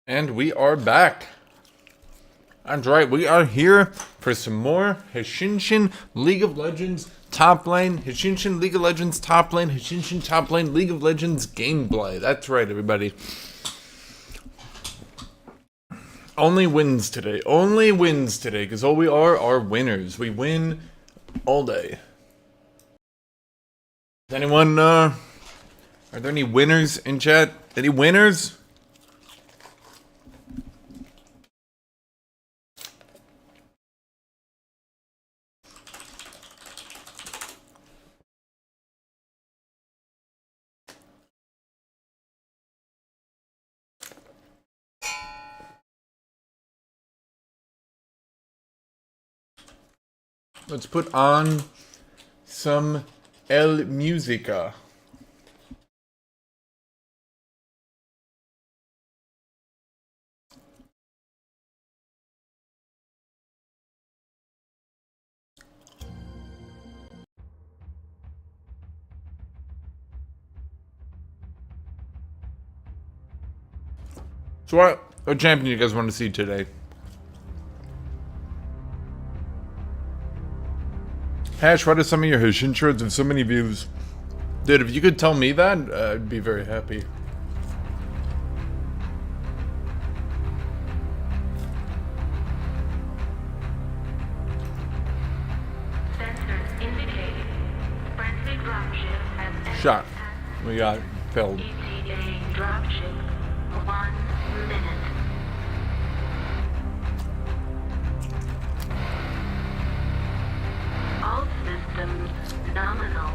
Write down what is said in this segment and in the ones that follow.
And we are back. That's right, we are here for some more Hashinshin League of Legends top lane, Hashinshin League of Legends top lane, Hashinshin top lane League of Legends gameplay. That's right, everybody. Only wins today, because all we are winners. We win all day. Is anyone, are there any winners in chat? Any winners? Let's put on some El Musica. So what champion you guys want to see today? Hash, why do some of your Hashin shorts have so many views? Dude, if you could tell me that, I'd be very happy. Sensors indicate friendly dropship has Shot. We got filled. ETA dropship 1 minute. All systems nominal.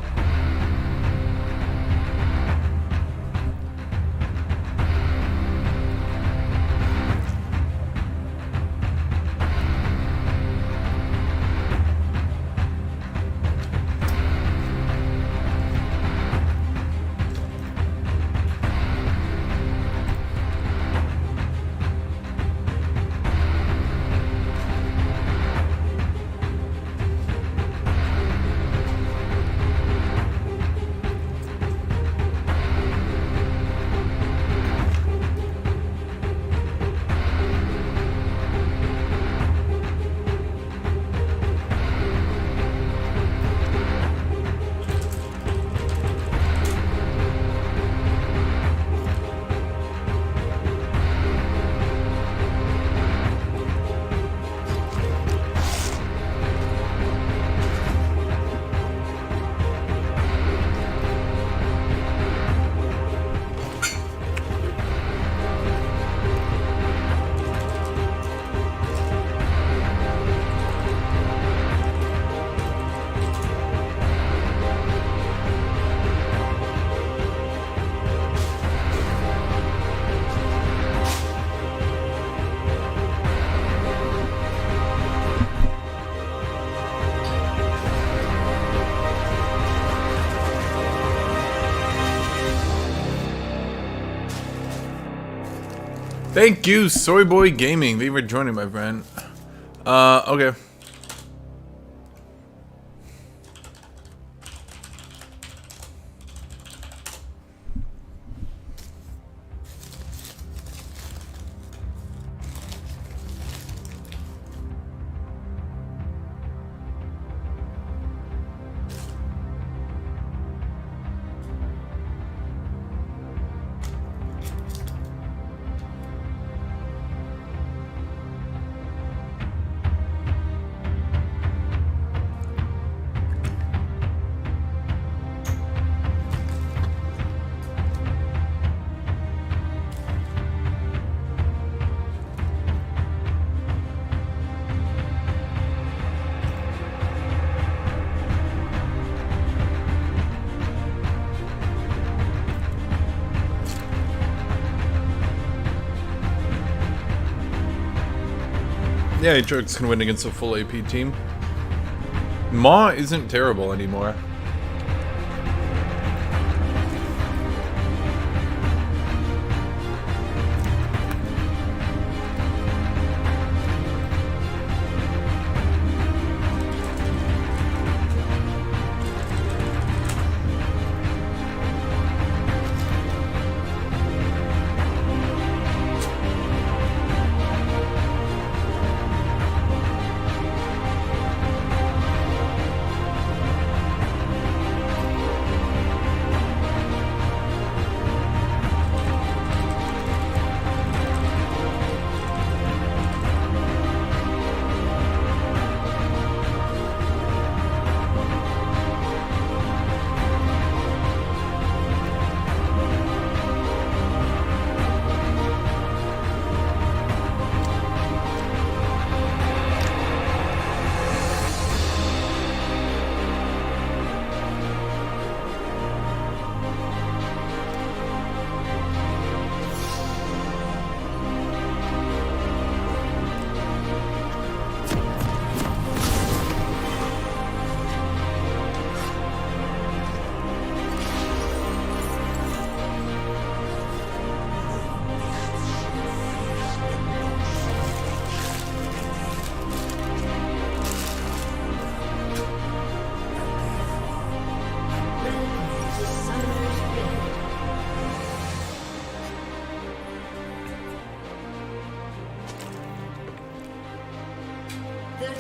Thank you, Soyboy Gaming. Thank you for joining, my friend. Okay. Yeah, Atrix can win against a full AP team. Ma isn't terrible anymore.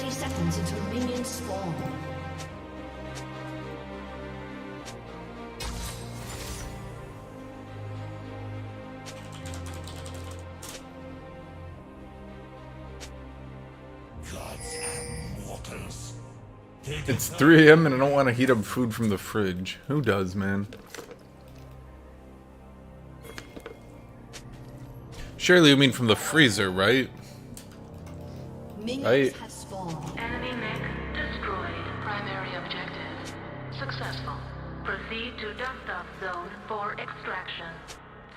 30 seconds until minions spawn. It's 3 a.m. and I don't want to heat up food from the fridge. Who does, man? Surely you mean from the freezer, right? Minions Right. have spawned. Enemy mech destroyed. Primary objective successful. Proceed to dust-off zone for extraction.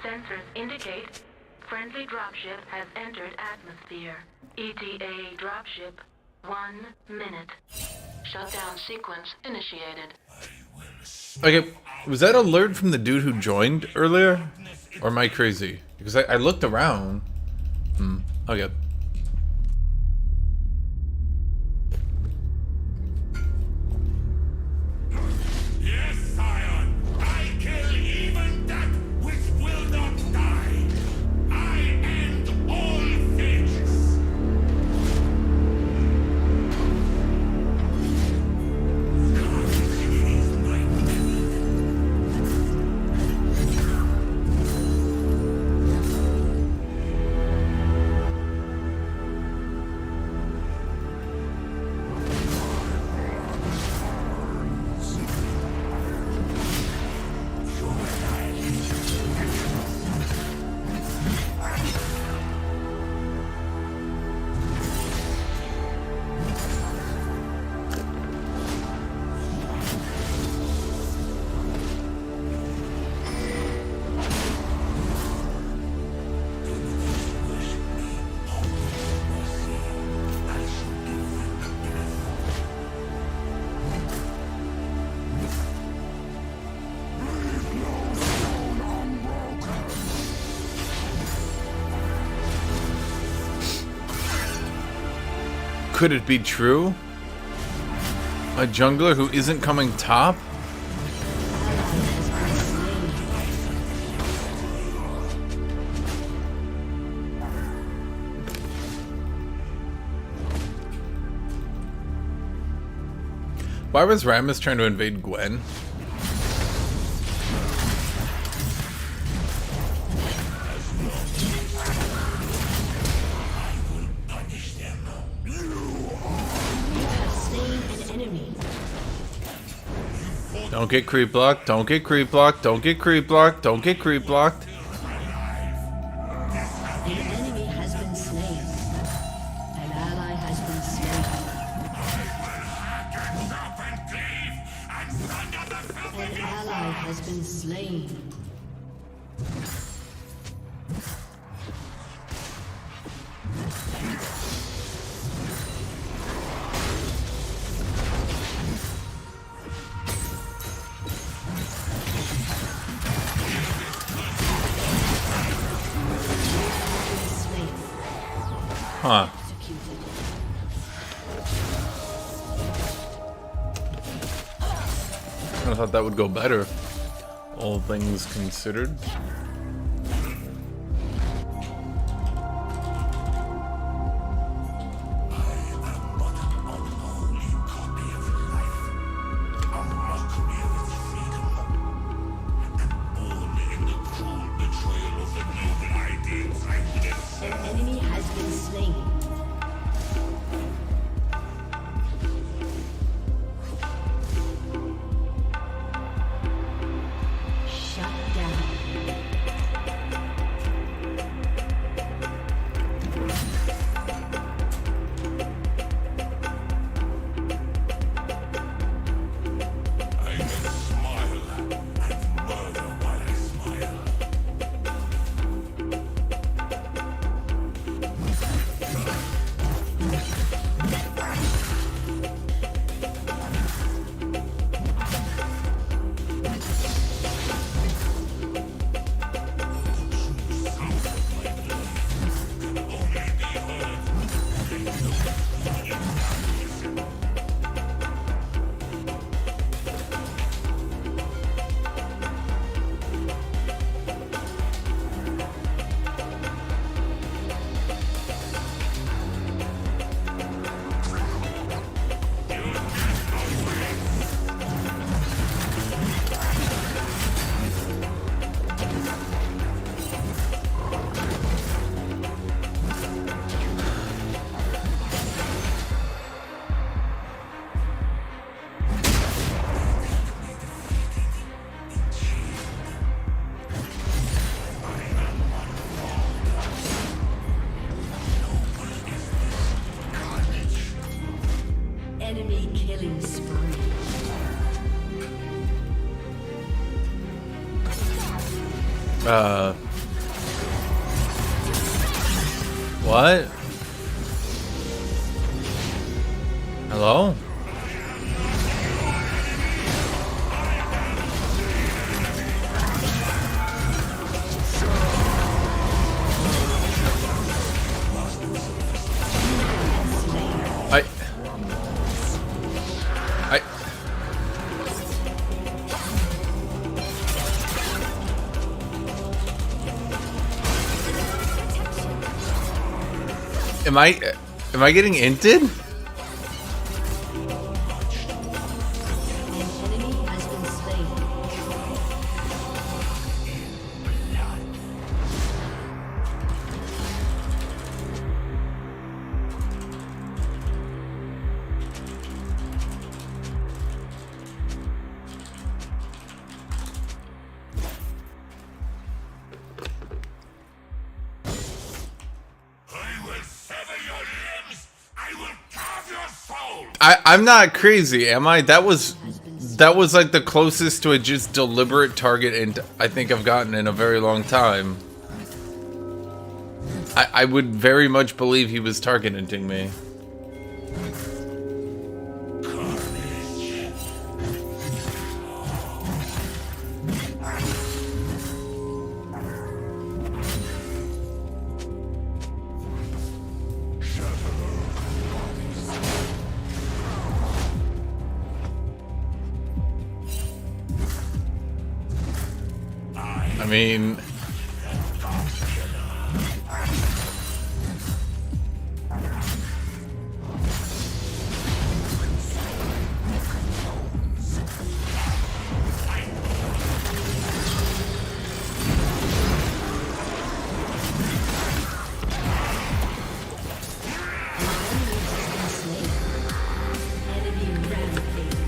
Sensors indicate friendly dropship has entered atmosphere. ETA dropship 1 minute. Shutdown sequence initiated. Okay, was that alert from the dude who joined earlier? Or am I crazy? Because I looked around. Okay. Yes, sire. I kill even that which will not die. I end all things. Could it be true? A jungler who isn't coming top? Why was Rammus trying to invade Gwen? Don't get creep blocked, don't get creep blocked, don't get creep blocked, don't get creep blocked. An enemy has been slain. An ally has been slain. An ally has been slain. Huh. I thought that would go better, all things considered. An enemy has been slain. Shut down. I can smile and murder while I smile. What? Hello? I... Am I getting inted? An enemy has been slain. I will sever your limbs! I will carve your soul! I'm not crazy, am I? That was like the closest to a just deliberate target and I think I've gotten in a very long time. I would very much believe he was targeting me. I mean... Enemy rampage.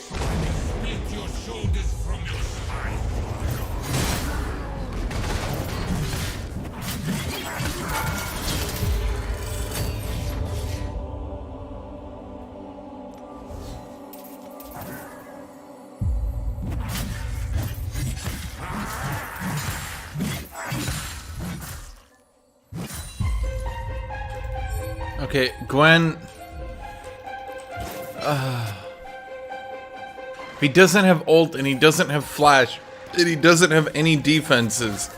Split your shoulders from your spine! Okay, Gwen... He doesn't have ult, and he doesn't have flash, and he doesn't have any defenses.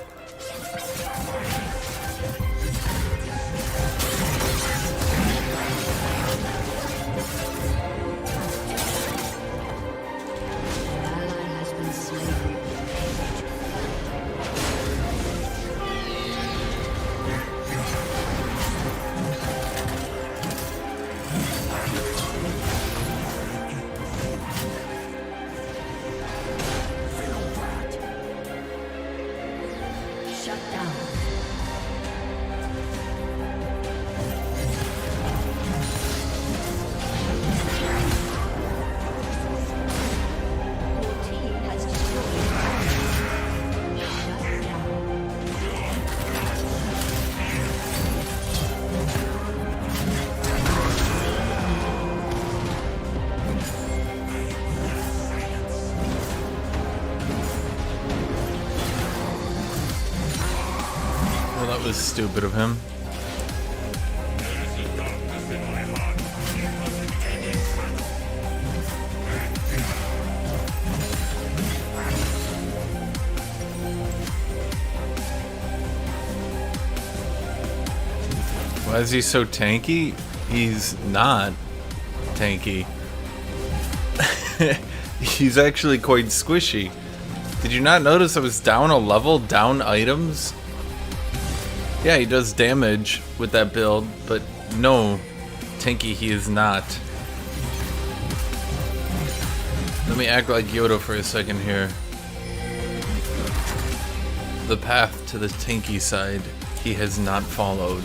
Ally has been slain. Shut down. Your team has destroyed. Shut down. Well, that was stupid of him. There is a darkness in my heart. Why is he so tanky? He's not tanky. He's actually quite squishy. Did you not notice I was down a level, down items? Yeah, he does damage with that build, but no, tanky he is not. Let me act like Yoda for a second here. The path to the tanky side, he has not followed.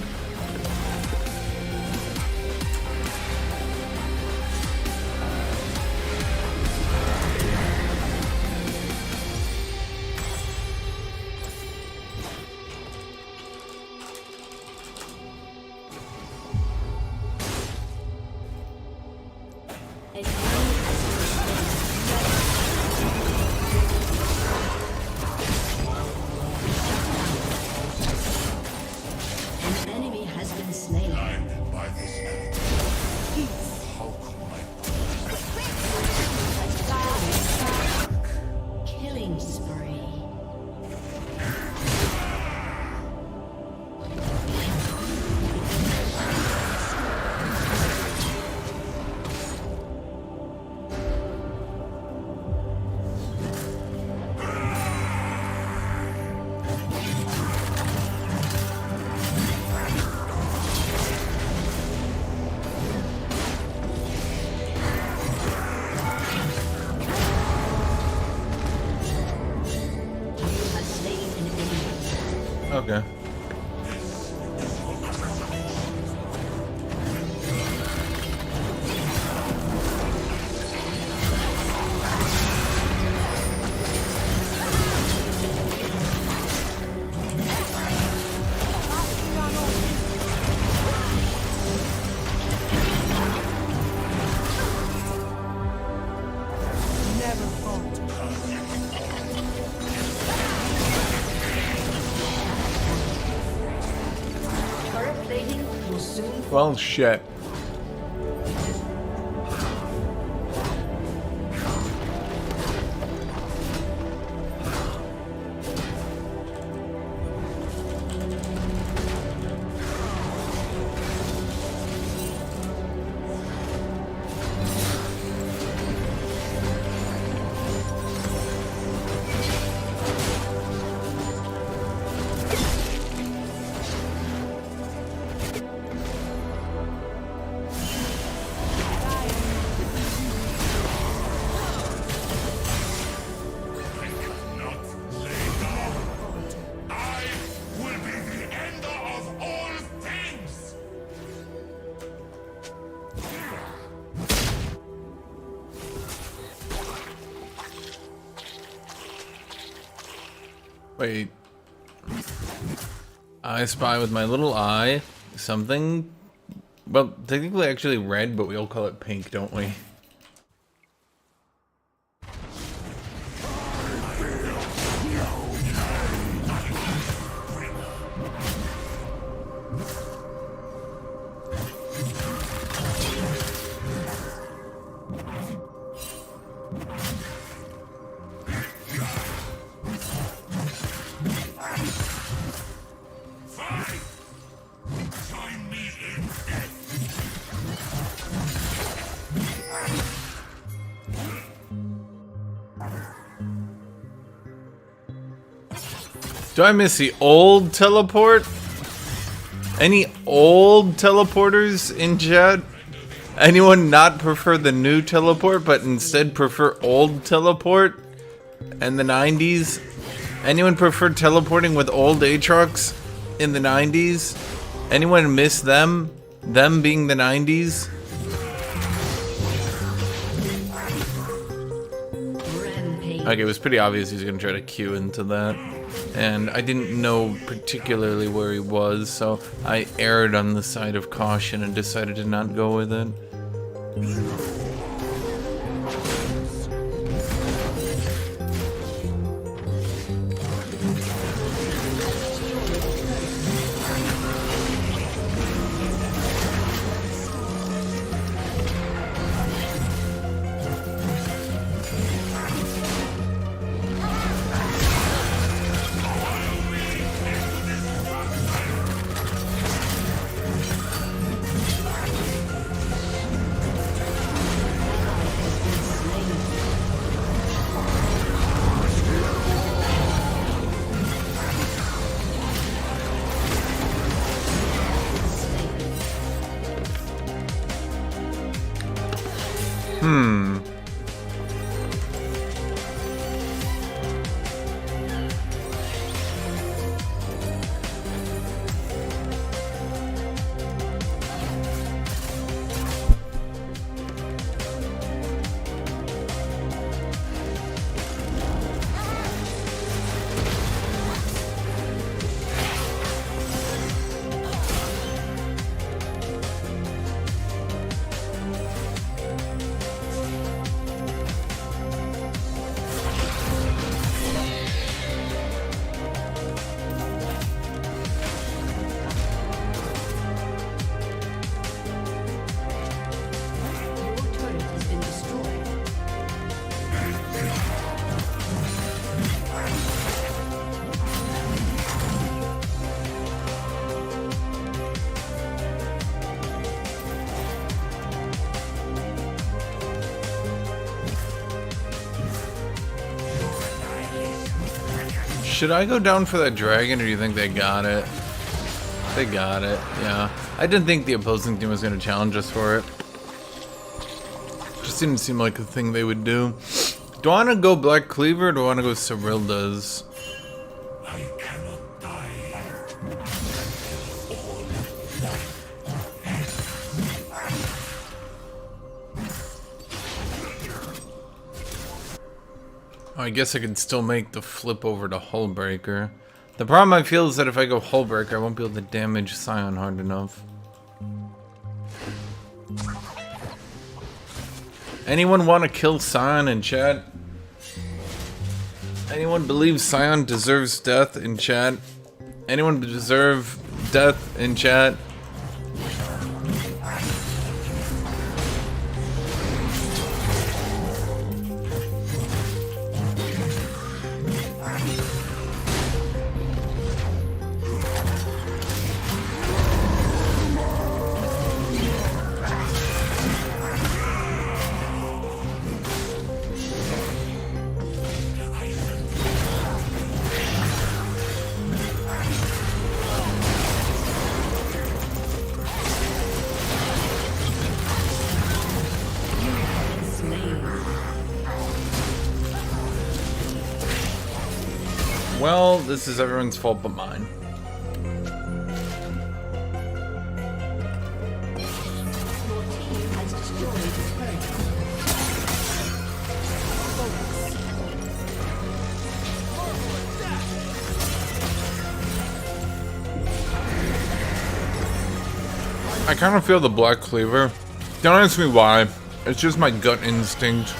An enemy has been slain. Blinded by this act. How could my Killing spree. Okay. Turret plating will soon. Well, shit. not lay down? I will be the ender of all things! Wait. I spy with my little eye something. Well, technically actually red, but we all call it pink, don't we? Fight! Join me in death! Do I miss the old teleport? Any old teleporters in chat? Anyone not prefer the new teleport, but instead prefer old teleport? And the 90s? Anyone prefer teleporting with old Aatrox in the 90s? Anyone miss them? Them being the 90s? Rampage. Okay, it was pretty obvious he was gonna try to queue into that. And I didn't know particularly where he was, so I erred on the side of caution and decided to not go with it. Should I go down for that dragon, or do you think they got it? They got it, yeah. I didn't think the opposing team was going to challenge us for it. Just didn't seem like the thing they would do. Do I want to go Black Cleaver, or do I want to go Cyrilda's? I cannot die. Oh, I guess I could still make the flip over to Hullbreaker. The problem I feel is that if I go Hullbreaker, I won't be able to damage Scion hard enough. Anyone want to kill Scion in chat? Anyone believe Scion deserves death in chat? Anyone deserve death in chat? Well, this is everyone's fault but mine. I kind of feel the Black Cleaver. Don't ask me why. It's just my gut instinct.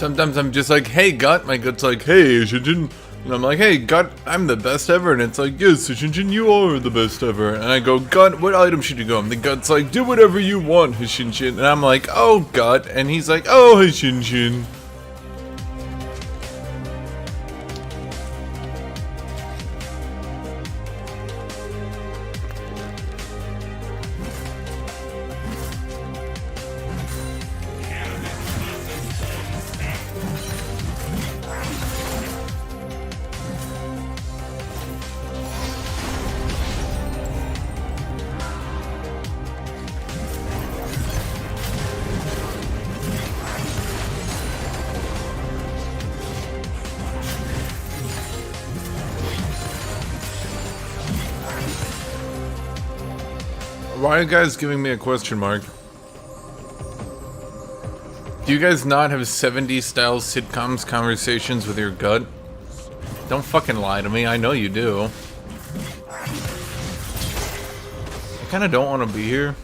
Sometimes I'm just like, hey, Gut. My gut's like, hey, Hashinshin. And I'm like, hey, Gut, I'm the best ever. And it's like, yes, Hashinshin, you are the best ever. And I go, Gut, what item should you go? And the Gut's like, do whatever you want, Hashinshin. And I'm like, oh, Gut. And he's like, oh, Hashinshin. Why are you guys giving me a question mark? Do you guys not have 70s style sitcoms conversations with your gut? Don't fucking lie to me, I know you do. I kinda don't want to be here.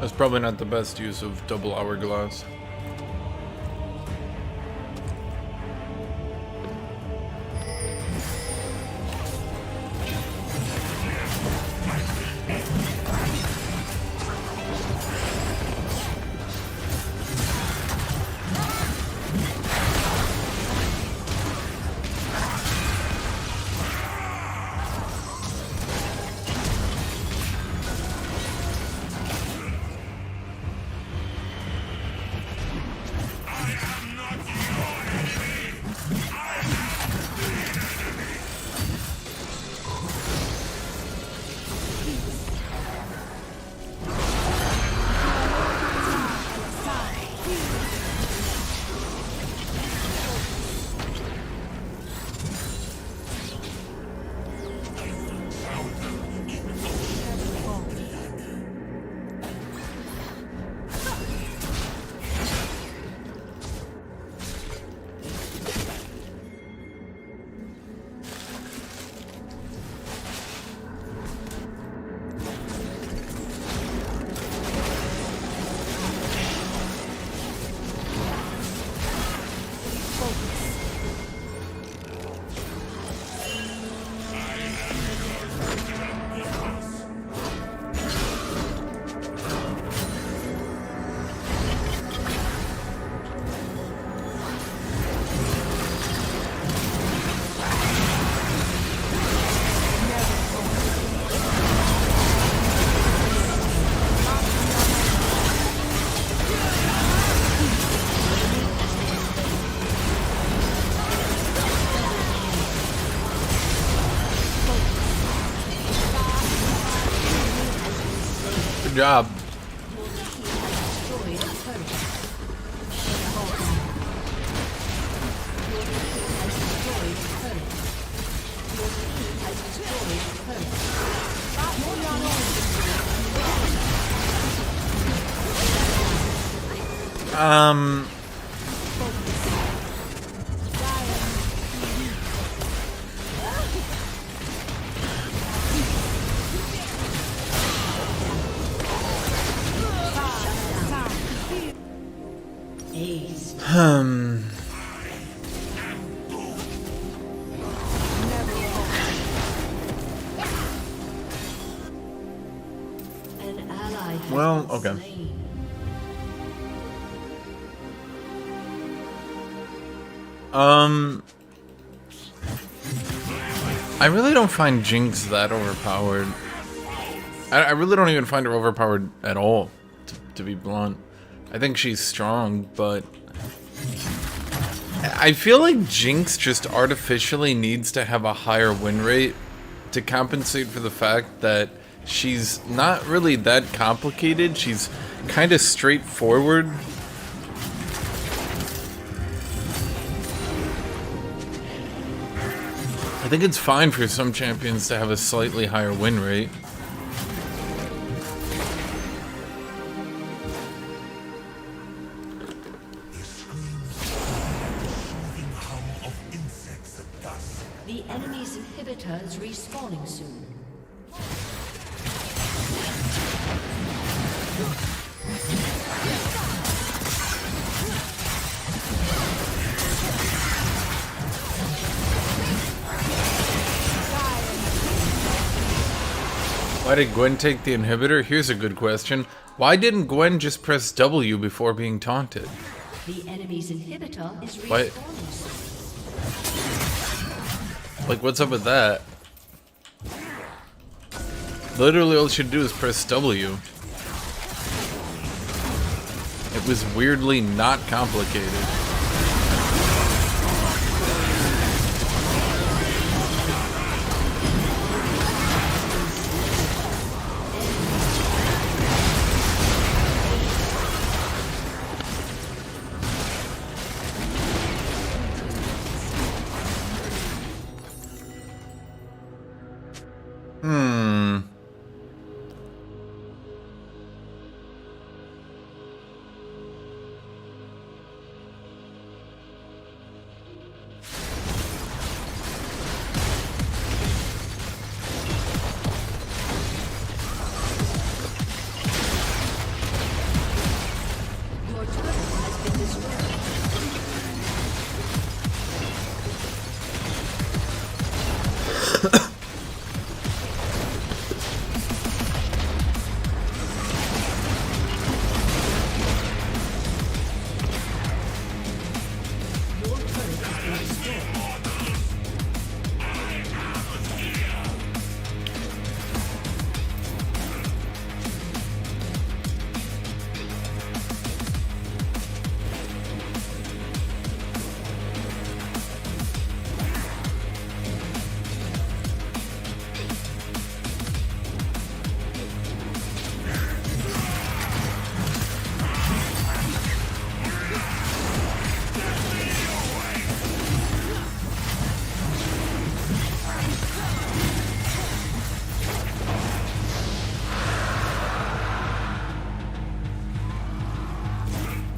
That's probably not the best use of double hourglass. Good job. Ace. An ally has Well, been okay. slain. I really don't find Jinx that overpowered. I really don't even find her overpowered at all, to be blunt. I think she's strong, but I feel like Jinx just artificially needs to have a higher win rate to compensate for the fact that she's not really that complicated. She's kind of straightforward. I think it's fine for some champions to have a slightly higher win rate. The enemy's inhibitor is respawning soon. Why did Gwen take the inhibitor? Here's a good question. Why didn't Gwen just press W before being taunted? The enemy's inhibitor is What? respawning soon. Like, what's up with that? Literally all you should do is press W. It was weirdly not complicated.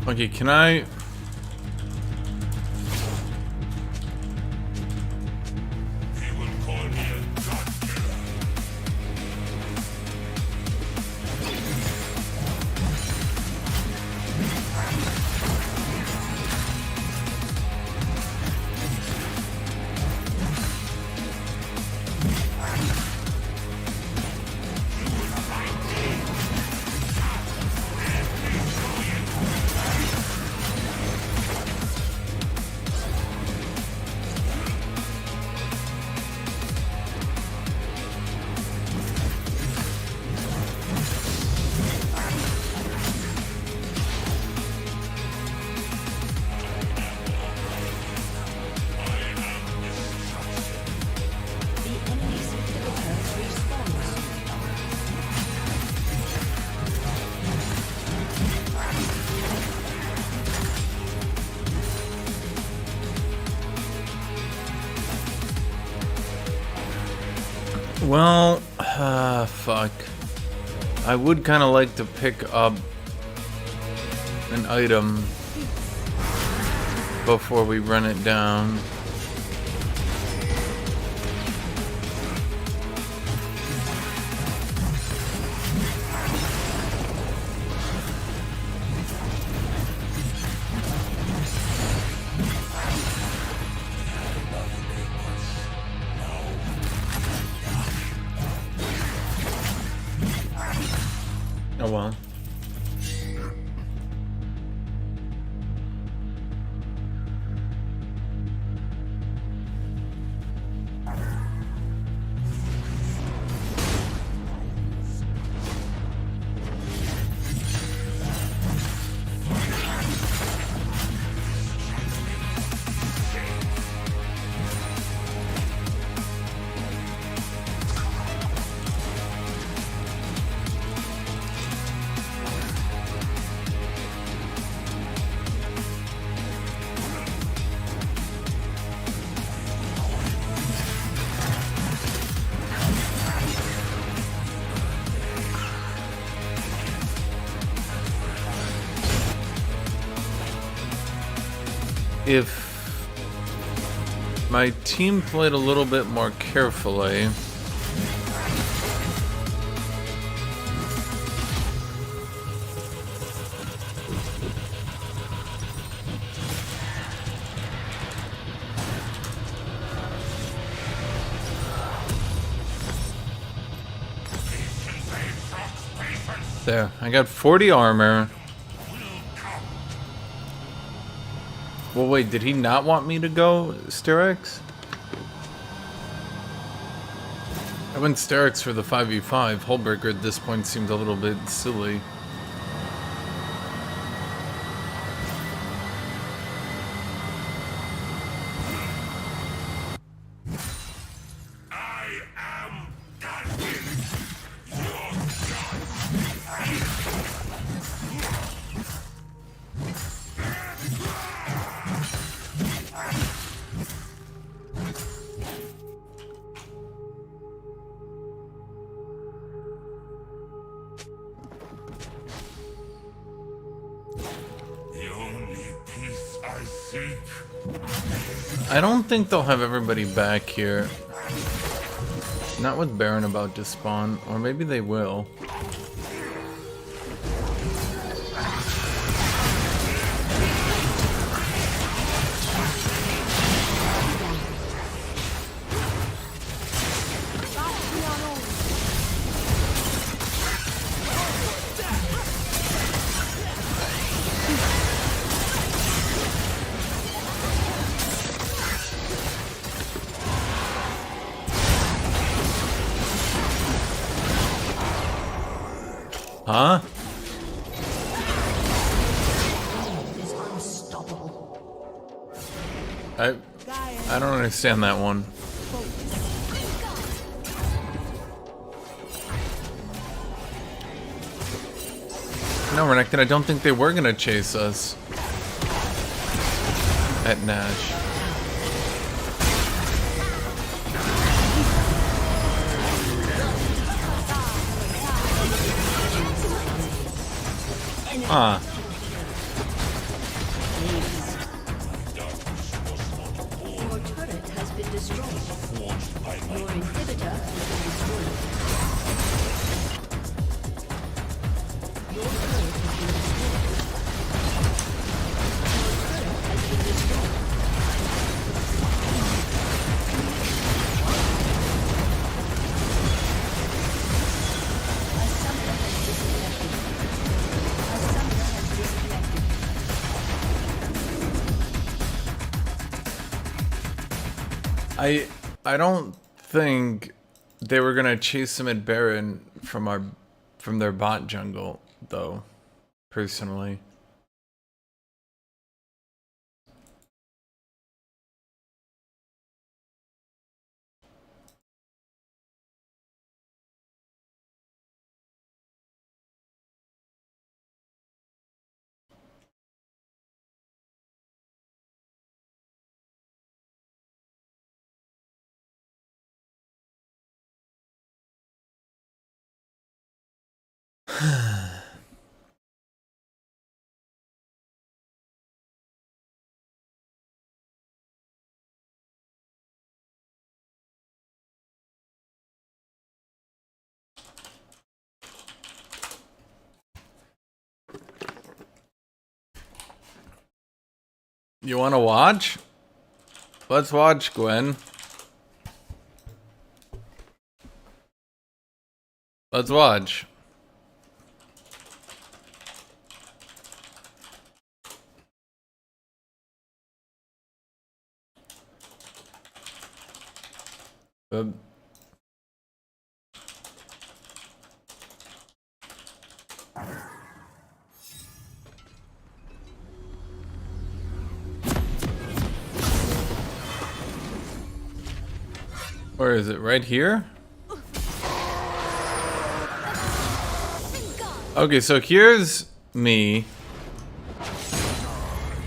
Okay, can I... He will call me a god killer. The enemy sector response. Well, fuck. I would kind of like to pick up an item before we run it down. Oh well. If my team played a little bit more carefully, there, I got 40 armor. Well, wait, did he not want me to go Sterix? I went Sterix for the 5v5. Hullbreaker at this point seemed a little bit silly. I am Godwin, your god. The only peace I seek. I don't think they'll have everybody back here. Not with Baron about to spawn, or maybe they will. Huh? Is unstoppable. I don't understand that one. No, Renekton, I don't think they were gonna chase us at Nash. Ah. I don't think they were gonna chase him at Baron from their bot jungle though, personally. You wanna watch? Let's watch, Gwen. Let's watch. Where is it? Right here? Okay, so here's me.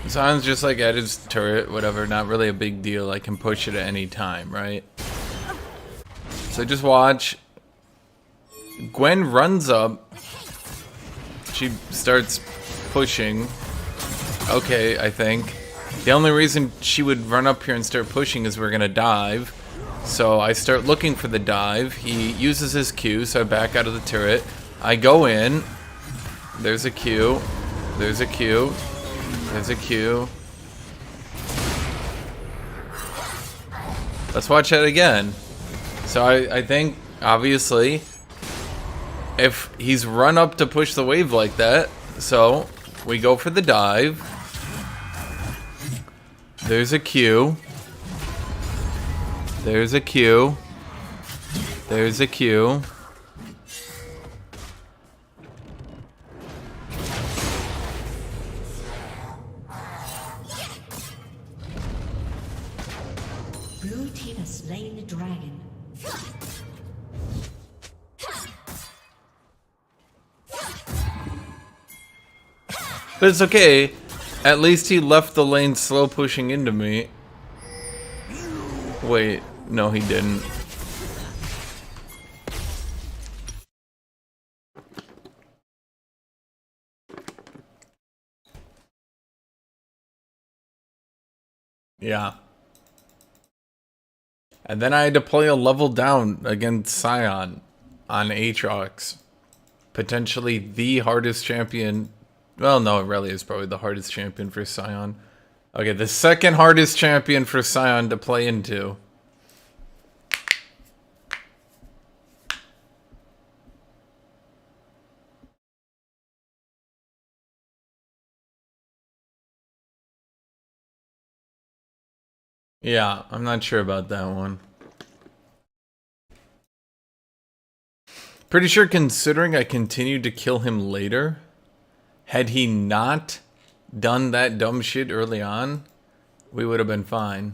Sion's just like at his turret, whatever, not really a big deal. I can push it at any time, right? So just watch. Gwen runs up. She starts pushing. Okay, I think. The only reason she would run up here and start pushing is we're gonna dive. So I start looking for the dive. He uses his Q, so I back out of the turret. I go in. There's a Q. There's a Q. There's a Q. Let's watch that again. So I think, obviously, if he's run up to push the wave like that, so we go for the dive. There's a Q. There's a Q. There's a Q. Blue team has slain the dragon. But it's okay. At least he left the lane slow pushing into me. Wait, no he didn't. Yeah. And then I had to play a level down against Sion on Aatrox. Potentially the hardest champion. Well, no, it really is probably the hardest champion for Sion. Okay, the second hardest champion for Sion to play into. Yeah, I'm not sure about that one. Pretty sure considering I continued to kill him later, had he not done that dumb shit early on, we would have been fine.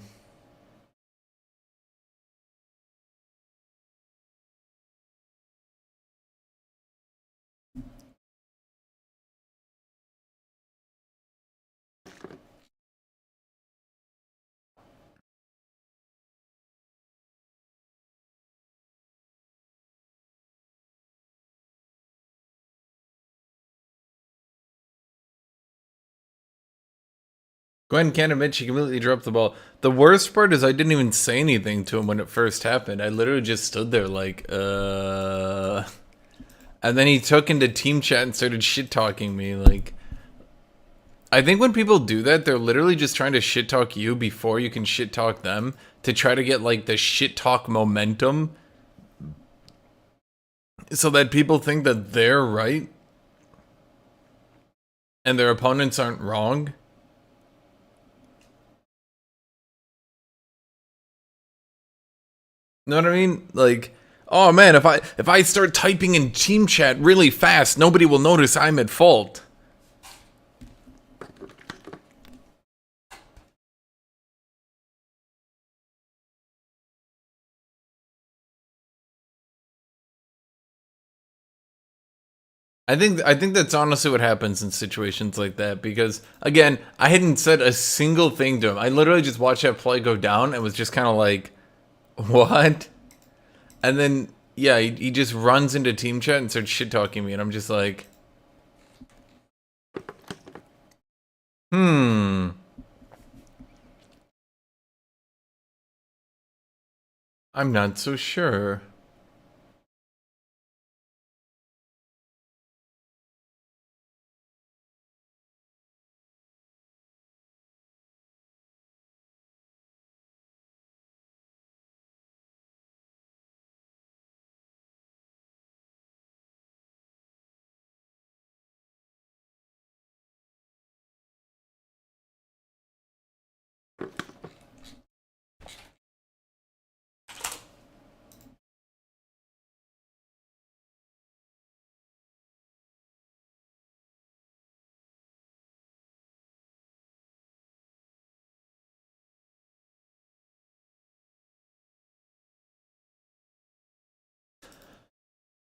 Gwen can't admit she completely dropped the ball. The worst part is I didn't even say anything to him when it first happened. I literally just stood there like, And then he took into team chat and started shit-talking me, like... I think when people do that, they're literally just trying to shit-talk you before you can shit-talk them to try to get, like, the shit-talk momentum so that people think that they're right and their opponents aren't wrong. Know what I mean? Like, oh man, if I start typing in team chat really fast, nobody will notice I'm at fault. I think that's honestly what happens in situations like that, because again, I hadn't said a single thing to him. I literally just watched that play go down and was just kind of like, what? And then yeah, he just runs into team chat and starts shit talking me, and I'm just like, I'm not so sure.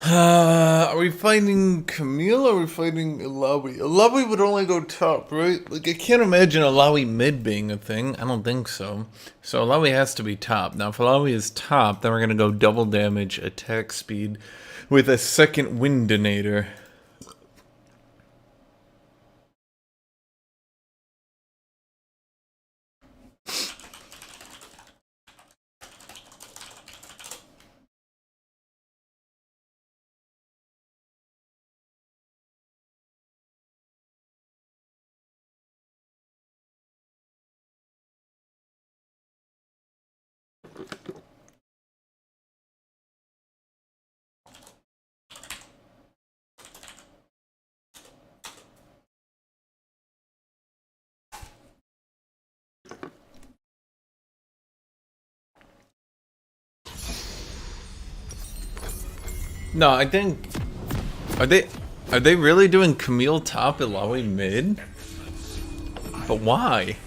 Are we fighting Camille or are we fighting Ilawi? Ilawi would only go top, right? Like, I can't imagine Ilawi mid being a thing. I don't think so. So Ilawi has to be top. Now, if Ilawi is top, then we're going to go double damage, attack speed, with a second Windinator. No, I think... Are they really doing Camille top, Ilawi mid? But why?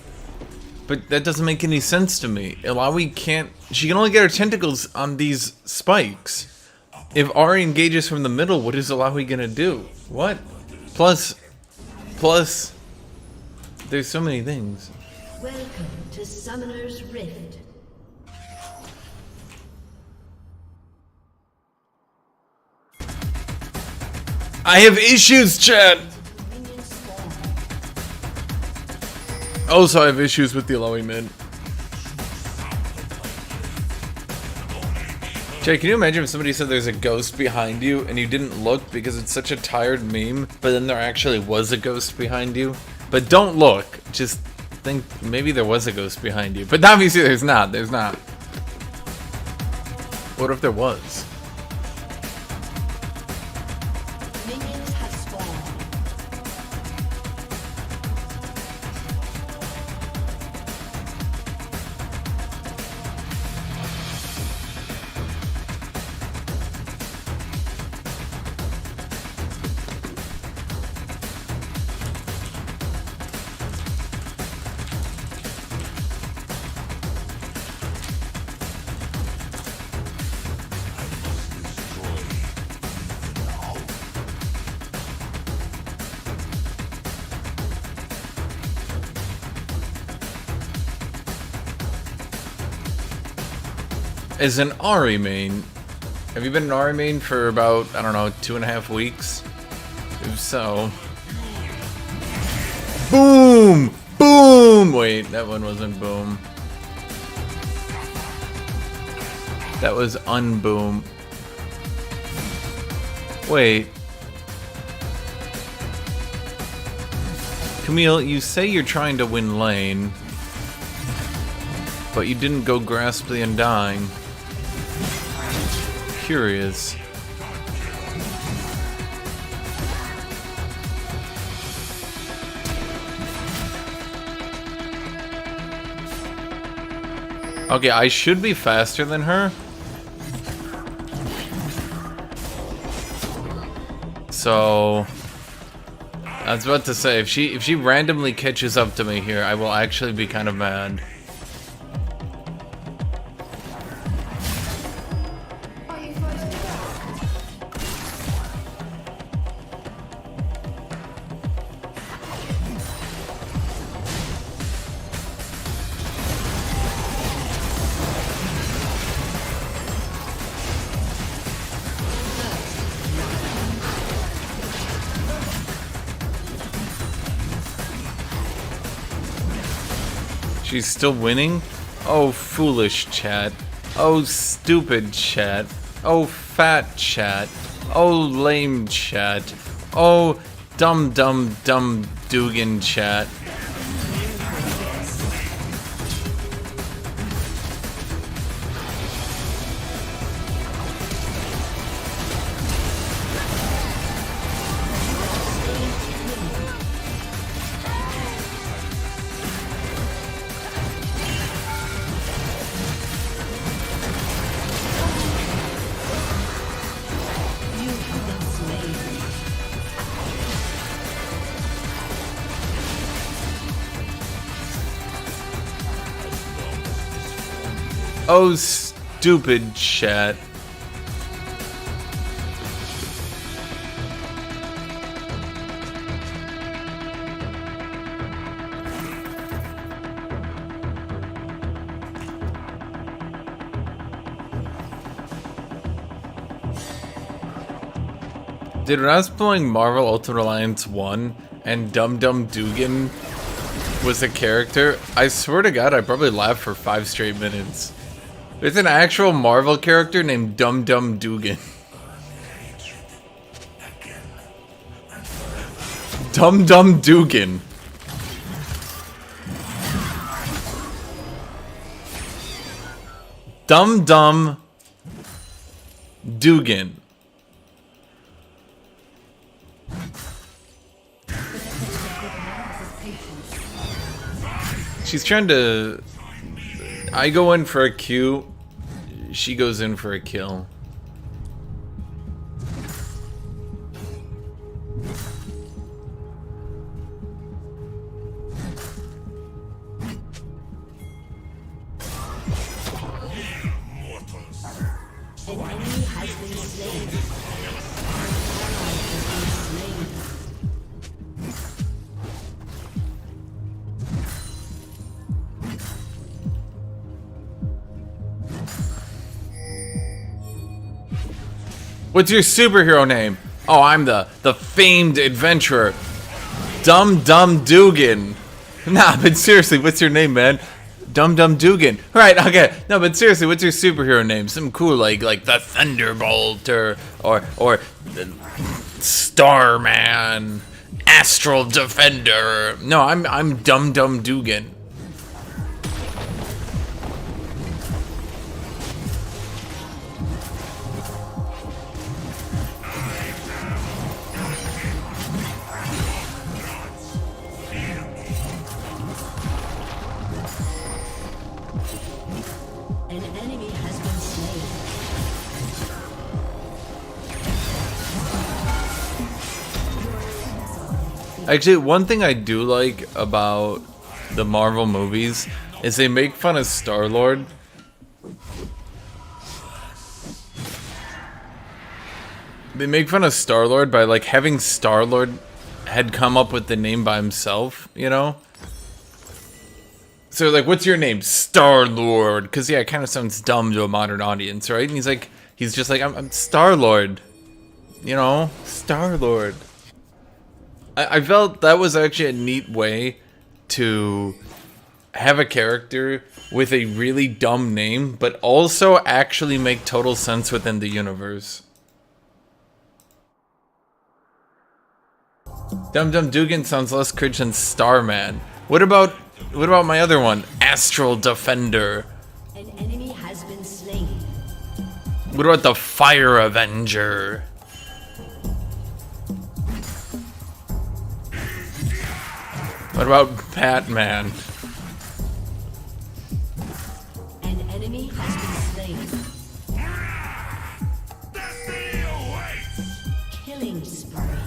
But that doesn't make any sense to me. Ilawi can't... She can only get her tentacles on these spikes. If Ari engages from the middle, what is Ilawi gonna do? What? Plus... There's so many things. Welcome to Summoner's Rift. I have issues, chat! Also, I have issues with the Ilawi mid. Jay, can you imagine if somebody said there's a ghost behind you and you didn't look because it's such a tired meme, but then there actually was a ghost behind you? But don't look, just think maybe there was a ghost behind you. But obviously there's not, What if there was? Minions have spawned. As an Ari main, have you been an Ari main for about, I don't know, 2.5 weeks? If so... Boom! Boom! Wait, that one wasn't boom. That was unboom. Wait. Camille, you say you're trying to win lane, but you didn't go grasp the Undying. Curious. Okay, I should be faster than her, So I was about to say, if she randomly catches up to me here, I will actually be kind of mad. She's still winning? Oh, foolish chat. Oh, stupid chat. Oh, fat chat. Oh, lame chat. Oh, dumb Dugan chat. Oh, stupid chat. Dude, when I was playing Marvel Ultimate Alliance 1 and Dum Dugan was a character, I swear to God, I probably laughed for 5 straight minutes. There's an actual Marvel character named Dum Dugan. Dum Dugan. Dum Dugan. She's trying to... I go in for a Q. She goes in for a kill. An enemy has been slain. What's your superhero name? Oh, I'm the famed adventurer, Dum Dugan. Nah, but seriously, what's your name, man? Dum Dugan. Right, okay. No, but seriously, what's your superhero name? Some cool like the Thunderbolt or Starman, Astral Defender. No, I'm Dum Dugan. An enemy has been slain. Actually, one thing I do like about the Marvel movies is they make fun of Star-Lord. They make fun of Star-Lord by like having Star-Lord had come up with the name by himself, you know? So like, what's your name? Star-Lord. Because yeah, it kind of sounds dumb to a modern audience, right? And he's just like, I'm Star-Lord. You know? Star-Lord. I felt that was actually a neat way to have a character with a really dumb name, but also actually make total sense within the universe. Dum Dugan sounds less cringe than Starman. What about my other one? Astral Defender. An enemy has been slain. What about the Fire Avenger? What about Batman? An enemy has been slain. Killing spree.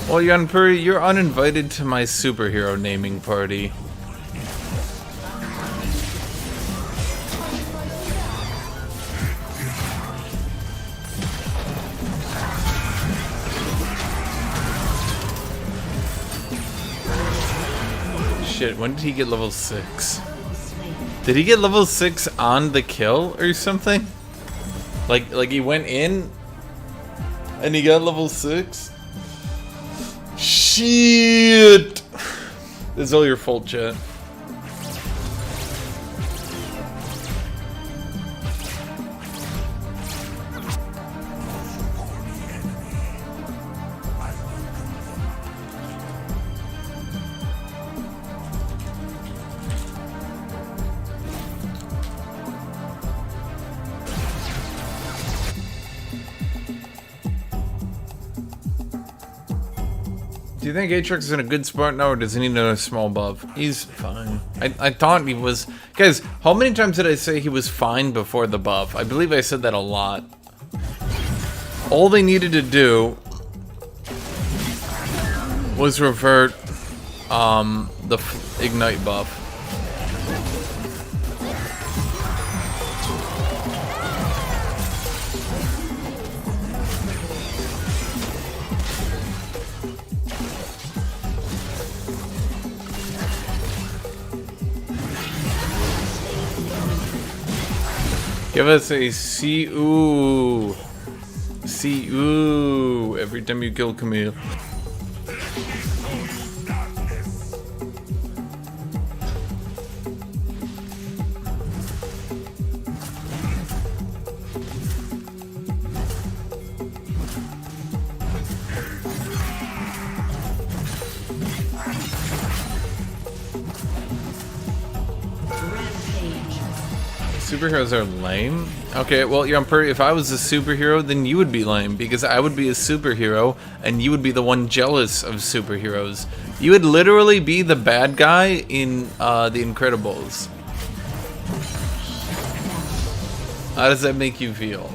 Well, Yanpuri, you're uninvited to my superhero naming party. Shit, when did he get level 6? Did he get level 6 on the kill or something? Like he went in and he got level 6? Shit! This is all your fault, chat. Do you think Aatrox is in a good spot now, or does he need a small buff? He's fine. I thought he was... Guys, how many times did I say he was fine before the buff? I believe I said that a lot. All they needed to do was revert the Ignite buff. Give us a see-ooh. See-ooh every time you kill Camille. Superheroes are lame? Okay, well, Yampuri, if I was a superhero, then you would be lame, because I would be a superhero, and you would be the one jealous of superheroes. You would literally be the bad guy in The Incredibles. How does that make you feel?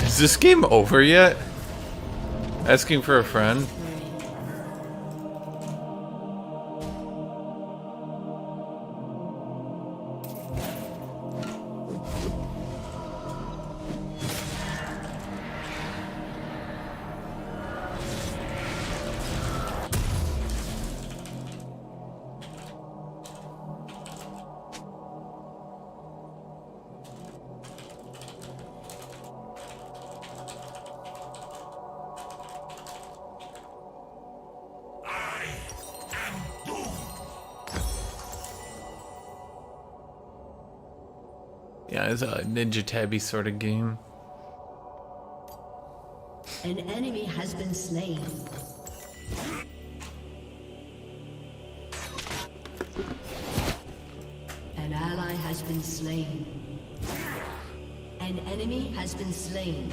Is this game over yet? Asking for a friend? Yeah, it's a Ninja Tabby sort of game. An enemy has been slain. An ally has been slain. An enemy has been slain.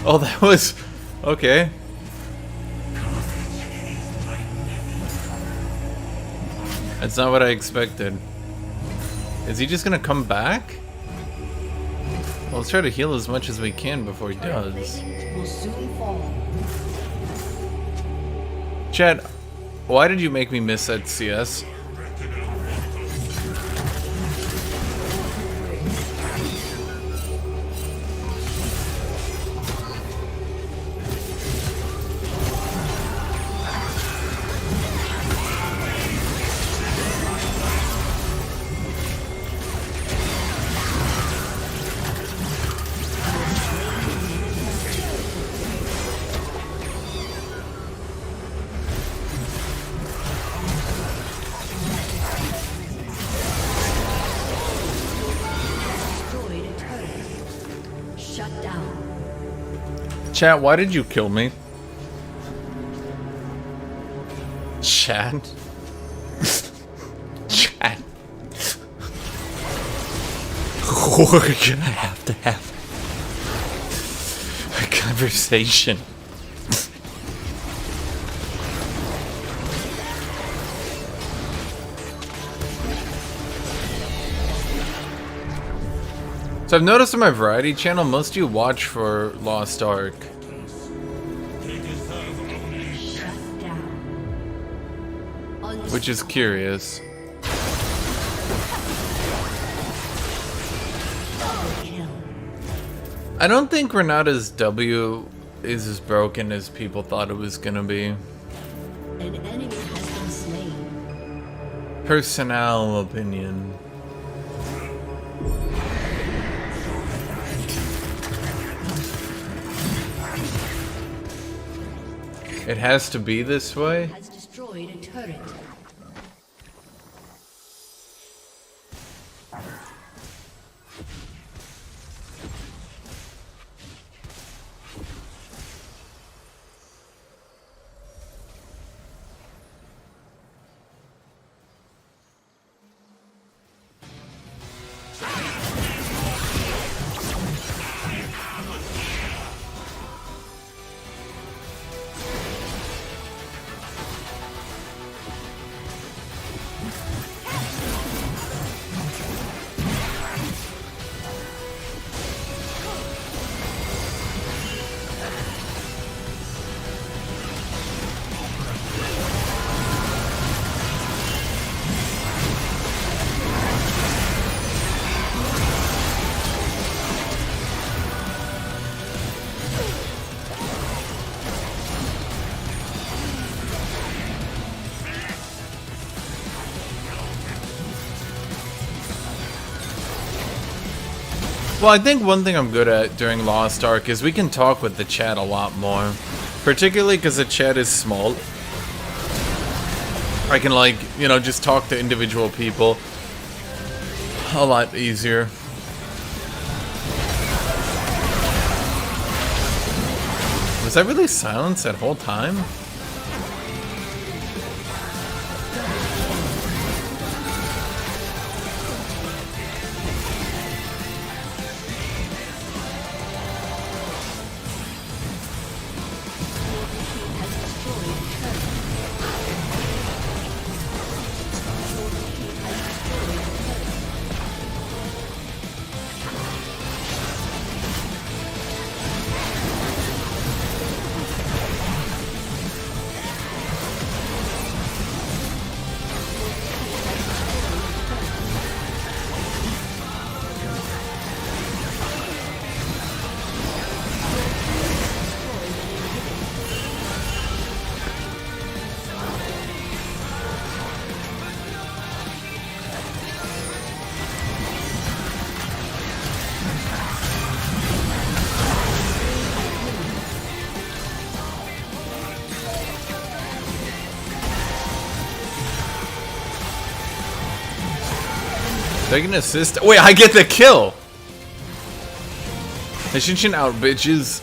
Oh, that was... Okay. That's not what I expected. Is he just gonna come back? Well, let's try to heal as much as we can before he does. Will soon fall. Chad, why did you make me miss that CS? Destroyed a turret. Shut down. Chat, why did you kill me? Chat? Chat. We're gonna have to have a conversation. So I've noticed on my variety channel, most of you watch for Lost Ark. Shut down. Which is curious. Kill. I don't think Renata's W is as broken as people thought it was gonna be. An enemy has been slain. Personnel opinion. It has to be this way? Has destroyed a turret. Well, I think one thing I'm good at during Lost Ark is we can talk with the chat a lot more. Particularly because the chat is small. I can, like, you know, just talk to individual people a lot easier. Was that really silence that whole time? Take an assist. Wait, I get the kill! Hashinshin out, bitches.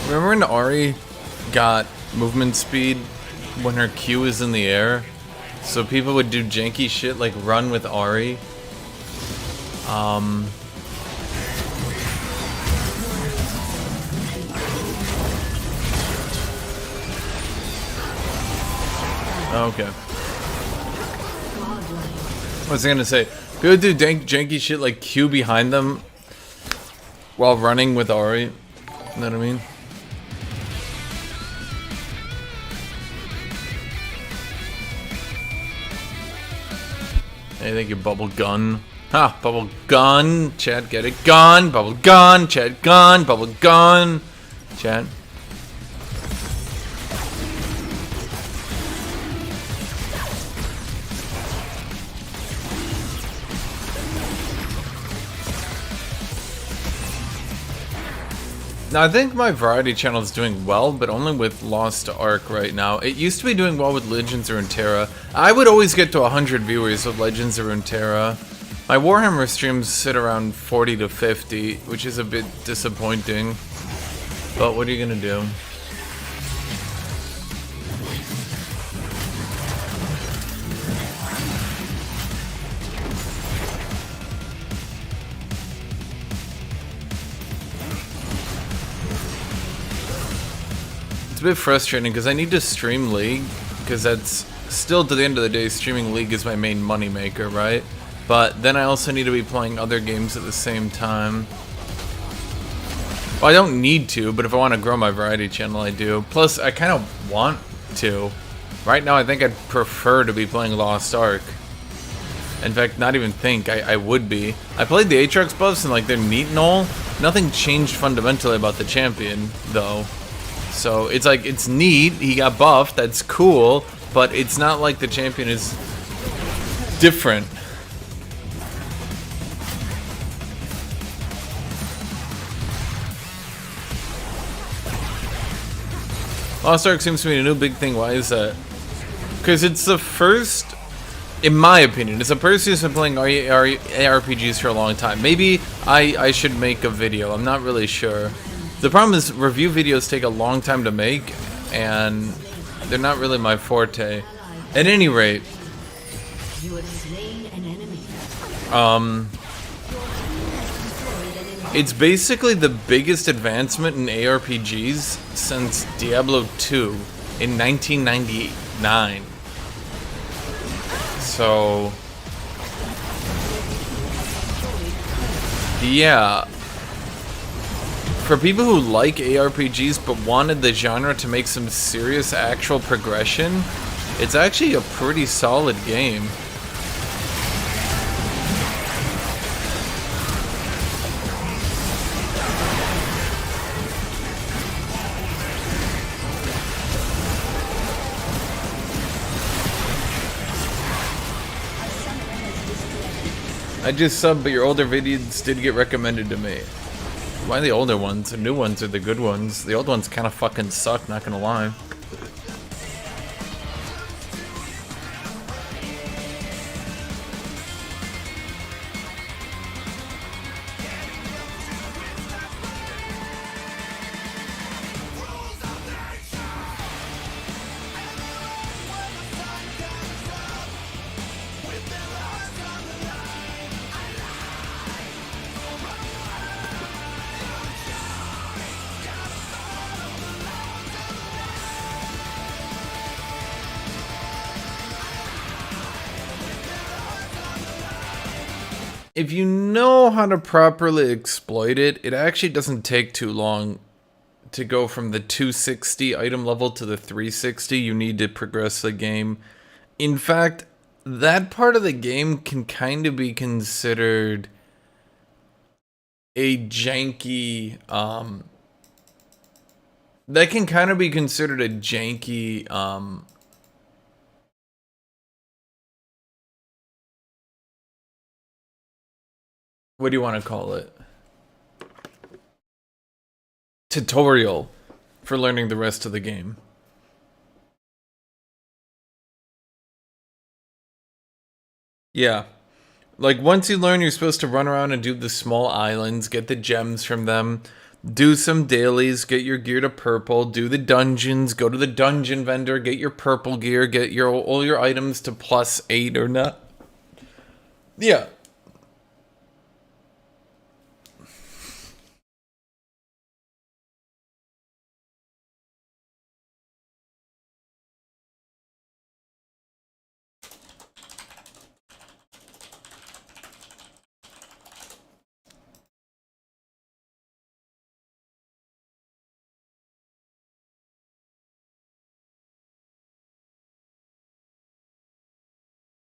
Remember when Ari got movement speed when her Q is in the air? So people would do janky shit like run with Ari. Okay. I was gonna say, people do janky shit like Q behind them while running with Ari. You know what I mean? Hey, thank you, Bubble Gun. Ha! Bubble Gun! Chat, get it? Gun! Bubble Gun! Chat, gun! Bubble Gun! Chat. Now, I think my variety channel is doing well, but only with Lost Ark right now. It used to be doing well with Legends of Runeterra. I would always get to 100 viewers with Legends of Runeterra. My Warhammer streams sit around 40 to 50, which is a bit disappointing. But what are you gonna do? It's a bit frustrating because I need to stream League, because that's still, to the end of the day, streaming League is my main moneymaker, right? But then I also need to be playing other games at the same time. Well, I don't need to, but if I want to grow my variety channel, I do. Plus, I kind of want to. Right now, I think I'd prefer to be playing Lost Ark. In fact, not even think, I would be. I played the Aatrox buffs and like they're neat and all. Nothing changed fundamentally about the champion, though. So it's like, it's neat, he got buffed, that's cool, but it's not like the champion is different. Lost Ark seems to be a new big thing. Why is that? Because it's the first, in my opinion, it's a person who's been playing ARPGs for a long time. Maybe I should make a video. I'm not really sure. The problem is review videos take a long time to make, and they're not really my forte. At any rate, You have slain an enemy. it's basically the biggest advancement in ARPGs since Diablo 2 in 1999. So, yeah. For people who like ARPGs but wanted the genre to make some serious actual progression, it's actually a pretty solid game. I just subbed, but your older videos did get recommended to me. Why the older ones? The new ones are the good ones. The old ones kind of fucking suck, not gonna lie. If you know how to properly exploit it, it actually doesn't take too long to go from the 260 item level to the 360. You need to progress the game. In fact, that part of the game can kind of be considered a janky, that can kind of be considered a janky, what do you want to call it? Tutorial for learning the rest of the game. Yeah. Like, once you learn, you're supposed to run around and do the small islands, get the gems from them. do some dailies, get your gear to purple, do the dungeons, go to the dungeon vendor, get your purple gear, get your all your items to +8 or not. Yeah.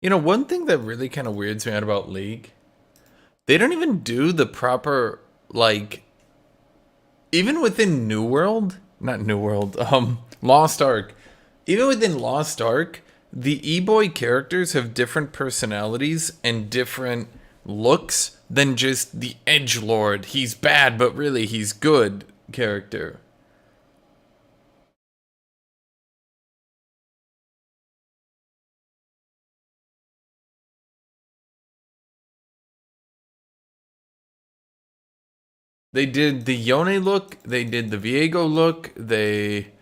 You know, one thing that really kind of weirds me out about League, they don't even do the proper, like, even within New World, not New World, Lost Ark, even within Lost Ark, the E-Boy characters have different personalities and different looks than just the edgelord, he's bad but really he's good character. They did the Yone look, they did the Viego look, they...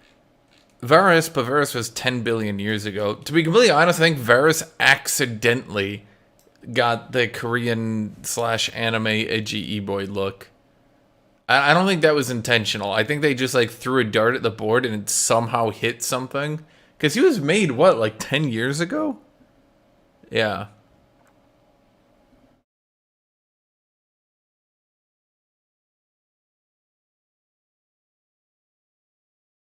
Varus, but Varus was 10 billion years ago. To be completely honest, I think Varus accidentally got the Korean/anime edgy E-boy look. I don't think that was intentional. I think they just like threw a dart at the board and it somehow hit something. Because he was made, what, like 10 years ago? Yeah.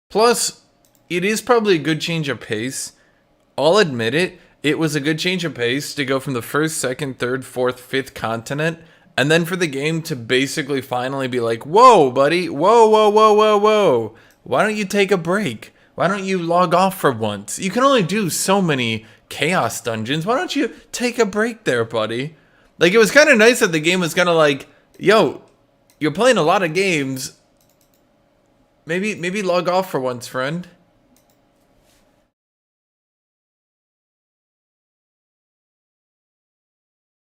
Plus, it is probably a good change of pace. I'll admit it. It was a good change of pace to go from the first, second, third, fourth, fifth continent, and then for the game to basically finally be like, whoa, buddy, whoa, whoa, whoa, whoa, whoa. Why don't you take a break? Why don't you log off for once? You can only do so many chaos dungeons. Why don't you take a break there, buddy? Like, it was kind of nice that the game was kind of like, yo, you're playing a lot of games. Maybe log off for once, friend.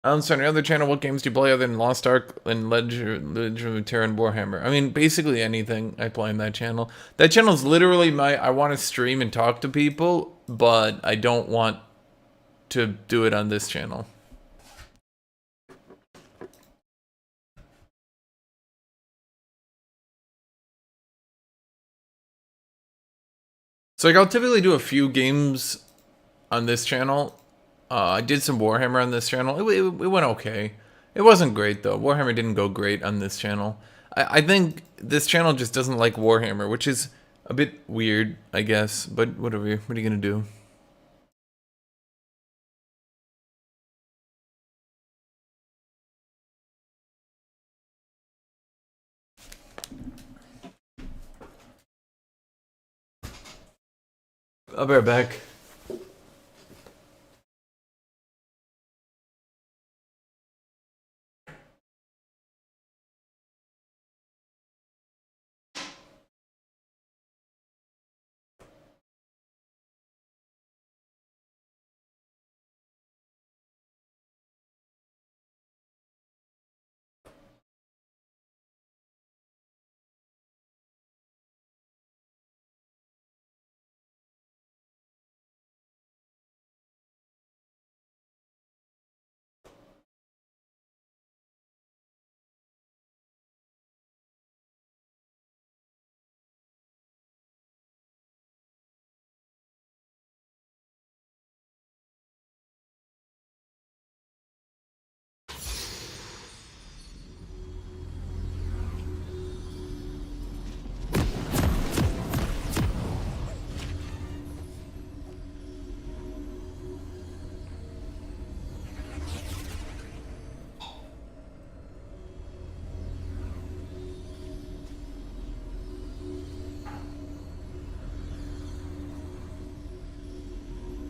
On any other channel, what games do you play other than Lost Ark and Legend of Terra and Warhammer? I mean, basically anything I play on that channel. That channel is literally I want to stream and talk to people, but I don't want to do it on this channel. So like, I'll typically do a few games on this channel. I did some Warhammer on this channel. It went okay. It wasn't great, though. Warhammer didn't go great on this channel. I think this channel just doesn't like Warhammer, which is a bit weird, I guess. But whatever. What are you going to do? I'll be right back.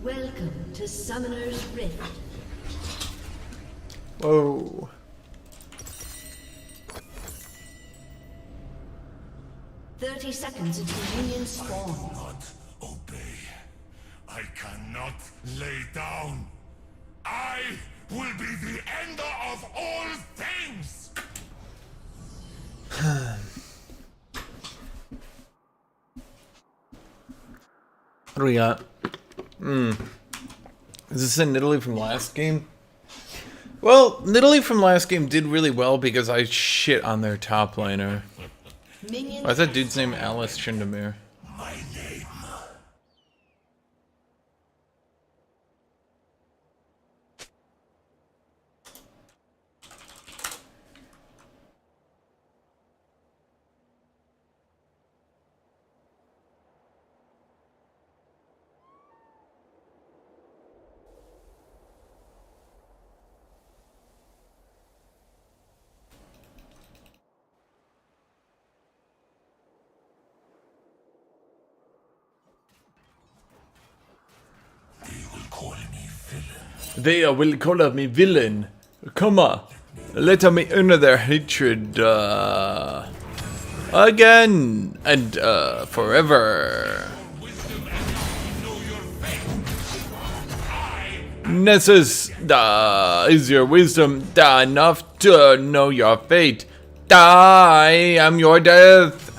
Welcome to Summoner's Rift. Whoa. "30 seconds until minions spawn. Not obey. I cannot lay down. I will be the ender of all things. What do we got? Is this in Italy from last game? Well, Italy from last game did really well because I shit on their top laner. Why's that dude's name Alice Chindomir? My name. They will call me villain. Come on. Let me earn their hatred, again and, forever. Nessus, is your wisdom enough to know your fate? I am your death.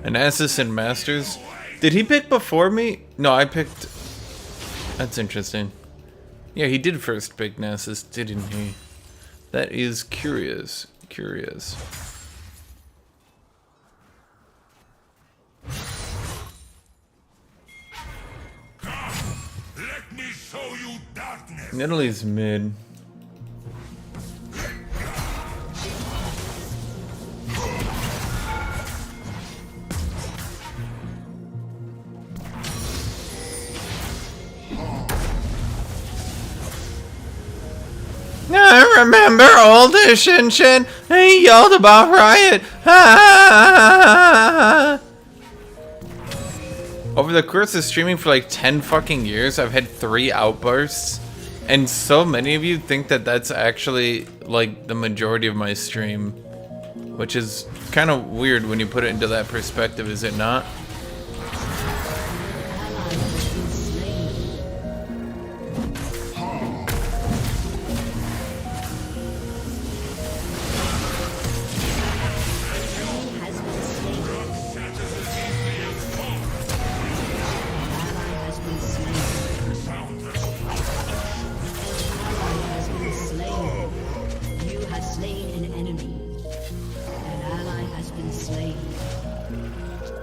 An assassin masters. Did he pick before me? No, I picked. That's interesting. Yeah, he did first pick Nessus, didn't he? That is curious. Curious. Let me show you darkness. Italy's mid. I remember old Hashinshin. He yelled about riot. Over the course of streaming for like 10 fucking years, I've had 3 outbursts. And so many of you think that that's actually like the majority of my stream. Which is kind of weird when you put it into that perspective, is it not?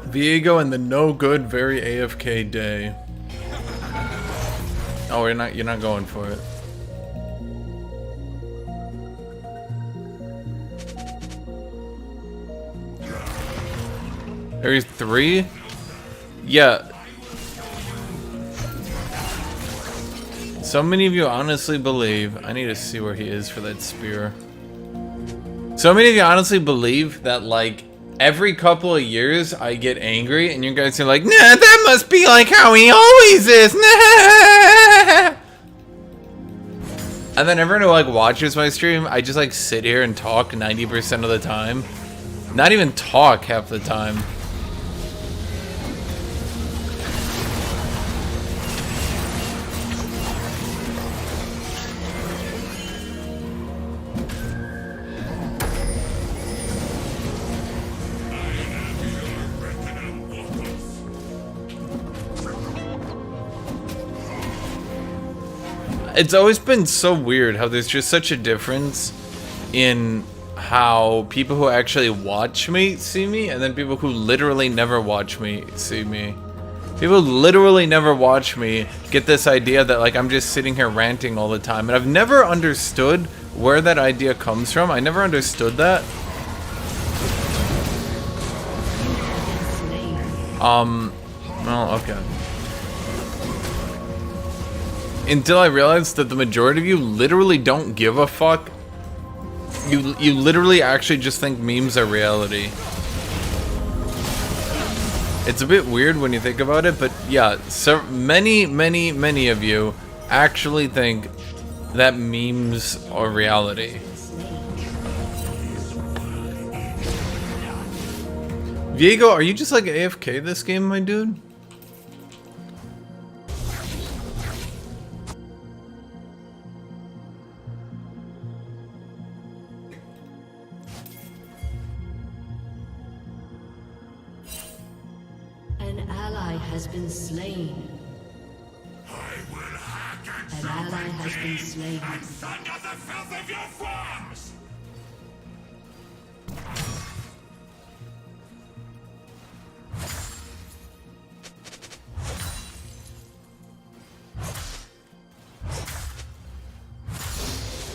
Viego and the no good, very AFK day. Oh, you're not going for it. There's 3? Yeah. So many of you honestly believe, I need to see where he is for that spear. So many of you honestly believe that like every couple of years I get angry and you guys are like, nah, that must be like how he always is. Nah. And then everyone who like watches my stream, I just like sit here and talk 90% of the time. Not even talk half the time. It's always been so weird how there's just such a difference in how people who actually watch me see me and then people who literally never watch me see me. People who literally never watch me get this idea that like I'm just sitting here ranting all the time, and I've never understood where that idea comes from. I never understood that. Well, okay. Until I realized that the majority of you literally don't give a fuck. You literally actually just think memes are reality. It's a bit weird when you think about it, but yeah, so many of you actually think that memes are reality. Viego, are you just like AFK this game, my dude? An ally has been slain. I will hack at An your ally has been slain. and sunder the filth of your forms!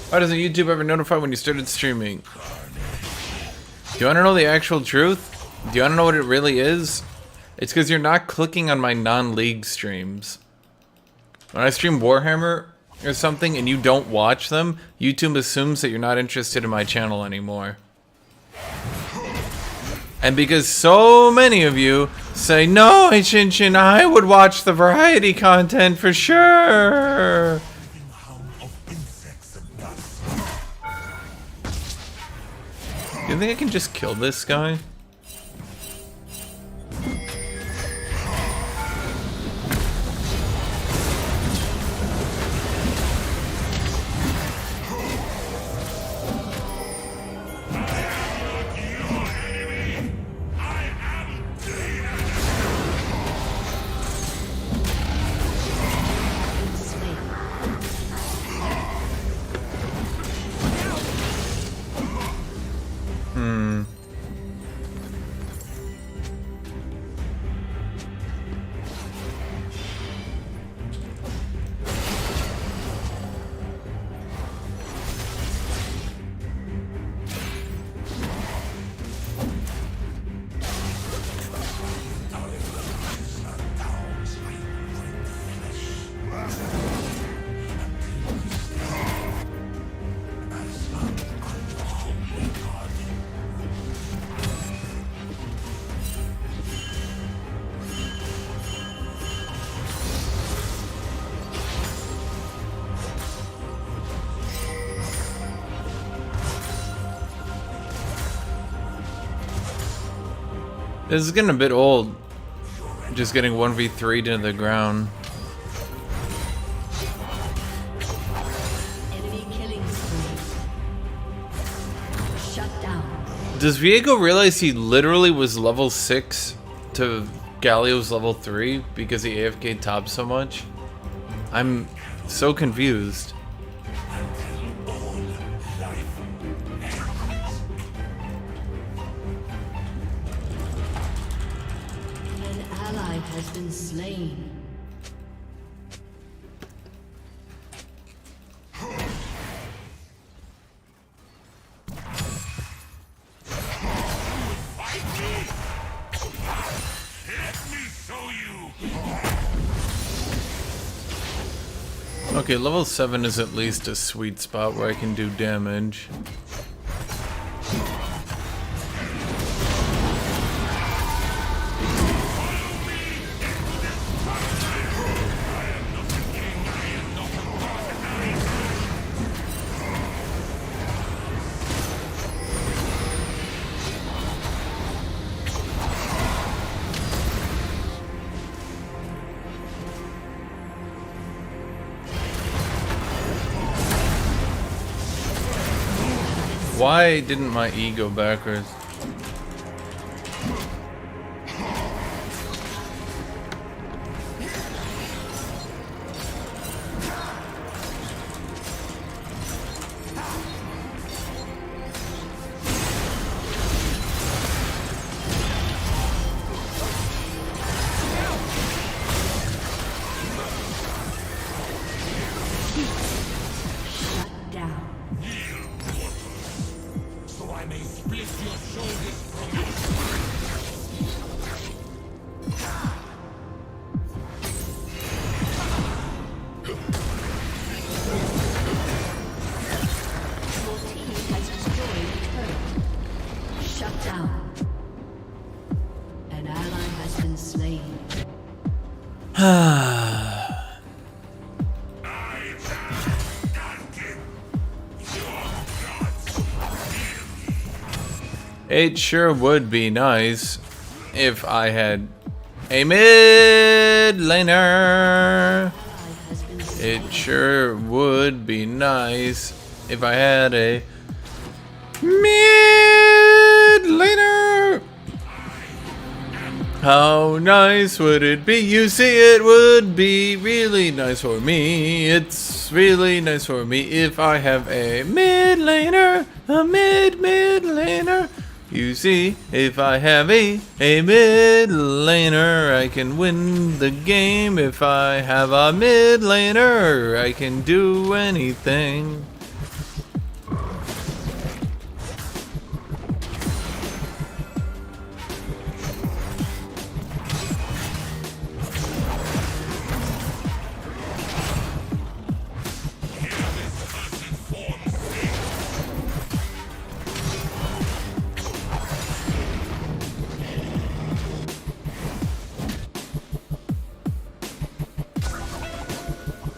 Why doesn't YouTube ever notify when you started streaming? Do you want to know the actual truth? Do you want to know what it really is? It's because you're not clicking on my non-league streams. When I stream Warhammer or something and you don't watch them, YouTube assumes that you're not interested in my channel anymore. And because so many of you say, no, Hashinshin, I would watch the variety content for sure. Do you think I can just kill this guy? This is getting a bit old. Just getting 1v3'd into the ground. Enemy killing spree. Shut down. Does Viego realize he literally was level 6 to Galio's level 3 because he AFK'd top so much? I'm so confused. An ally has been slain. Okay, level 7 is at least a sweet spot where I can do damage. Why didn't my E go backwards? Shut down. So I may split your shoulders from your Your team has destroyed a turret. Shut down. An ally has been slain. It sure would be nice if I had a mid laner. Ally has been slain. It sure would be nice if I had a mid laner. How nice would it be? You see, it would be really nice for me. It's really nice for me if I have a mid laner, a mid laner. You see, if I have a mid laner, I can win the game. If I have a mid laner, I can do anything.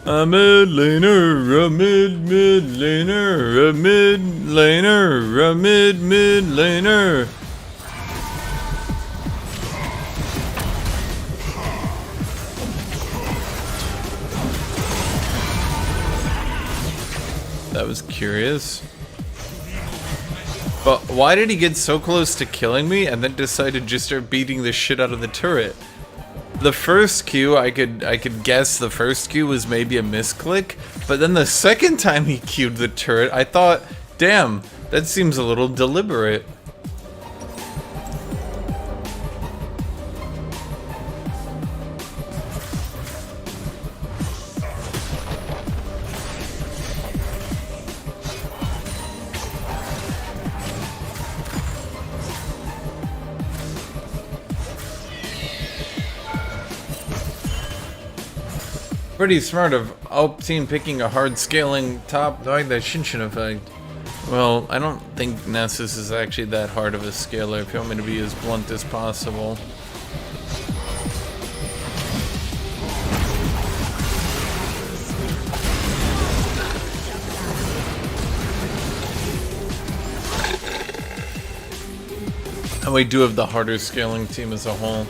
A mid laner, a mid laner, a mid laner, a mid laner. That was curious. But why did he get so close to killing me and then decide to just start beating the shit out of the turret? The first Q, I could guess the first Q was maybe a misclick, but then the second time he Q'd the turret, I thought, damn, that seems a little deliberate. Pretty smart of Alp team picking a hard scaling top dog that Hashinshin effect. Well, I don't think Nessus is actually that hard of a scaler if you want me to be as blunt as possible. And we do have the harder scaling team as a whole.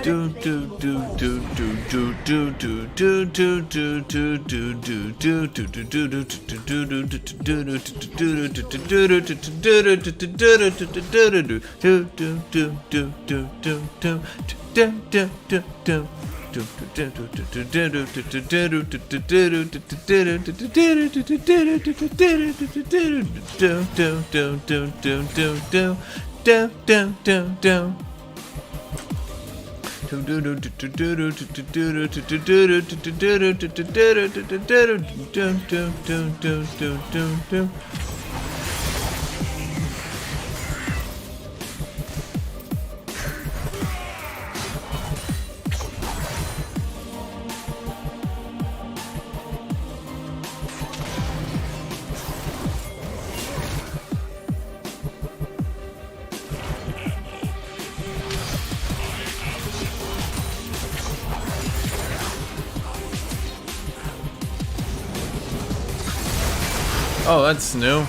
Do do do do do do do do do do do do do do do Oh, that's new.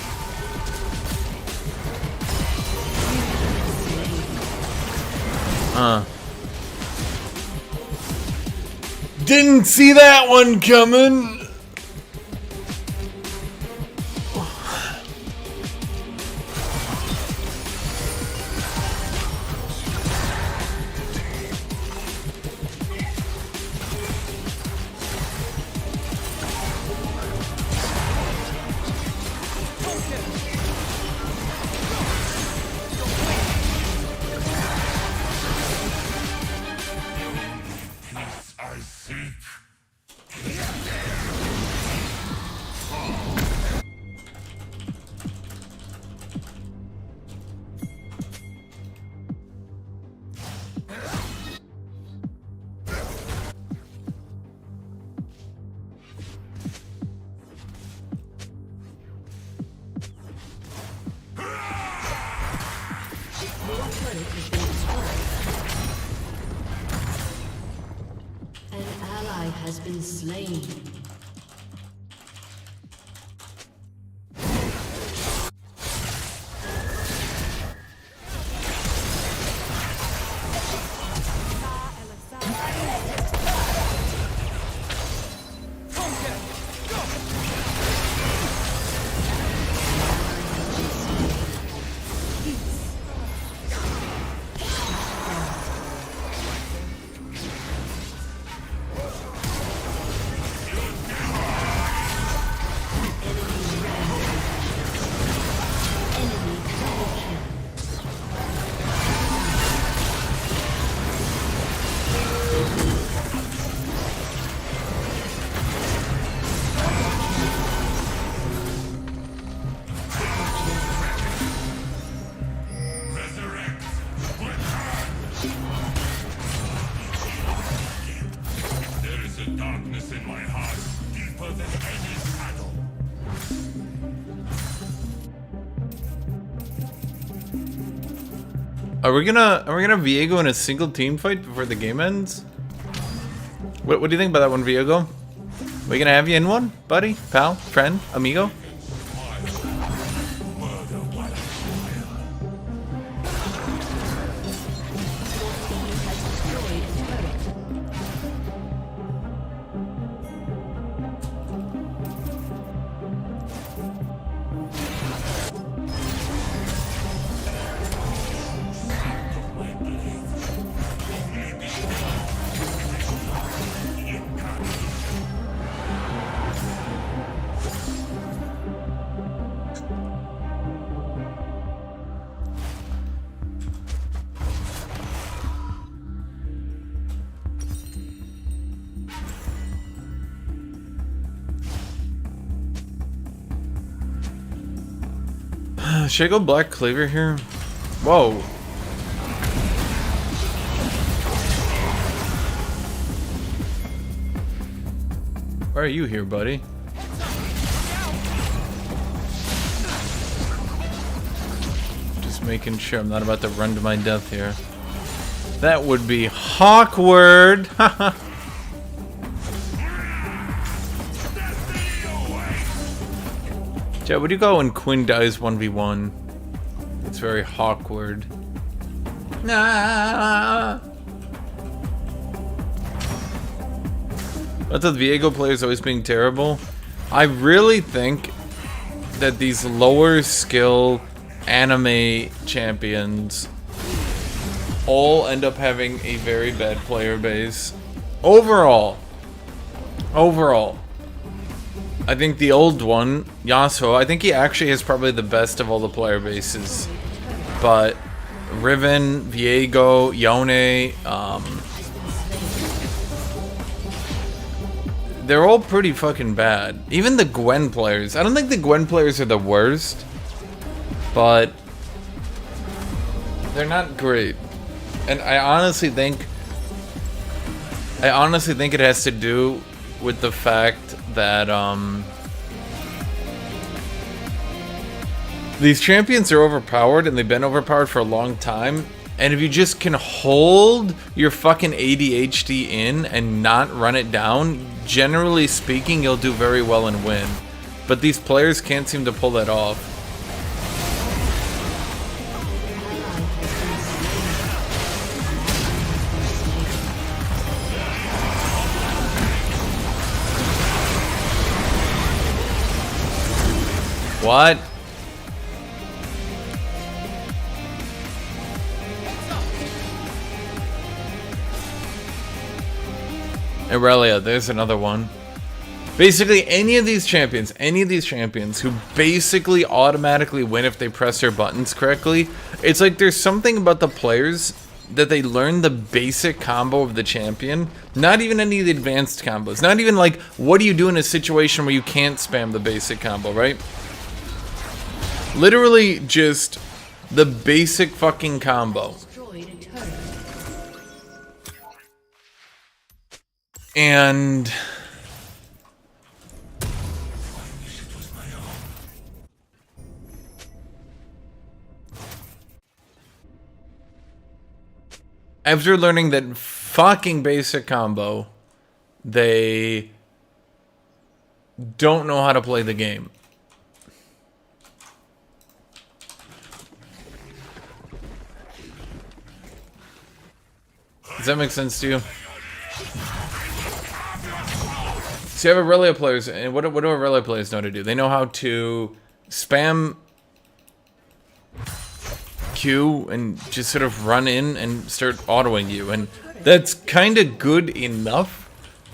Didn't see that one coming. I seek. Has been slain. darkness in my heart deeper than any shadow. Are we gonna Viego in a single team fight before the game ends? What do you think about that one, Viego? We gonna have you in one, buddy, pal, friend, amigo? Should I go Black Cleaver here? Whoa. Why are you here, buddy? Just making sure I'm not about to run to my death here. That would be awkward. Chad, what do you call when Quinn dies 1v1? It's very awkward. Nah. What's with Viego players always being terrible? I really think that these lower skill anime champions all end up having a very bad player base. Overall, I think the old one, Yasuo, I think he actually has probably the best of all the player bases. But Riven, Viego, Yone, they're all pretty fucking bad. Even the Gwen players. I don't think the Gwen players are the worst, but they're not great. And I honestly think it has to do with the fact that these champions are overpowered, and they've been overpowered for a long time. And if you just can hold your fucking ADHD in and not run it down, generally speaking, you'll do very well and win. But these players can't seem to pull that off. What? Aurelia, there's another one. Basically, any of these champions who basically automatically win if they press their buttons correctly, it's like there's something about the players that they learn the basic combo of the champion. Not even any of the advanced combos. Not even like, what do you do in a situation where you can't spam the basic combo, right? Literally just the basic fucking combo. And after learning that fucking basic combo, they don't know how to play the game. Does that make sense to you? So you have Aurelia players, and what do Aurelia players know to do? They know how to spam Q and just sort of run in and start autoing you, and that's kind of good enough.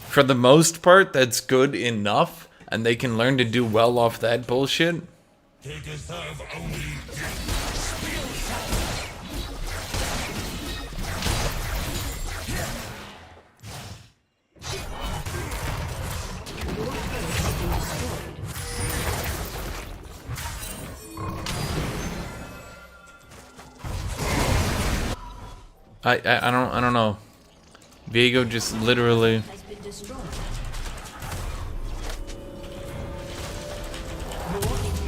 For the most part, that's good enough, and they can learn to do well off that bullshit. They deserve only I don't know. Viego just literally.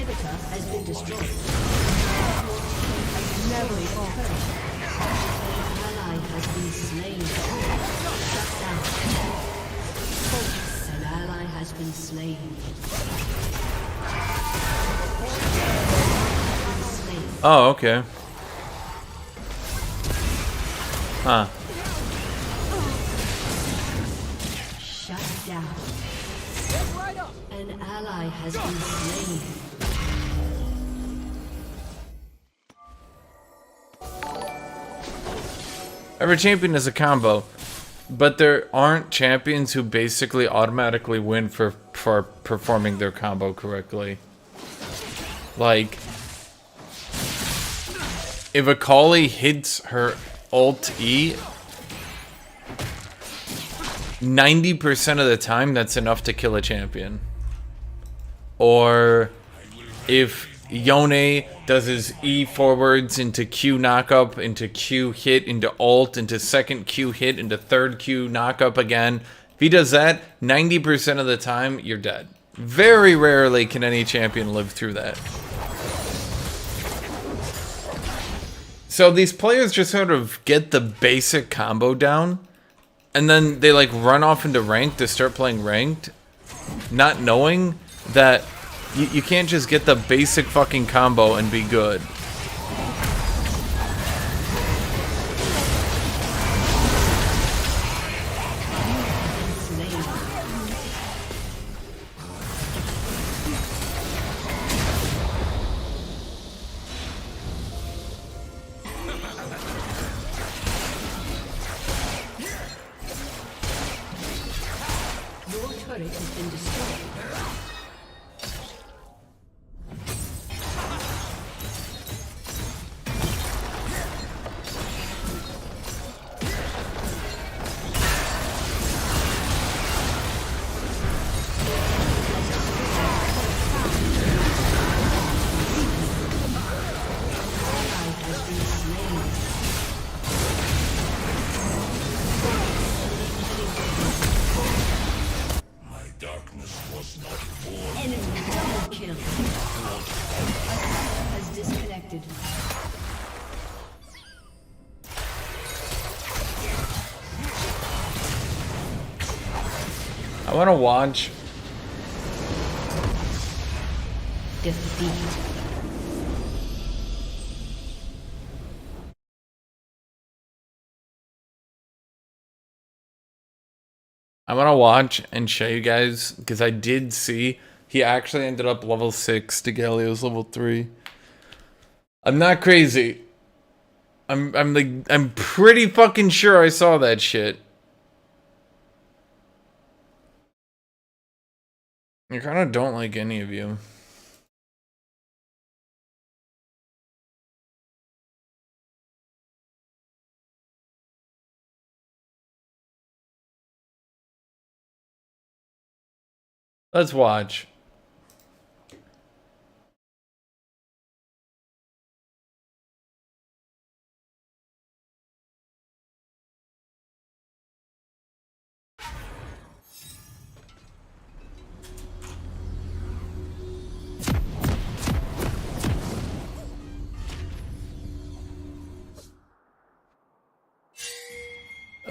inhibitor has been destroyed. Never fall. An ally has been slain. Shut down. An ally has been slain. Oh, okay. Huh. Shut down. An ally has been slain. Every champion is a combo, but there aren't champions who basically automatically win for performing their combo correctly. Like, if a Akali hits her ult E, 90% of the time that's enough to kill a champion. Or if Yone does his E forwards into Q knockup, into Q hit, into ult, into second Q hit, into third Q knockup again. If he does that, 90% of the time, you're dead. Very rarely can any champion live through that. So these players just sort of get the basic combo down, and then they like run off into ranked to start playing ranked, not knowing that you can't just get the basic fucking combo and be good. Your turret has been destroyed. My darkness was not born. Enemy double kill. Has disconnected. I want to watch. Defeat. I want to watch and show you guys, because I did see he actually ended up level 6 to Galio's level 3. I'm not crazy. I'm pretty fucking sure I saw that shit. I kind of don't like any of you. Let's watch.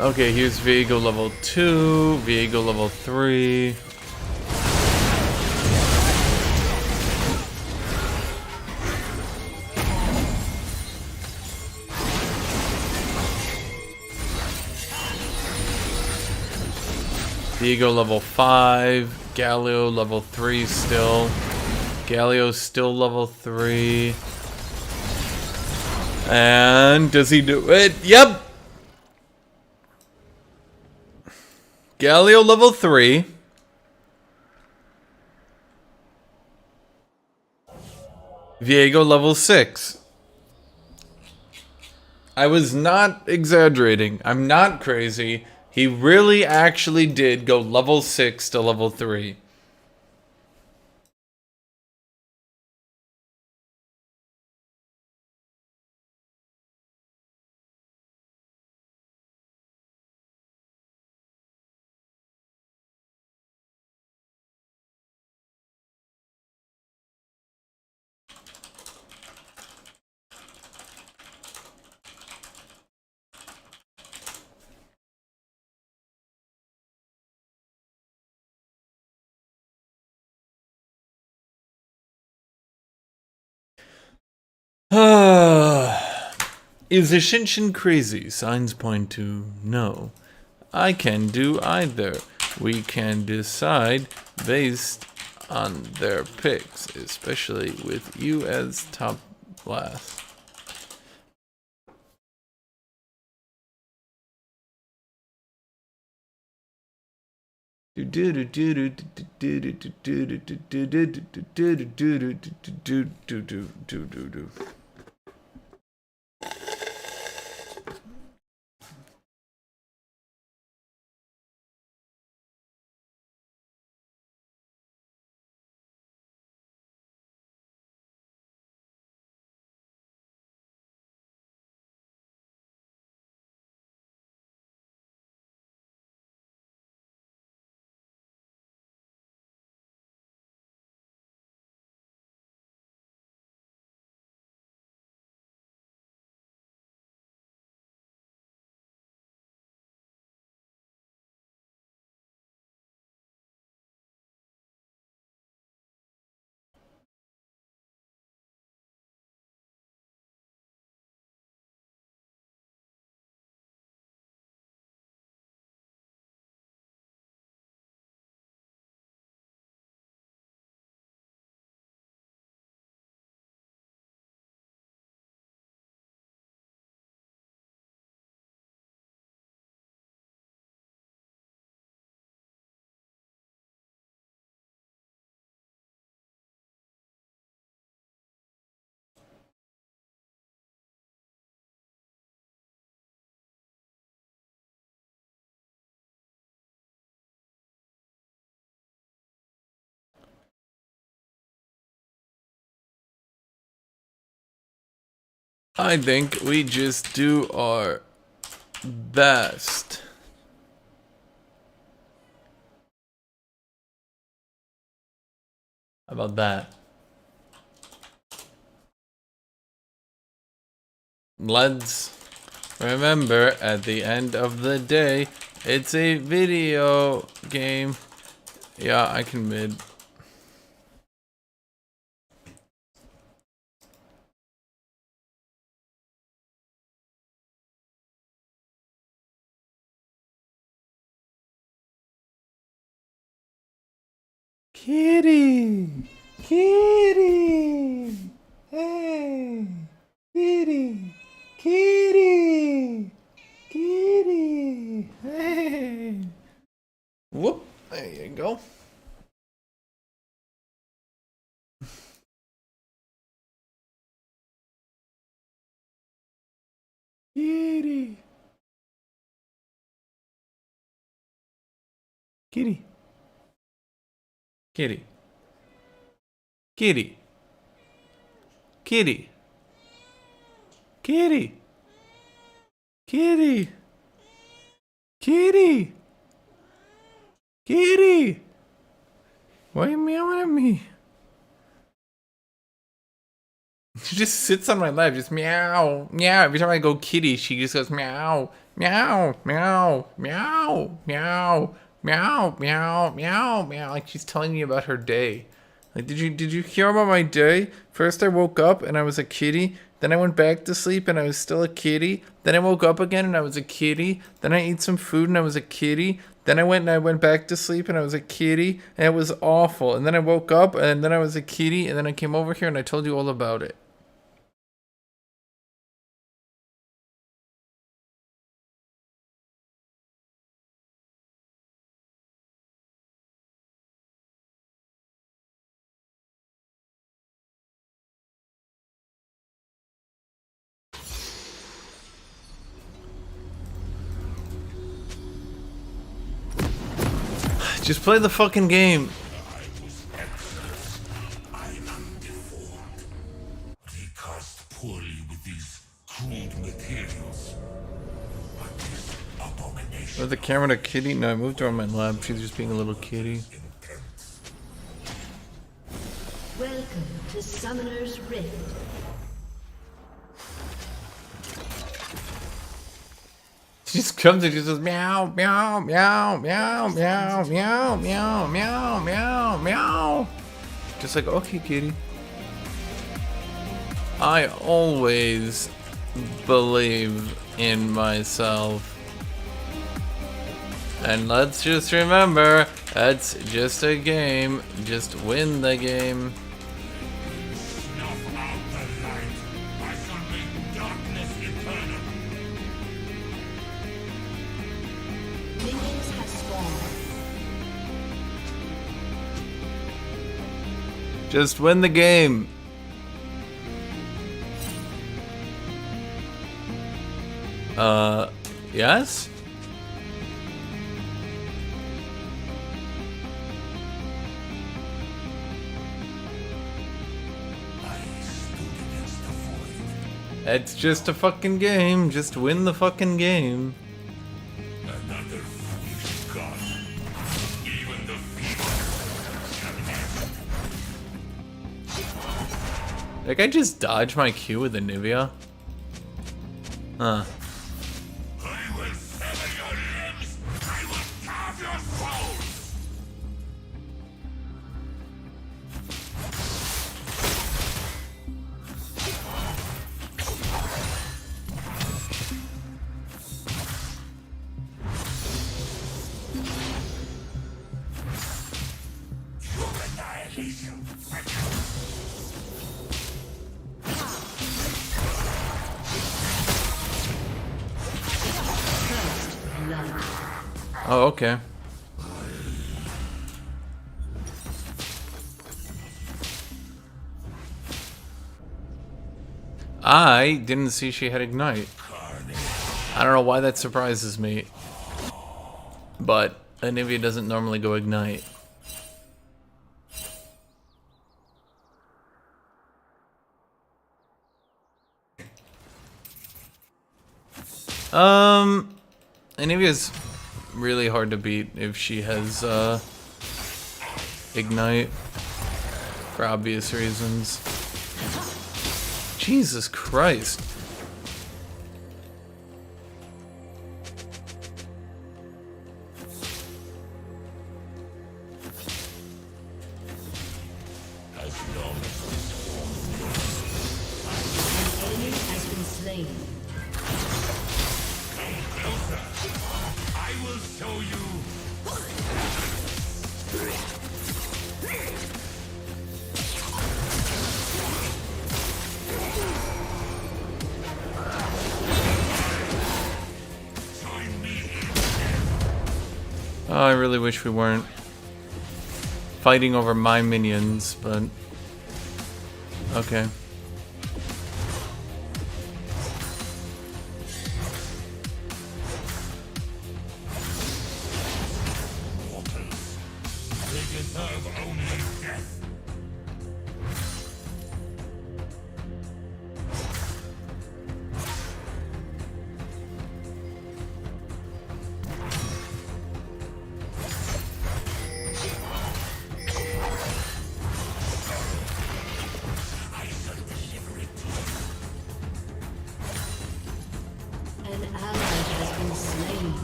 Okay, here's Viego level 2, Viego level 3. Viego level 5, Galio level 3 still. Galio's still level 3. And does he do it? Yep! Galio level 3. Viego level 6. I was not exaggerating. I'm not crazy. He really actually did go level 6 to level 3. Is Hashinshin crazy? Signs point to no. I can do either. We can decide based on their picks, especially with you as top last. I think we just do our best. How about that? Let's remember, at the end of the day, it's a video game. Yeah, I can mid. Kitty! Kitty! Hey! Kitty! Kitty! Kitty! Hey! Whoop! There you go. Kitty! Kitty! Kitty. Kitty. Kitty. Kitty. Kitty. Kitty. Kitty. Why are you meowing at me? She just sits on my lap, just meow, meow. Every time I go kitty, she just goes meow, meow, meow, meow, meow. Meow, meow, meow, meow, like she's telling me about her day. Like, did you hear about my day? First I woke up and I was a kitty, then I went back to sleep and I was still a kitty, then I woke up again and I was a kitty, then I ate some food and I was a kitty, then I went back to sleep and I was a kitty, and it was awful, and then I woke up and then I was a kitty, and then I came over here and I told you all about it. Just play the fucking game. I am deformed. They cast poorly with these crude materials. But this abomination With the camera to kitty? No, I moved her on my lap. She's just being a little kitty. intense. Welcome to Summoner's Rift. She just comes and she says meow, meow, meow, meow, meow, meow, meow, meow, meow, meow. Just like, okay, kitty. I always believe in myself. And let's just remember, it's just a game. Just win the game. Snuff out the light. I shall make darkness eternal. Minions have spawned. Just win the game. Yes? It's just a fucking game. Just win the fucking game. Another foolish god. Even the feeble shall end. Like, I just dodged my Q with a Nivea? Huh. I will sever your limbs. I will carve your souls. Your annihilation. Oh, okay. I didn't see she had Ignite. I don't know why that surprises me. But Anivia doesn't normally go Ignite. Anivia's really hard to beat if she has Ignite for obvious reasons. Jesus Christ. As long as An enemy has been slain. closer, I will show you. Join me. Oh, I really wish we weren't fighting over my minions, but okay. Mortals. They deserve only death. I shall deliver it to you. An ally has been slain.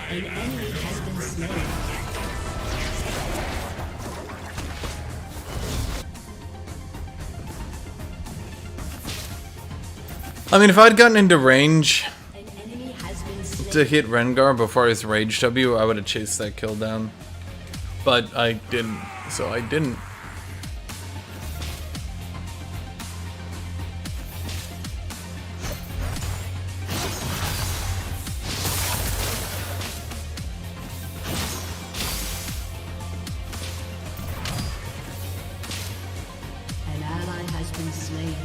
An enemy has been slain. I mean, if I'd gotten into range An enemy has been slain. to hit Rengar before his Rage W, I would have chased that kill down. But I didn't, so I didn't. An ally has been slain.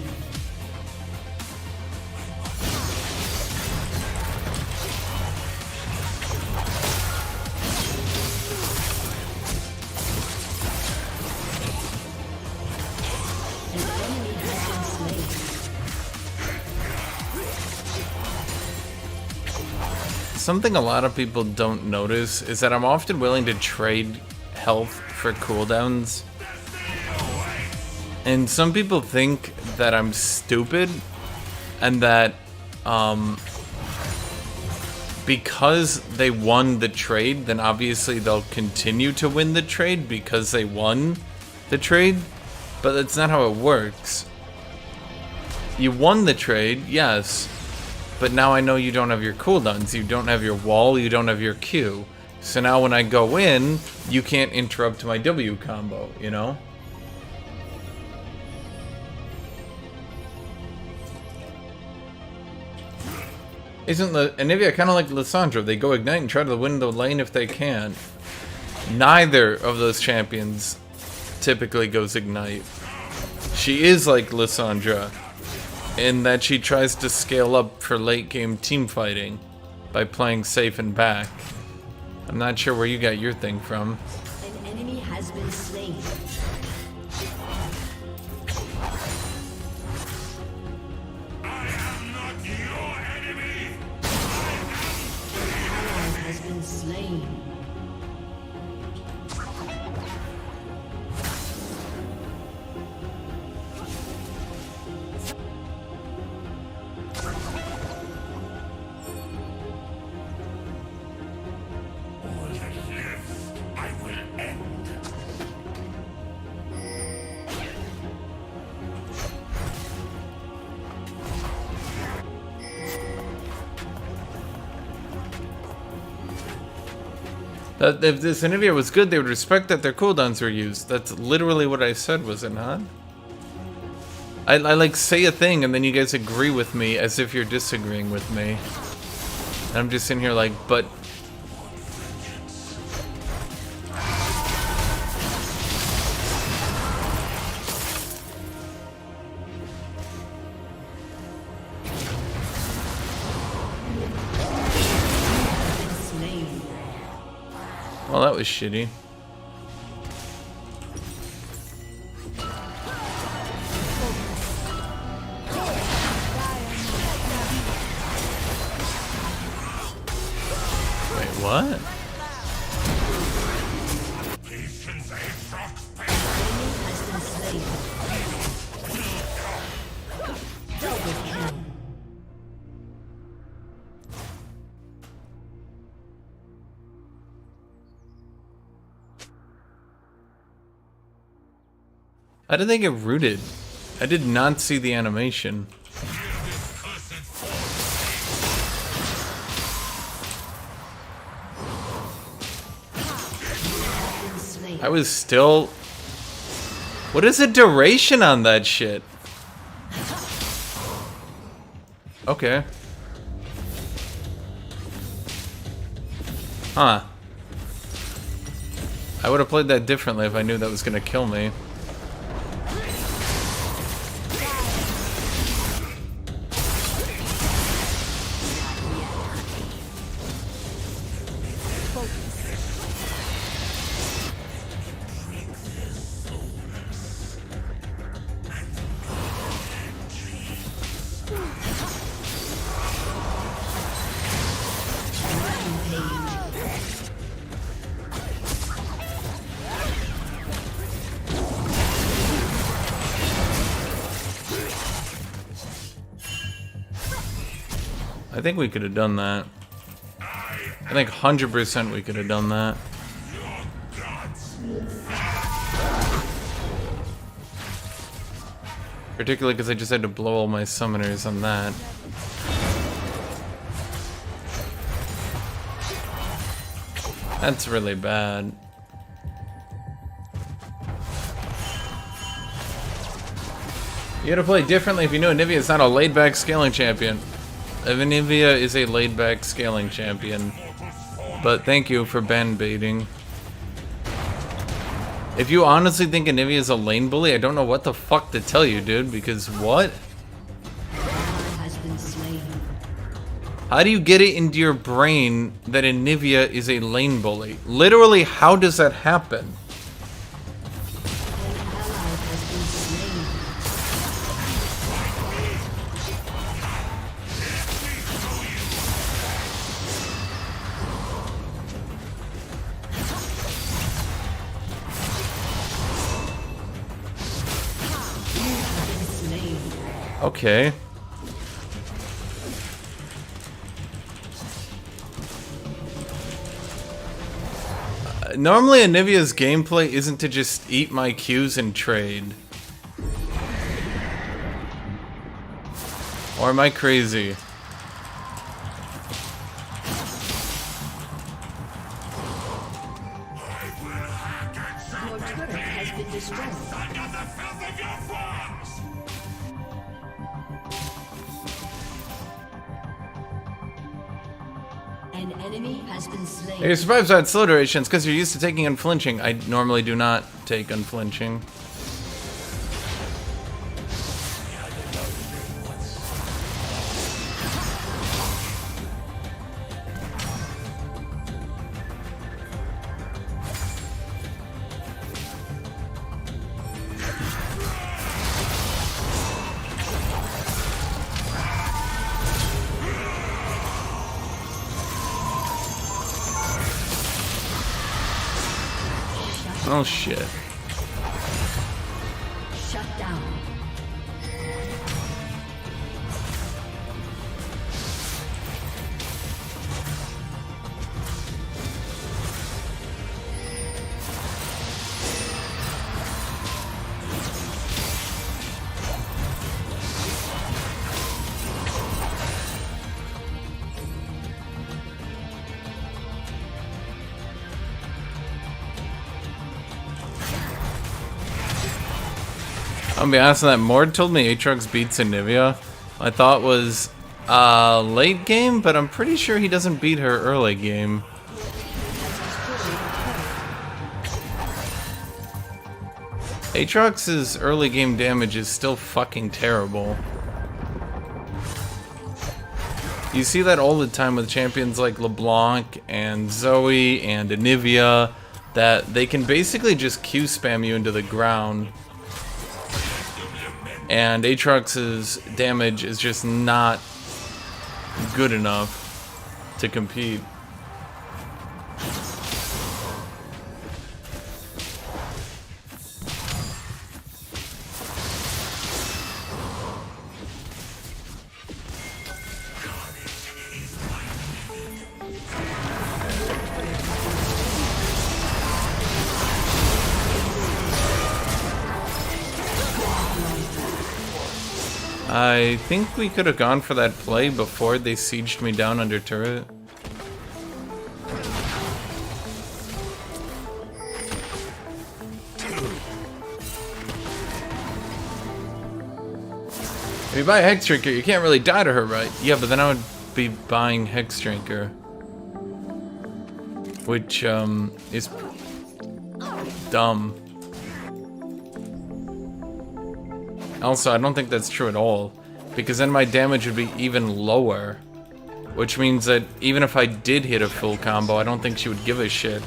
An enemy has been slain. Something a lot of people don't notice is that I'm often willing to trade health for cooldowns. And some people think that I'm stupid and that because they won the trade, then obviously they'll continue to win the trade because they won the trade. But that's not how it works. You won the trade, yes. But now I know you don't have your cooldowns. You don't have your wall. You don't have your Q. So now when I go in, you can't interrupt my W combo, you know? Isn't Anivia kind of like Lissandra? They go ignite and try to win the lane if they can. Neither of those champions typically goes ignite. She is like Lissandra in that she tries to scale up for late game team fighting by playing safe and back. I'm not sure where you got your thing from. An enemy has been slain. I am not your enemy! An ally has been slain. All that lives, I will end. That if this Anivia was good, they would respect that their cooldowns were used. That's literally what I said, was it not? I like say a thing and then you guys agree with me as if you're disagreeing with me. And I'm just sitting here like, but... Slain. Well, that was shitty. Wait, what? Patience a frog's Enemy has been slain. Double kill. How did they get rooted? I did not see the animation. Been slain. I was still... What is the duration on that shit? Okay. Huh. I would have played that differently if I knew that was gonna kill me. I think we could have done that. I think 100% we could have done that. Particularly because I just had to blow all my summoners on that. That's really bad. You gotta play differently if you know Anivia is not a laid-back scaling champion. Anivia is a laid-back scaling champion. But thank you for ban baiting. If you honestly think Anivia is a lane bully, I don't know what the fuck to tell you, dude, because what? An ally has been slain. How do you get it into your brain that Anivia is a lane bully? Literally, how does that happen? An ally has been slain. You have been slain. Okay. Normally, Anivia's gameplay isn't to just eat my Qs and trade. Or am I crazy? Your turret has been destroyed. Under the filth of your forms! An enemy has been slain. Your survives at slow durations because you're used to taking unflinching. I normally do not take unflinching. Oh shit. Shut down. I'll be honest, that Mord told me Aatrox beats Anivia. My thought was late game, but I'm pretty sure he doesn't beat her early game. Aatrox's early game damage is still fucking terrible. You see that all the time with champions like LeBlanc and Zoe and Anivia, that they can basically just Q spam you into the ground. And Aatrox's damage is just not good enough to compete. I think we could have gone for that play before they sieged me down under turret. If you buy Hex Drinker, you can't really die to her, right? Yeah, but then I would be buying Hex Drinker. Which, is dumb. Also, I don't think that's true at all, because then my damage would be even lower. Which means that even if I did hit a full combo, I don't think she would give a shit.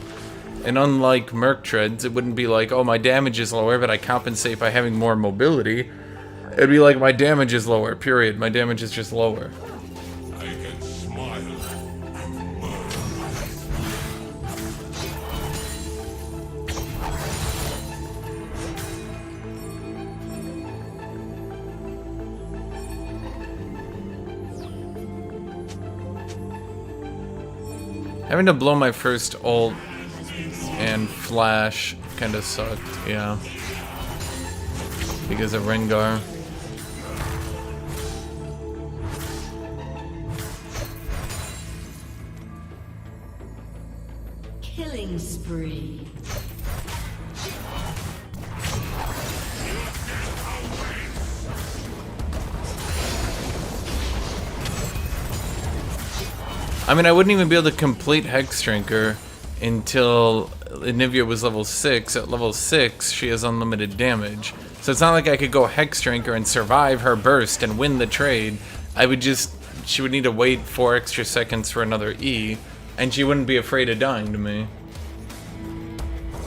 And unlike Merc Treads, it wouldn't be like, oh, my damage is lower, but I compensate by having more mobility. It'd be like, my damage is lower, period. My damage is just lower. I can smile and murder. Having to blow my first ult and flash kind of sucked, yeah. Because of Rengar. Killing spree. I mean, I wouldn't even be able to complete Hex Drinker until Anivia was level 6. At level 6, she has unlimited damage. So it's not like I could go Hex Drinker and survive her burst and win the trade. I would just... She would need to wait 4 extra seconds for another E, and she wouldn't be afraid of dying to me.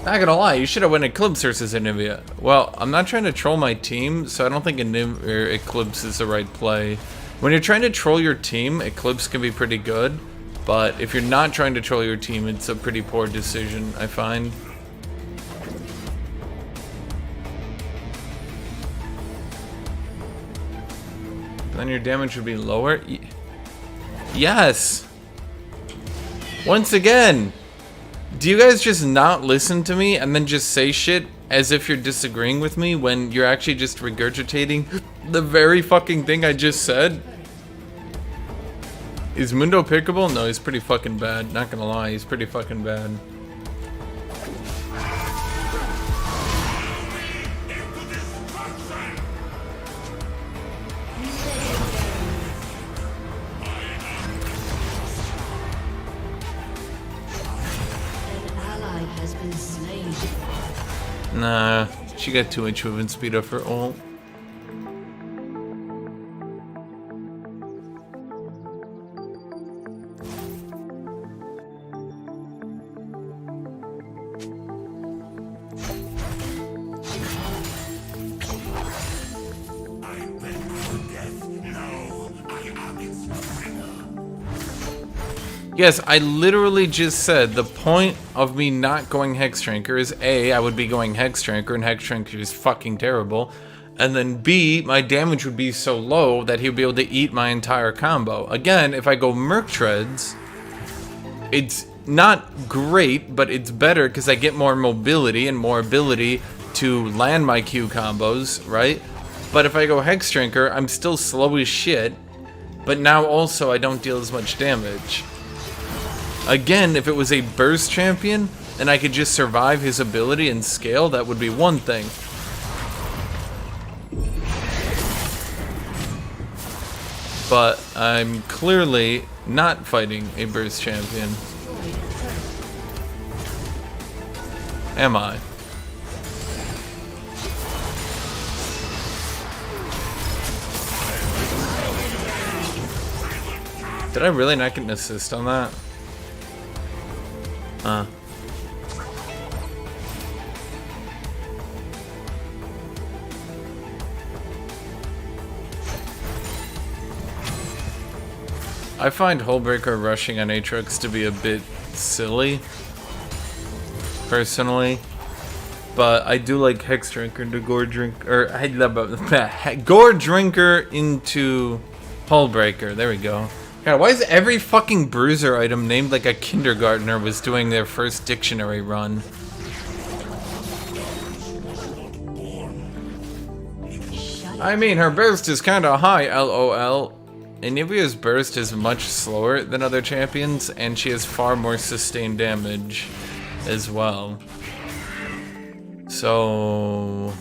Not gonna lie, you should have went Eclipse versus Anivia. Well, I'm not trying to troll my team, so I don't think Eclipse is the right play. When you're trying to troll your team, Eclipse can be pretty good. But if you're not trying to troll your team, it's a pretty poor decision, I find. Then your damage would be lower? Yes! Once again! Do you guys just not listen to me and then just say shit as if you're disagreeing with me when you're actually just regurgitating the very fucking thing I just said? Is Mundo pickable? No, he's pretty fucking bad. Not gonna lie, he's pretty fucking bad. Nah, she got 2-inch movement speed up for ult. Yes, I literally just said the point of me not going Hexdrinker is A, I would be going Hexdrinker, and Hexdrinker is fucking terrible. And then B, my damage would be so low that he would be able to eat my entire combo. Again, if I go Merc Treads, it's not great, but it's better because I get more mobility and more ability to land my Q combos, right? But if I go Hexdrinker, I'm still slow as shit, but now also I don't deal as much damage. Again, if it was a burst champion, and I could just survive his ability and scale, that would be one thing. But I'm clearly not fighting a burst champion. Am I? Did I really not get an assist on that? I find Hullbreaker rushing on Aatrox to be a bit silly, personally. But I do like Hexdrinker to Gore Drinker, or Gore Drinker into Hullbreaker. There we go. God, why is every fucking bruiser item named like a kindergartner was doing their first dictionary run? I mean, her burst is kinda high, LOL. Anivia's burst is much slower than other champions, and she has far more sustained damage as well. So...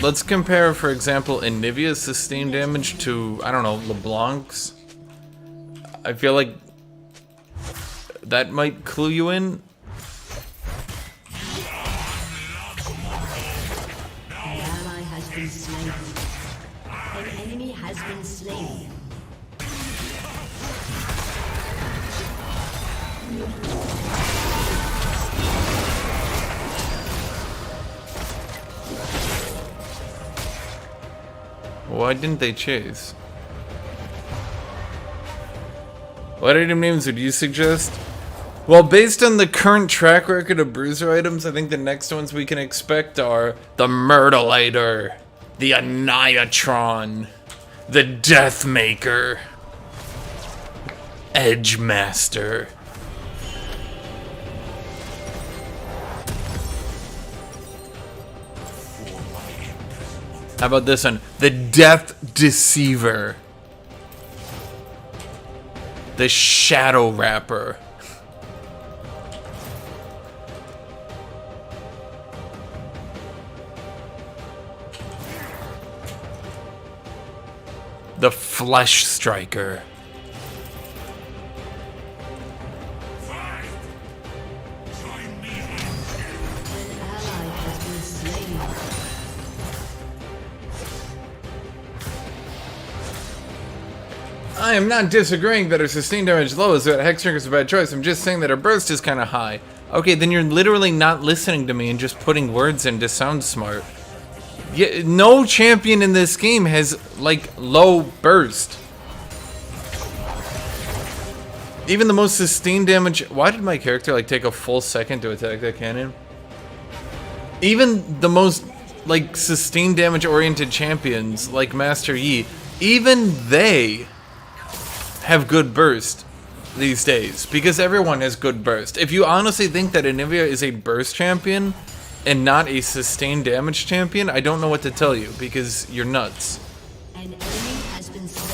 let's compare, for example, Anivia's sustained damage to, I don't know, LeBlanc's. I feel like that might clue you in. An ally has been slain. An enemy has been slain. Why didn't they chase? What item names would you suggest? Well, based on the current track record of bruiser items, I think the next ones we can expect are the Myrtleator, the Aniatron, the Deathmaker, Edgemaster. How about this one? The Death Deceiver. The Shadow Rapper. The Flesh Striker. I am not disagreeing that her sustained damage low is that Hexdrinker is a bad choice. I'm just saying that her burst is kind of high. Okay, then you're literally not listening to me and just putting words in to sound smart. Yeah, no champion in this game has, like, low burst. Even the most sustained damage... Why did my character, like, take a full second to attack that cannon? Even the most, like, sustained damage oriented champions, like Master Yi, even they have good burst these days, because everyone has good burst. If you honestly think that Anivia is a burst champion and not a sustained damage champion, I don't know what to tell you, because you're nuts. An enemy has been slain.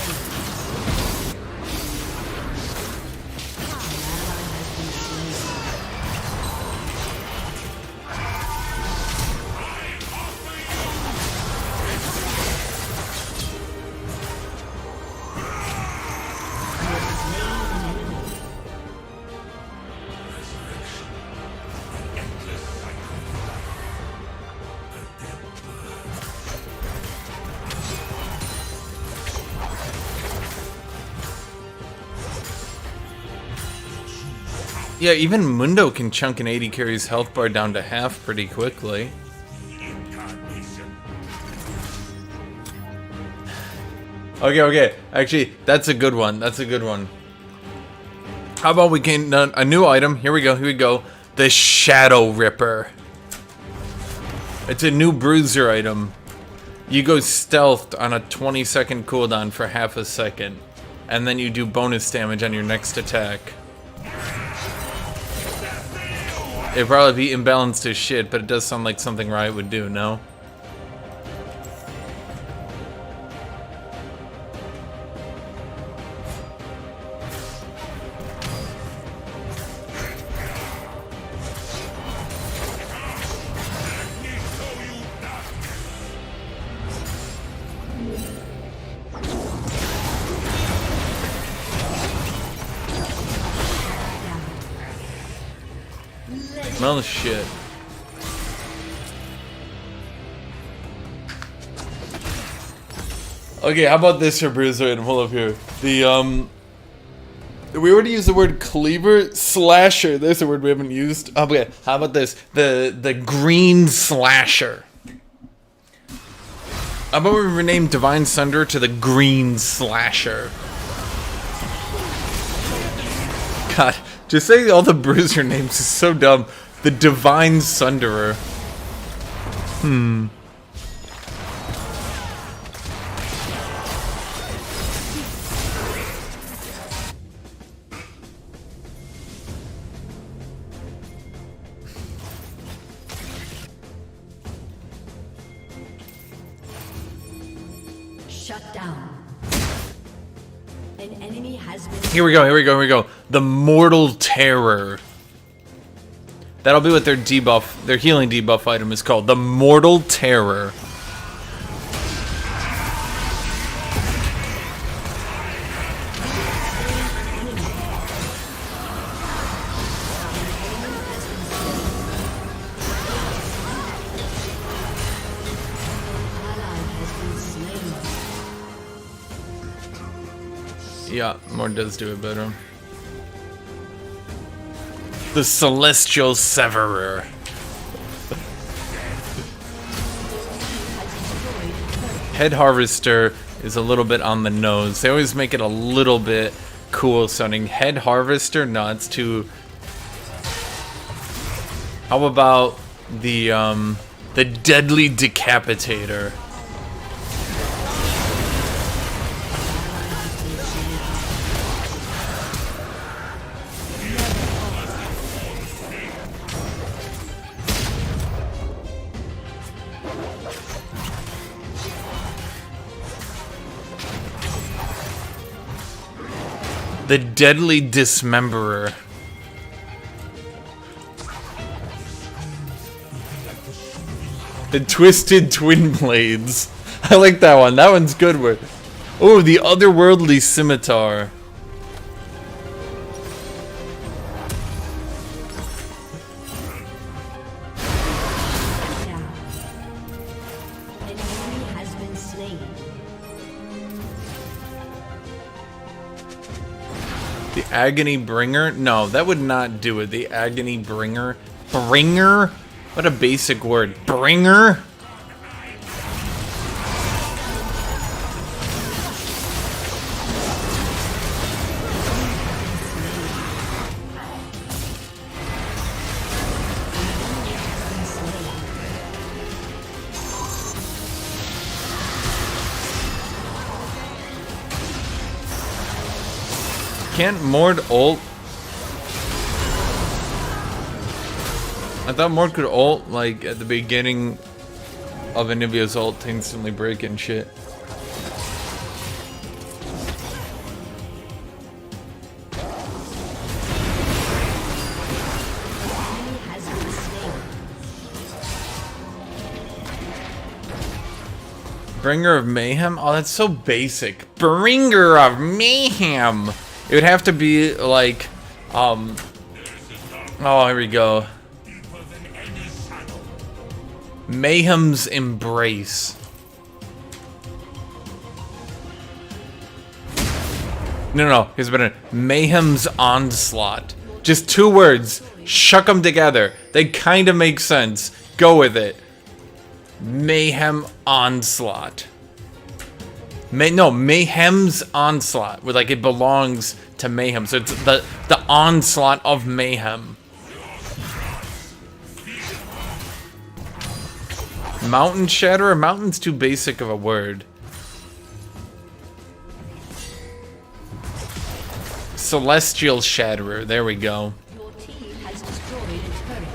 Yeah, even Mundo can chunk an 80 carry's health bar down to half pretty quickly. Okay. Actually, that's a good one. That's a good one. How about we can a new item? Here we go. The Shadow Ripper. It's a new bruiser item. You go stealthed on a 20-second cooldown for half a second, and then you do bonus damage on your next attack. It'd probably be imbalanced as shit, but it does sound like something Riot would do, no? Smell the shit. Okay, how about this for Bruiser and hold up here. The we already used the word cleaver slasher. There's a word we haven't used. Okay, how about this? The green slasher. How about we rename Divine Sunder to the green slasher? God, just saying all the Bruiser names is so dumb. The Divine Sunderer. Shut down. An enemy has been. Here we go. The Mortal Terror. That'll be what their debuff, their healing debuff item is called. The Mortal Terror. Yeah, more does do it better. The Celestial Severer. Head Harvester is a little bit on the nose. They always make it a little bit cool sounding. Head Harvester? No, it's too... How about the Deadly Decapitator? The Deadly Dismemberer. The Twisted Twin Blades. I like that one. That one's good one. Oh, the Otherworldly Scimitar. An enemy has been slain. The Agony Bringer? No, that would not do it. The Agony Bringer? Bringer? What a basic word. Bringer? Can't Mord ult? I thought Mord could ult, like, at the beginning of Anivia's ult to instantly break and shit. Bringer of Mayhem? Oh, that's so basic. Bringer of Mayhem! It would have to be like, oh, here we go. Mayhem's Embrace. No, here's better. Mayhem's Onslaught. Just 2 words. Shuck them together. They kind of make sense. Go with it. Mayhem Onslaught. Mayhem's Onslaught. Where like it belongs to Mayhem. So it's the onslaught of Mayhem. Mountain Shatterer? Mountain's too basic of a word. Celestial Shatterer. There we go. Your team has destroyed a turret.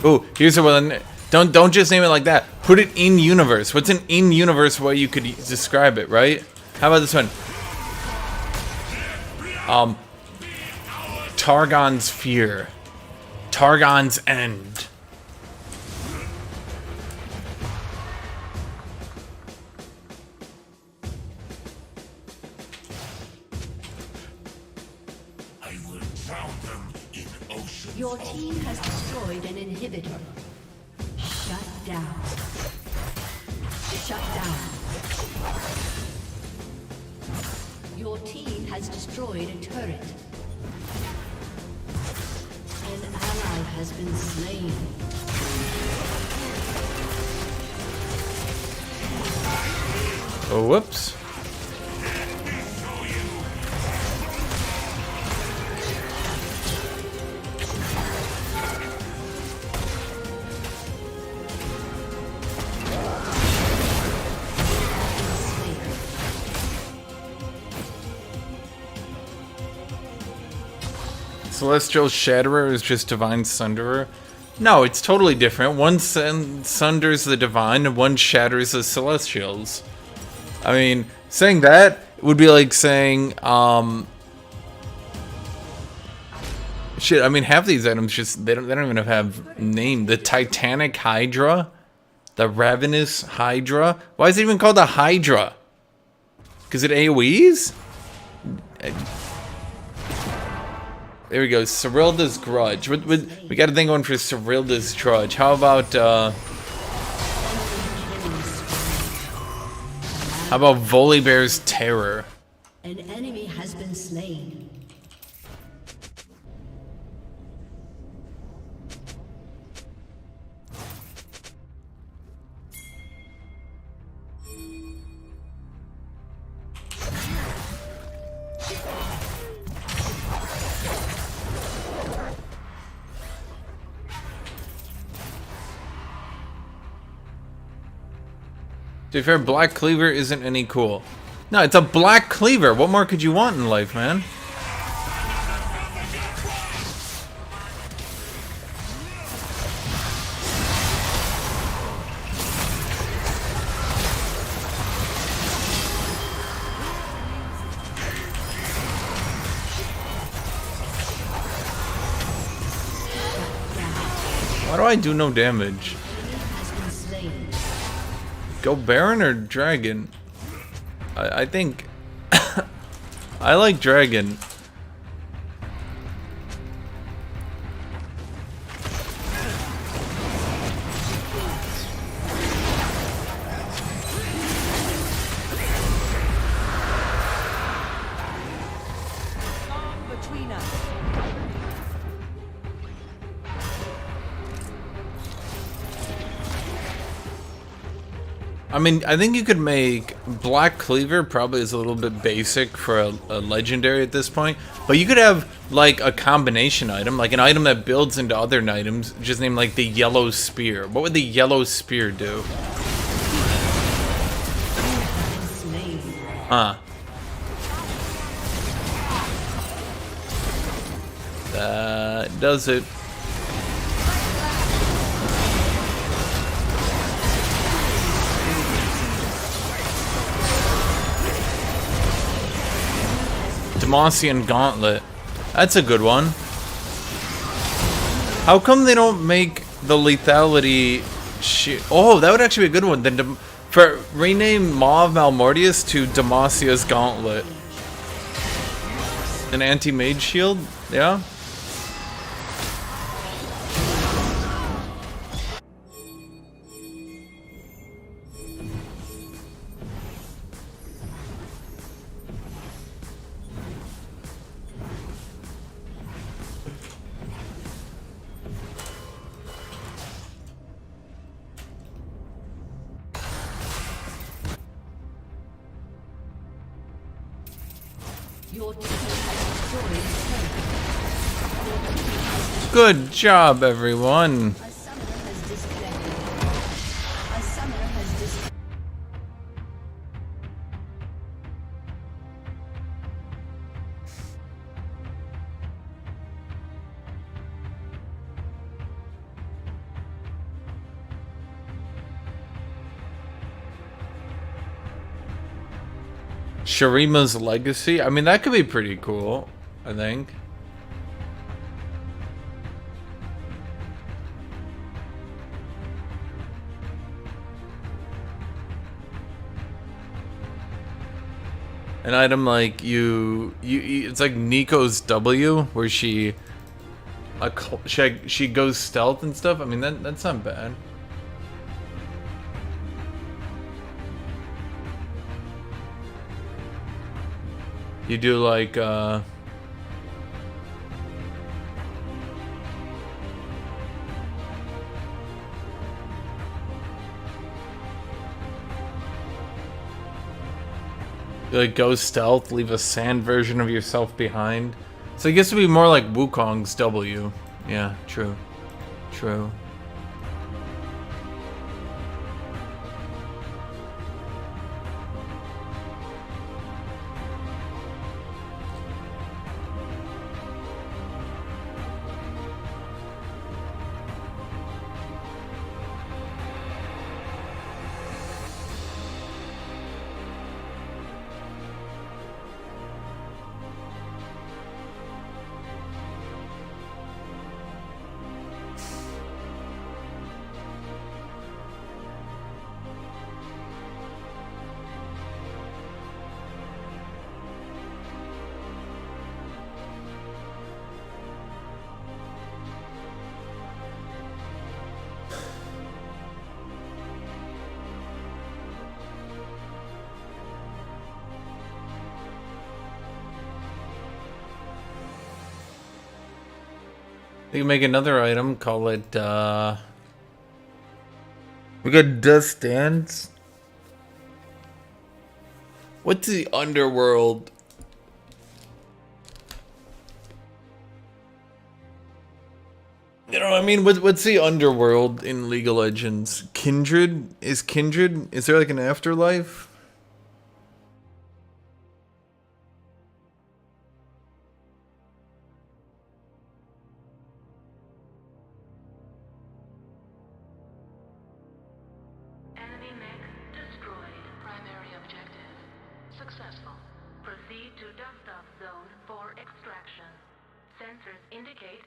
Ooh, here's a one. Don't just name it like that. Put it in universe. What's an in universe way you could describe it, right? How about this one? Targon's Fear. Targon's End. I will drown them in oceans. Your team has destroyed an inhibitor. Shut down. Shut down. Your team has destroyed a turret. An ally has been slain. Oh, whoops. Celestial Shatterer is just Divine Sunderer? No, it's totally different. One sunders the Divine and one shatters the Celestials. I mean, saying that would be like saying, shit, I mean, half these items just, they don't even have name. The Titanic Hydra? The Ravenous Hydra? Why is it even called a Hydra? Because it AoEs? There we go, Cyrilda's Grudge. We got a thing going for Cyrilda's Grudge. How about Volibear's Terror? An enemy has been slain. To be fair, Black Cleaver isn't any cool. No, it's a Black Cleaver. What more could you want in life, man? Why do I do no damage? Go Baron or Dragon? I think I like Dragon. Between us. I mean, I think you could make Black Cleaver probably is a little bit basic for a legendary at this point, but you could have like a combination item, like an item that builds into other items, just named like the Yellow Spear. What would the Yellow Spear do? Huh. That does it. Demacian Gauntlet. That's a good one. How come they don't make the lethality shit? Oh, that would actually be a good one. Then for rename Maw of Malmortius to Demacia's Gauntlet. An anti-mage shield? Yeah. Your team has destroyed a turret. Good job, everyone. A summoner has disconnected. A summoner has disconnected. Shurima's Legacy. I mean, that could be pretty cool, I think. An item like it's like Nico's W, where she goes stealth and stuff. I mean, that's not bad. You do like you like go stealth, leave a sand version of yourself behind. So I guess it'd be more like Wukong's W. Yeah, true. True. You can make another item, call it, we got Dust Dance. What's the underworld? You know what I mean? What's the underworld in League of Legends? Kindred? Is there like an afterlife? Enemy mech destroyed. Primary objective successful. Proceed to dust-off zone for extraction. Sensors indicate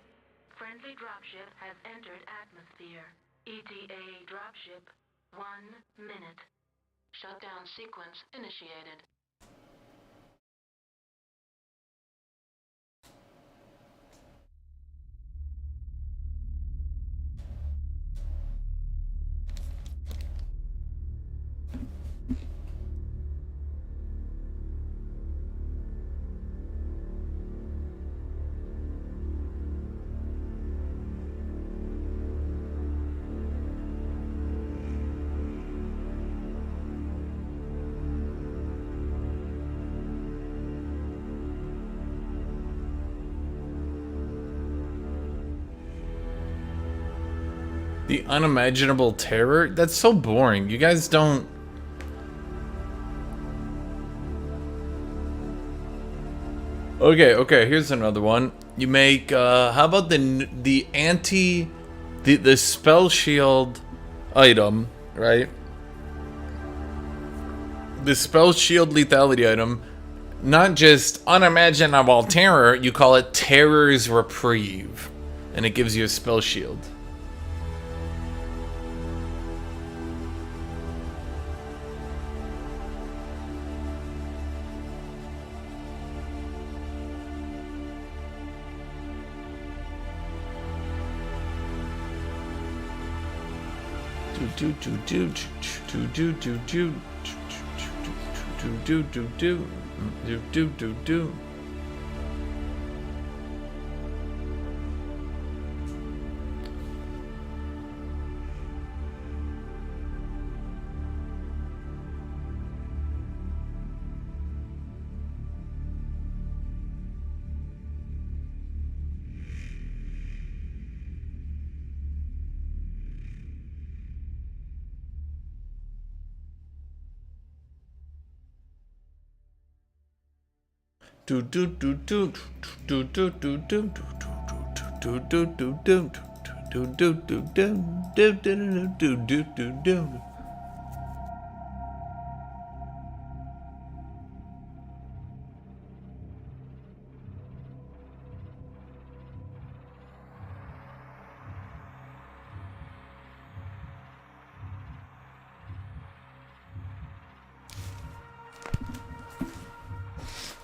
friendly dropship has entered atmosphere. ETA dropship 1 minute. Shutdown sequence initiated. The unimaginable terror? That's so boring. You guys don't... Okay, here's another one. You make, how about the spell shield item, right? The spell shield lethality item, not just unimaginable terror, you call it Terror's Reprieve. And it gives you a spell shield.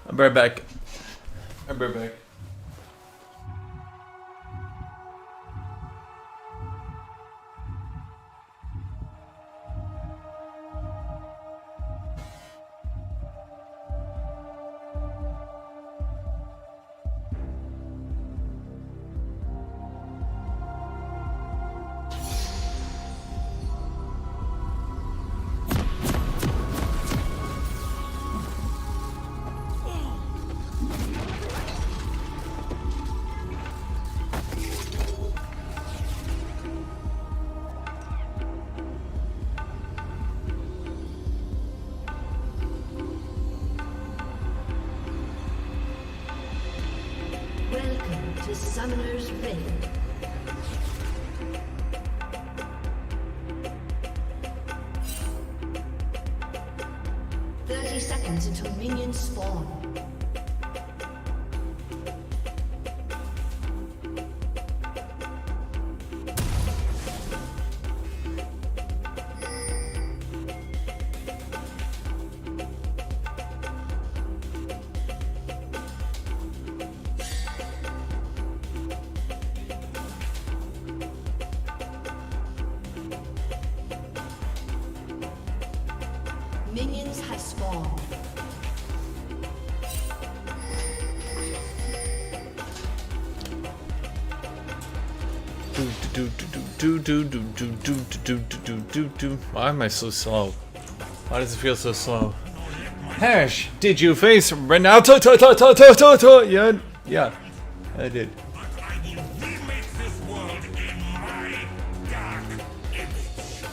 I'm right back. I'm right back. Welcome to Summoner's Rift. Seconds until minions spawn. Minions have spawned. Why am I so slow? Why does it feel so slow? Hash, did you face Renato? Yeah, I did. But I will remake this world in my dark image.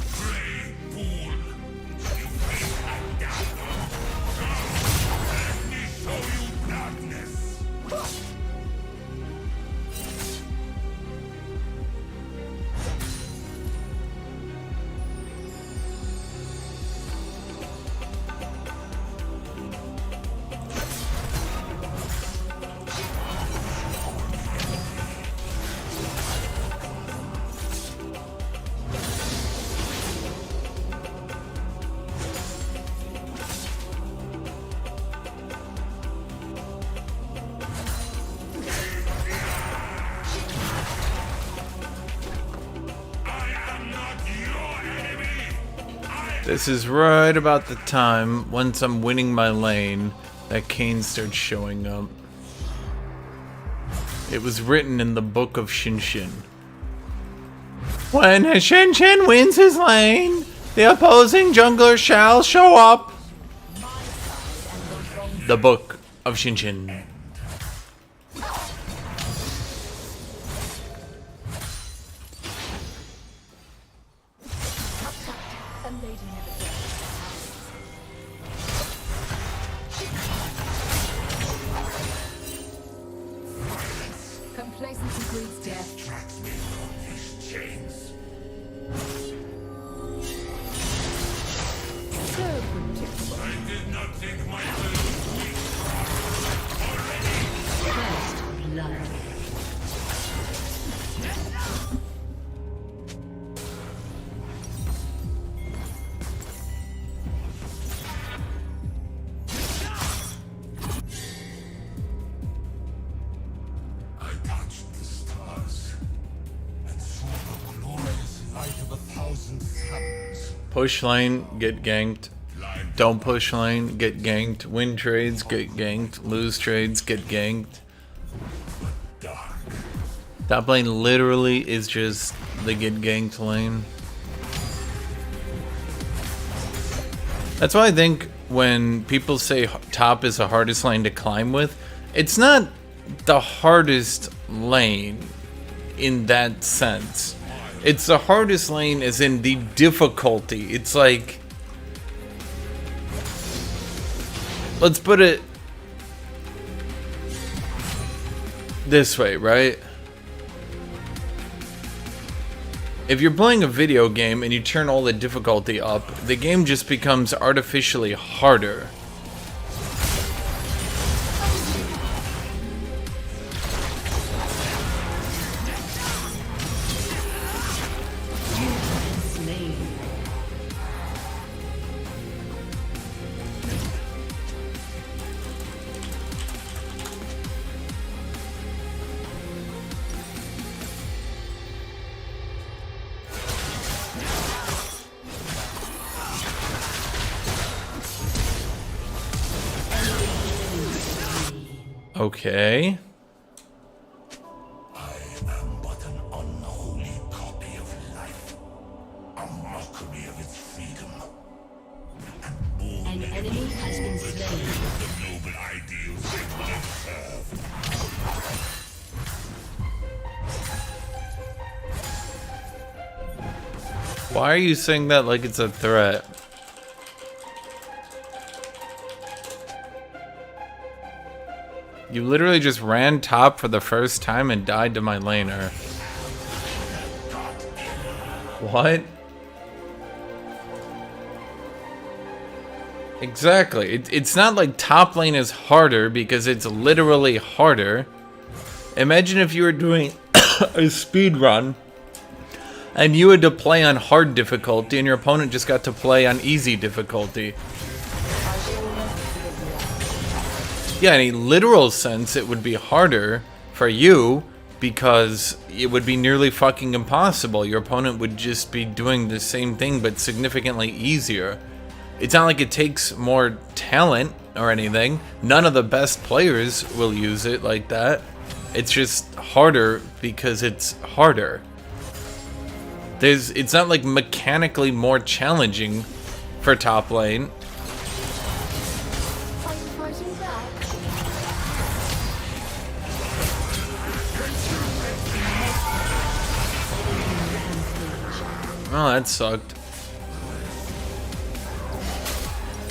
Pray, fool. You think I'm down? Let me show you darkness. I am not your enemy. This is right about the time, once I'm winning my lane, that Kane starts showing up. It was written in the book of Hashinshin. When Hashinshin wins his lane, the opposing jungler shall show up. My side and the wrong the Book of Hashinshin. Complacency breeds death. Extract me from these chains. So predictable. I did not think my will was weak. Already. First blood. I touched the stars and saw the glorious light of 1,000 suns. Push lane, get ganked. Blind Don't push lane, get ganked. Win trades, get ganked. Lose trades, get ganked. dark. Top lane literally is just the get ganked lane. That's why I think when people say top is the hardest lane to climb with, it's not the hardest lane in that sense. It's the hardest lane as in the difficulty. It's like, let's put it this way, right? If you're playing a video game and you turn all the difficulty up, the game just becomes artificially harder. Okay. I am but an unholy copy of life, a mockery of its freedom, An enemy has been slain. the noble ideals it once served. Why are you saying that like it's a threat? You literally just ran top for the first time and died to my laner. What? Exactly. It's not like top lane is harder because it's literally harder. Imagine if you were doing a speed run and you had to play on hard difficulty and your opponent just got to play on easy difficulty. Yeah, in a literal sense, it would be harder for you because it would be nearly fucking impossible. Your opponent would just be doing the same thing but significantly easier. It's not like it takes more talent or anything. None of the best players will use it like that. It's just harder because it's harder. It's not like mechanically more challenging for top lane. Oh, that sucked.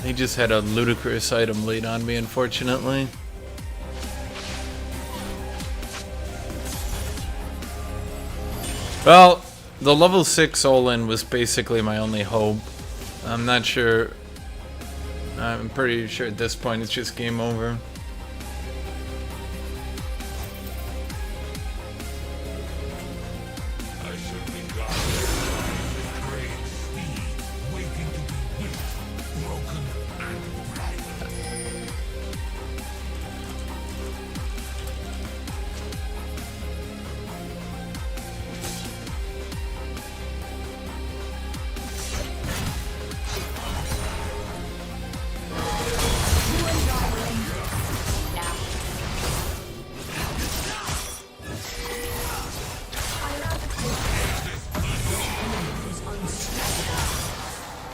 He just had a ludicrous item lead on me, unfortunately. Well, the level 6 Olin was basically my only hope. I'm not sure. I'm pretty sure at this point it's just game over. I should regard this great speed, waiting to be whipped, broken, and rivaled.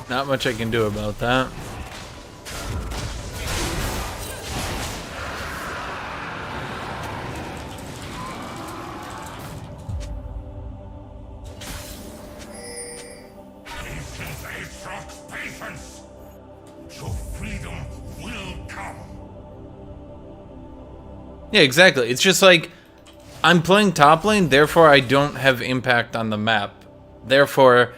Not much I can do about that. exhaust patience. So freedom will come. Yeah, exactly. It's just like, I'm playing top lane, therefore I don't have impact on the map. Therefore,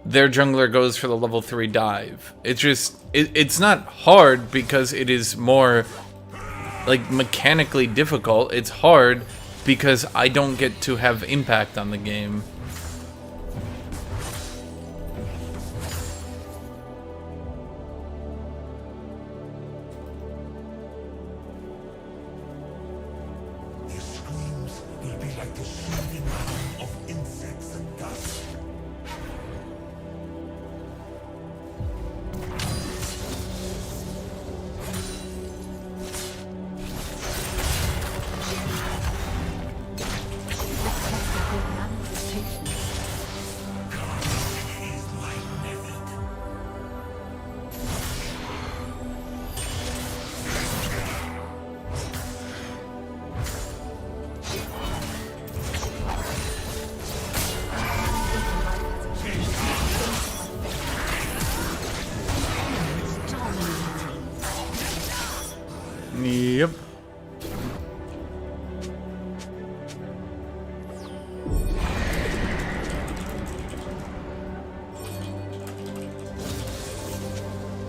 their jungler goes for the level 3 dive. It's just, it's not hard because it is more, like, mechanically difficult. It's hard because I don't get to have impact on the game. Their screams will be like the soothing hum of insects and dust. Is my method. Yep.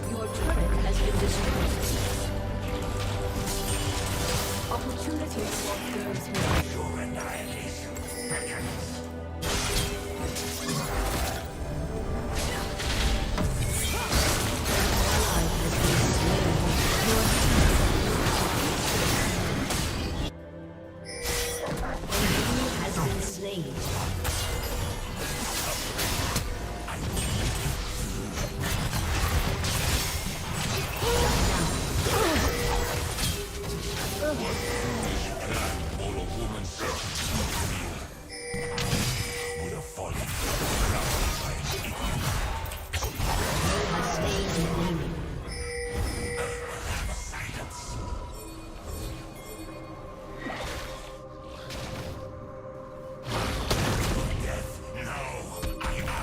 Your turret has been destroyed. Opportunity for those who Your annihilation beckons. has been slain. All a woman said would have fallen. Has slain an enemy. Silence. Death? No. I am.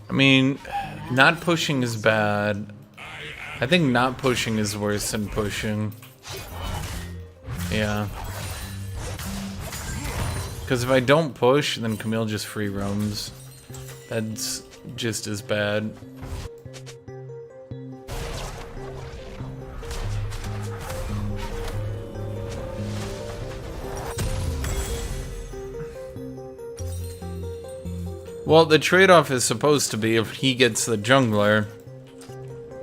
I mean, not pushing is bad. I think not pushing is worse than pushing. Yeah. Because if I don't push, then Camille just free roams. That's just as bad. Well, the trade-off is supposed to be if he gets the jungler,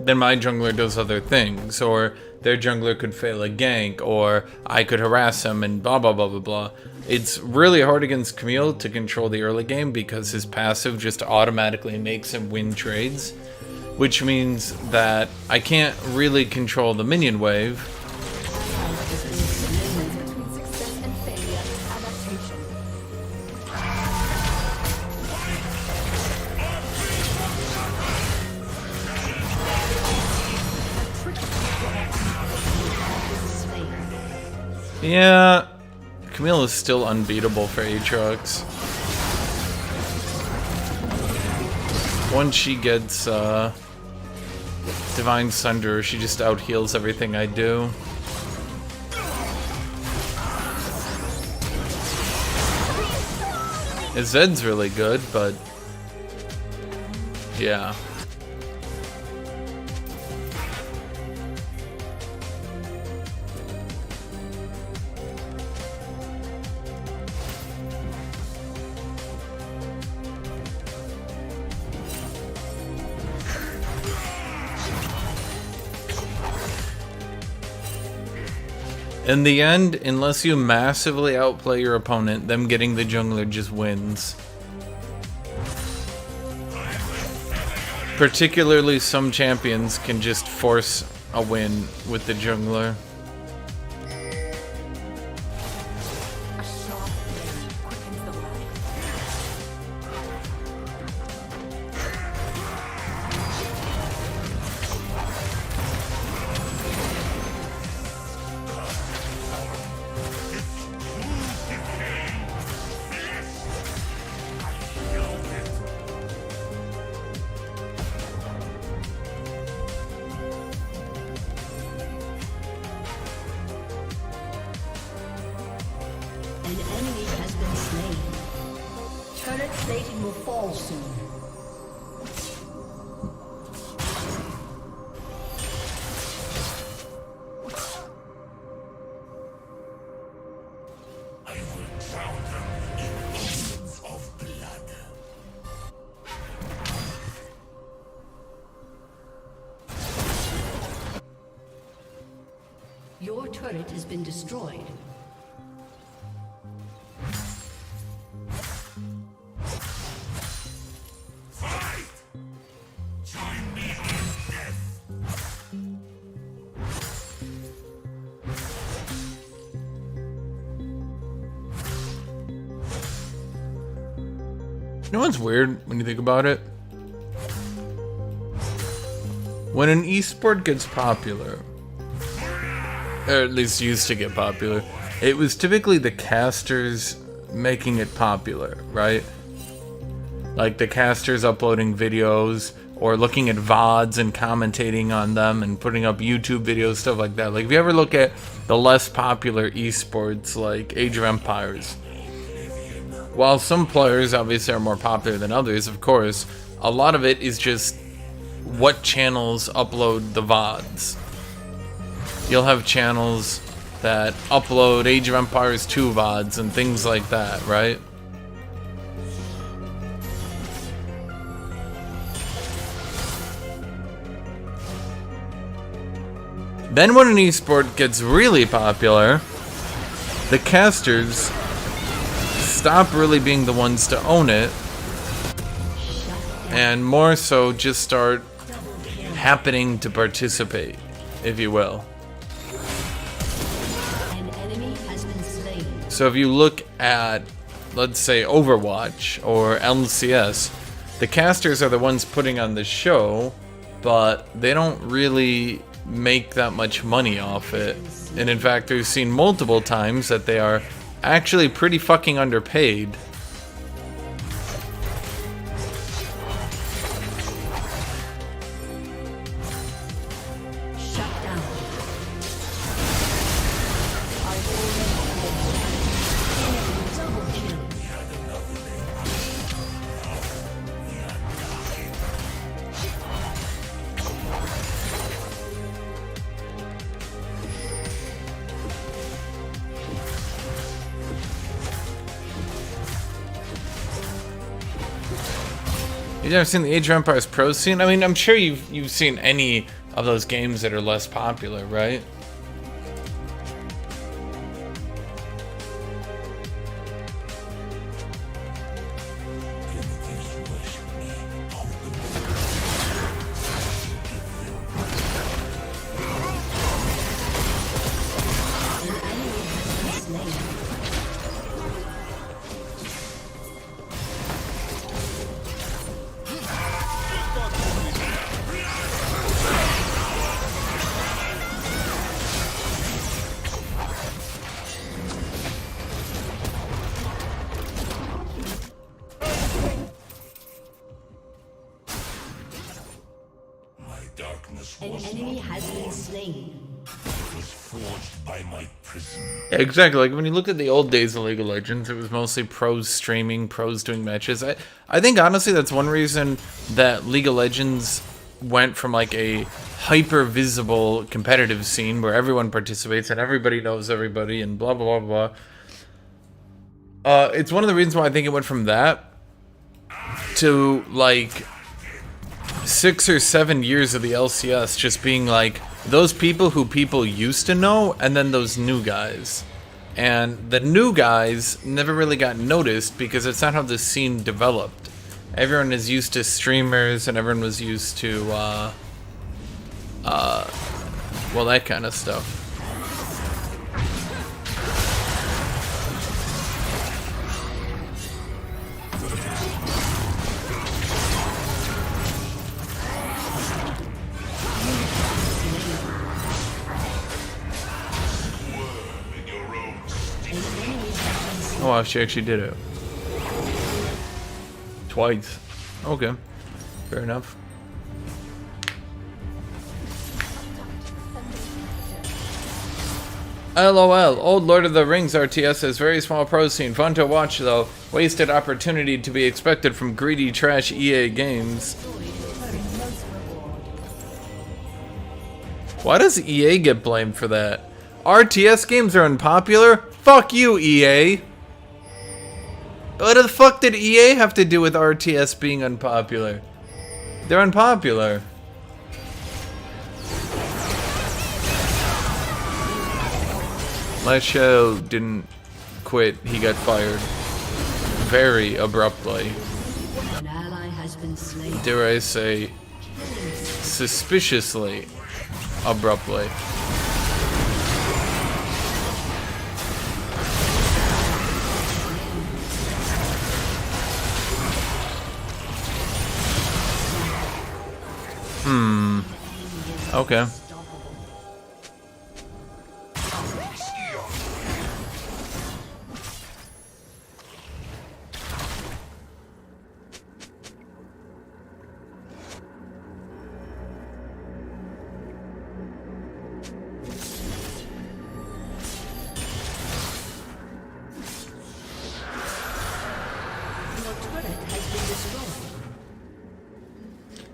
then my jungler does other things, or their jungler could fail a gank, or I could harass him and blah blah blah blah blah. It's really hard against Camille to control the early game because his passive just automatically makes him win trades, which means that I can't really control the minion wave. Between success and failure, adaptation. Slain. Yeah, Camille is still unbeatable for Aatrox. Once she gets Divine Sunder, she just out-heals everything I do. His Zed's really good, but yeah. In the end, unless you massively outplay your opponent, them getting the jungler just wins. Particularly some champions can just force a win with the jungler. A sharp blade quickens the life. Plating will fall soon. I will drown them in oceans of blood. Your turret has been destroyed. Fight! Join me in death. You know what's weird when you think about it? When an esport gets popular, or at least used to get popular, it was typically the casters making it popular, right? Like the casters uploading videos or looking at VODs and commentating on them and putting up YouTube videos, stuff like that. Like if you ever look at the less popular esports like Age of Empires, while some players obviously are more popular than others, of course, a lot of it is just what channels upload the VODs. You'll have channels that upload Age of Empires 2 VODs and things like that, right? Then when an esport gets really popular, the casters stop really being the ones to own it and more so just start happening to participate, if you will. An enemy has been slain. So if you look at, let's say, Overwatch or LCS, the casters are the ones putting on the show, but they don't really make that much money off it. And in fact, we've seen multiple times that they are actually pretty fucking underpaid. Shut down. Double kill. You've never seen the Age of Empires Pro scene? I mean, I'm sure you've seen any of those games that are less popular, right? My darkness An was enemy not has been born. slain. It was forged by my prison. Yeah, exactly. Like when you look at the old days of League of Legends, it was mostly pros streaming, pros doing matches. I think honestly that's one reason that League of Legends went from like a hyper visible competitive scene where everyone participates and everybody knows everybody and blah blah blah blah. It's one of the reasons why I think it went from that to like 6 or 7 years of the LCS just being like those people who people used to know and then those new guys. And the new guys never really got noticed because it's not how the scene developed. Everyone is used to streamers and everyone was used to, well, that kind of stuff. Oh, wow, she actually did it. Twice. Okay. Fair enough. LOL, old Lord of the Rings RTS has very small pro scene. Fun to watch though. Wasted opportunity to be expected from greedy trash EA games. Why does EA get blamed for that? RTS games are unpopular? Fuck you, EA. What the fuck did EA have to do with RTS being unpopular? They're unpopular. Lesho didn't quit, he got fired. Very abruptly. An ally has been slain. Dare I say, suspiciously abruptly. Okay.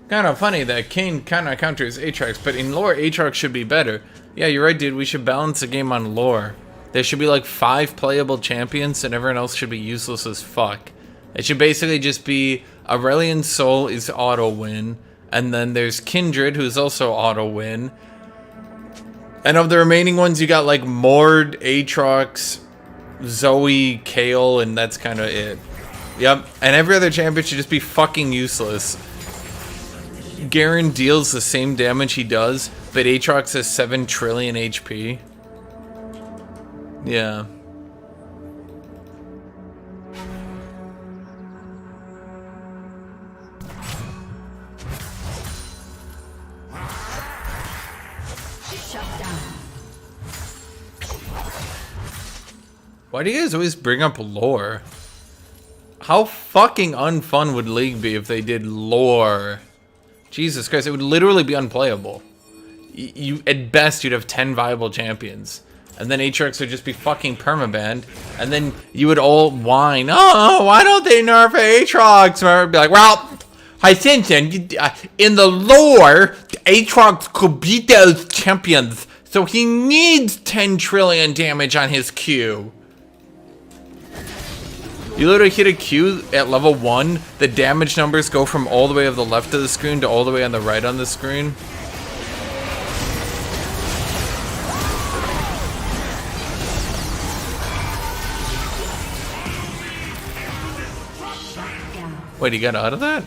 Kind of funny that Kane kind of counters Aatrox, but in lore, Aatrox should be better. Yeah, you're right, dude. We should balance the game on lore. There should be like 5 playable champions, and everyone else should be useless as fuck. It should basically just be Aurelion Sol is auto-win, and then there's Kindred, who's also auto-win. And of the remaining ones, you got like Mord, Aatrox, Zoe, Kayle, and that's kind of it. Yep, and every other champion should just be fucking useless. Garen deals the same damage he does, but Aatrox has 7 trillion HP. Yeah. Shut down. Why do you guys always bring up lore? How fucking unfun would League be if they did lore? Jesus Christ, it would literally be unplayable. You at best, you'd have 10 viable champions. And then Aatrox would just be fucking permabanned. And then you would all whine, oh, why don't they nerf Aatrox? And I'd be like, well, Hashinshin, in the lore, Aatrox could beat those champions. So he needs 10 trillion damage on his Q. You literally hit a Q at level 1, the damage numbers go from all the way on the left of the screen to all the way on the right on the screen. Wait, he got out of that?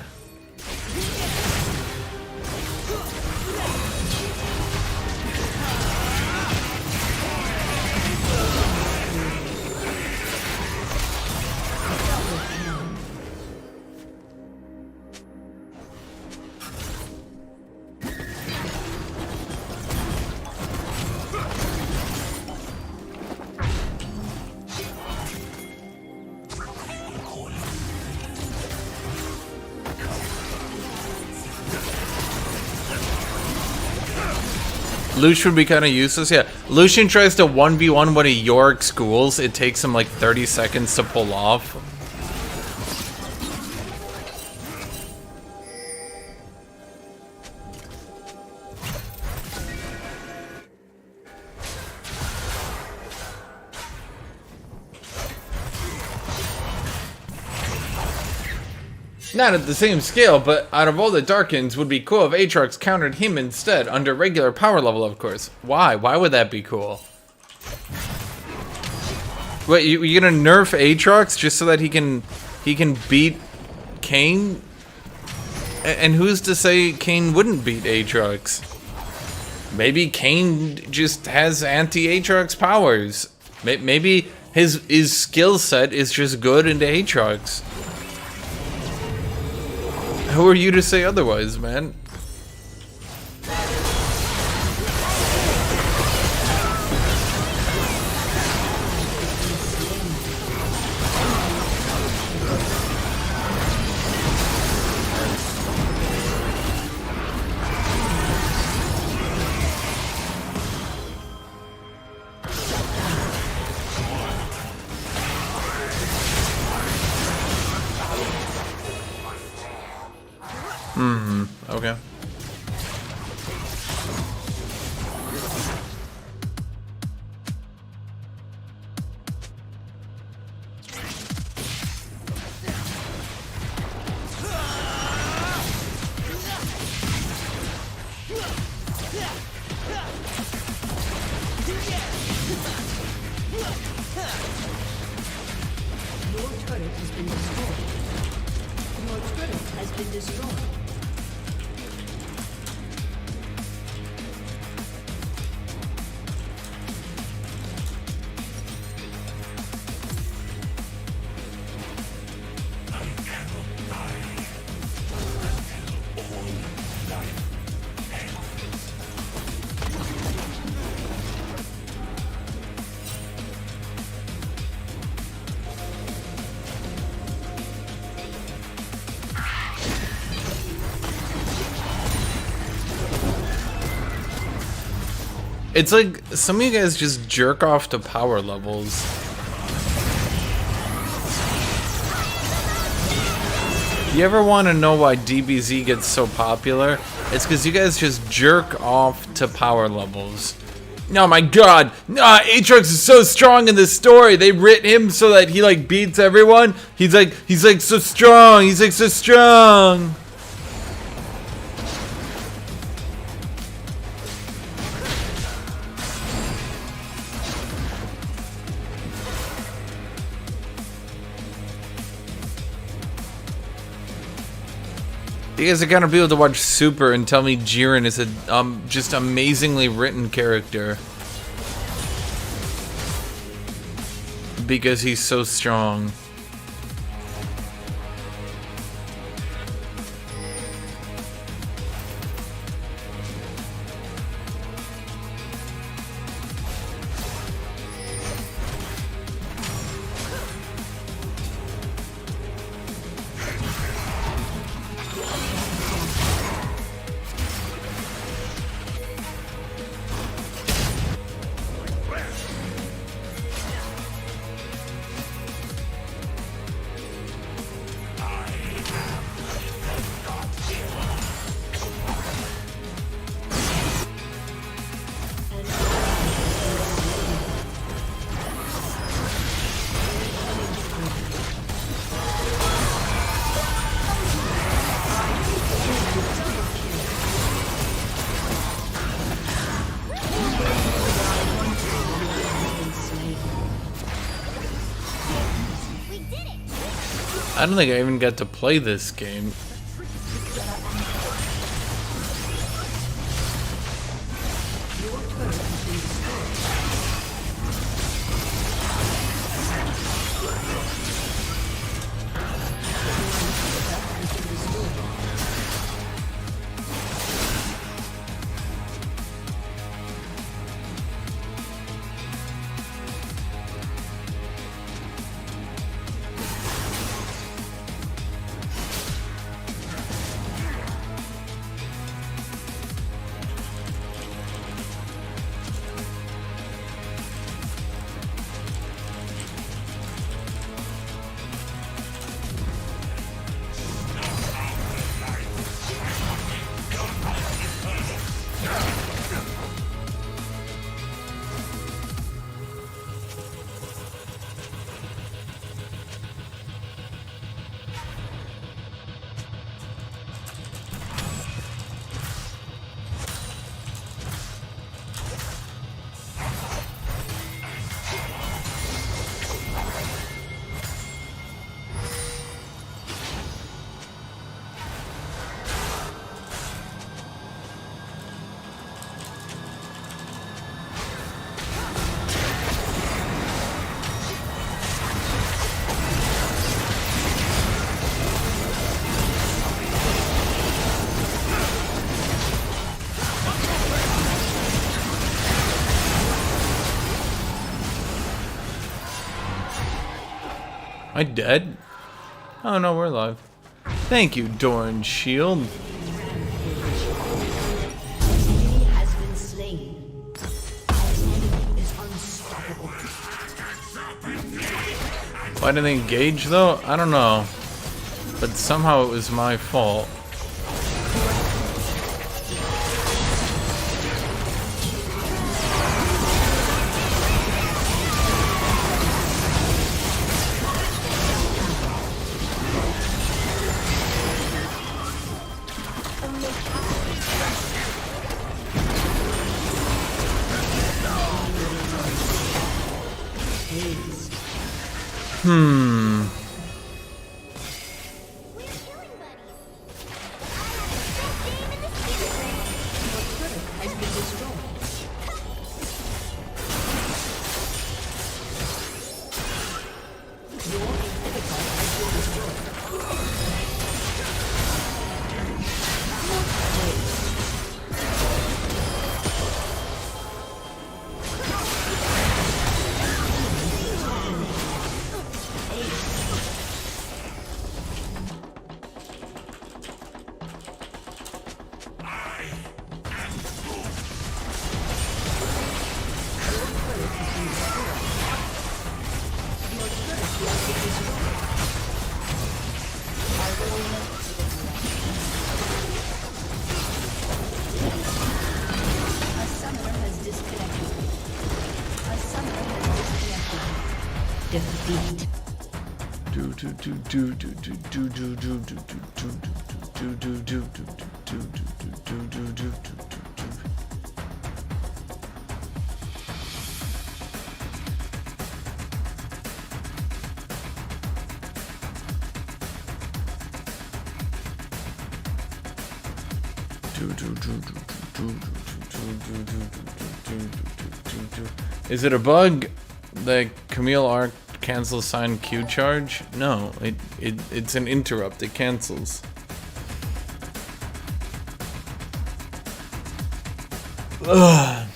Lucian would be kind of useless, yeah. Lucian tries to 1v1 one of Yorick schools. It takes him like 30 seconds to pull off. Not at the same scale, but out of all the Darkins, would be cool if Aatrox countered him instead, under regular power level, of course. Why? Why would that be cool? Wait, you gonna nerf Aatrox just so that he can beat Kayn? And who's to say Kayn wouldn't beat Aatrox? Maybe Kayn just has anti-Aatrox powers. Maybe his skill set is just good into Aatrox. Who are you to say otherwise, man? Okay. Your turret has been destroyed. Your turret has been destroyed. It's like some of you guys just jerk off to power levels. You ever want to know why DBZ gets so popular? It's because you guys just jerk off to power levels. Oh my god! Aatrox is so strong in this story. They writ him so that he like beats everyone. He's like so strong. He's like so strong. You guys are gonna be able to watch Super and tell me Jiren is a just amazingly written character because he's so strong. I don't think I even got to play this game. Am I dead? Oh no, we're alive. Thank you, Doran Shield. He has been slain. Our enemy is unstoppable. Why didn't they engage though? I don't know. But somehow it was my fault. Defeat. Is it a bug that Camille Arc cancels sign Q charge? No, it's an interrupt. It cancels. Ugh.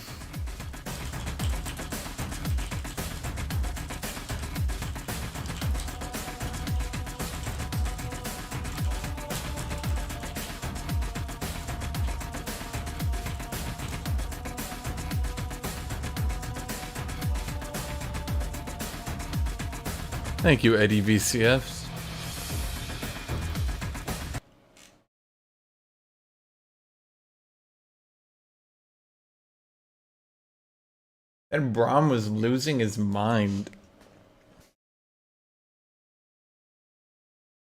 Thank you, Eddie VCFs. And Braum was losing his mind.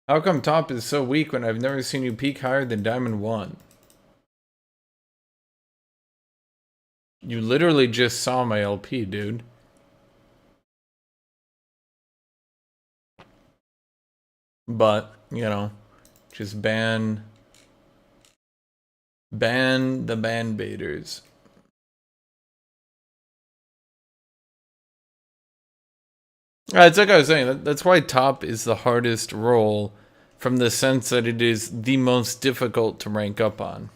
How come top is so weak when I've never seen you peak higher than Diamond 1? You literally just saw my LP, dude. But, you know, just ban the ban baiters. It's like I was saying, that's why top is the hardest role, from the sense that it is the most difficult to rank up on.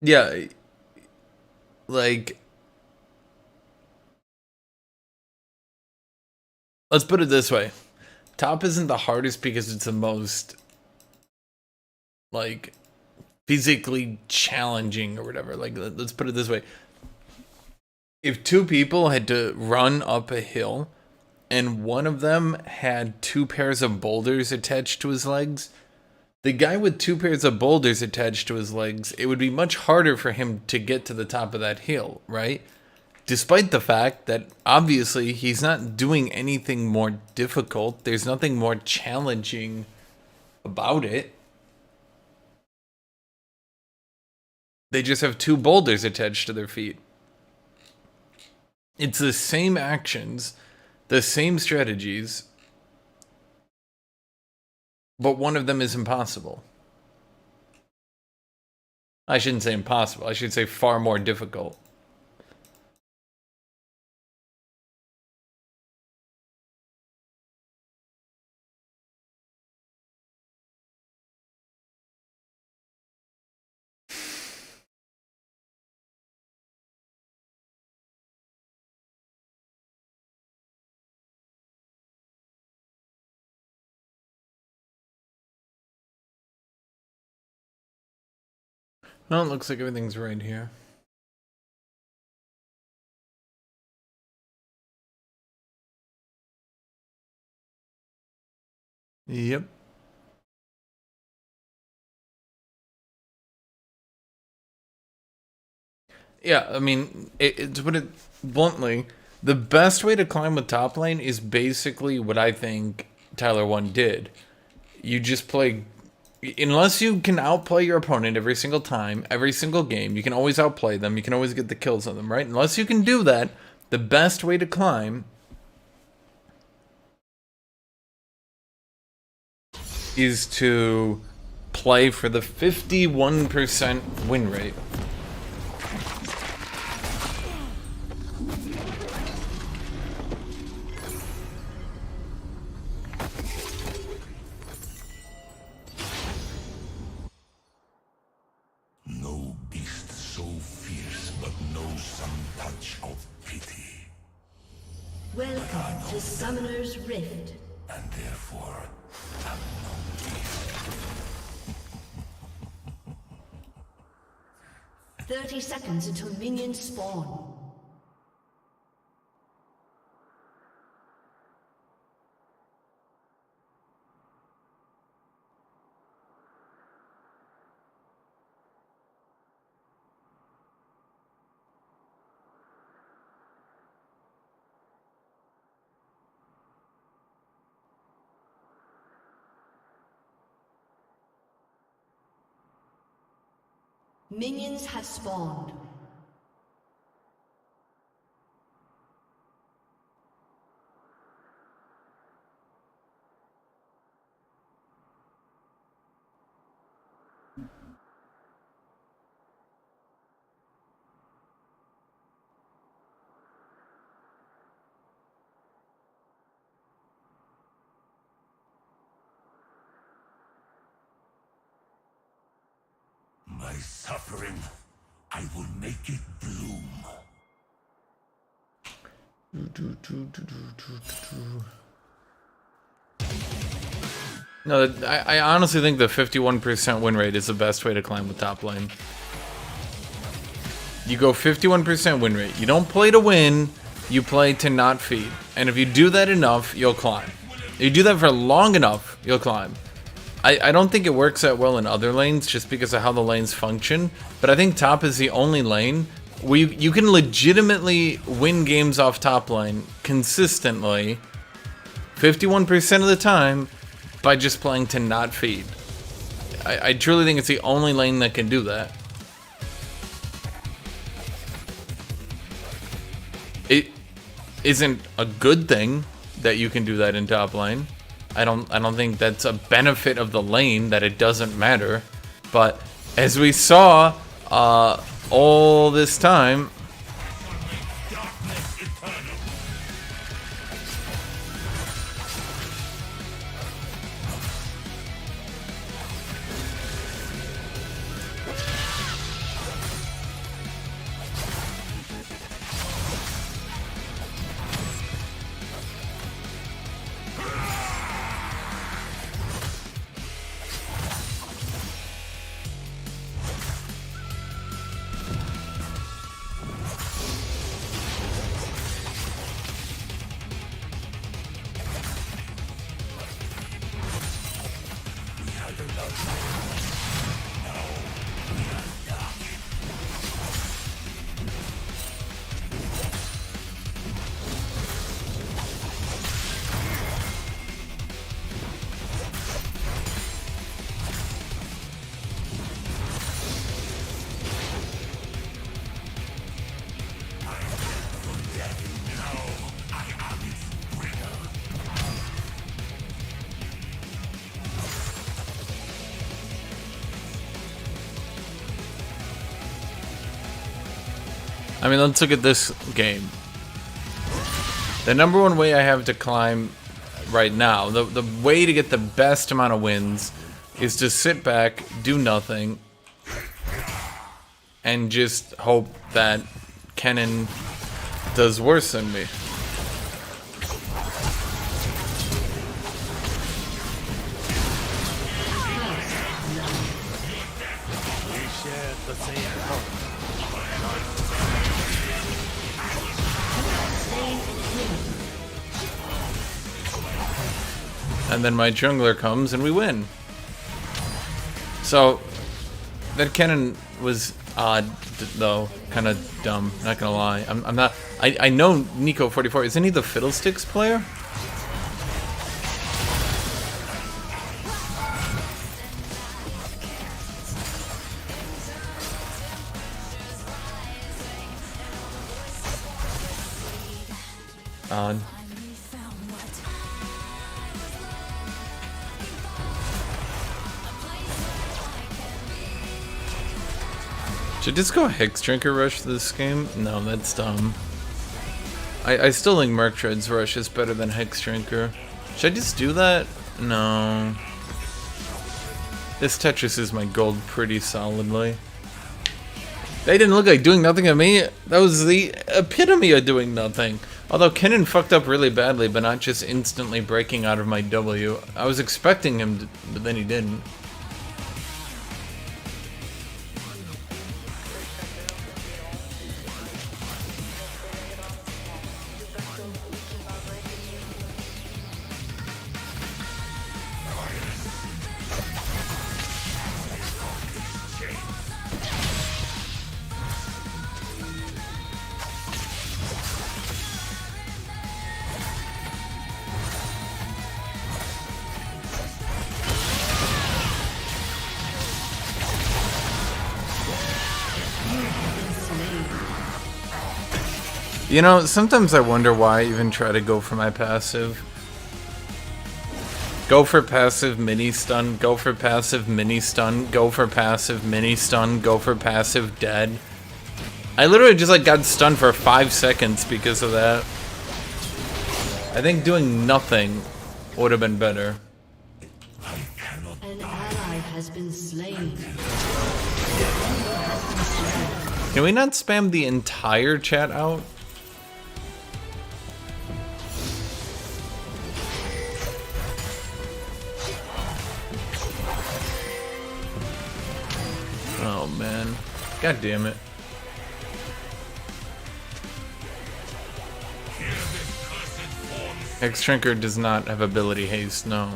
Yeah, like, let's put it this way. Top isn't the hardest because it's the most, like, physically challenging or whatever. Like, let's put it this way. If two people had to run up a hill and one of them had 2 pairs of boulders attached to his legs, the guy with 2 pairs of boulders attached to his legs, it would be much harder for him to get to the top of that hill, right? despite the fact that obviously he's not doing anything more difficult. There's nothing more challenging about it. They just have 2 boulders attached to their feet. It's the same actions, the same strategies, but one of them is impossible. I shouldn't say impossible. I should say far more difficult. Well, it looks like everything's right here. Yep. Yeah, I mean, to put it bluntly, the best way to climb with top lane is basically what I think Tyler 1 did. You just play, unless you can outplay your opponent every single time, every single game, you can always outplay them, you can always get the kills on them, right? Unless you can do that, the best way to climb is to play for the 51% win rate. No beast so fierce but knows some touch of pity, Welcome to Summoner's Rift. and therefore have no fear. 30 seconds until minions spawn. Minions have spawned. My suffering, I will make it bloom. No, I honestly think the 51% win rate is the best way to climb with top lane. You go 51% win rate. You don't play to win, you play to not feed. And if you do that enough, you'll climb. If you do that for long enough, you'll climb. I don't think it works that well in other lanes just because of how the lanes function, but I think top is the only lane where you can legitimately win games off top lane consistently 51% of the time by just playing to not feed. I truly think it's the only lane that can do that. It isn't a good thing that you can do that in top lane. I don't think that's a benefit of the lane that it doesn't matter. But as we saw all this time, I mean, let's look at this game. The number one way I have to climb right now, the way to get the best amount of wins, is to sit back, do nothing, and just hope that Kennen does worse than me. And then my jungler comes and we win. So that Kennen was odd, though, kind of dumb. Not gonna lie. I'm not. I know Nico 44. Isn't he the Fiddlesticks player? Odd. Should I just go Hex Drinker Rush this game? No, that's dumb. I still think Merctread's Rush is better than Hex Drinker. Should I just do that? No. This Tetris is my gold pretty solidly. They didn't look like doing nothing to me. That was the epitome of doing nothing. Although Kennen fucked up really badly, but not just instantly breaking out of my W. I was expecting him to, but then he didn't. You know, sometimes I wonder why I even try to go for my passive. Go for passive mini stun, go for passive mini stun, go for passive mini stun, go for passive dead. I literally just like got stunned for 5 seconds because of that. I think doing nothing would have been better. An ally has been slain. Can we not spam the entire chat out? Oh man. God damn it. X-Trinker does not have ability haste, no.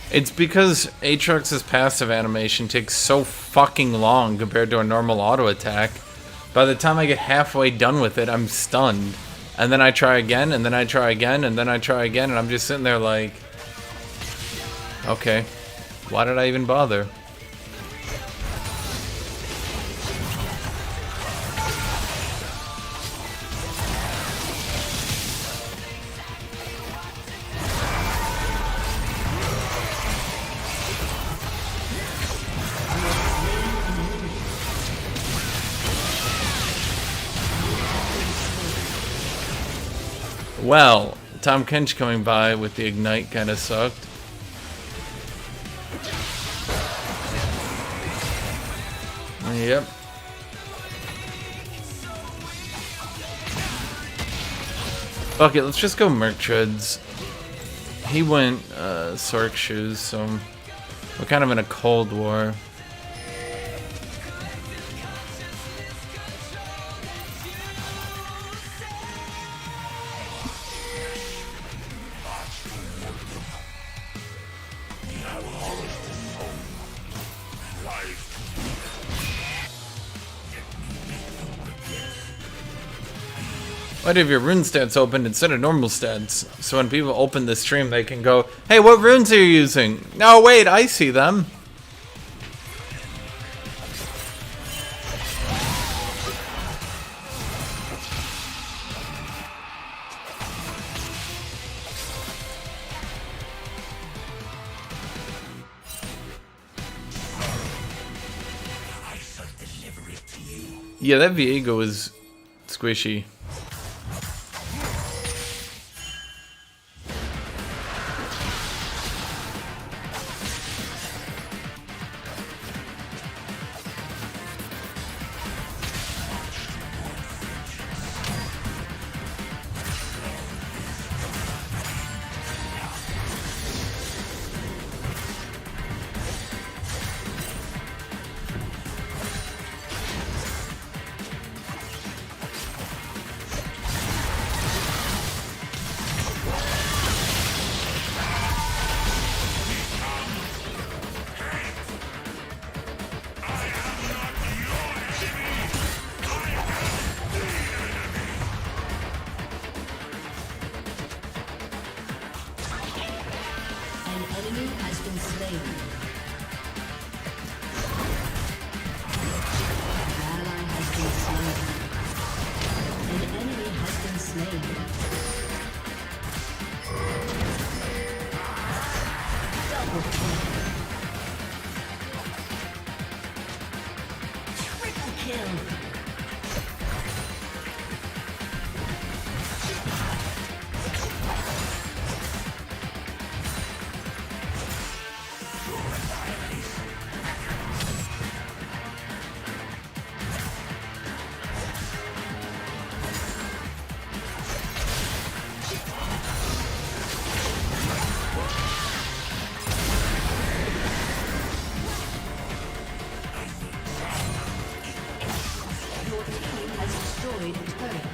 It's because Aatrox's passive animation takes so fucking long compared to a normal auto attack. By the time I get halfway done with it, I'm stunned. And then I try again, and then I try again, and then I try again, and I'm just sitting there like... Okay, why did I even bother? Well, Tom Kench coming by with the Ignite kind of sucked. Yep. Fuck it, let's just go Merctreads. He went Sork Shoes, so we're kind of in a cold war. Why do you have your rune stats open instead of normal stats? So when people open the stream, they can go, hey, what runes are you using? No, wait, I see them. Yeah, that Viego is squishy. An enemy has been slain. An ally has been slain. An enemy has been slain. Double kill. Triple kill. Your team has destroyed a turret.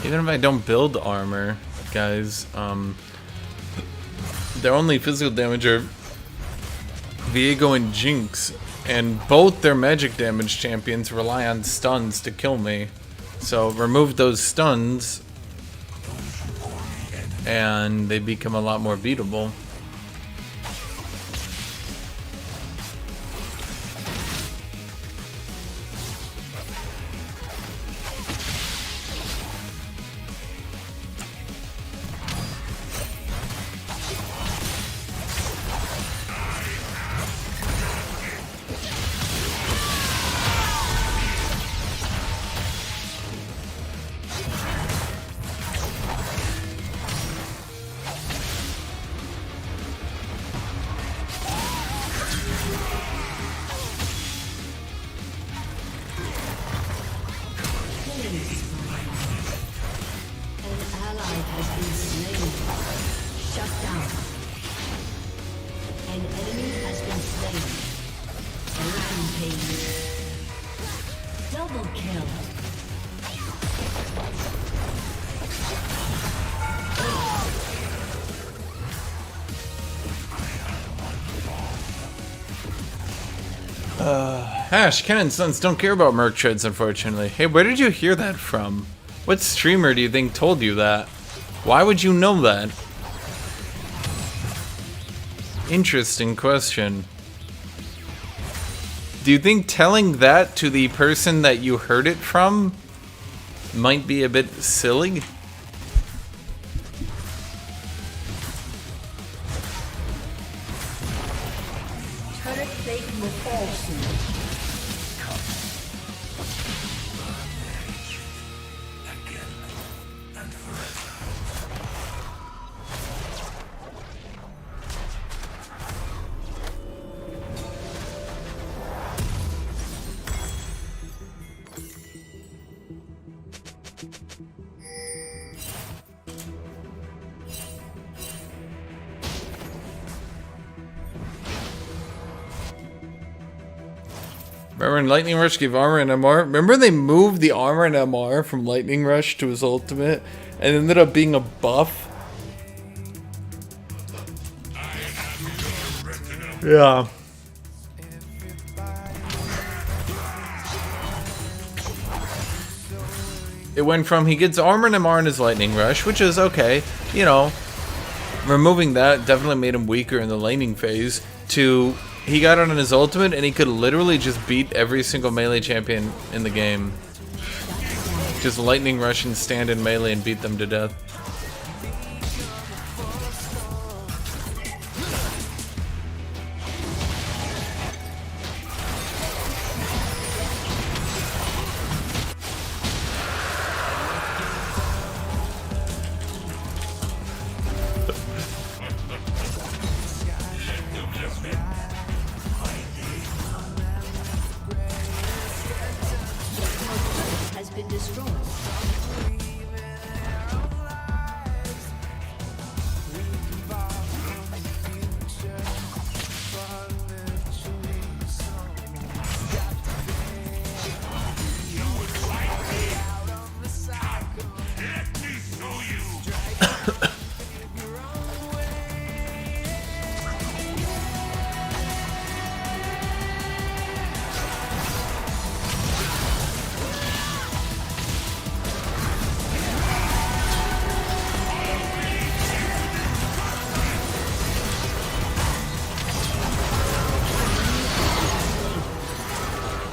Even if I don't build armor, guys, their only physical damage are Viego and Jinx, and both their magic damage champions rely on stuns to kill me. So remove those stuns, and they become a lot more beatable. An ally has been slain. Shut down. An enemy has been slain. Rampage. Double kill. Hash, Ken and Sons don't care about Merc Treads, unfortunately. Hey, where did you hear that from? What streamer do you think told you that? Why would you know that? Interesting question. Do you think telling that to the person that you heard it from might be a bit silly? Turret plate will fall soon. Remember when Lightning Rush gave armor and MR? Remember they moved the armor and MR from Lightning Rush to his ultimate and ended up being a buff? Yeah. It went from he gets armor and MR in his lightning rush, which is okay, you know, removing that definitely made him weaker in the laning phase, to he got it on his ultimate and he could literally just beat every single melee champion in the game. Just lightning rush and stand in melee and beat them to death. Has been destroyed.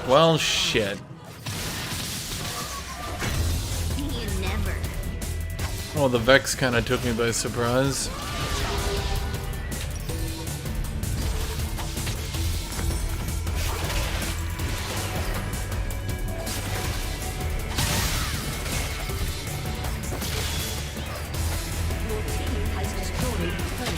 Well, shit. Well, the Vex kind of took me by surprise. Your team has destroyed the turret.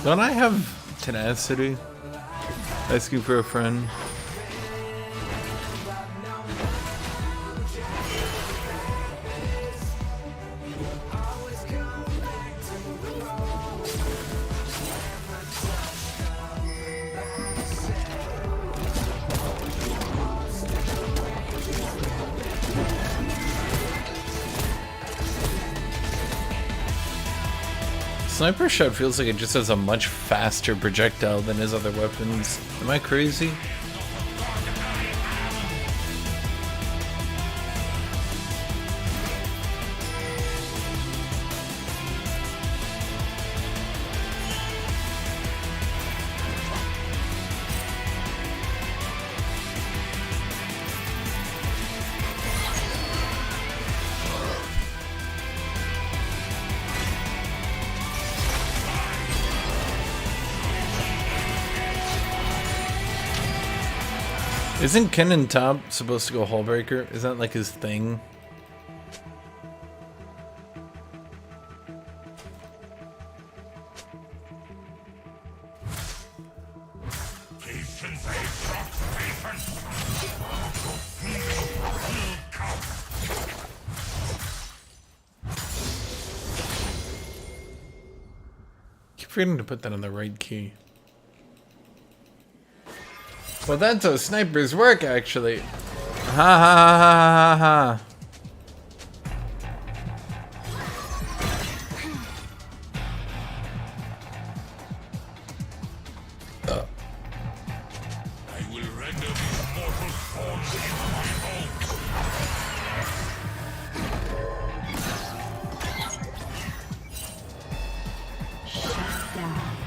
Don't I have tenacity? Asking for a friend. Sniper shot feels like it just has a much faster projectile than his other weapons. Am I crazy? Isn't Kennen top supposed to go Hullbreaker? Is that like his thing? Keep forgetting to put that on the right key. Well, that's how snipers work, actually. Ha ha ha ha ha. I will render these mortal forms into my own. Shut down.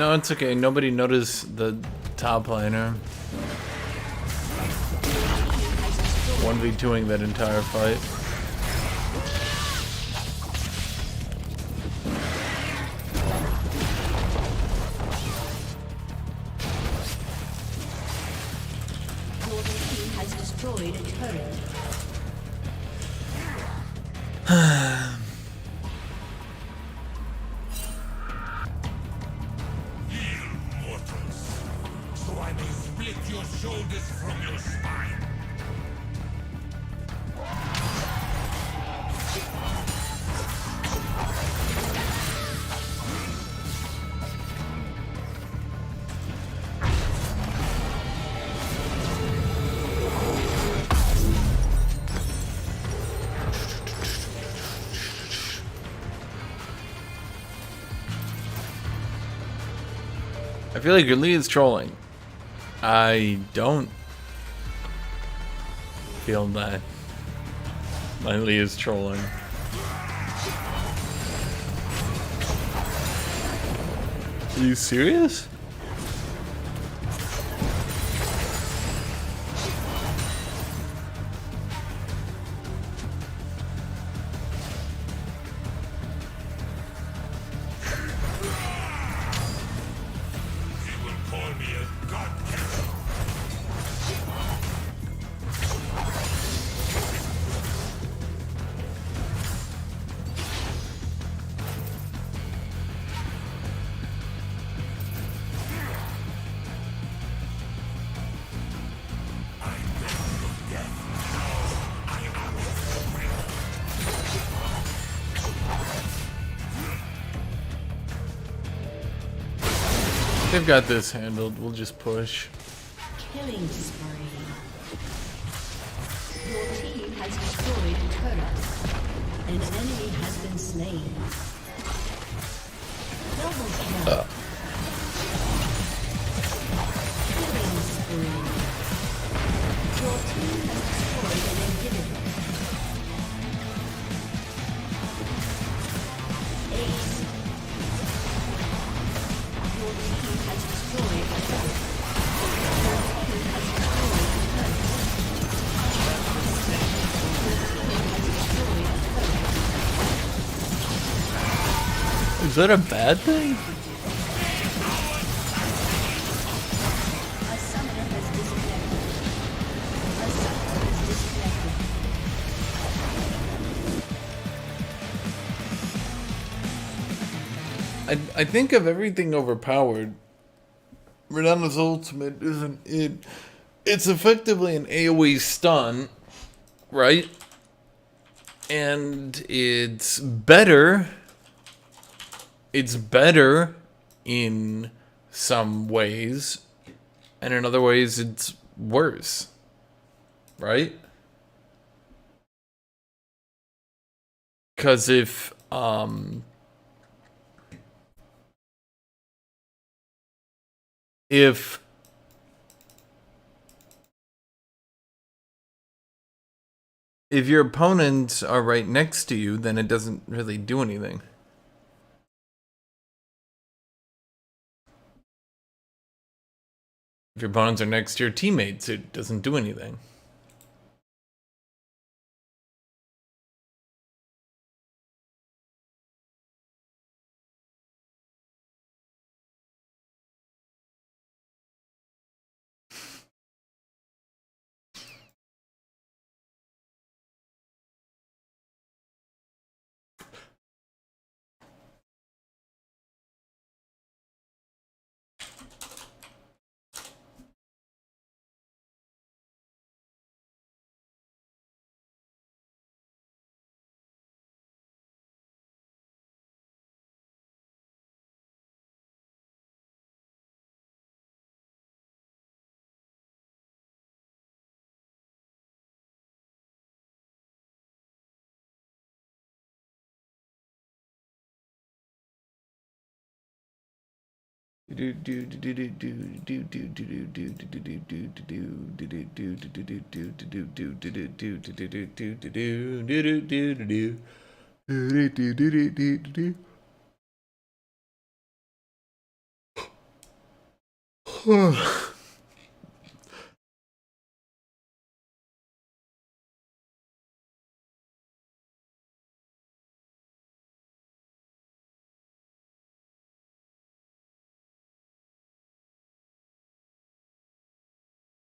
No, it's okay. Nobody noticed the top laner. 1v2ing that entire fight. Your team has destroyed a turret. Mortals. So I may split your shoulders from your spine. I feel like your Lee is trolling. I don't feel that my Lee is trolling. Are you serious? He will call me a god killer. They've got this handled. We'll just push. Killing spree. Your team has destroyed a turret. An enemy has been slain. Double kill. Killing spree. Your team has destroyed an inhibitor. Ace. Your team has destroyed a turret. Your team has destroyed a turret. Is that a bad thing? A summoner has disconnected. A summoner has disconnected. I think of everything overpowered. Renana's ultimate isn't it? It's effectively an AoE stun, right? And it's better. It's better in some ways, and in other ways it's worse, right? Because if your opponents are right next to you, then it doesn't really do anything. If your opponents are next to your teammates, it doesn't do anything.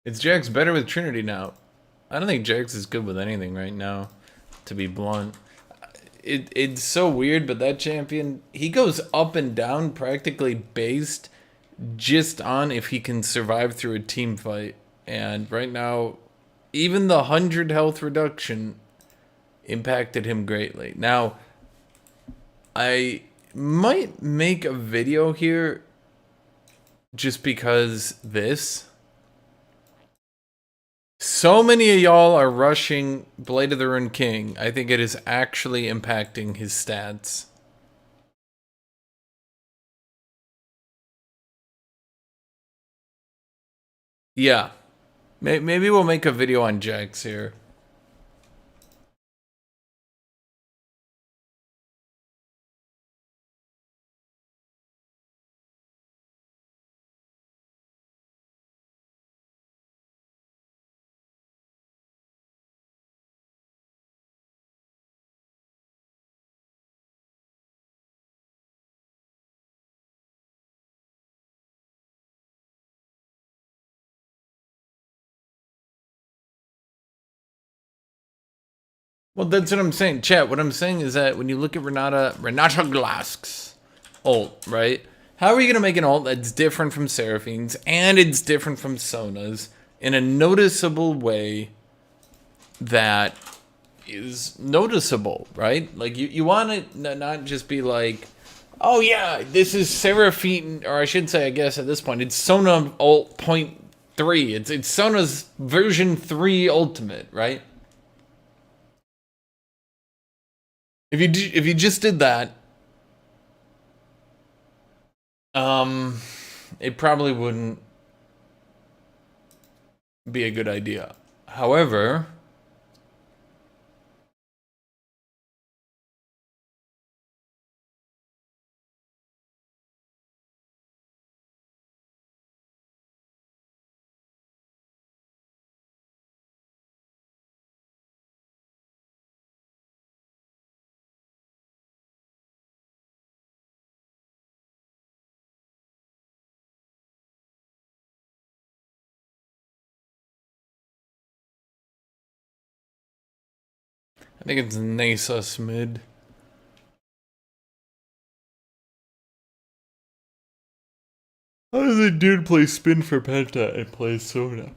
It's Jax better with Trinity now. I don't think Jax is good with anything right now, to be blunt. It's so weird, but that champion, he goes up and down practically based just on if he can survive through a team fight. And right now, even the 100 health reduction impacted him greatly. Now, I might make a video here just because this. So many of y'all are rushing Blade of the Rune King. I think it is actually impacting his stats. Yeah. Maybe we'll make a video on Jax here. Well, that's what I'm saying. Chat, what I'm saying is that when you look at Renata Glask's ult, right? How are you going to make an ult that's different from Seraphine's and it's different from Sona's in a noticeable way that is noticeable, right? Like, you want it to not just be like, oh yeah, this is Seraphine, or I should say, I guess at this point, it's Sona ult point 3. It's Sona's version 3 ultimate, right? If you just did that, it probably wouldn't be a good idea. However, I think it's Nasus mid. How does a dude play spin for Penta and play Sona?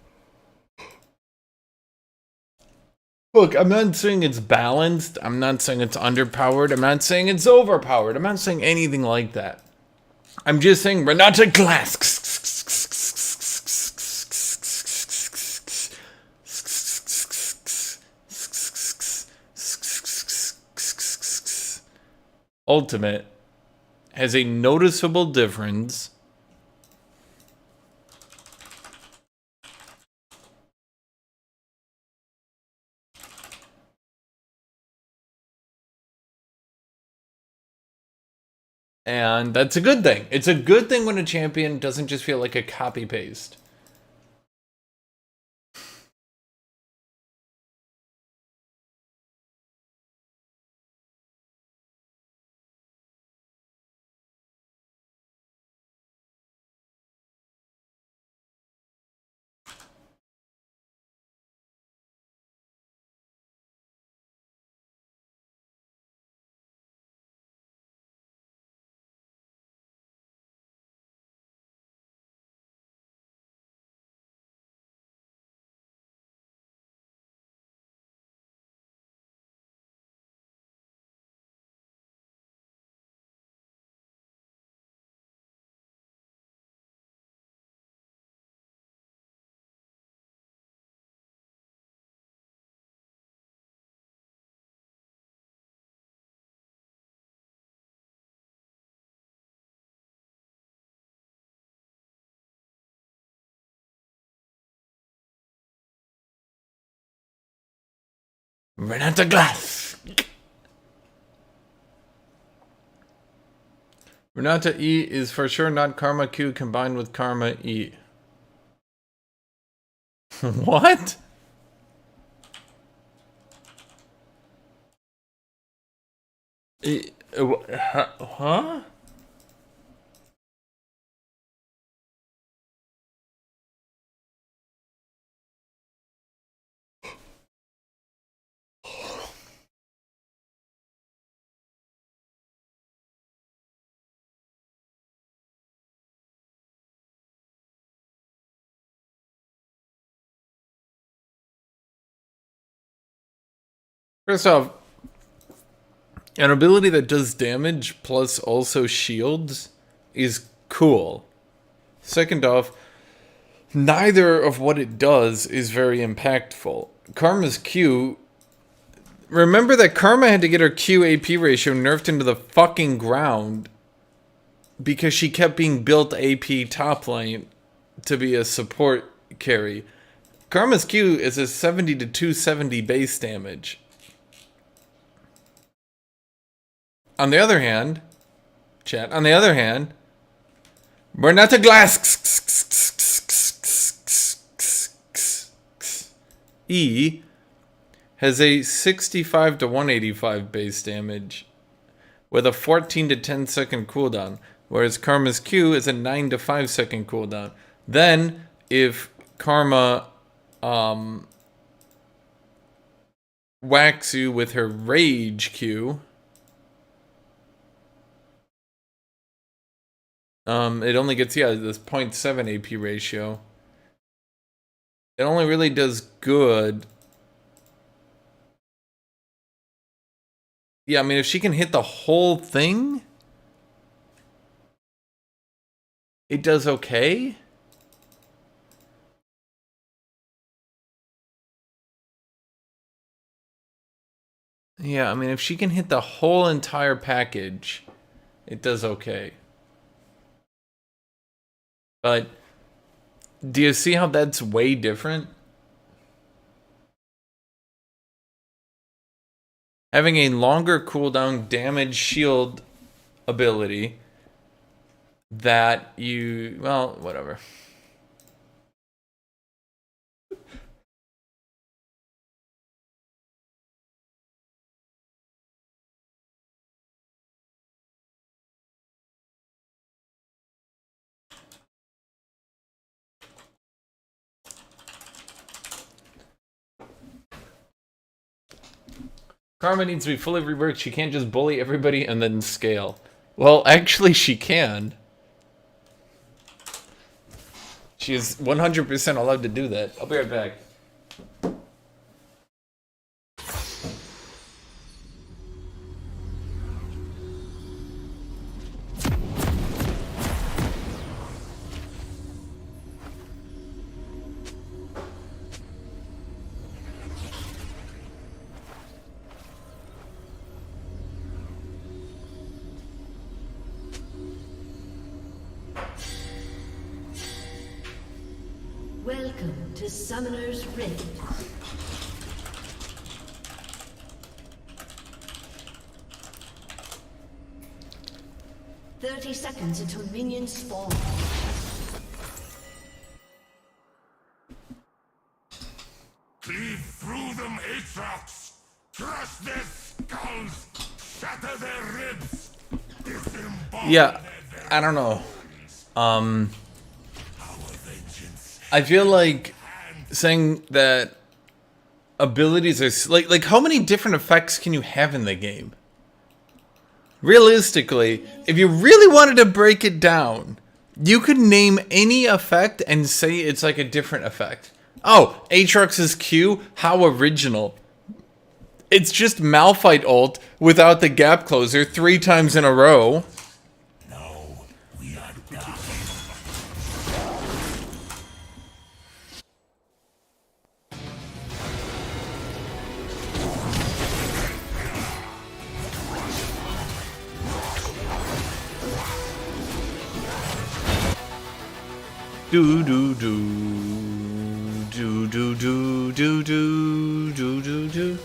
Look, I'm not saying it's balanced. I'm not saying it's underpowered. I'm not saying it's overpowered. I'm not saying anything like that. I'm just saying Renata Glass. Ultimate has a noticeable difference and that's a good thing. It's a good thing when a champion doesn't just feel like a copy paste. Renata Glass. Renata E is for sure not Karma Q combined with Karma E. What? Huh? First off, an ability that does damage plus also shields is cool. Second off, neither of what it does is very impactful. Karma's Q... Remember that Karma had to get her Q-AP ratio nerfed into the fucking ground because she kept being built AP top lane to be a support carry. Karma's Q is a 70 to 270 base damage. On the other hand, chat, on the other hand, we're not a glass. E has a 65 to 185 base damage with a 14 to 10 second cooldown, whereas Karma's Q is a 9 to 5 second cooldown. Then, if Karma whacks you with her Rage Q, it only gets, this 0.7 AP ratio. It only really does good. Yeah, I mean, if she can hit the whole thing, it does okay. Yeah, I mean, if she can hit the whole entire package, it does okay. But do you see how that's way different? Having a longer cooldown damage shield ability that you... Well, whatever. Karma needs to be fully reworked. She can't just bully everybody and then scale. Well, actually, she can. She is 100% allowed to do that. I'll be right back. Welcome to Summoner's Rift. "30 seconds until minions spawn." Cleave through them, Aatrox! Crush their skulls! Shatter their ribs! Disembowel Yeah, their I don't know. Our vengeance. I feel like saying that abilities are like how many different effects can you have in the game? Realistically, if you really wanted to break it down, you could name any effect and say it's like a different effect. Oh, Aatrox's Q, how original. It's just Malphite ult without the gap closer 3 times in a row. No, we are done. Do do do do do do do do do do do.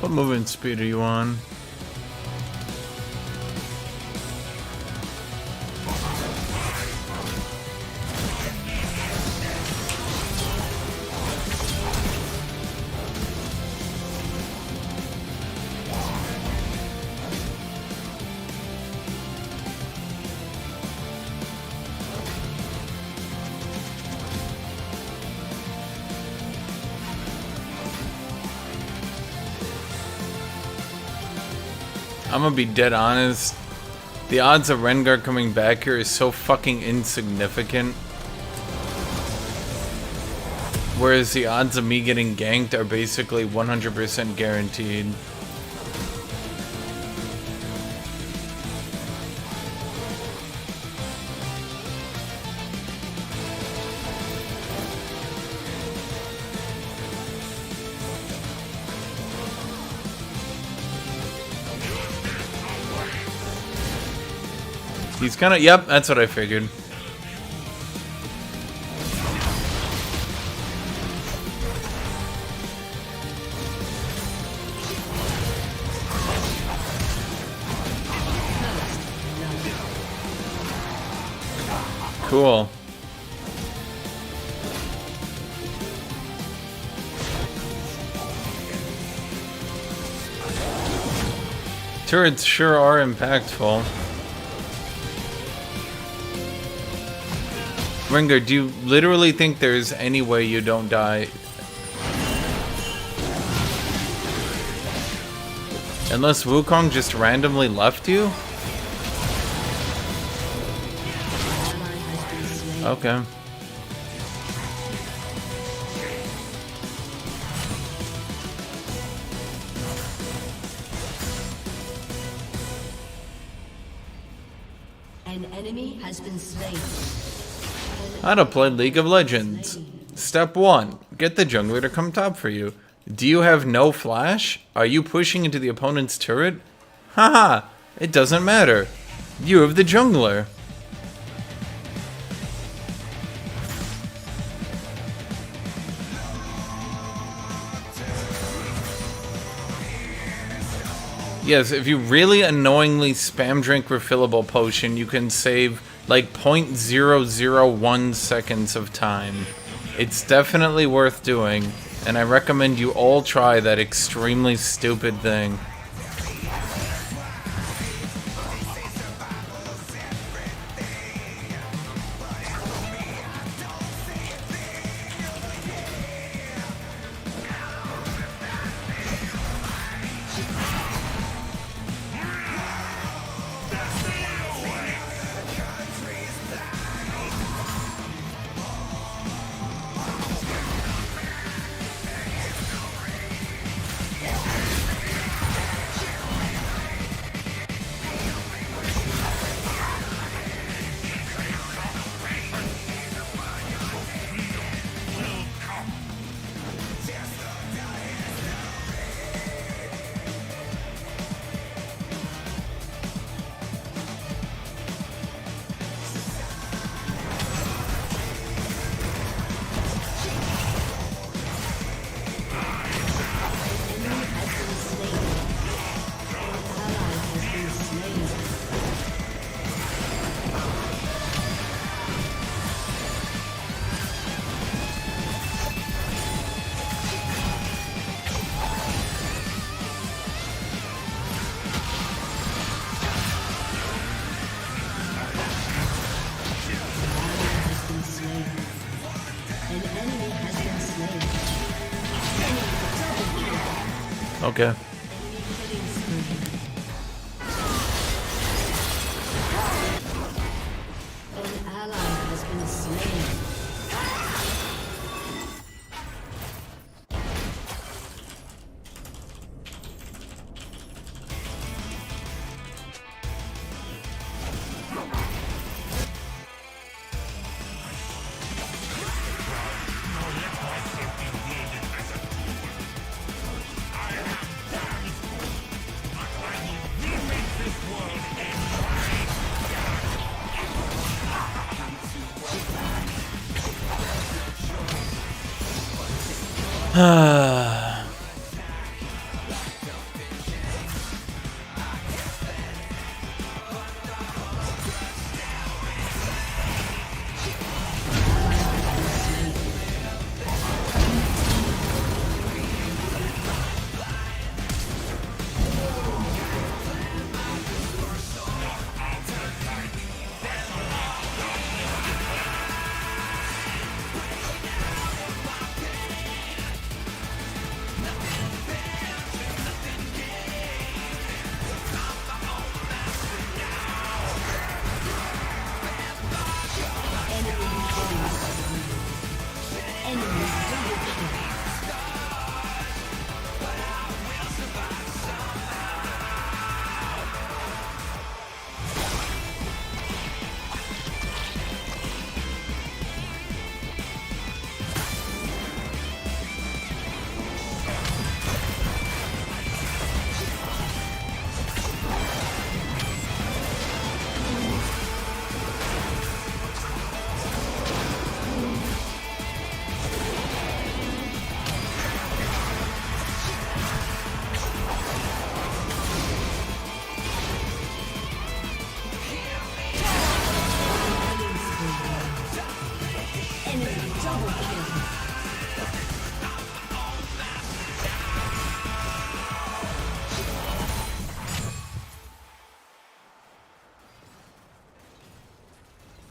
What movement speed are you on? I'm gonna be dead honest. The odds of Rengar coming back here is so fucking insignificant. Whereas the odds of me getting ganked are basically 100% guaranteed. He's kind of, yep, that's what I figured. Cool. Turrets sure are impactful. Rengar, do you literally think there's any way you don't die? Unless Wukong just randomly left you? Okay. An enemy has been slain. How to play League of Legends. Step 1. Get the jungler to come top for you. Do you have no flash? Are you pushing into the opponent's turret? Haha, it doesn't matter. You have the jungler. Yes, if you really annoyingly spam drink refillable potion, you can save like 0.001 seconds of time. It's definitely worth doing, and I recommend you all try that extremely stupid thing. Okay. An ally has been slain. Double kill.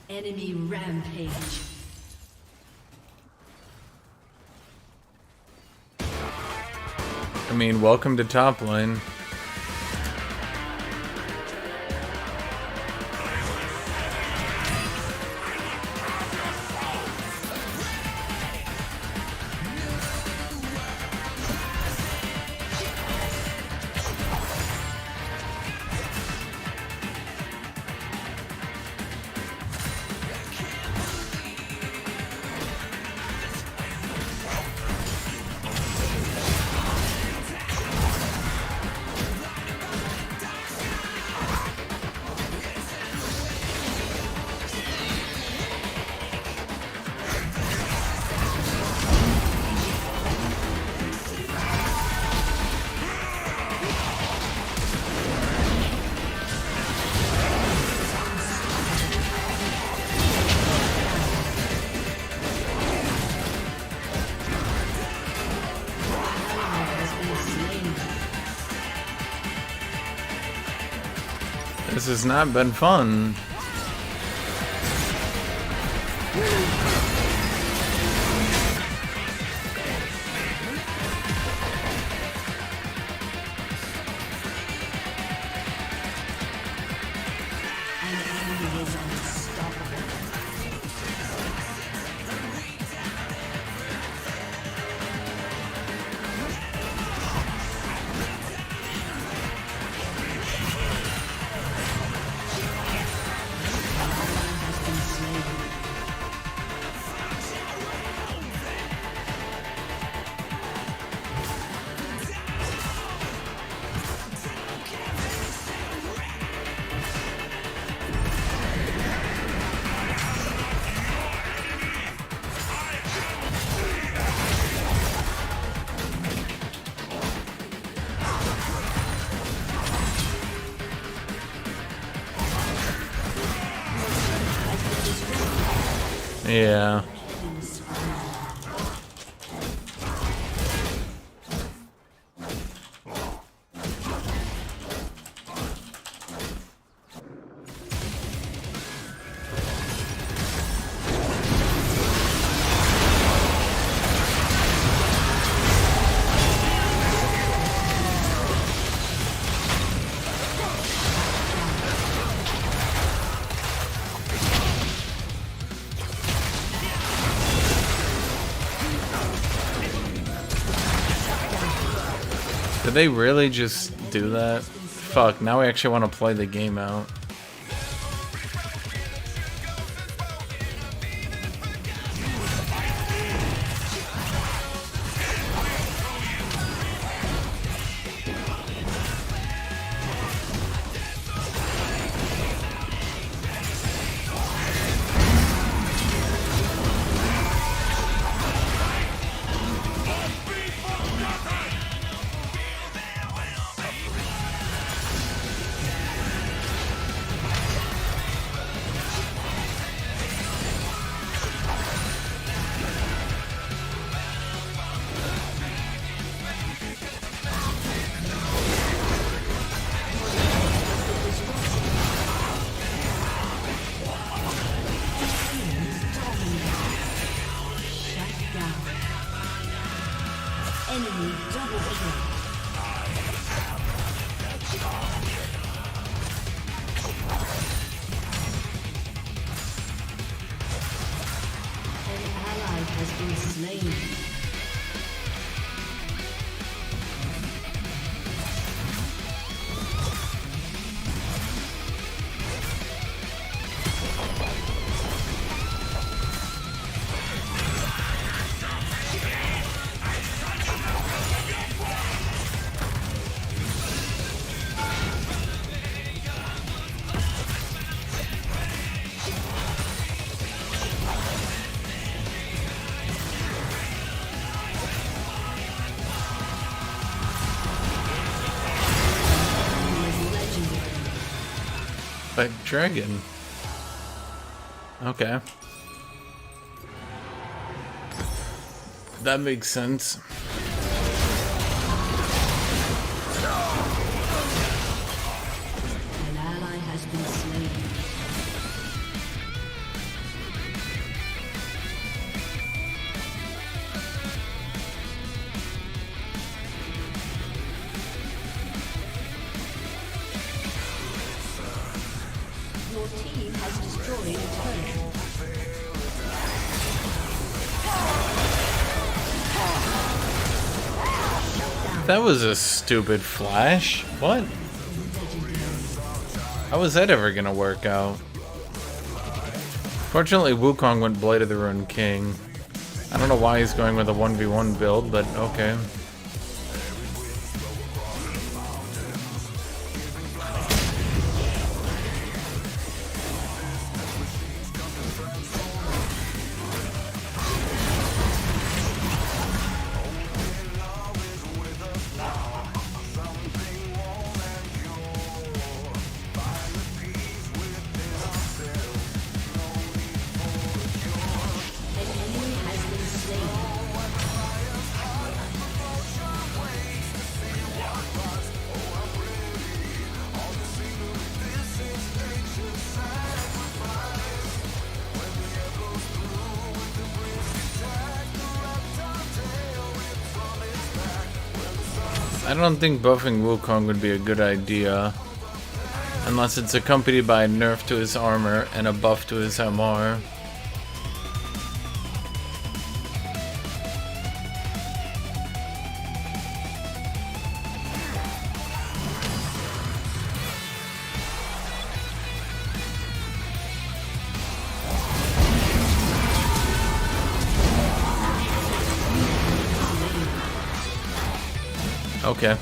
Enemy rampage. I mean, welcome to top lane. This has not been fun. An enemy is unstoppable. Yeah. Did they really just do that? Fuck, now we actually want to play the game out. Enemy double kill. An ally has been slain. Like dragon. Okay. That makes sense. An ally has been slain. Your team has destroyed a turret. That was a stupid flash. What? How was that ever gonna work out? Fortunately, Wukong went Blade of the Ruined King. I don't know why he's going with a 1v1 build, but okay. I don't think buffing Wukong would be a good idea. Unless it's accompanied by a nerf to his armor and a buff to his MR. Okay.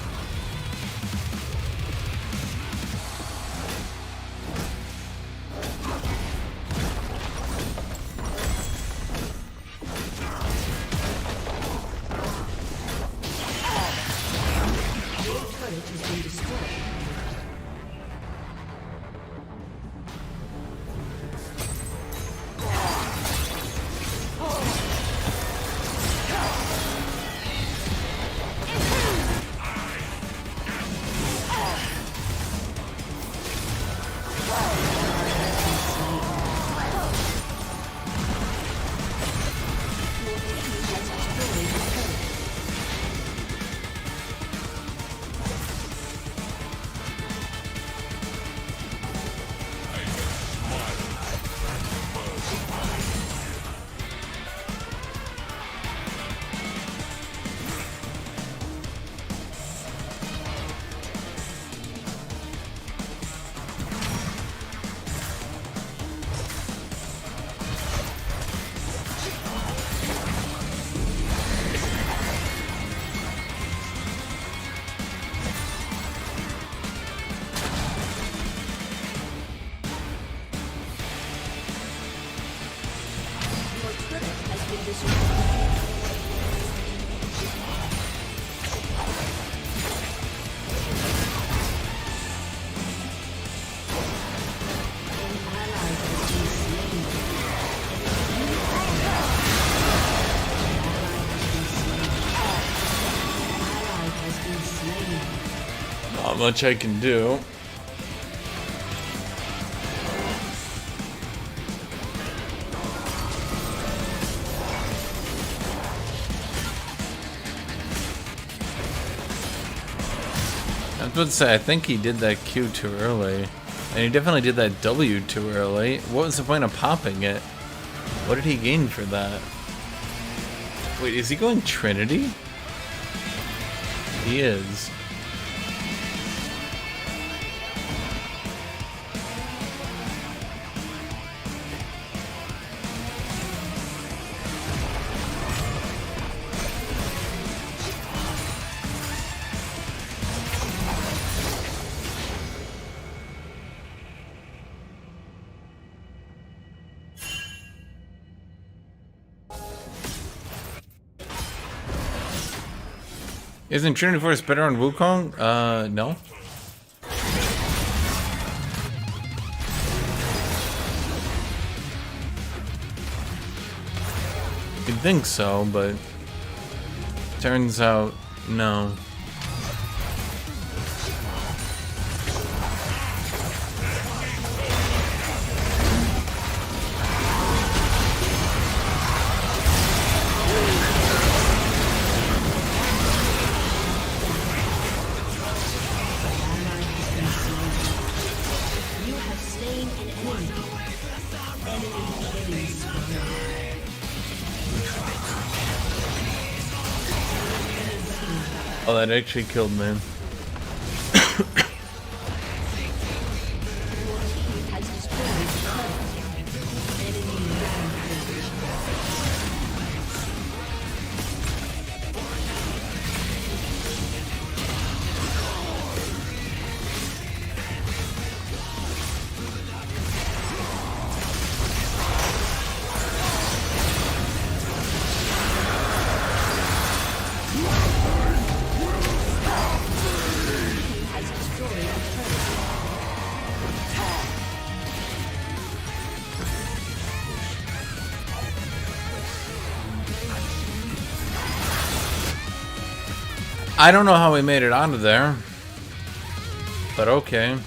Not much I can do. I was about to say, I think he did that Q too early. And he definitely did that W too early. What was the point of popping it? What did he gain for that? Wait, is he going Trinity? He is. Isn't Trinity Force better on Wukong? No. You'd think so, but Turns out, no. You have slain an enemy. Enemy killing spree. Oh, that actually killed me. Your team has destroyed the turret. Enemy rampage. Has destroyed a turret. I don't know how we made it onto there, but okay.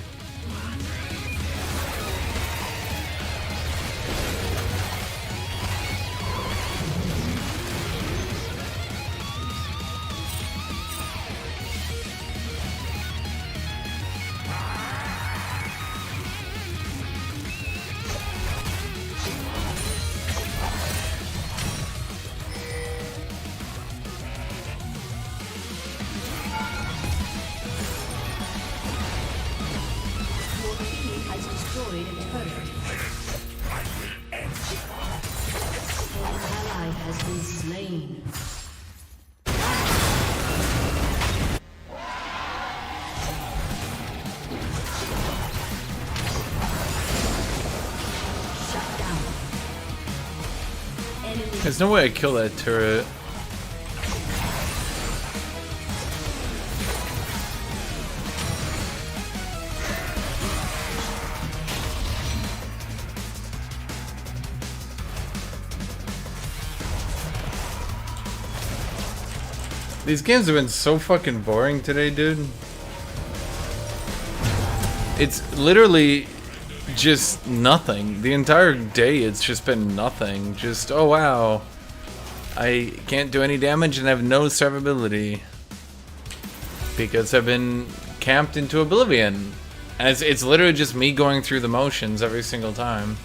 Your team has destroyed a turret. An ally has been slain. Shut down. Enemy There's no way I kill that turret. These games have been so fucking boring today, dude. It's literally just nothing. The entire day it's just been nothing. Just, oh wow. I can't do any damage and have no survivability. Because I've been camped into oblivion. And it's literally just me going through the motions every single time.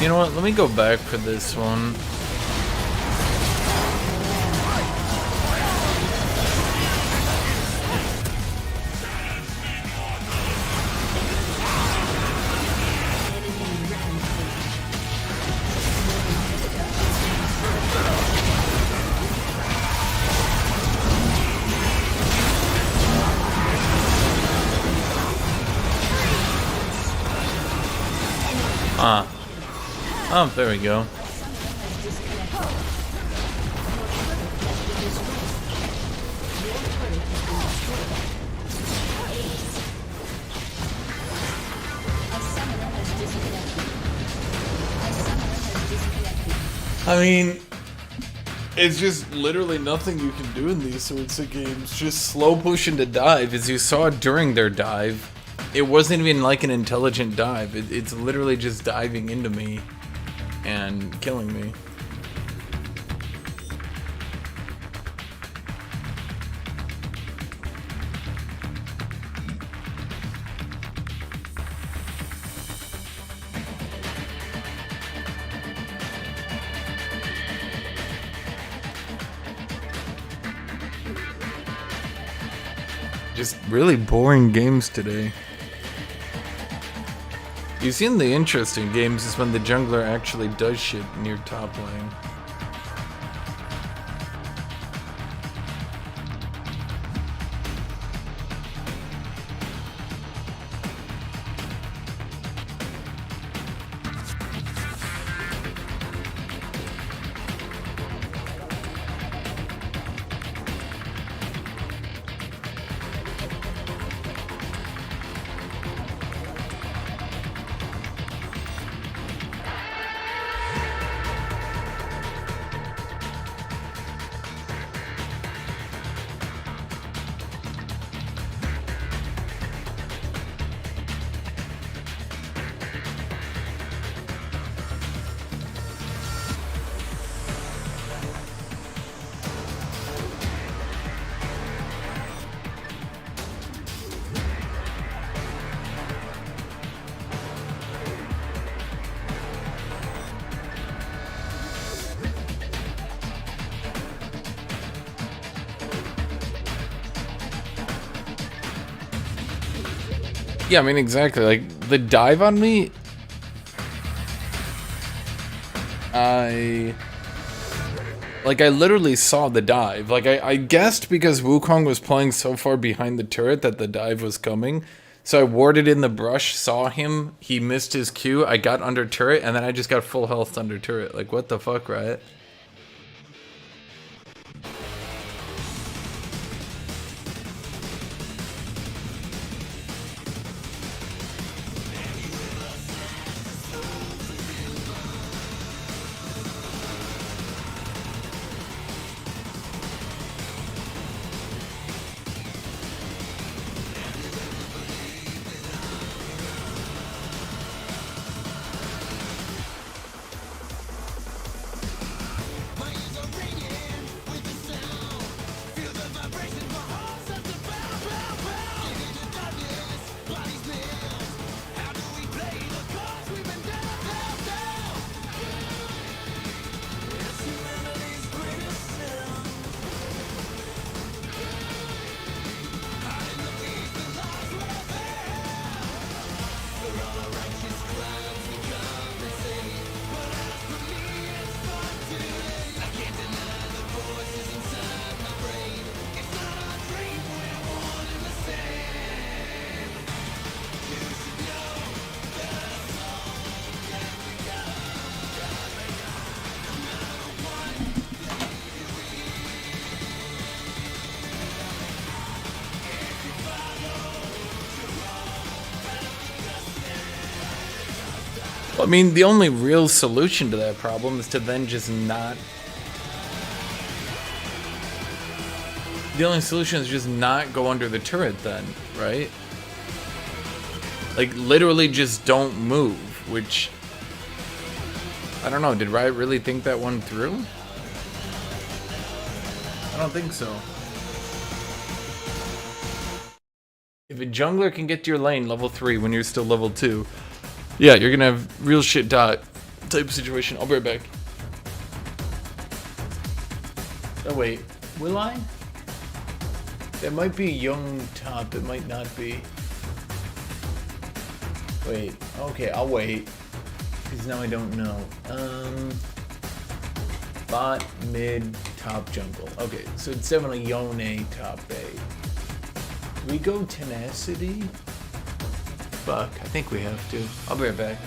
You know what? Let me go back for this one. Ah. Oh, there we go. I mean, it's just literally nothing you can do in these sorts of games. Just slow push into dive, as you saw during their dive. It wasn't even like an intelligent dive. It's literally just diving into me and killing me. Just really boring games today. You've seen the interesting games is when the jungler actually does shit near top lane. Yeah, I mean, exactly. Like, the dive on me... I literally saw the dive. Like, I guessed because Wukong was playing so far behind the turret that the dive was coming. So I warded in the brush, saw him, he missed his Q, I got under turret, and then I just got full health under turret. Like, what the fuck, Riot? I mean, the only real solution to that problem is to then just not... The only solution is just not go under the turret then, right? Like, literally just don't move, which... I don't know, did Riot really think that one through? I don't think so. If a jungler can get to your lane level 3 when you're still level 2, yeah, you're gonna have real shit dot type of situation. I'll be right back. Oh wait, will I? That might be young top, it might not be. Wait, okay, I'll wait. Because now I don't know. Bot, mid, top, jungle. Okay, so it's definitely Yone, top A. We go tenacity? Fuck, I think we have to. I'll be right back.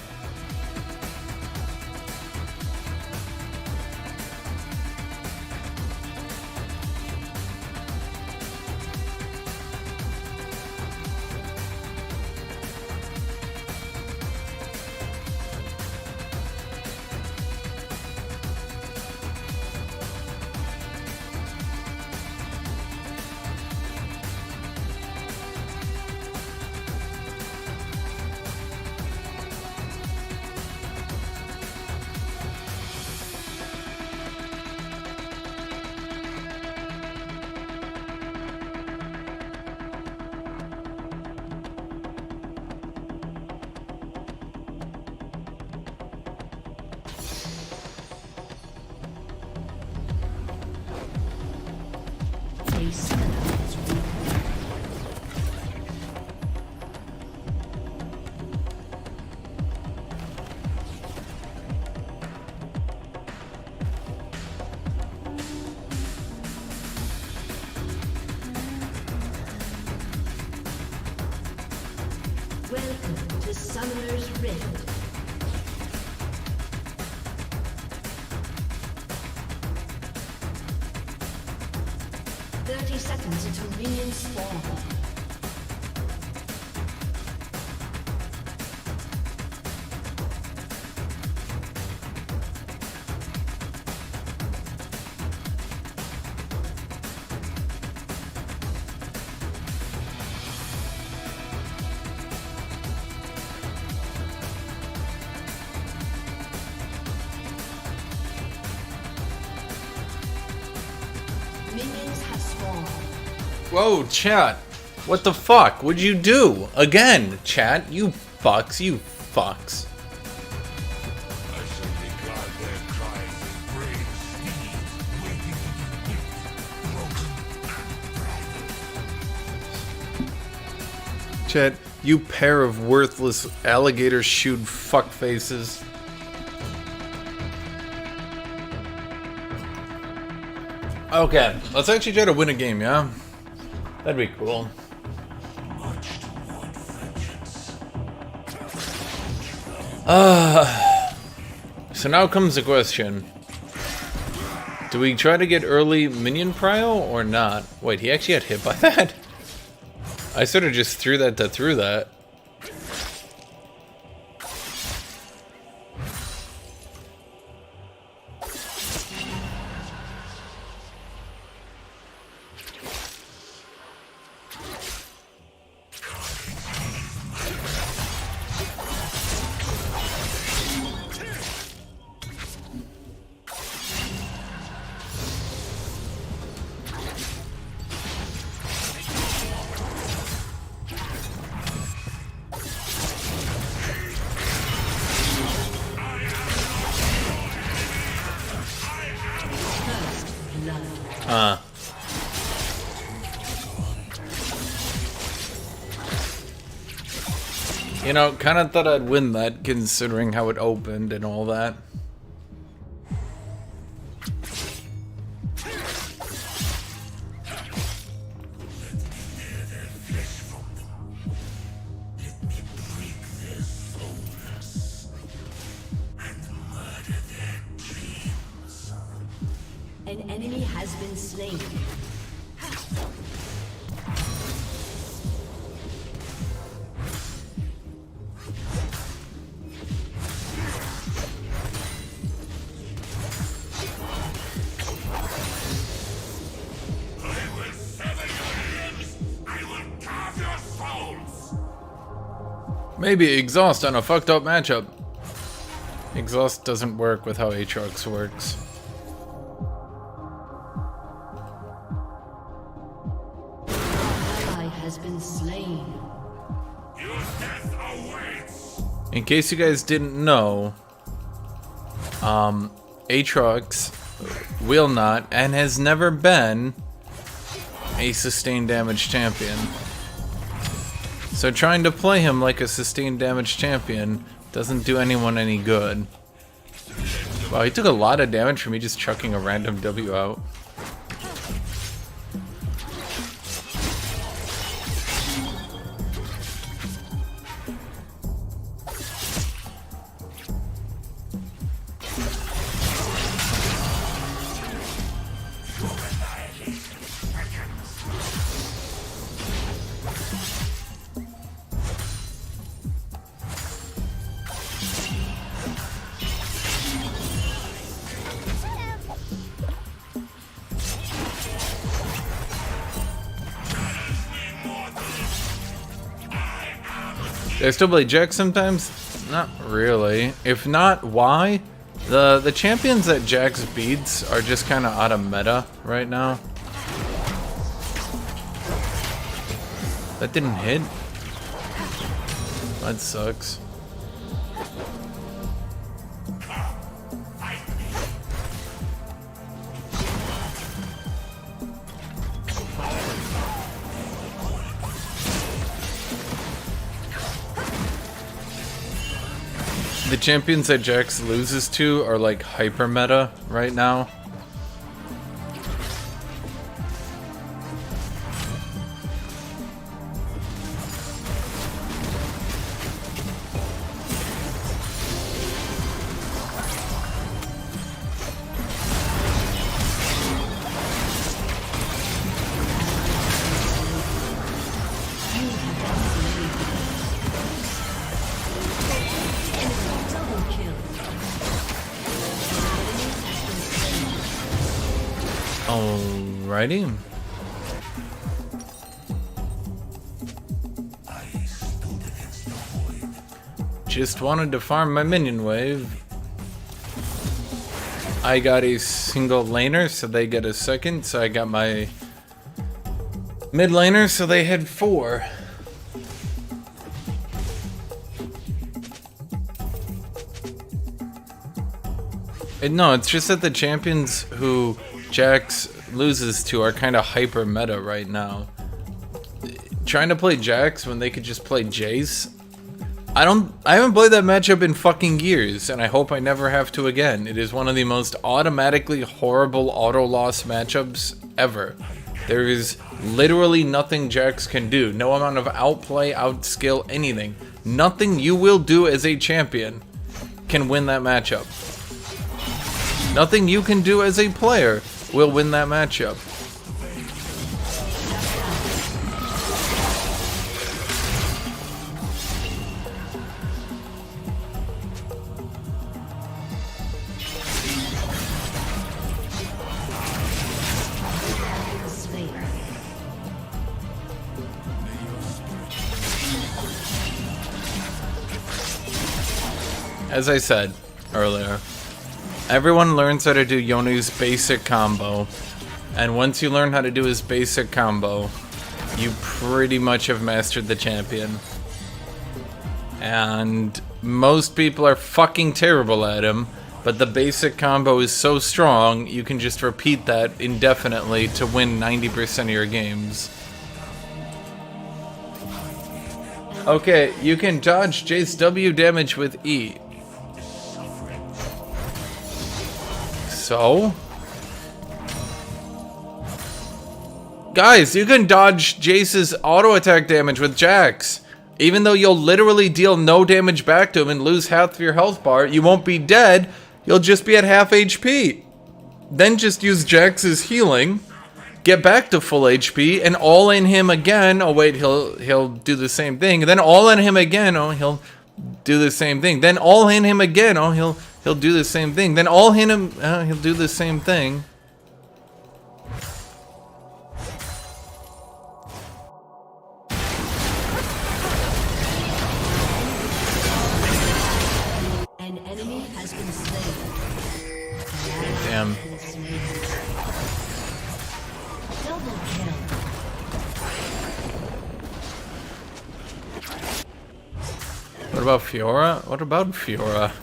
Welcome to Summoner's Rift. Seconds until minions spawn. Minions have spawned. Whoa, chat. What the fuck? What'd you do? Again, chat. You fucks. You fucks. I simply guard their cries with brave steeds, waiting to be whipped, broken, and branded. Chat, you pair of worthless alligator-shoed fuckfaces. Okay, let's actually try to win a game, yeah? That'd be cool. Much toward vengeance. So now comes the question. Do we try to get early minion prio or not? Wait, he actually got hit by that? I sort of just threw that to through that. You know, kind of thought I'd win that, considering how it opened and all that. An enemy has been slain. Maybe exhaust on a fucked up matchup. Exhaust doesn't work with how Aatrox works. Ally has been slain. Your death awaits. In case you guys didn't know, Aatrox will not and has never been a sustained damage champion. So trying to play him like a sustained damage champion doesn't do anyone any good. Wow, he took a lot of damage from me just chucking a random W out. Do I still play Jax sometimes? Not really. If not, why? The champions that Jax beats are just kind of out of meta right now. That didn't hit? That sucks. The champions that Jax loses to are like hyper meta right now. Alrighty. I stood against the void. Just wanted to farm my minion wave. I got a single laner, so they get a second. So I got my mid laner, so they had 4. No, it's just that the champions who Jax loses to are kind of hyper meta right now. Trying to play Jax when they could just play Jace. I haven't played that matchup in fucking years, and I hope I never have to again. It is one of the most automatically horrible auto loss matchups ever. There is literally nothing Jax can do. No amount of outplay, outskill, anything. Nothing you will do as a champion can win that matchup. Nothing you can do as a player will win that matchup. As I said earlier, everyone learns how to do Yonu's basic combo, and once you learn how to do his basic combo, you pretty much have mastered the champion. And most people are fucking terrible at him, but the basic combo is so strong, you can just repeat that indefinitely to win 90% of your games. Okay, you can dodge Jace W damage with E. So? Guys, you can dodge Jace's auto attack damage with Jax. Even though you'll literally deal no damage back to him and lose half of your health bar, you won't be dead, you'll just be at half HP. Then just use Jax's healing, get back to full HP, and all in him again. Oh wait, he'll do the same thing. Then all in him again. Oh, he'll do the same thing. Then all in him again. Oh, he'll do the same thing. Then all hit him. He'll do the same thing. An enemy has been slain. Damn. Double kill. What about Fiora? What about Fiora?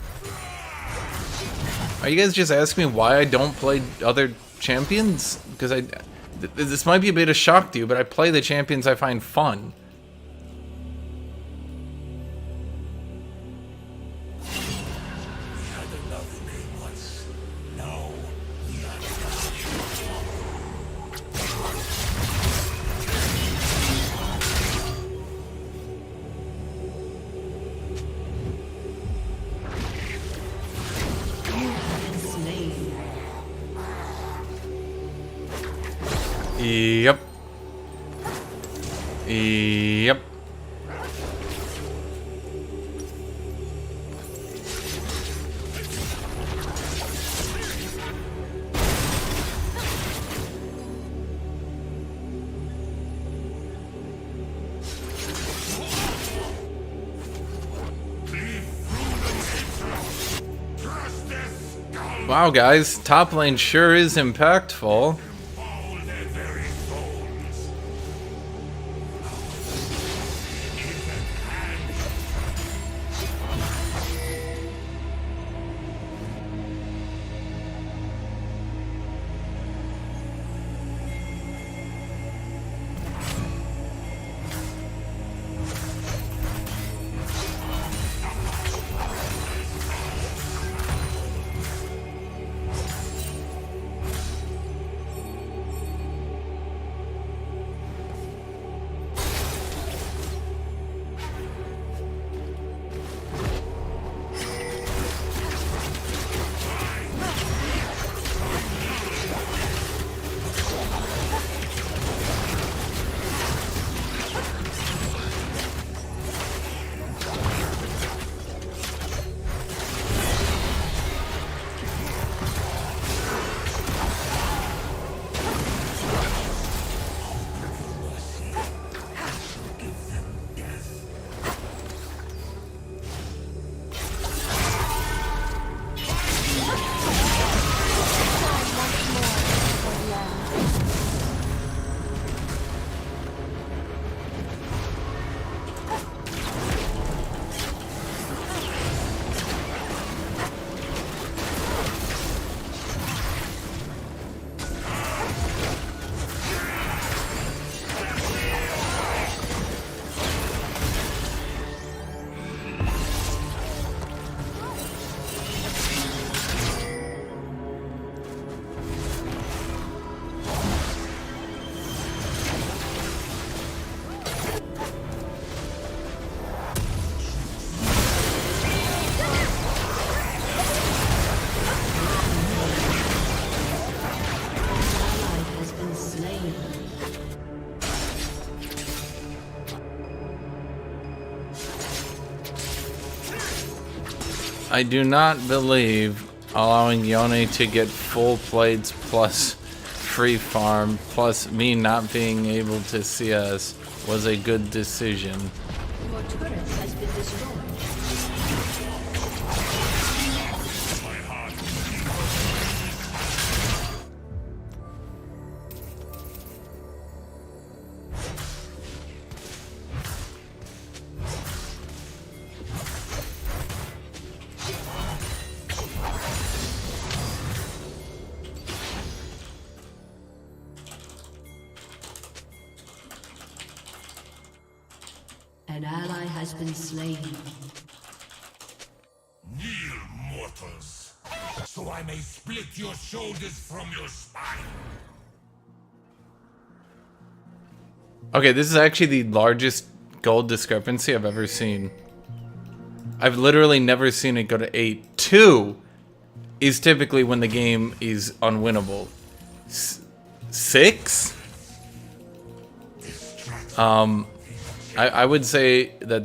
Are you guys just asking me why I don't play other champions? Because this might be a bit of shock to you, but I play the champions I find fun. Yep. Yep. Wow, guys, top lane sure is impactful. I do not believe allowing Yone to get full plates plus free farm plus me not being able to CS was a good decision. Your turret has been destroyed. An ally has been slain. Kneel, mortals, so I may split your shoulders from your spine. Okay, this is actually the largest gold discrepancy I've ever seen. I've literally never seen it go to 8. 2 is typically when the game is unwinnable. 6? I would say that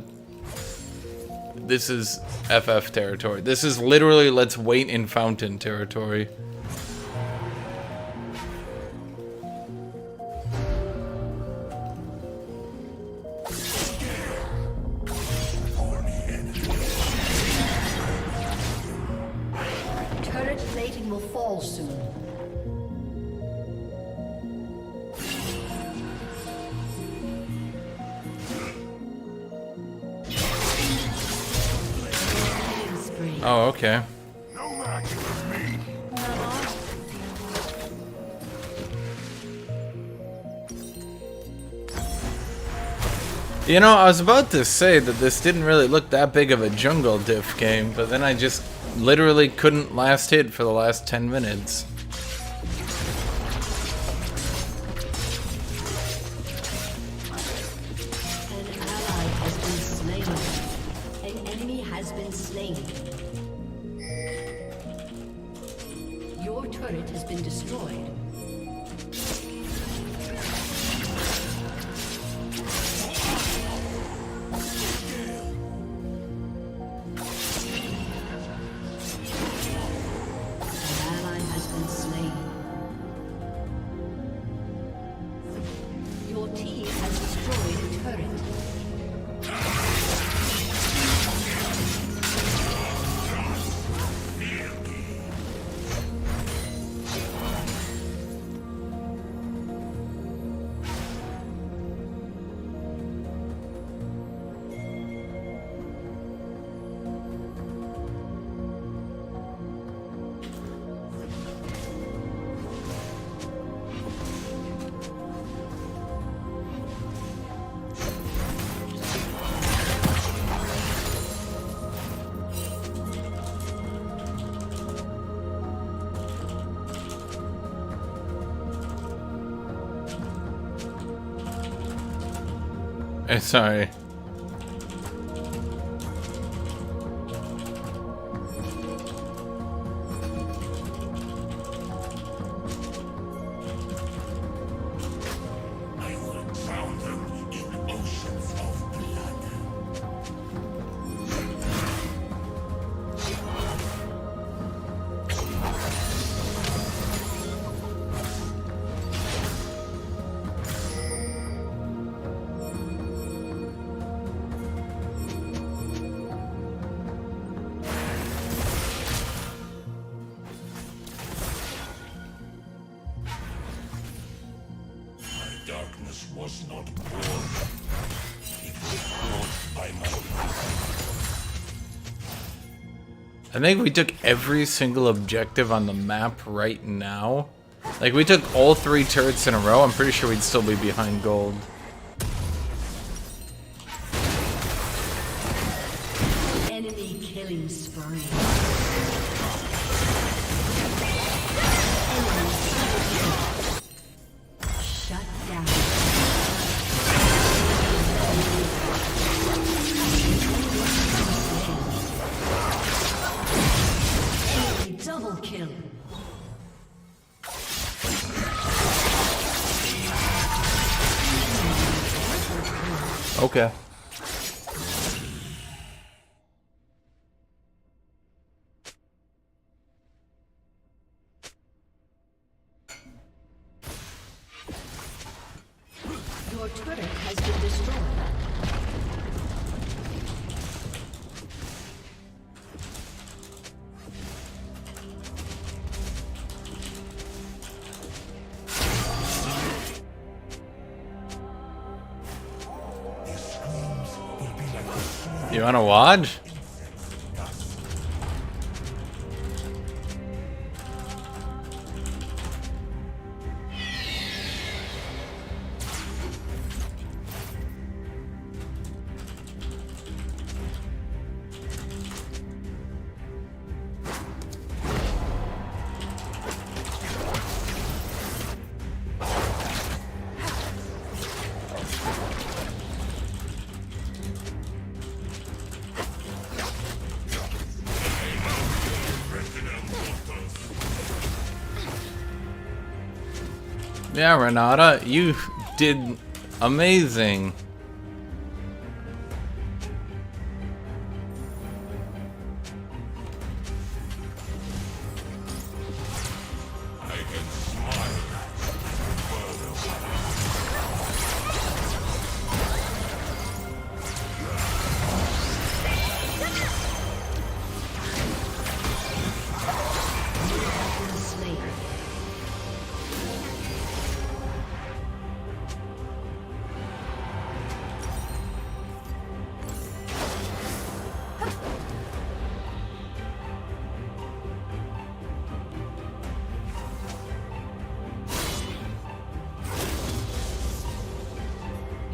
this is FF territory. This is literally let's wait in fountain territory. Turret plating will fall soon. Oh, okay. No magic for me. You know, I was about to say that this didn't really look that big of a jungle diff game, but then I just literally couldn't last hit for the last 10 minutes. An ally has been slain. An enemy has been slain. Your turret has been destroyed. An ally has been slain. Your team has destroyed a turret. Sorry. I will drown them in oceans of blood. My darkness was not born. It was brought by my I think we took every single objective on the map right now. Like, we took all 3 turrets in a row. I'm pretty sure we'd still be behind gold. Enemy killing spree. Shut down. Enemy double kill. Okay. turret has been destroyed. You wanna watch? Yeah, Renata, you did amazing.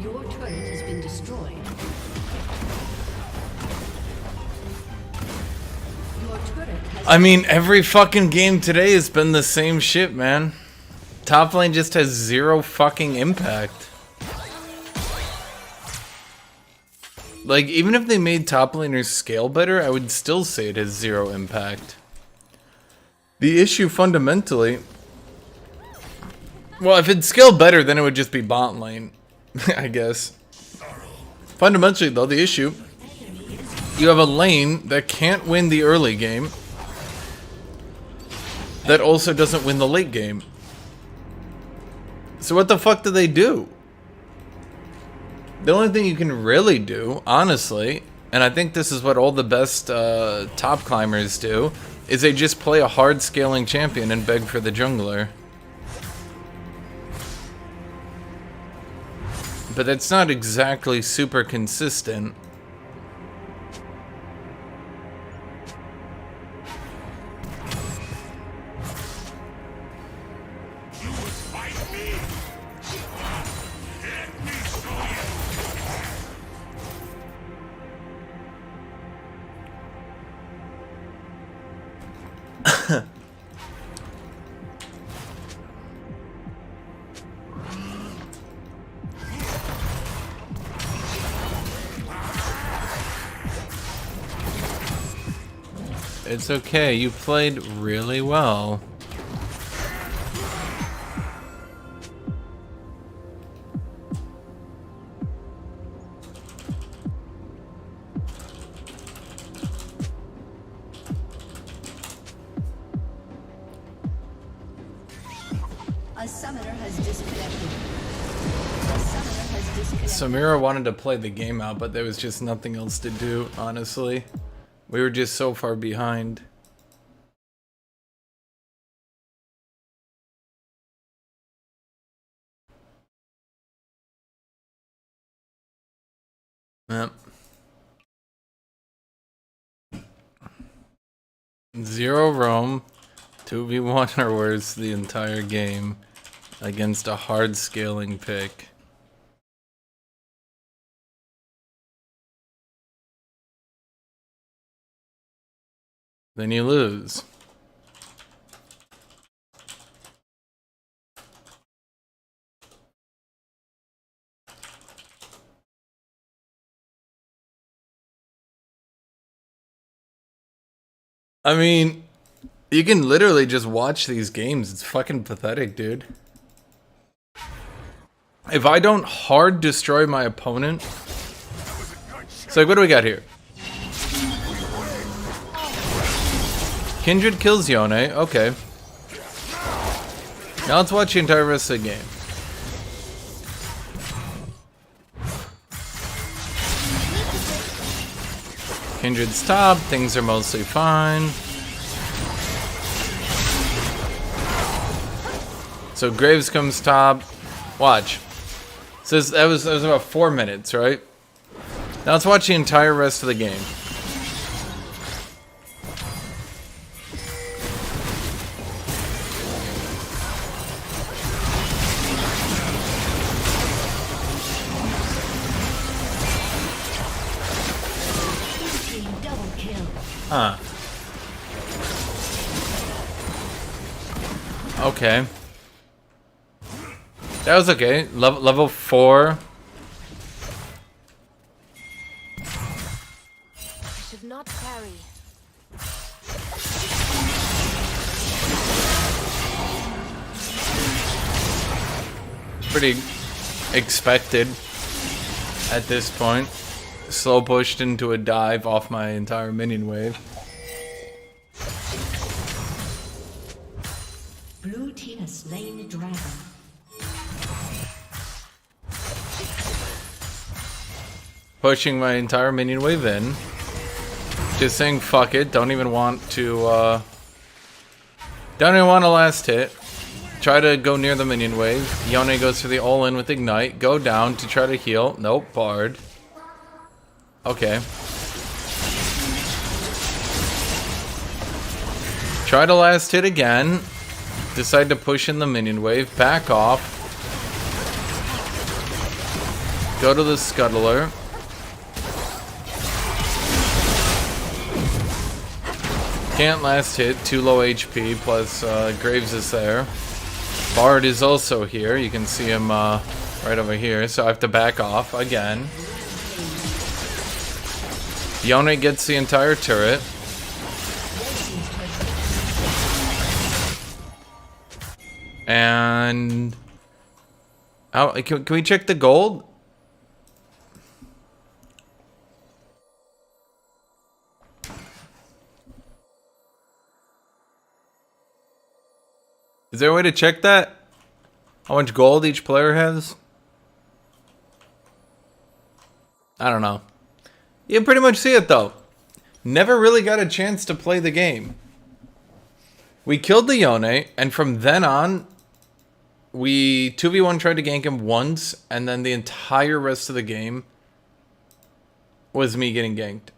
Your turret has been destroyed. Your turret has I mean, every fucking game today has been the same shit, man. Top lane just has zero fucking impact. Like, even if they made top laners scale better, I would still say it has zero impact. The issue fundamentally... Well, if it scaled better, then it would just be bot lane, I guess. Fundamentally, though, the issue... You have a lane that can't win the early game, that also doesn't win the late game. So what the fuck do they do? The only thing you can really do, honestly, and I think this is what all the best top climbers do, is they just play a hard scaling champion and beg for the jungler. But that's not exactly super consistent. It's okay, you played really well. A summoner has disconnected. A summoner has disconnected. Samira wanted to play the game out, but there was just nothing else to do, honestly. We were just so far behind. Yep. 0 roam, 2v1 or worse the entire game against a hard scaling pick. Then you lose. I mean, you can literally just watch these games. It's fucking pathetic, dude. If I don't hard destroy my opponent... So like, what do we got here? Kindred kills Yone, okay. Now let's watch the entire rest of the game. Kindred's top. Things are mostly fine. So Graves comes top. Watch. So that was about 4 minutes, right? Now let's watch the entire rest of the game. Team double kill. Huh. Okay. That was okay. Level 4. I should not parry. Pretty expected at this point. Slow pushed into a dive off my entire minion wave. Blue team has slain the dragon. Pushing my entire minion wave in. Just saying fuck it. Don't even want to don't even want a last hit. Try to go near the minion wave. Yone goes for the all-in with Ignite. Go down to try to heal. Nope, barred. Okay. Try to last hit again. Decide to push in the minion wave. Back off. Go to the scuttler. Can't last hit. Too low HP. Plus Graves is there. Bard is also here. You can see him right over here. So I have to back off again. Yone gets the entire turret. And can we check the gold? Is there a way to check that? How much gold each player has? I don't know. You pretty much see it though. Never really got a chance to play the game. We killed the Yone, and from then on, we 2v1 tried to gank him once, and then the entire rest of the game was me getting ganked.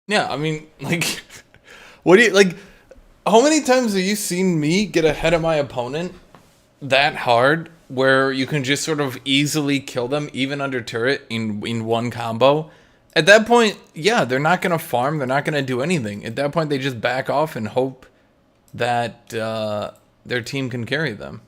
Yeah, I mean, like, what do you, like, how many times have you seen me get ahead of my opponent that hard where you can just sort of easily kill them even under turret in one combo? At that point, yeah, they're not going to farm, they're not going to do anything. At that point, they just back off and hope that their team can carry them.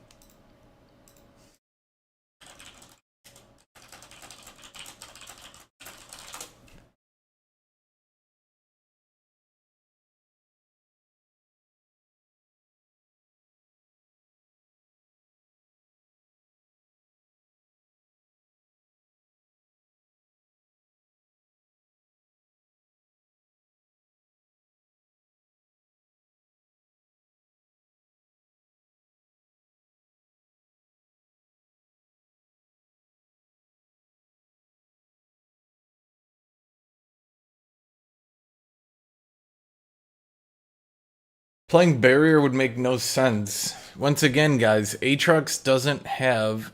Playing barrier would make no sense. Once again, guys, Aatrox doesn't have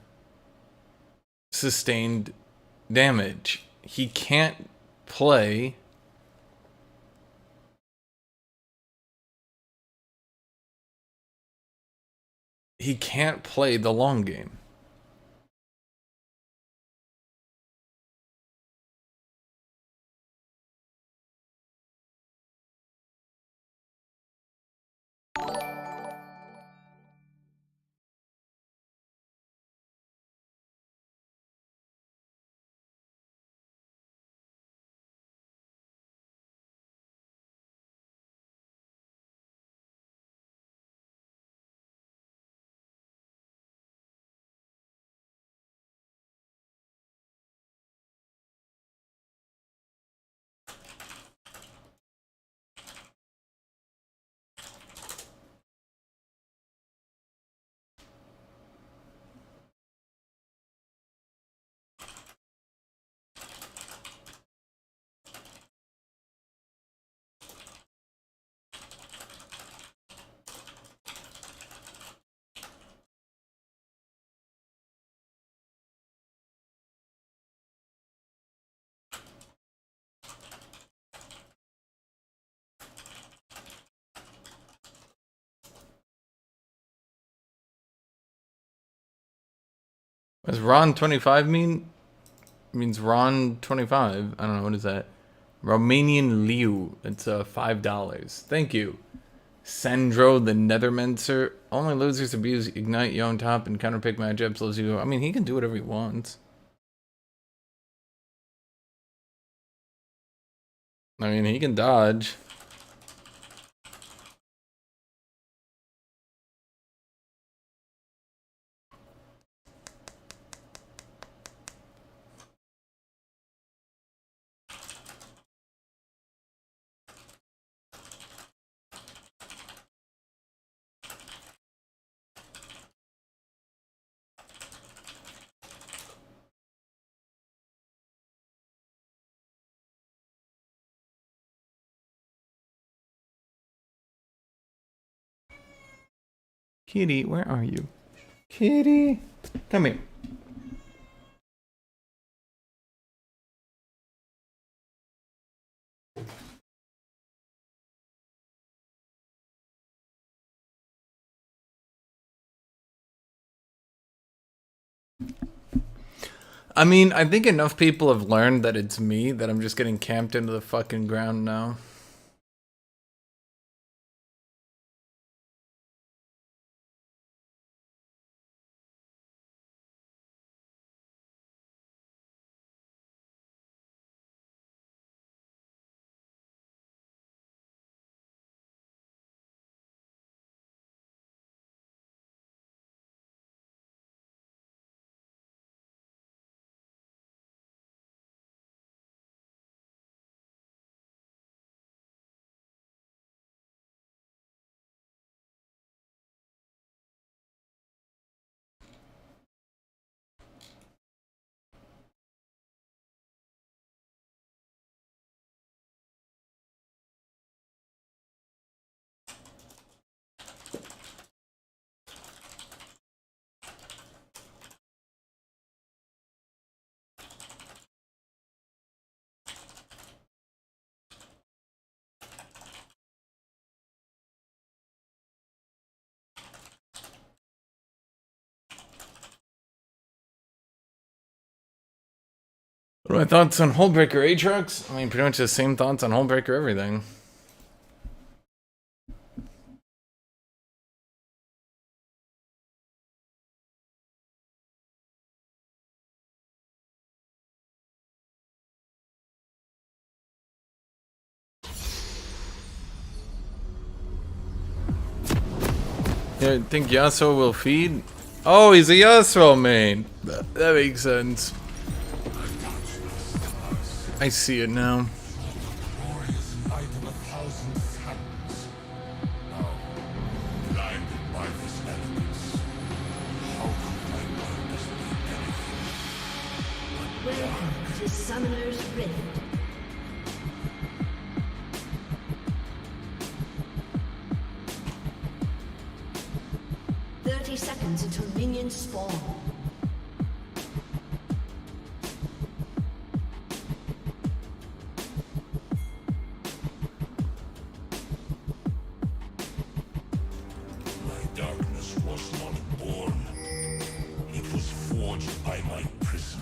sustained damage. He can't play. He can't play the long game. Does Ron 25 mean? Means Ron 25. I don't know, what is that? Romanian Liu. It's $5. Thank you. Sandro the Nethermancer. Only losers abuse Ignite, you on top, and counterpick matchups. Lose you. I mean, he can do whatever he wants. I mean, he can dodge. Kitty, where are you? Kitty, come here. I mean, I think enough people have learned that it's me that I'm just getting camped into the fucking ground now. What are my thoughts on Hullbreaker Aatrox? I mean, pretty much the same thoughts on Hullbreaker everything. Yeah, I think Yasuo will feed? Oh, he's a Yasuo main. That makes sense. I see it now. Glorious night of 1,000 suns. Now, blinded by this elegance, how could I learn this anything? Welcome to Summoner's Rift. Seconds until minions spawn. My darkness was not born. It was forged by my prism.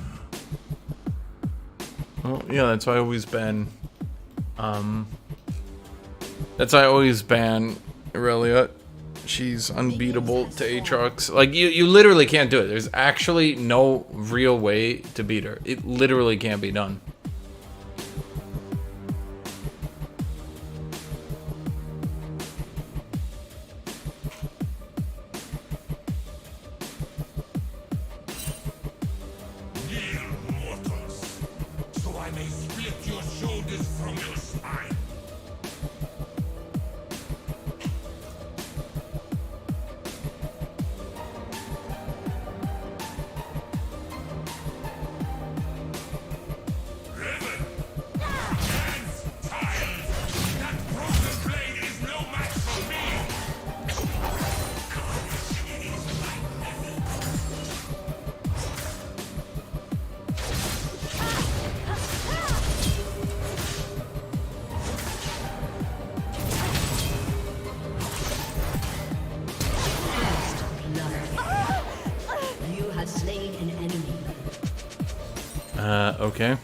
Well, yeah, that's why I always ban. That's why I always ban Aurelia. She's unbeatable to Aatrox. Like, you literally can't do it. There's actually no real way to beat her. It literally can't be done. Kneel, mortals, so I may split your shoulders from your spine. Okay.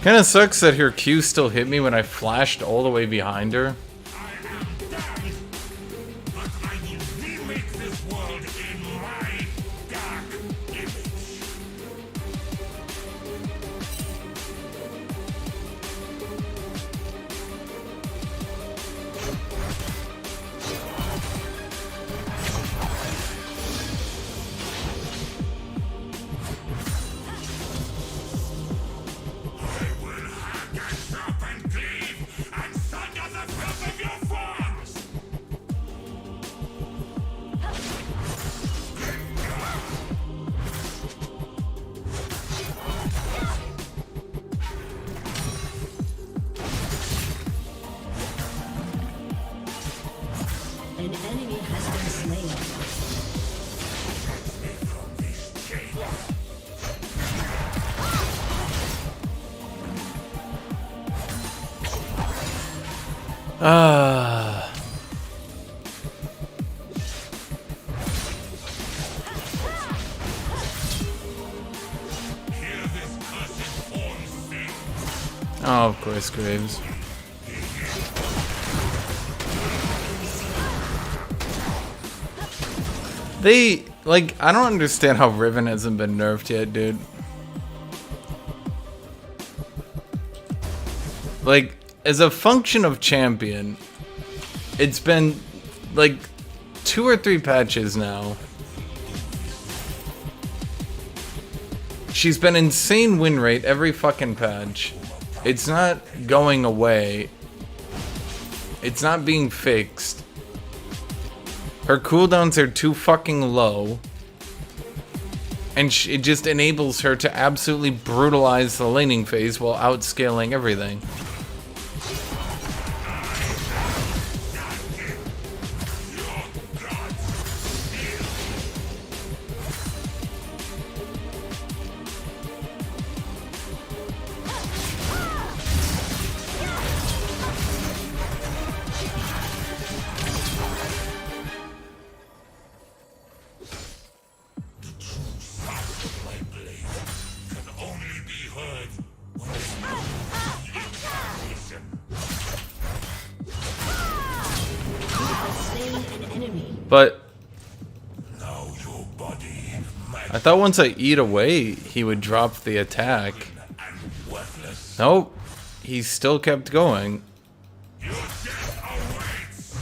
Kinda sucks that her Q still hit me when I flashed all the way behind her. I am dead, but I will remake this world in my dark image. I will hack and chop and cleave and sunder the filth of your forms! An enemy has been slain. From these chains. Ah. Hear this cursed form sing. Oh, of course, Graves. They, like, I don't understand how Riven hasn't been nerfed yet, dude. Like, as a function of champion, it's been, like, 2 or 3 patches now. She's been insane win rate every fucking patch. It's not going away. It's not being fixed. Her cooldowns are too fucking low. And it just enables her to absolutely brutalize the laning phase while outscaling everything. Slain an enemy. But Now your body, I thought once I eat away, he would drop the attack. and worthless. Nope. He still kept going. Your death awaits.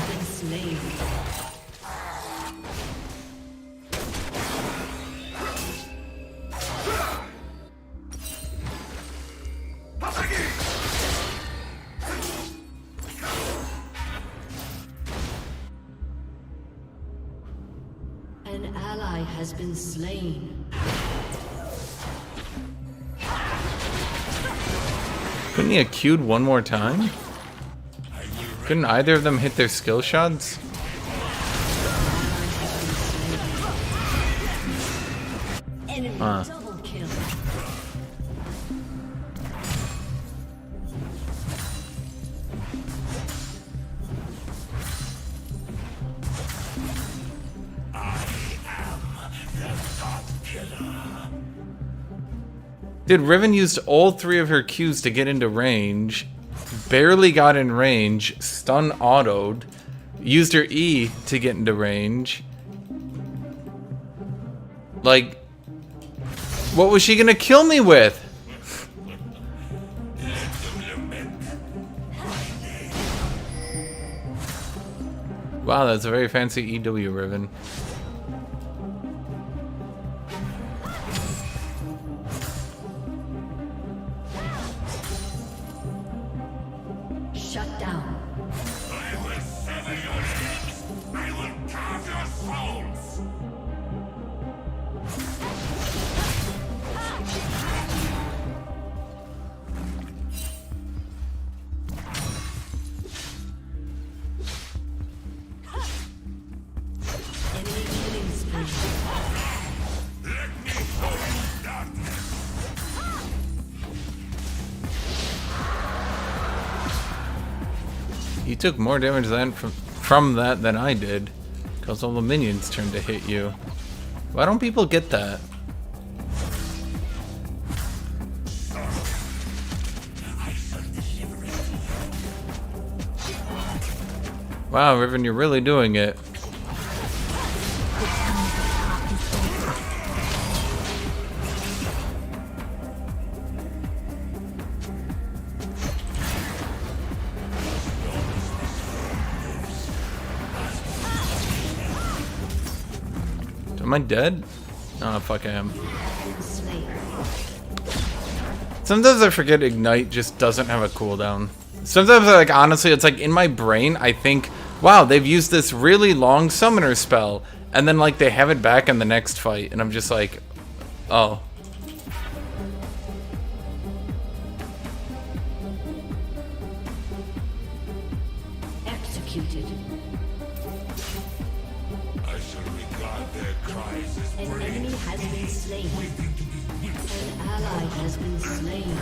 Been slain. An ally has been slain. Couldn't he have queued one more time? Couldn't either of them hit their skill shots? Enemy Huh. double kill. Dude, Riven used all 3 of her Qs to get into range. Barely got in range. Stun autoed. Used her E to get into range. Like, what was she gonna kill me with? Wow, that's a very fancy EW, Riven. Shut down. I will sever your limbs. I will carve your souls. You took more damage from that than I did, because all the minions turned to hit you. Why don't people get that? Wow, Riven, you're really doing it. Am I dead? Oh, fuck I am. Sometimes I forget Ignite just doesn't have a cooldown. Sometimes, like, honestly, it's like in my brain, I think, wow, they've used this really long summoner spell. And then, like, they have it back in the next fight. And I'm just like, oh. Executed. I shall regard their cries as An enemy has been slain. An ally has been slain.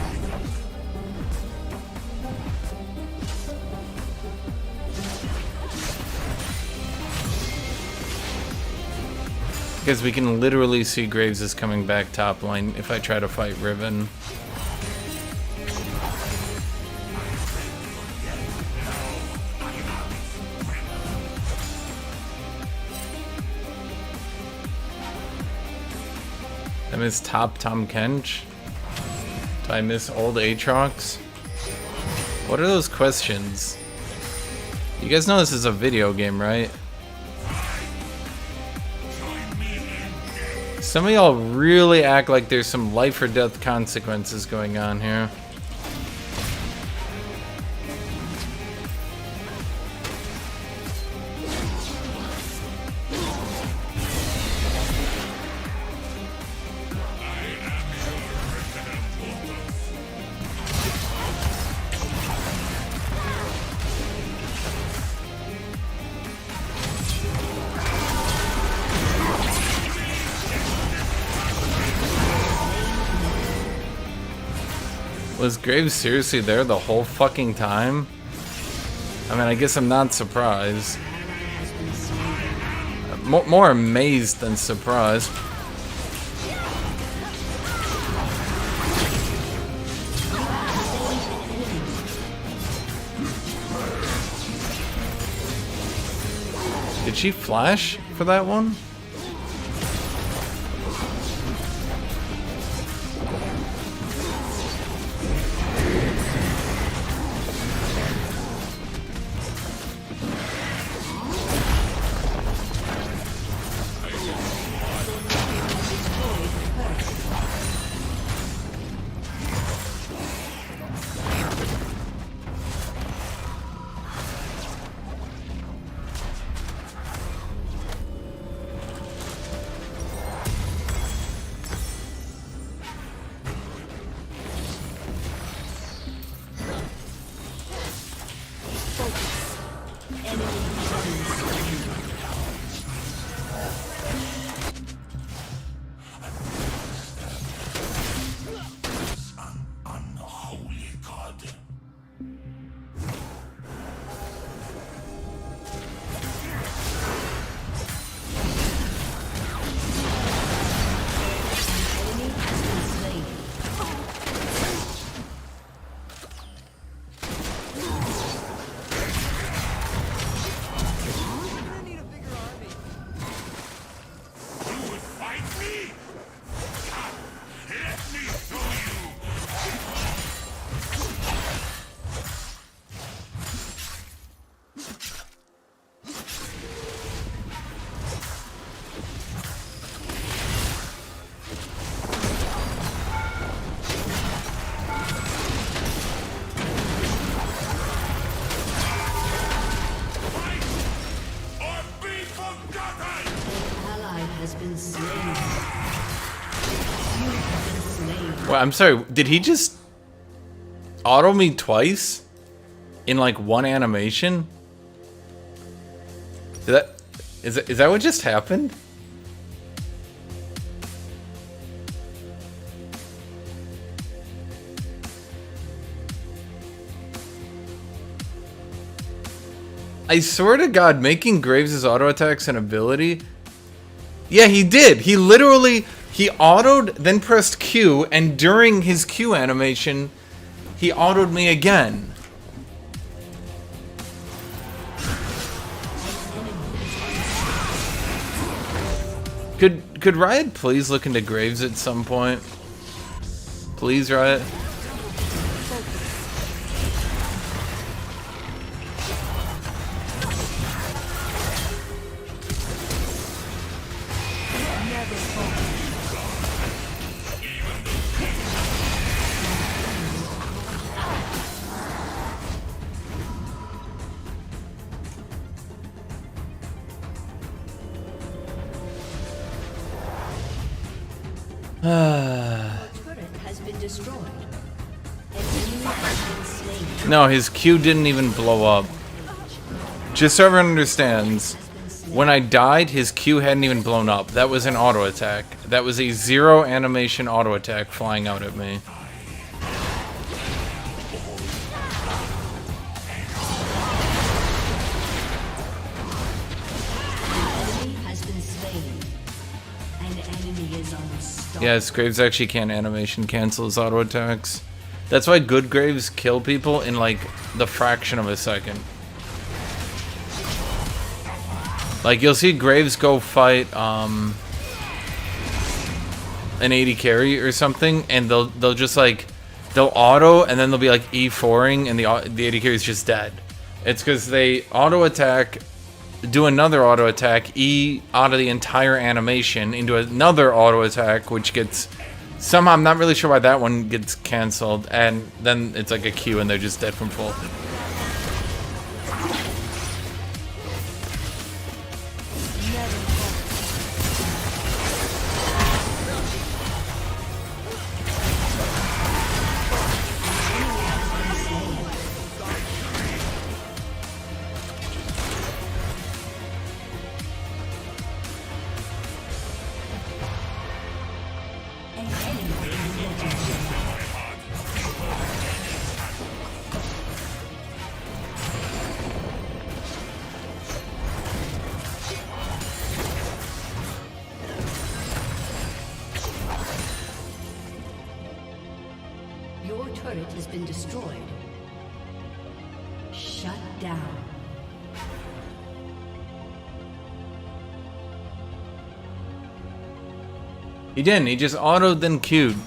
Because we can literally see Graves is coming back top lane if I try to fight Riven. I miss top Tom Kench. Do I miss old Aatrox? What are those questions? You guys know this is a video game, right? Some of y'all really act like there's some life or death consequences going on here. Was Graves seriously there the whole fucking time? I mean, I guess I'm not surprised. More amazed than surprised. Did she flash for that one? unholy god. Enemy has been slain. You would fight me? Ha! Let me show you! Or be forgotten! Ally has been slain. You have been slain. Well, I'm sorry, did he just auto me twice? In like one animation? Is that what just happened? I swear to God, making Graves' auto attacks an ability. Yeah, he did. He literally, he autoed, then pressed Q, and during his Q animation, he autoed me again. Could Riot please look into Graves at some point? Please, Riot. Turret has been destroyed. An enemy has been slain. No, his Q didn't even blow up. Just so everyone understands, when I died, his Q hadn't even blown up. That was an auto attack. That was a 0 animation auto attack flying out at me. Enemy has been slain. An enemy is unstoppable. Yes, Graves actually can't animation cancel his auto attacks. That's why good Graves kill people in like the fraction of a second. Like you'll see Graves go fight an 80 carry or something, and they'll just like they'll auto and then they'll be like E4ing and the 80 carry is just dead. It's because they auto attack, do another auto attack, E out of the entire animation into another auto attack, which gets somehow, I'm not really sure why that one gets cancelled, and then it's like a Q and they're just dead from full. Your turret has been destroyed. Shut down. He didn't, he just autoed then Q'd.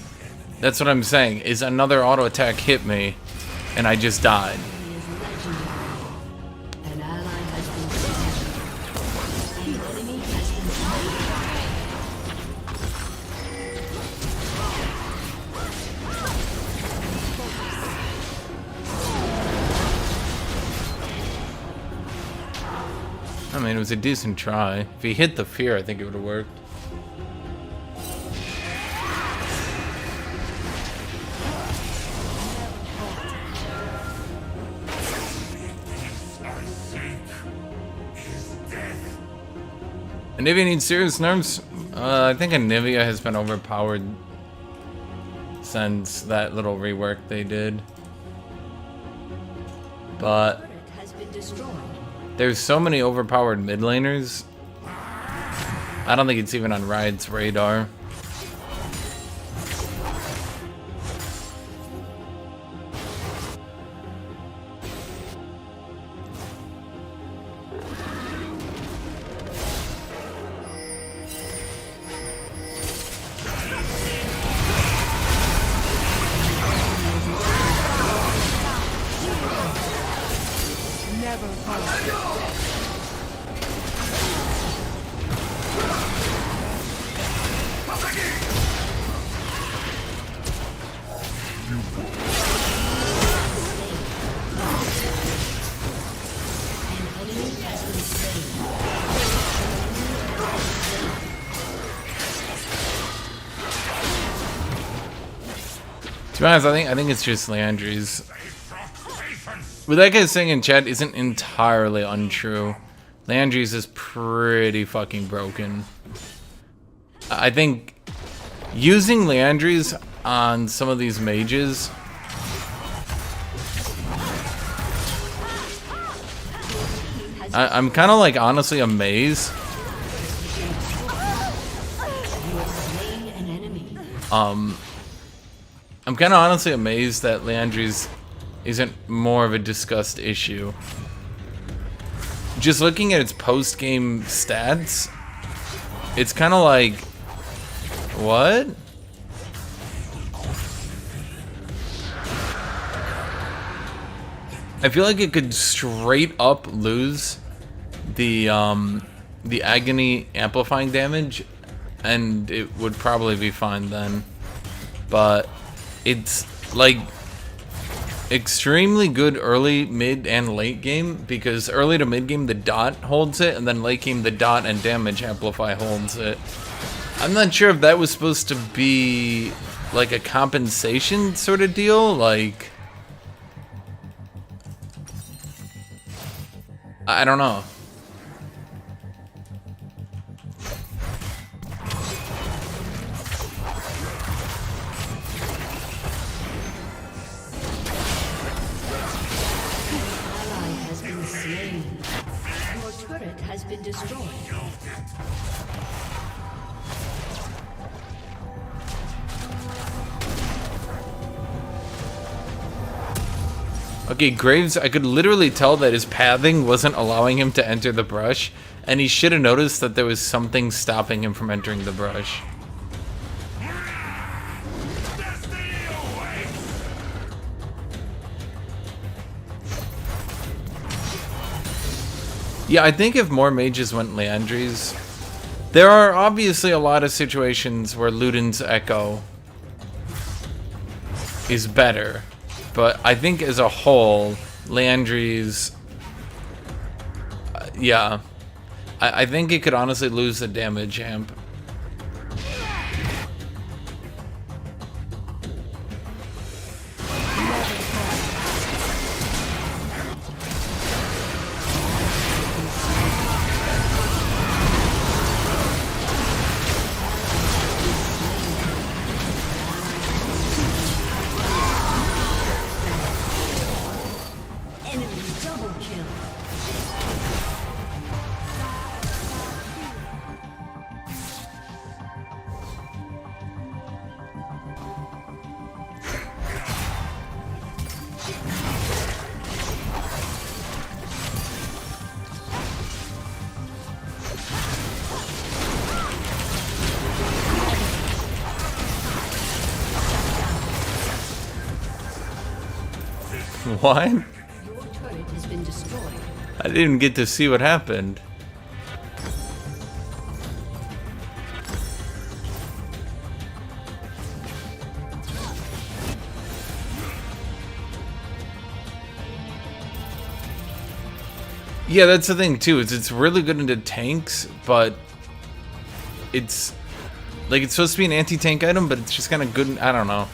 That's what I'm saying, is another auto attack hit me, and I just died. Enemy is legendary. An ally has been slain. An enemy has been slain. I mean, it was a decent try. If he hit the fear, I think it would have worked. Anivia needs serious nerfs. I think Anivia has been overpowered since that little rework they did. But Turret has been destroyed. there's so many overpowered mid laners. I don't think it's even on Riot's radar. To be honest, I think it's just Leandry's. What that guy's saying in chat isn't entirely untrue. Leandry's is pretty fucking broken. I think using Leandry's on some of these mages I'm kind of like honestly amazed. slain an enemy. I'm kind of honestly amazed that Leandri's isn't more of a discussed issue. Just looking at its post-game stats, it's kind of like, what? I feel like it could straight up lose the agony amplifying damage, and it would probably be fine then. But it's like extremely good early, mid, and late game, because early to mid game the dot holds it, and then late game the dot and damage amplify holds it. I'm not sure if that was supposed to be like a compensation sort of deal, like I don't know. Ally has been slain. Your turret has been destroyed. Okay, Graves, I could literally tell that his pathing wasn't allowing him to enter the brush, and he should have noticed that there was something stopping him from entering the brush. Yeah, I think if more mages went Leandri's, there are obviously a lot of situations where Luden's Echo is better. But I think as a whole, Leandri's, yeah, I think it could honestly lose the damage amp. Enemy double kill. What? Your turret has been destroyed. I didn't get to see what happened. Yeah, that's the thing too. It's really good into tanks, but it's like it's supposed to be an anti-tank item, but it's just kind of good. I don't know.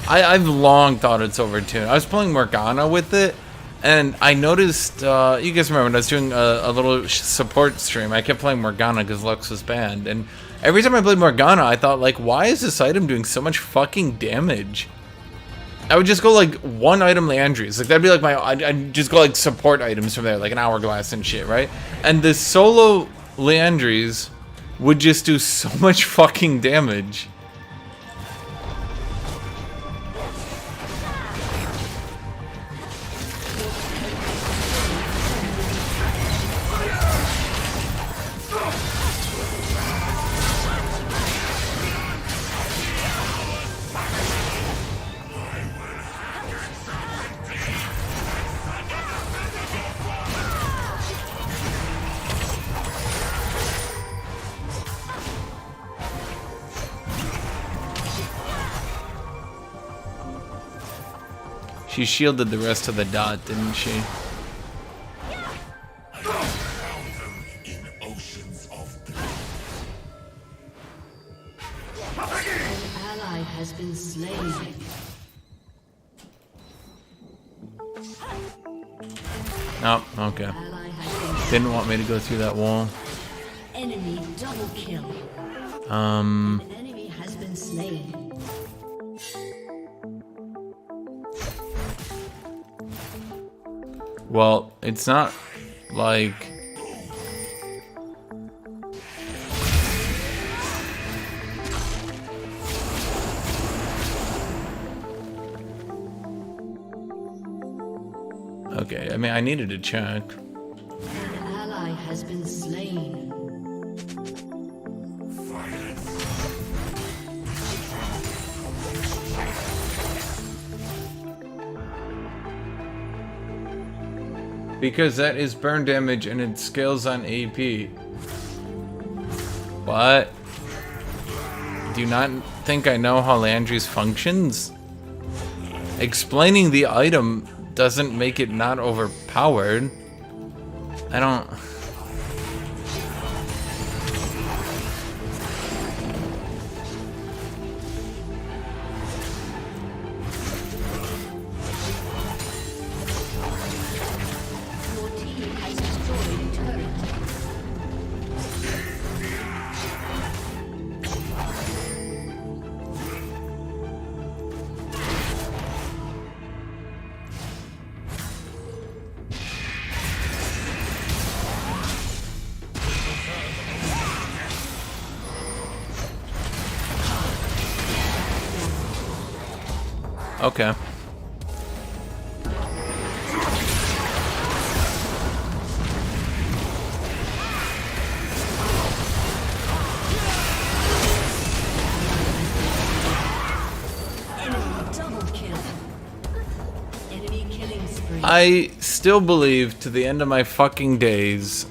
I've long thought it's overtuned. I was playing Morgana with it, and I noticed. You guys remember when I was doing a little support stream? I kept playing Morgana because Lux was banned, and every time I played Morgana, I thought like, why is this item doing so much fucking damage? I would just go like one item Leandri's, like that'd be like I'd just go like support items from there, like an hourglass and shit, right? And the solo Leandri's would just do so much fucking damage. She shielded the rest of the dot, didn't she? In oceans of An ally has been slain. Oh, okay. Ally has been Didn't want me to go through that wall. enemy double kill. Um, An enemy has been slain. well, it's not like Okay, I mean, I needed to check. An ally has been slain. Because that is burn damage and it scales on AP. What? Do you not think I know how Landry's functions? Explaining the item doesn't make it not overpowered. I don't... Your team has destroyed a turret. Okay. Double kill. Enemy killing spree. I still believe to the end of my fucking days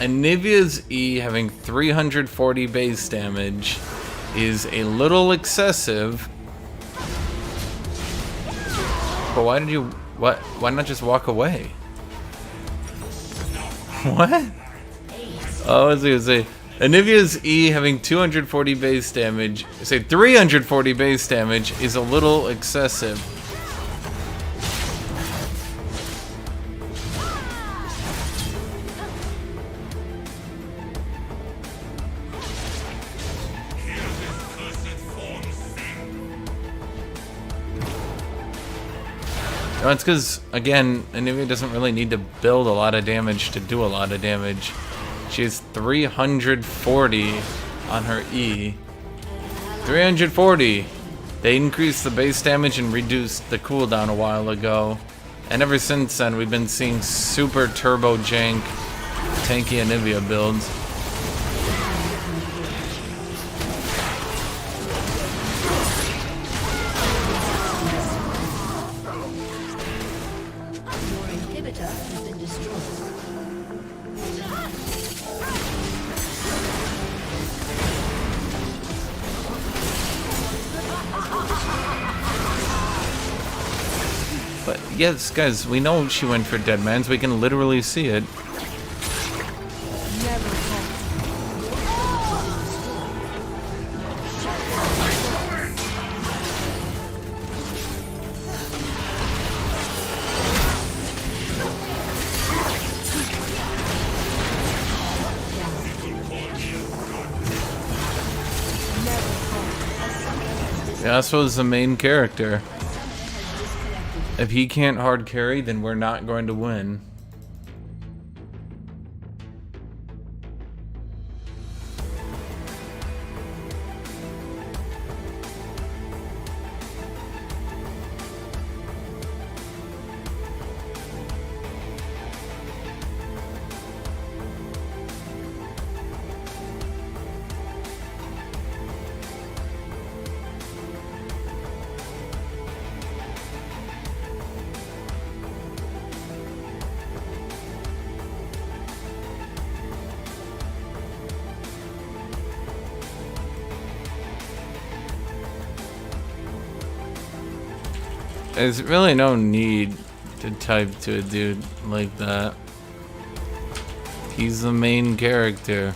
Anivia's E having 340 base damage is a little excessive. But why did you... What? Why not just walk away? What? Oh, I was gonna say... Anivia's E having 240 base damage... Say 340 base damage is a little excessive. No, it's because, again, Anivia doesn't really need to build a lot of damage to do a lot of damage. She has 340 on her E. 340! They increased the base damage and reduced the cooldown a while ago. And ever since then, we've been seeing super turbo jank, tanky Anivia builds. Your inhibitor has been destroyed. But yes, guys, we know she went for Dead Man's. We can literally see it. Never halt. Yasuo's the main character. If he can't hard carry, then we're not going to win. There's really no need to type to a dude like that. He's the main character.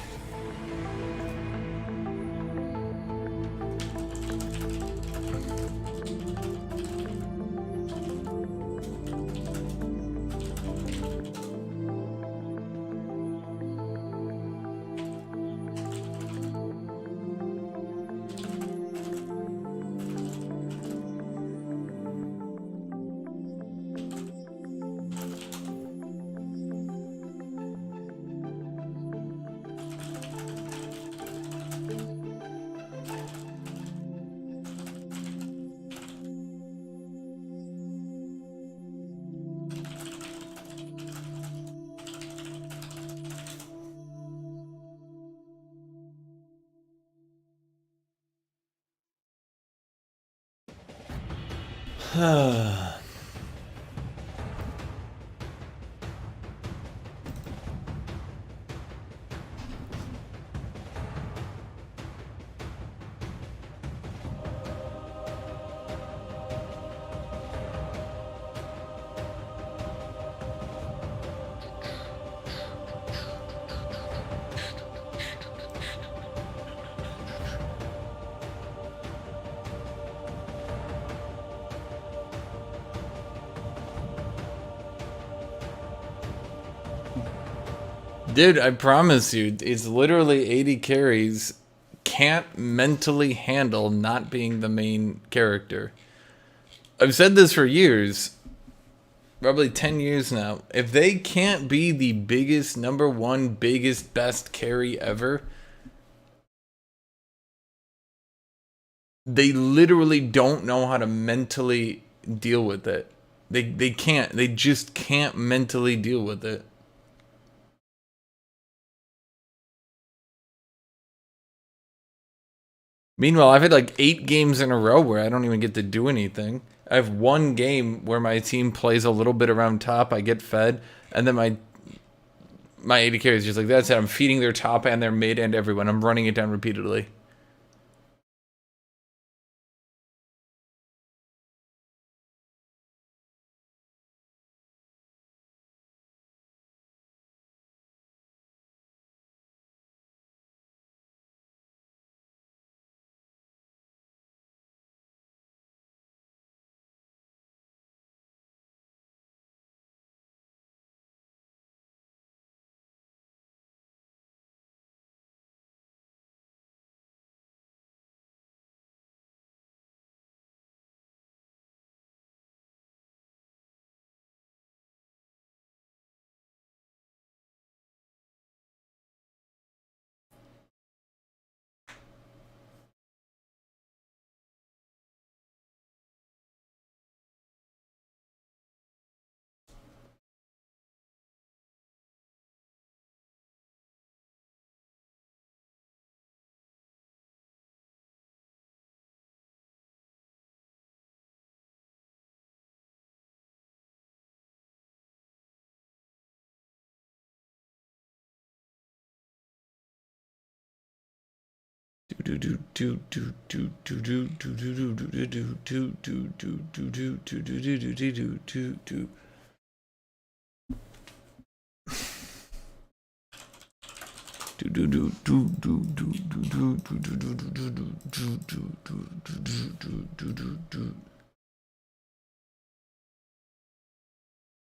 Dude, I promise you, it's literally 80 carries can't mentally handle not being the main character. I've said this for years, probably 10 years now. If they can't be the biggest, number one, biggest, best carry ever, they literally don't know how to mentally deal with it. They can't. They just can't mentally deal with it. Meanwhile, I've had like 8 games in a row where I don't even get to do anything. I have one game where my team plays a little bit around top, I get fed, and then my AD carry is just like, that's it. I'm feeding their top and their mid and everyone. I'm running it down repeatedly.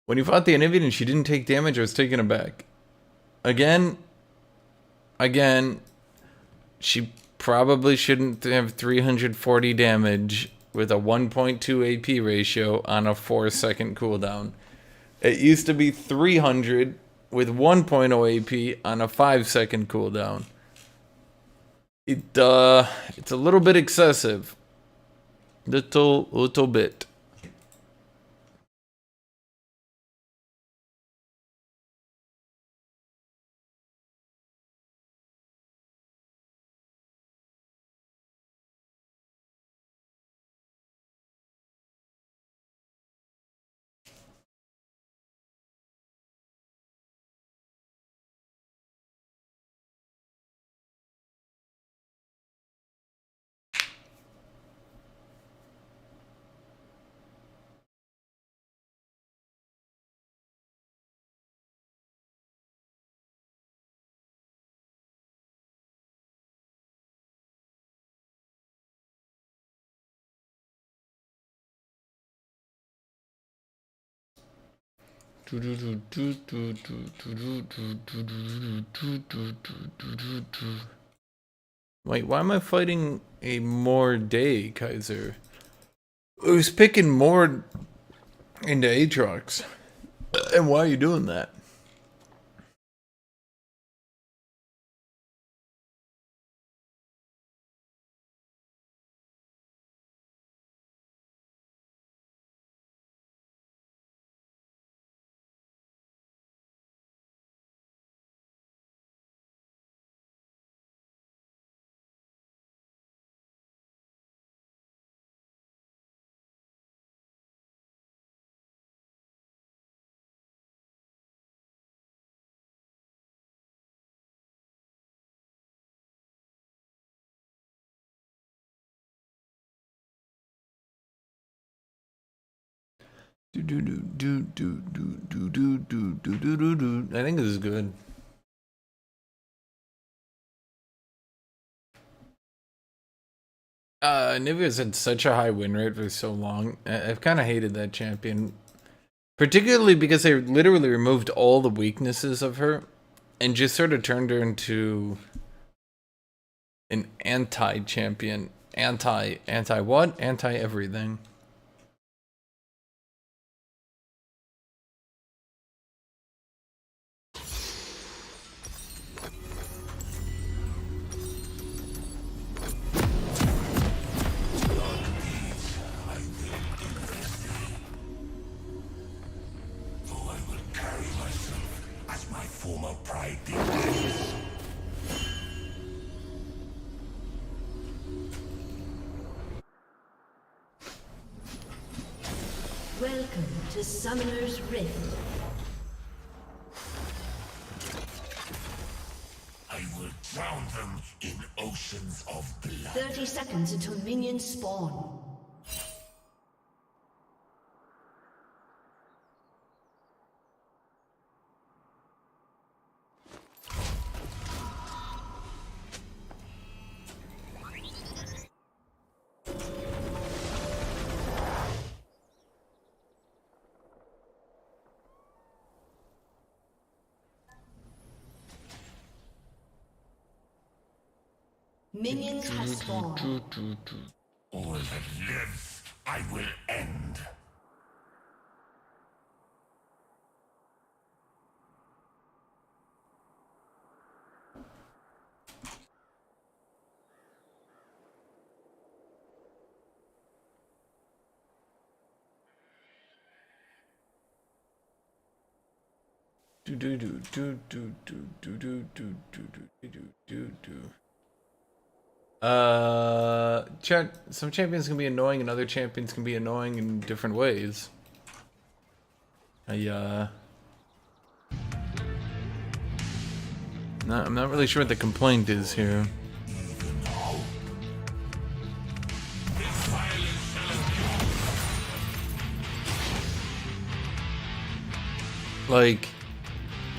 When you fought the Anivian and she didn't take damage, I was taken aback. Again, she probably shouldn't have 340 damage with a 1.2 AP ratio on a 4-second cooldown. It used to be 300 with 1.0 AP on a 5-second cooldown. It's a little bit excessive. Little bit. Wait, why am I fighting a more day, Kaiser? I was picking more into Aatrox. And why are you doing that? Do do do do do do do do do do do do. I think this is good. Nivea's had such a high win rate for so long. I've kind of hated that champion. Particularly because they literally removed all the weaknesses of her and just sort of turned her into an anti-champion. Anti what? Anti-everything. Former pride dictates. Welcome to Summoner's Rift. I will drown them in oceans of blood. 30 seconds until minions spawn. Minions have spawned. All that lives, I will end. Do do do do do do do do do do do do do. Some champions can be annoying and other champions can be annoying in different ways. I'm not really sure what the complaint is here. Like,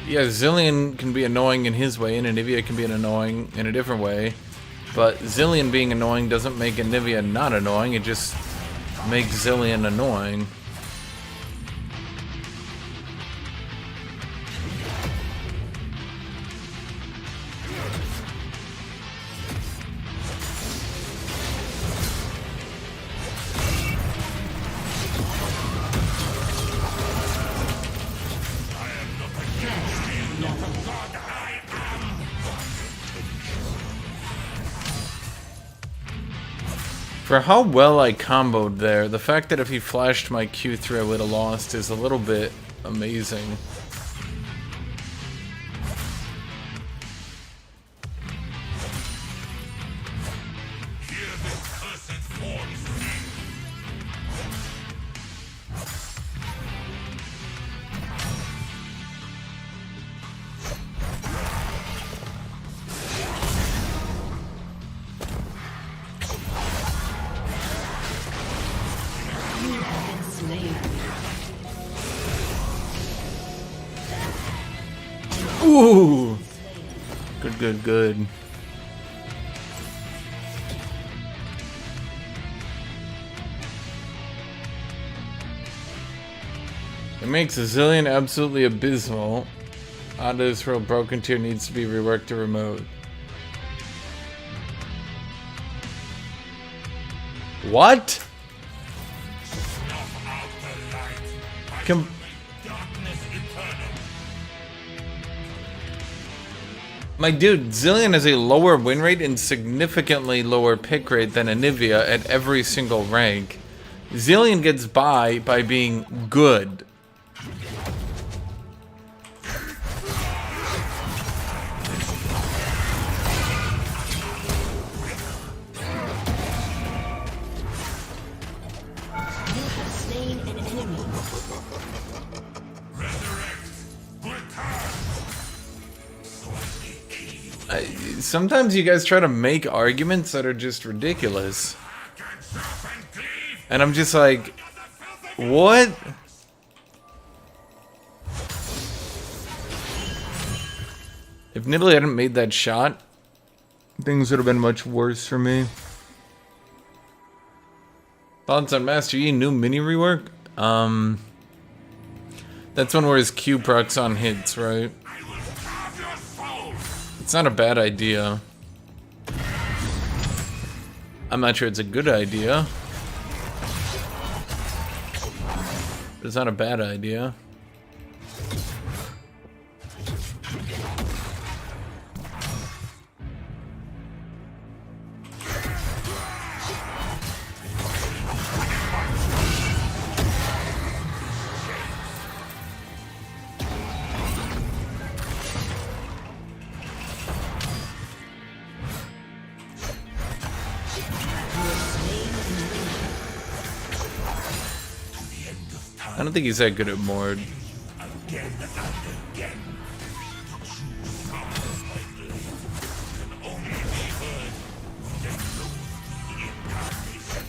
yeah, Zillion can be annoying in his way, and Anivia can be annoying in a different way. But Zillion being annoying doesn't make Anivia not annoying, it just makes Zillion annoying. For how well I comboed there, the fact that if he flashed my Q3 I would have lost is a little bit amazing. Ooh! Good, good, good. It makes a Zillion absolutely abysmal. Ada's real broken tier needs to be reworked to remote. What? My dude, Zillion has a lower win rate and significantly lower pick rate than Anivia at every single rank. Zillion gets by being good. Sometimes you guys try to make arguments that are just ridiculous. And I'm just like, what? If Nidalee hadn't made that shot, things would have been much worse for me. Thoughts on Master Yi new mini rework? That's one where his Q procs on hits, right? It's not a bad idea. I'm not sure it's a good idea. But it's not a bad idea. I don't think he's that good at Mord. Again and again. To choose someone like this can only be heard when they lose the incarnation.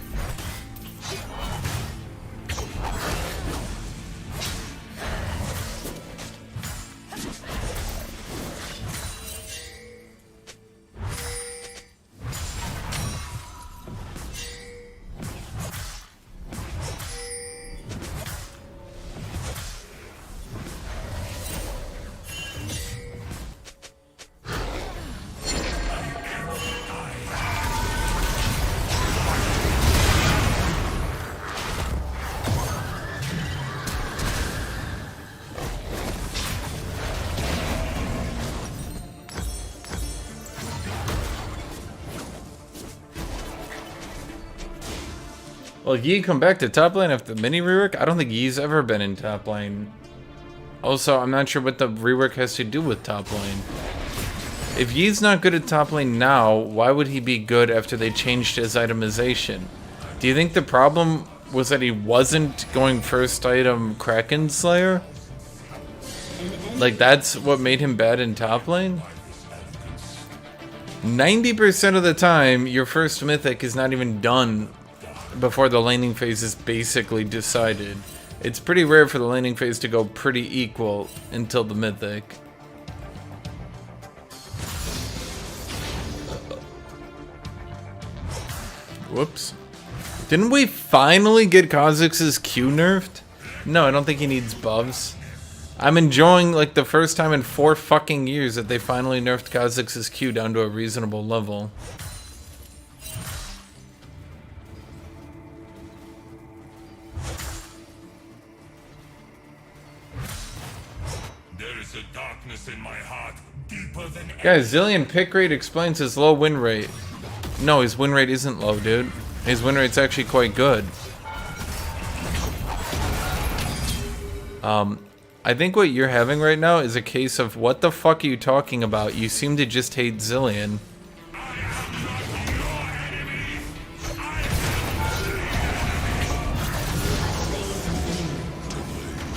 Well, if Yi come back to top lane after the mini rework, I don't think Yi's ever been in top lane. Also, I'm not sure what the rework has to do with top lane. If Yi's not good at top lane now, why would he be good after they changed his itemization? Do you think the problem was that he wasn't going first item Kraken Slayer? Like, that's what made him bad in top lane? 90% of the time, your first mythic is not even done before the laning phase is basically decided. It's pretty rare for the laning phase to go pretty equal until the mythic. Whoops. Didn't we finally get Kha'Zix's Q nerfed? No, I don't think he needs buffs. I'm enjoying, like, the first time in 4 fucking years that they finally nerfed Kha'Zix's Q down to a reasonable level. There is a darkness in my heart deeper than Guys, Zillion pick rate explains his low win rate. No, his win rate isn't low, dude. His win rate's actually quite good. I think what you're having right now is a case of what the fuck are you talking about? You seem to just hate Zillion.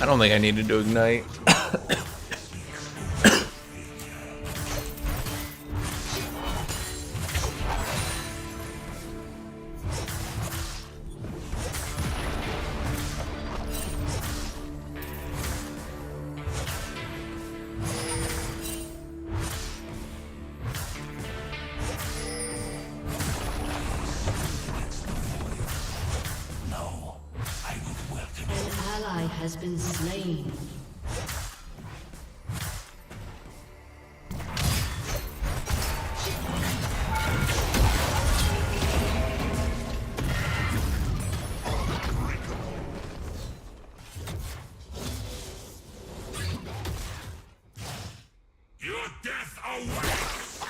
I don't think I needed to ignite. no. I would welcome An ally has been slain. your death awaits.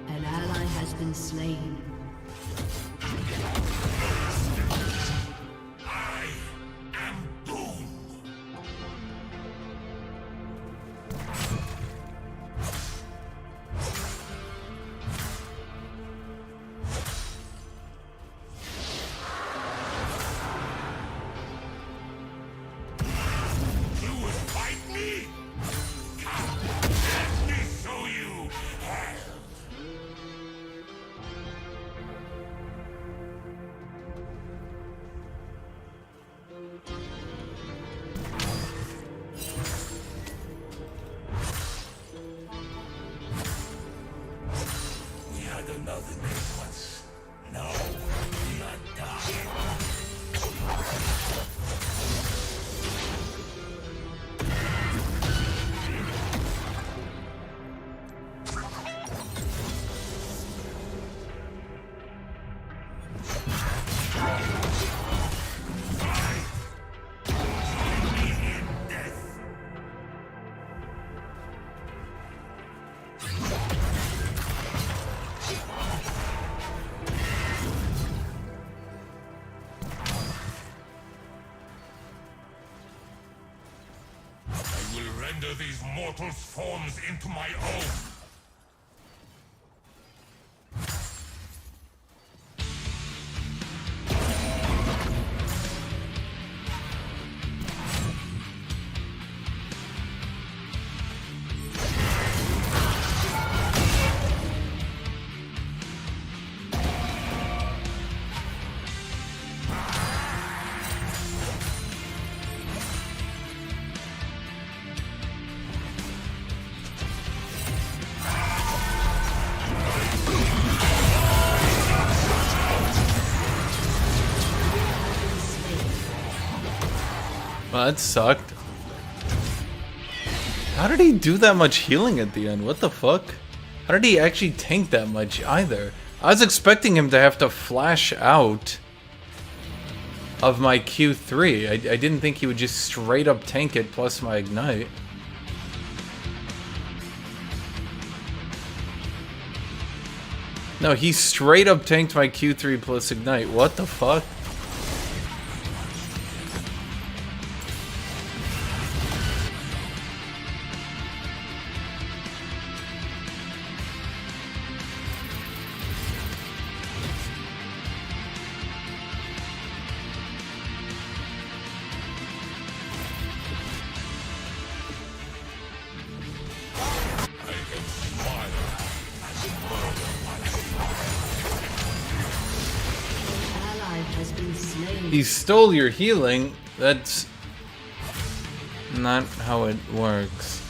An ally has been slain. I am doom. You would fight me? Come, let me show you hell. render these mortals' forms into my own. Well, that sucked. How did he do that much healing at the end? What the fuck? How did he actually tank that much either? I was expecting him to have to flash out of my Q3. I didn't think he would just straight up tank it plus my ignite. No, he straight up tanked my Q3 plus ignite. What the fuck? He stole your healing. That's not how it works.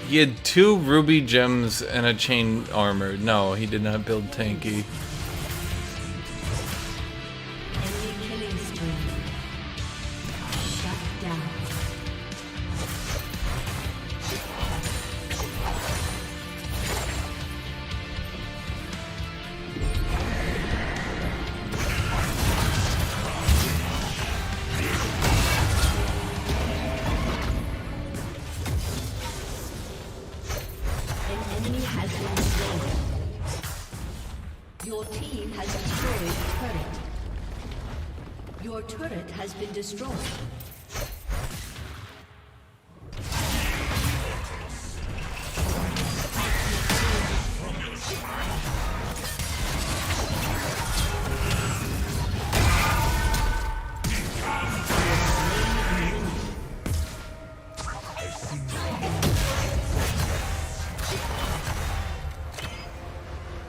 He had 2 ruby gems and a chain armor. No, he did not build tanky. Enemy killing spree. Shut down. An enemy has been slain. Your team has destroyed a turret. Your turret has been destroyed.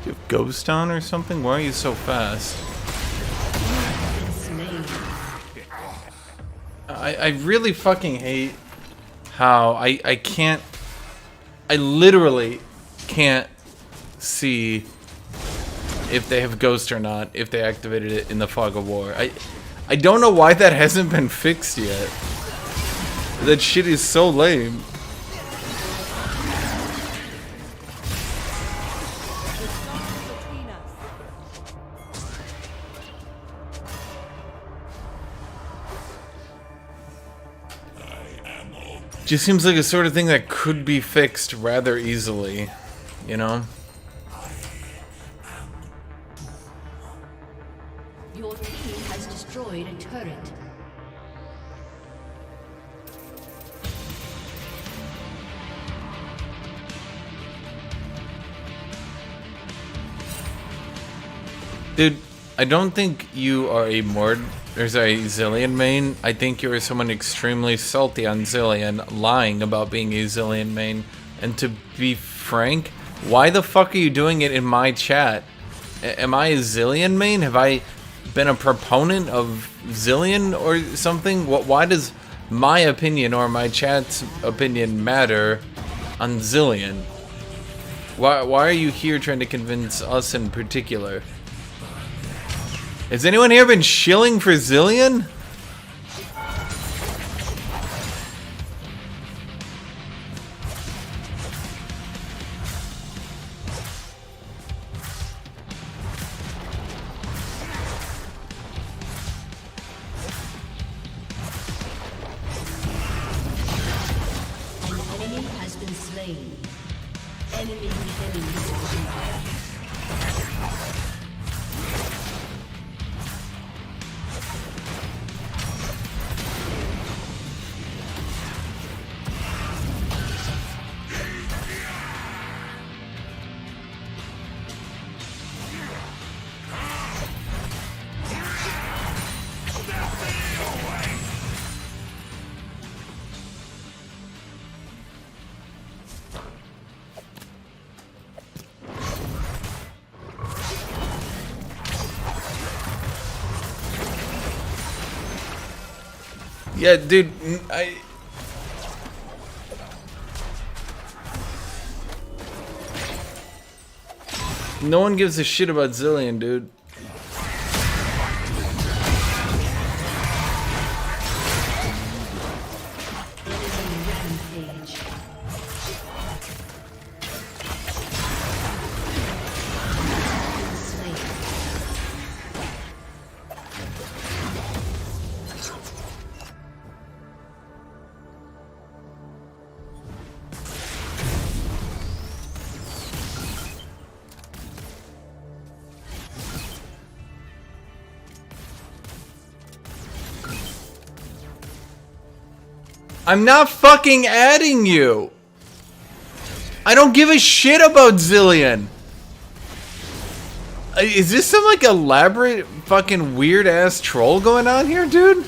Do you have Ghost on or something? Why are you so fast? Slain. I really fucking hate how I can't, I literally can't see if they have Ghost or not, if they activated it in the Fog of War. I don't know why that hasn't been fixed yet. That shit is so lame. Just seems like a sort of thing that could be fixed rather easily, you know? Your team has destroyed a turret. Dude, I don't think you are a Zillion main. I think you are someone extremely salty on Zillion, lying about being a Zillion main. And to be frank, why the fuck are you doing it in my chat? Am I a Zillion main? Have I been a proponent of Zillion or something? Why does my opinion or my chat's opinion matter on Zillion? Why are you here trying to convince us in particular? Has anyone here been shilling for Zillion? An enemy has been slain. Enemy killing spree. Yeah, dude, no one gives a shit about Zillion, dude. Rampage. Slain. I'm not fucking adding you. I don't give a shit about Zillion. Is this some like elaborate fucking weird ass troll going on here, dude? Ally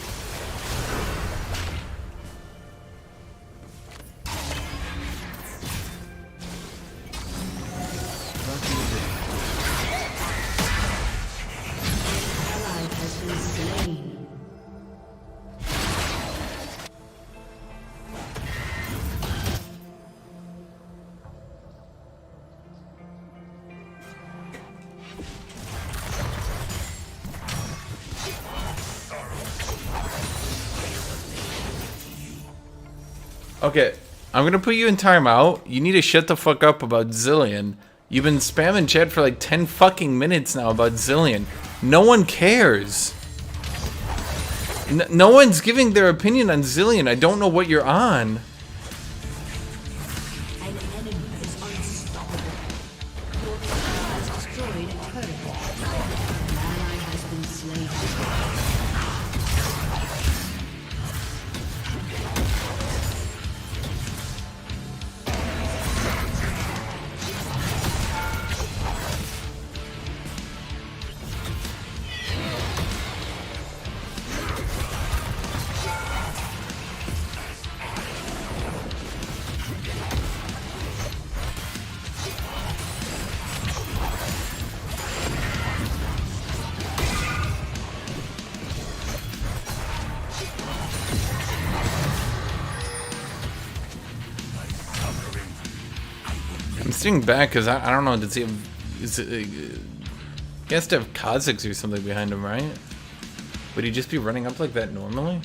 has been slain. Okay, I'm gonna put you in timeout. You need to shut the fuck up about Zillion. You've been spamming chat for like 10 fucking minutes now about Zillion. No one cares. No one's giving their opinion on Zillion. I don't know what you're on. An enemy is unstoppable. Your team has destroyed a turret. An ally has been slain. I'm sitting back because I don't know. Does he have? Is it? He has to have Kha'Zix or something behind him, right? Would he just be running up like that normally?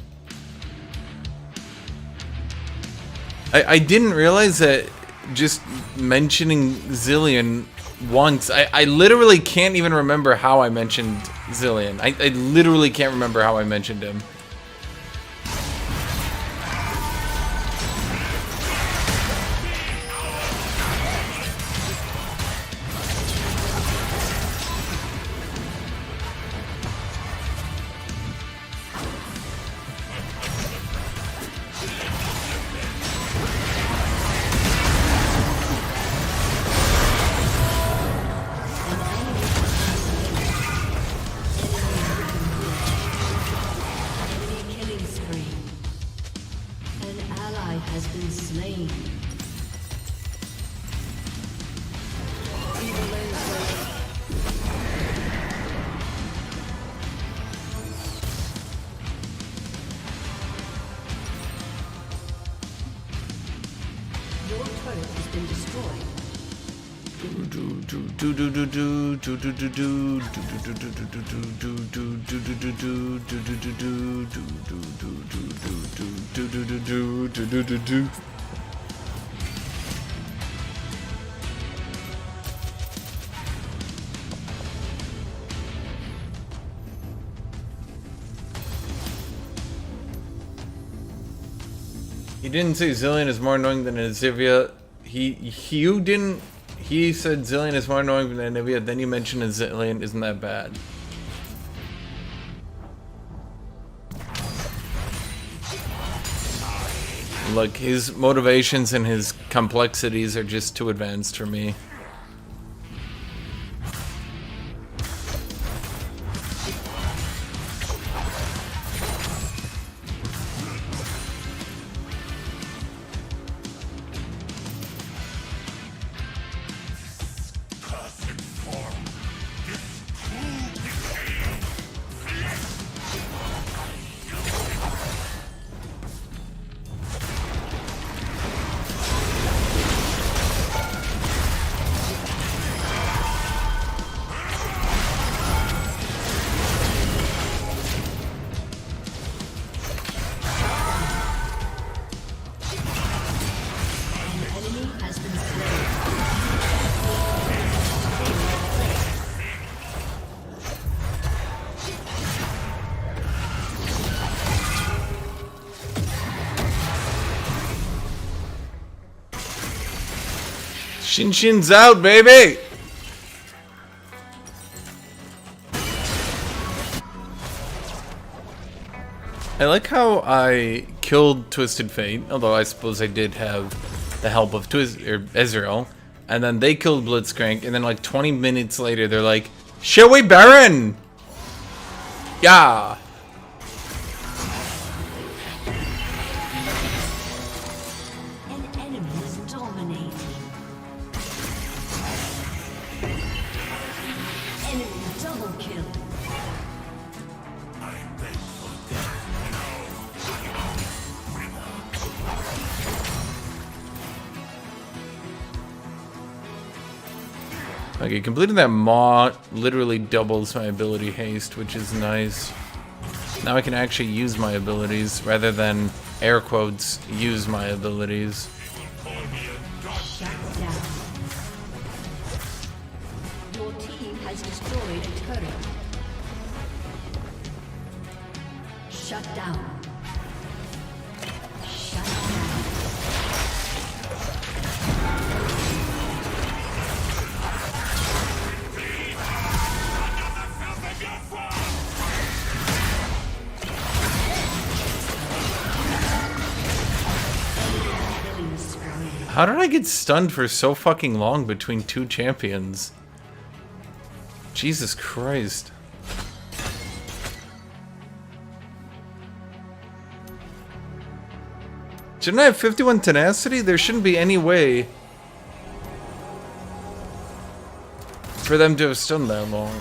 I didn't realize that just mentioning Zillion once. I literally can't even remember how I mentioned Zillion. I literally can't remember how I mentioned him. Enemy killing spree. An ally has been slain. Your turret has been destroyed. He didn't say Zillion is more annoying than Azivia. You didn't. He said Zillion is more annoying than Anivia. Then you mentioned a Zillion isn't that bad. Look, his motivations and his complexities are just too advanced for me. Perfect form. This true decay. Hashinshin's out, baby! I like how I killed Twisted Fate, although I suppose I did have the help of Ezreal, and then they killed Blitzcrank, and then like 20 minutes later they're like, "Shall we Baron?" Yeah. An enemy is dominating. Enemy double kill. Okay, completing that Maw literally doubles my ability haste, which is nice. Now I can actually use my abilities rather than, air quotes, use my abilities. Shut down. Your team has destroyed a turret. Shut down. Shut down. How did I get stunned for so fucking long between two champions? Jesus Christ. Shouldn't I have 51 tenacity? There shouldn't be any way for them to have stunned that long.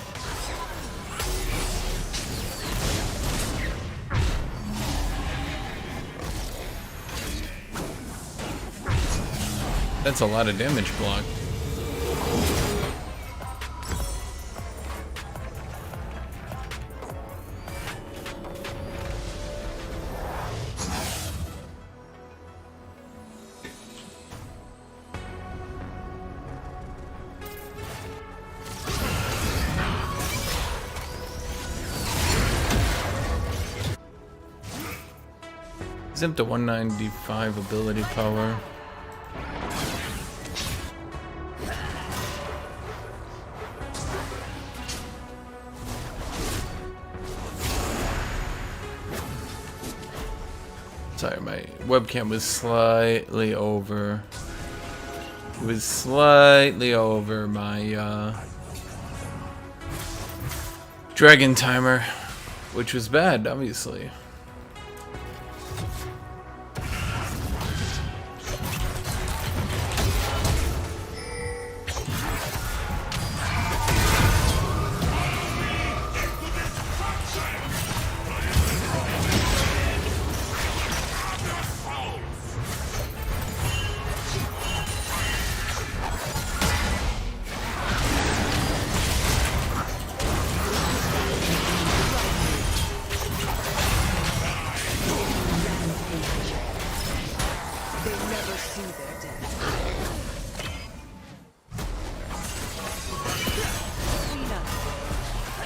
That's a lot of damage block. He's up to 195 ability power. Sorry, my webcam was slightly over. It was slightly over my dragon timer, which was bad, obviously.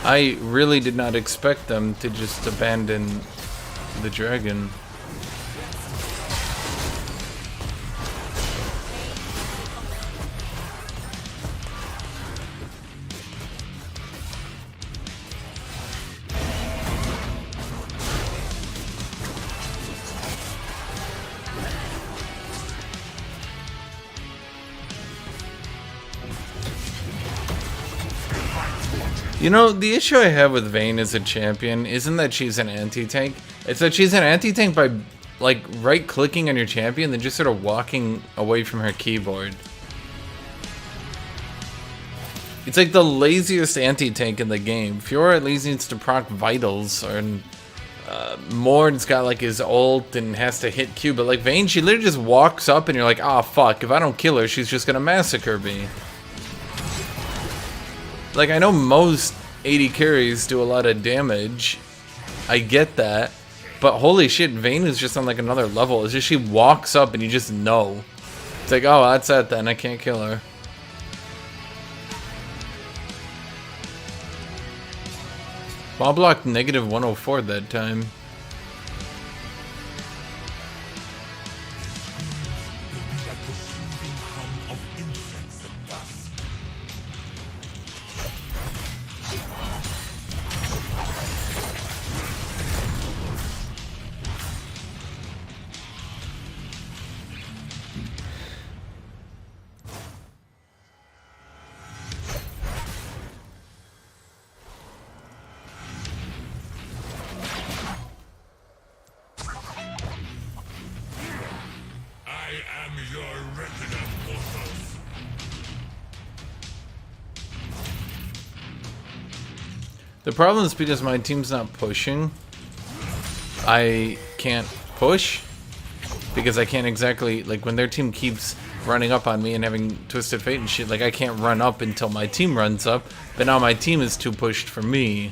I really did not expect them to just abandon the dragon. You know, the issue I have with Vayne as a champion isn't that she's an anti-tank. It's that she's an anti-tank by, like, right-clicking on your champion and then just sort of walking away from her keyboard. It's like the laziest anti-tank in the game. Fiora at least needs to proc vitals, or Mord's got, like, his ult and has to hit Q, but, like, Vayne, she literally just walks up and you're like, ah, fuck, if I don't kill her, she's just gonna massacre me. Like, I know most 80 carries do a lot of damage. I get that. But holy shit, Vayne is just on like another level. It's just she walks up and you just know. It's like, oh, that's it then. I can't kill her. Ball blocked negative 104 that time. Like the soothing hum of insects The problem is because my team's not pushing. I can't push because I can't exactly, like, when their team keeps running up on me and having Twisted Fate and shit, like, I can't run up until my team runs up, but now my team is too pushed for me.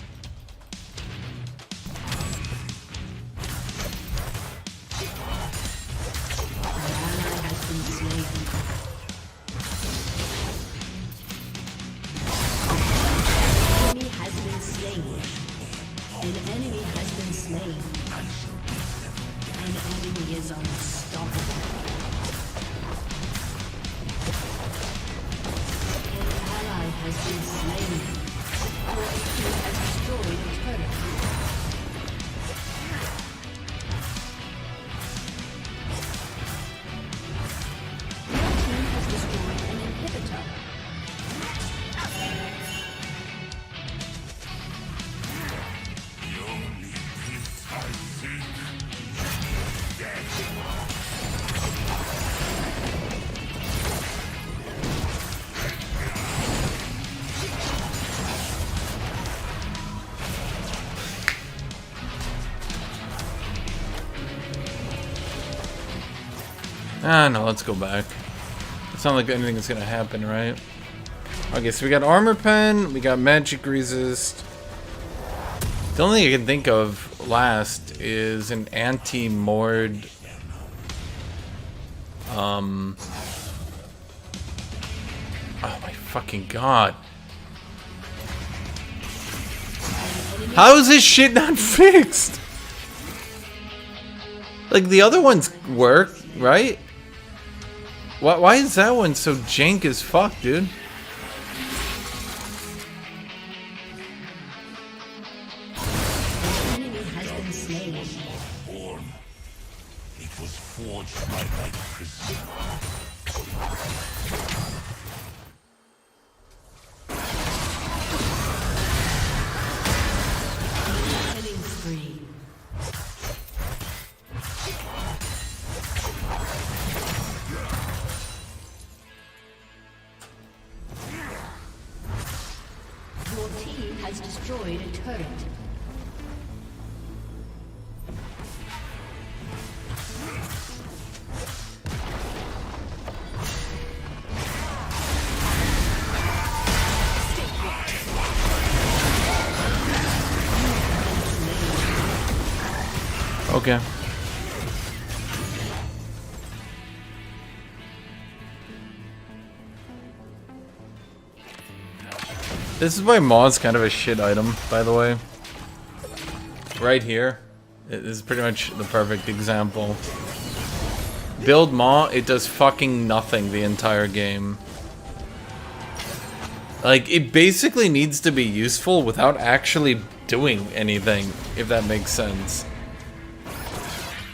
Ah, no, let's go back. It's not like anything is gonna happen, right? Okay, so we got armor pen, we got magic resist. The only thing I can think of last is an anti-mord. Oh my fucking god. How is this shit not fixed? Like, the other ones work, right? Why is that one so jank as fuck, dude? It was forged by my prison. Killing spree. Your team has destroyed a turret. Okay. This is why Maw's kind of a shit item, by the way. Right here. It is pretty much the perfect example. Build Maw, it does fucking nothing the entire game. Like, it basically needs to be useful without actually doing anything, if that makes sense.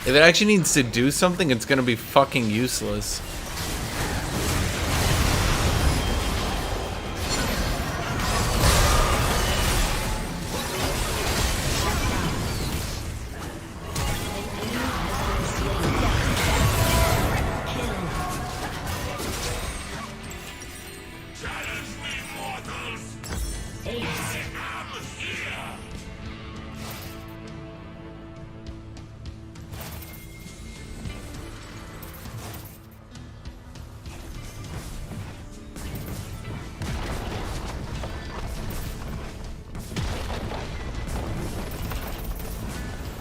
If it actually needs to do something, it's gonna be fucking useless.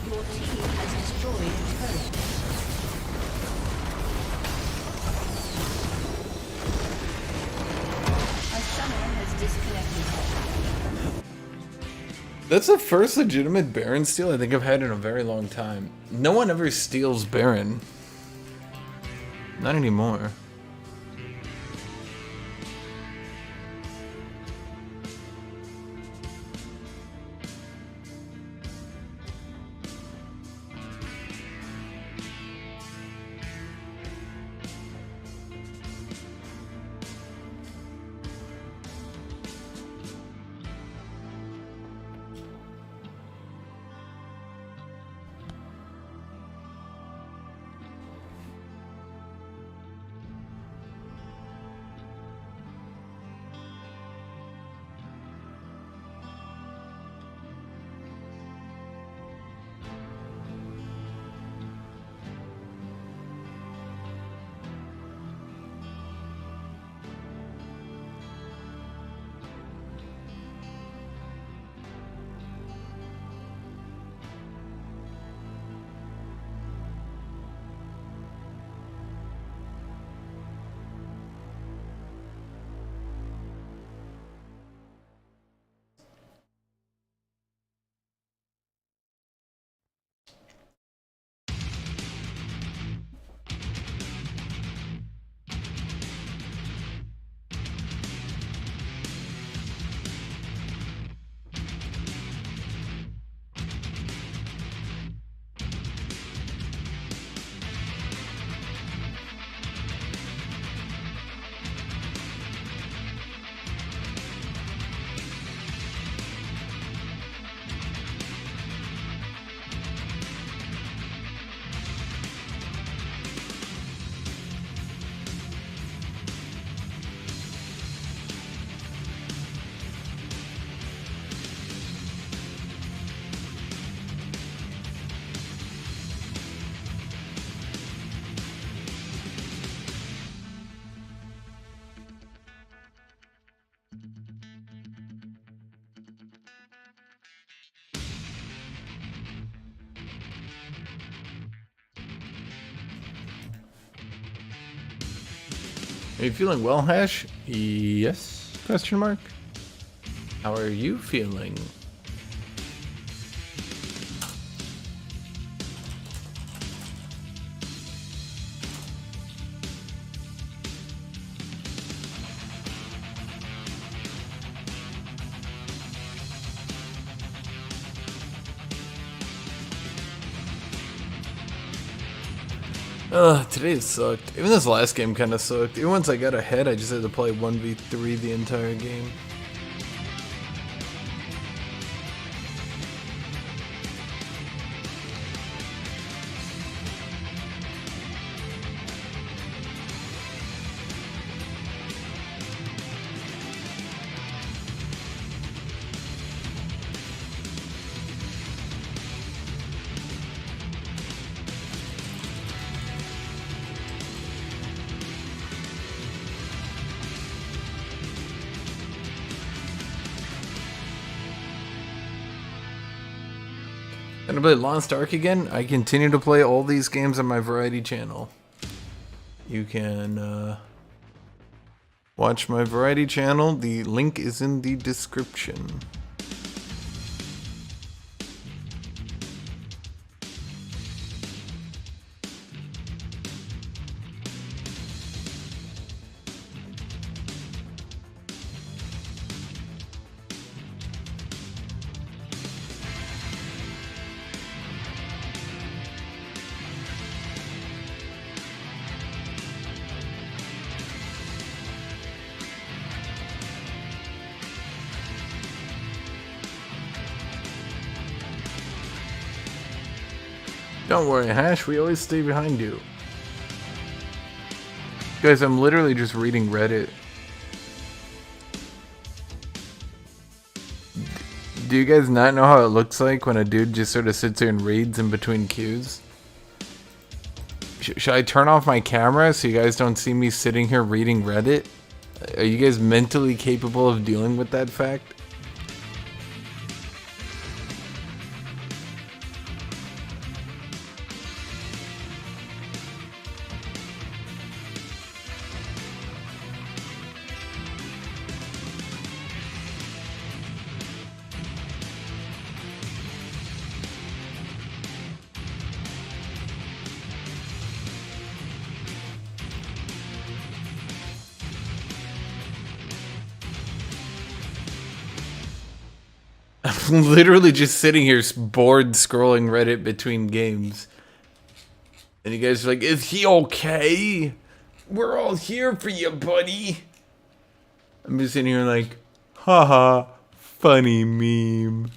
Your team has destroyed a turret. A summoner has disconnected. That's the first legitimate Baron steal I think I've had in a very long time. No one ever steals Baron. Not anymore. Are you feeling well, Hash? Yes? Question mark. How are you feeling? Ugh, today sucked. Even this last game kind of sucked. Even once I got ahead, I just had to play 1v3 the entire game. Gonna play Lost Ark again? I continue to play all these games on my Variety channel. You can watch my Variety channel. The link is in the description. Don't worry, Hash, we always stay behind you. Guys, I'm literally just reading Reddit. Do you guys not know how it looks like when a dude just sort of sits here and reads in between cues? Should I turn off my camera so you guys don't see me sitting here reading Reddit? Are you guys mentally capable of dealing with that fact? I'm literally just sitting here bored scrolling Reddit between games. And you guys are like, is he okay? We're all here for you, buddy. I'm just sitting here like, haha, funny meme.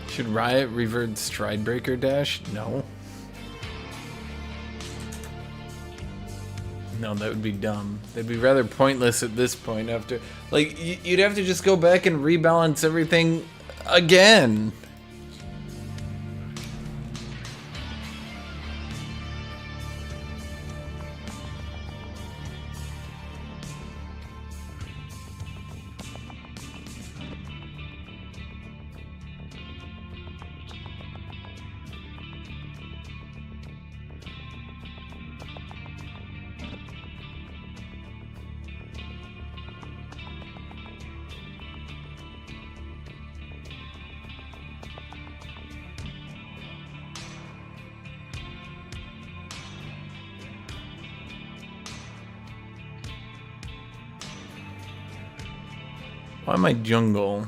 Should Riot revert Stridebreaker Dash? No. No, that would be dumb. That'd be rather pointless at this point after... Like, you'd have to just go back and rebalance everything again. Why am I jungle?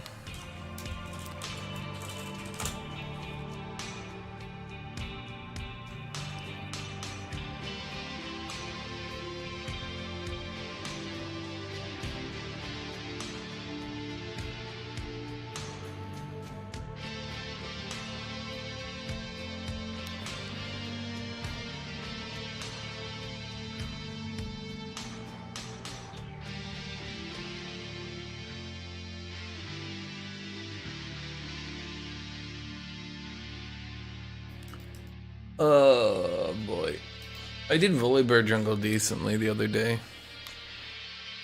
Oh boy. I did Volibear jungle decently the other day.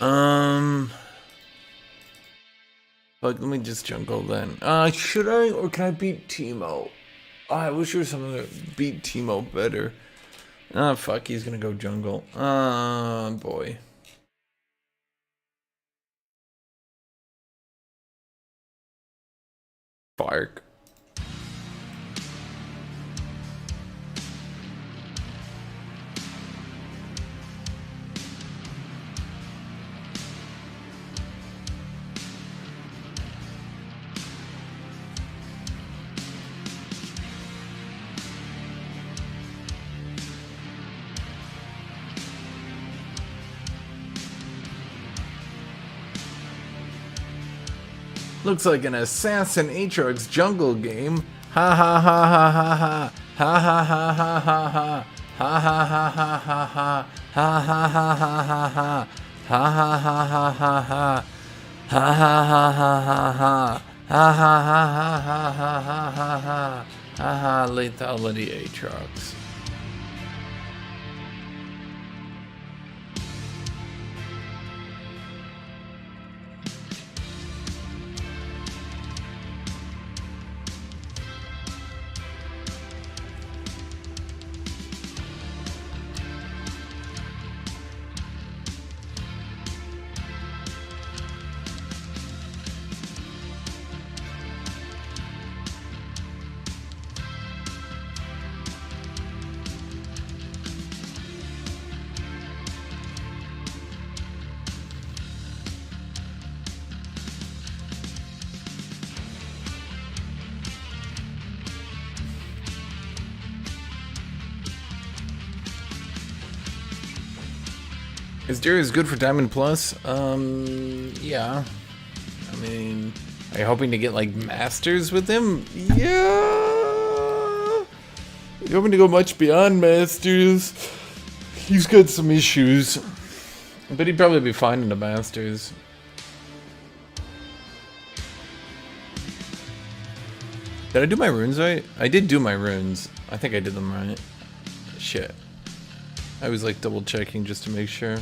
But let me just jungle then. Should I or can I beat Teemo? I wish there was someone that beat Teemo better. Fuck, he's gonna go jungle. Boy. Fark. Looks like an assassin Aatrox jungle game. Ha ha ha ha ha ha. Ha ha ha ha ha ha. Ha ha ha ha ha ha. Ha ha ha ha ha ha. Ha ha ha ha ha ha. Ha ha ha ha ha ha. Ha ha ha ha ha ha ha ha ha. Ha ha, lethality Aatrox. Is Darius good for Diamond Plus? Yeah. I mean, are you hoping to get like Masters with him? Yeah. You hoping to go much beyond Masters? He's got some issues, but he'd probably be fine in the Masters. Did I do my runes right? I did do my runes. I think I did them right. Shit. I was like double checking just to make sure.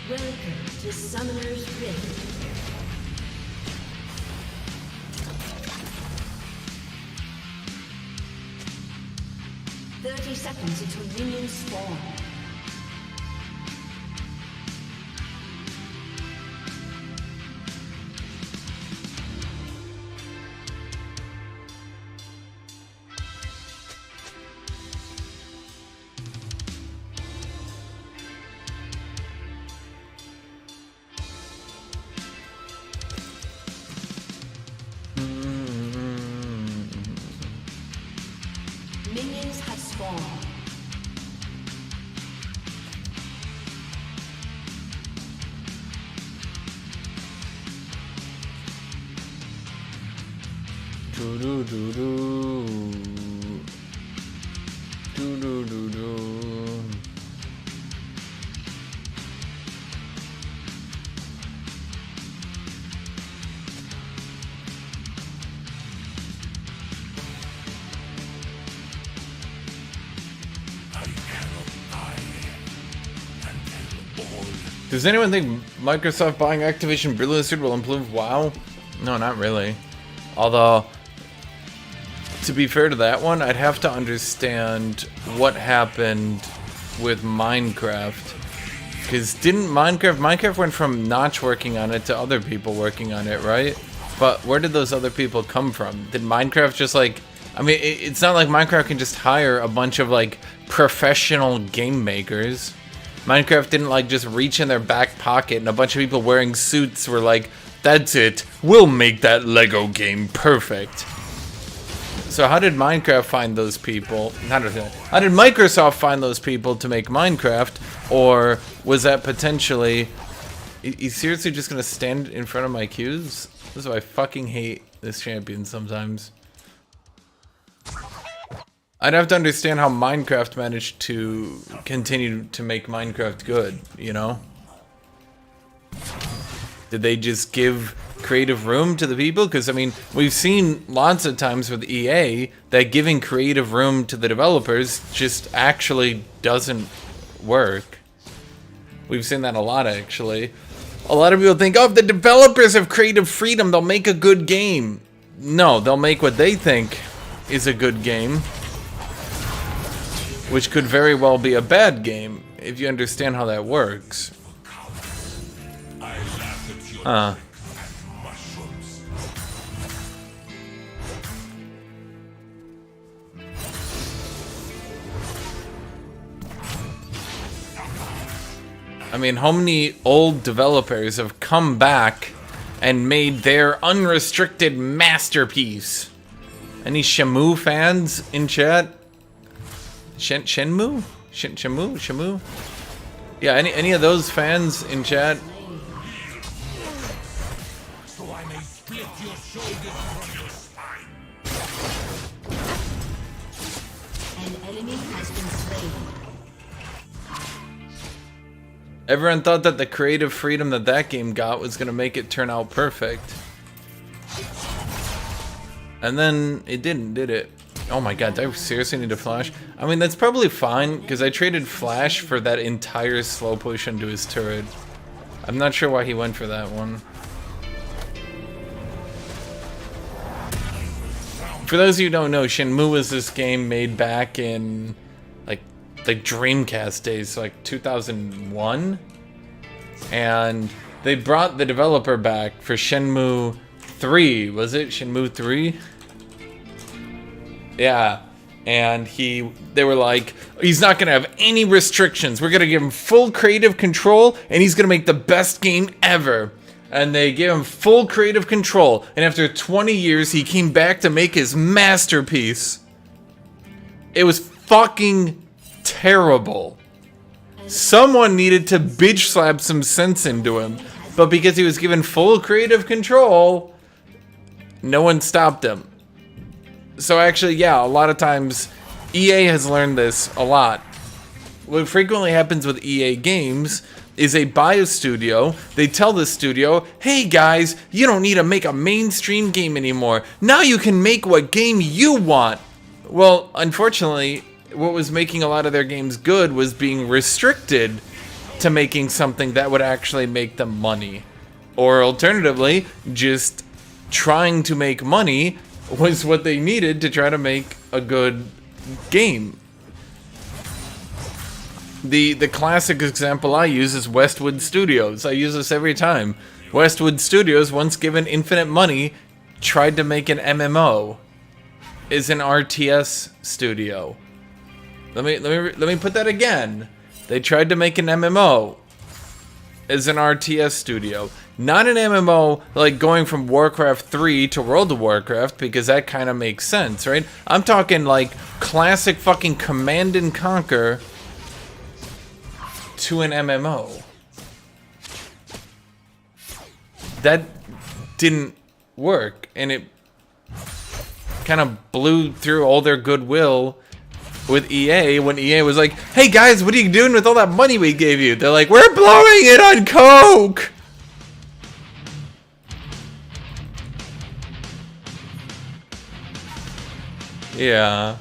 Welcome to Summoner's Rift. Seconds until minions spawn. Minions do do do. Do do do do. Does anyone think Microsoft buying Activision Blizzard will improve WoW? No, not really. Although, to be fair to that one, I'd have to understand what happened with Minecraft. Because didn't Minecraft went from Notch working on it to other people working on it, right? But where did those other people come from? Did Minecraft just like... I mean, it's not like Minecraft can just hire a bunch of like professional game makers. Minecraft didn't like just reach in their back pocket and a bunch of people wearing suits were like, that's it, we'll make that Lego game perfect. So how did Minecraft find those people? How did Microsoft find those people to make Minecraft? Or was that potentially... You seriously just gonna stand in front of my queues? This is why I fucking hate this champion sometimes. I'd have to understand how Minecraft managed to continue to make Minecraft good, you know? Did they just give creative room to the people? Because, I mean, we've seen lots of times with EA that giving creative room to the developers just actually doesn't work. We've seen that a lot, actually. A lot of people think, oh, if the developers have creative freedom, they'll make a good game. No, they'll make what they think is a good game. Which could very well be a bad game, if you understand how that works. I mean, how many old developers have come back and made their unrestricted masterpiece? Any Shamu fans in chat? Shenmue? Shamu? Yeah, any of those fans in chat? So I may split your shoulders from your spine. An enemy has been slain. Everyone thought that the creative freedom that that game got was gonna make it turn out perfect. And then it didn't, did it? Oh my god, do I seriously need to flash? I mean, that's probably fine, because I traded flash for that entire slow push into his turret. I'm not sure why he went for that one. For those of you who don't know, Shenmue was this game made back in, like Dreamcast days, so like 2001? And they brought the developer back for Shenmue 3, was it? Shenmue 3? Yeah, and they were like, he's not gonna have any restrictions. We're gonna give him full creative control, and he's gonna make the best game ever. And they gave him full creative control, and after 20 years, he came back to make his masterpiece. It was fucking terrible. Someone needed to bitch slap some sense into him, but because he was given full creative control, no one stopped him. So actually, yeah, a lot of times EA has learned this a lot. What frequently happens with EA games is they buy a studio, they tell the studio, hey guys, you don't need to make a mainstream game anymore. Now you can make what game you want. Well, unfortunately, what was making a lot of their games good was being restricted to making something that would actually make them money. Or alternatively, just trying to make money was what they needed to try to make a good game. The classic example I use is Westwood Studios. I use this every time. Westwood Studios, once given infinite money, tried to make an MMO. Is an RTS studio. Let me put that again. They tried to make an MMO. Is an RTS studio. Not an MMO like going from Warcraft 3 to World of Warcraft, because that kind of makes sense, right? I'm talking like classic fucking Command and Conquer to an MMO. That didn't work, and kind of blew through all their goodwill with EA when EA was like, hey guys, what are you doing with all that money we gave you? They're like, we're blowing it on coke! Yeah.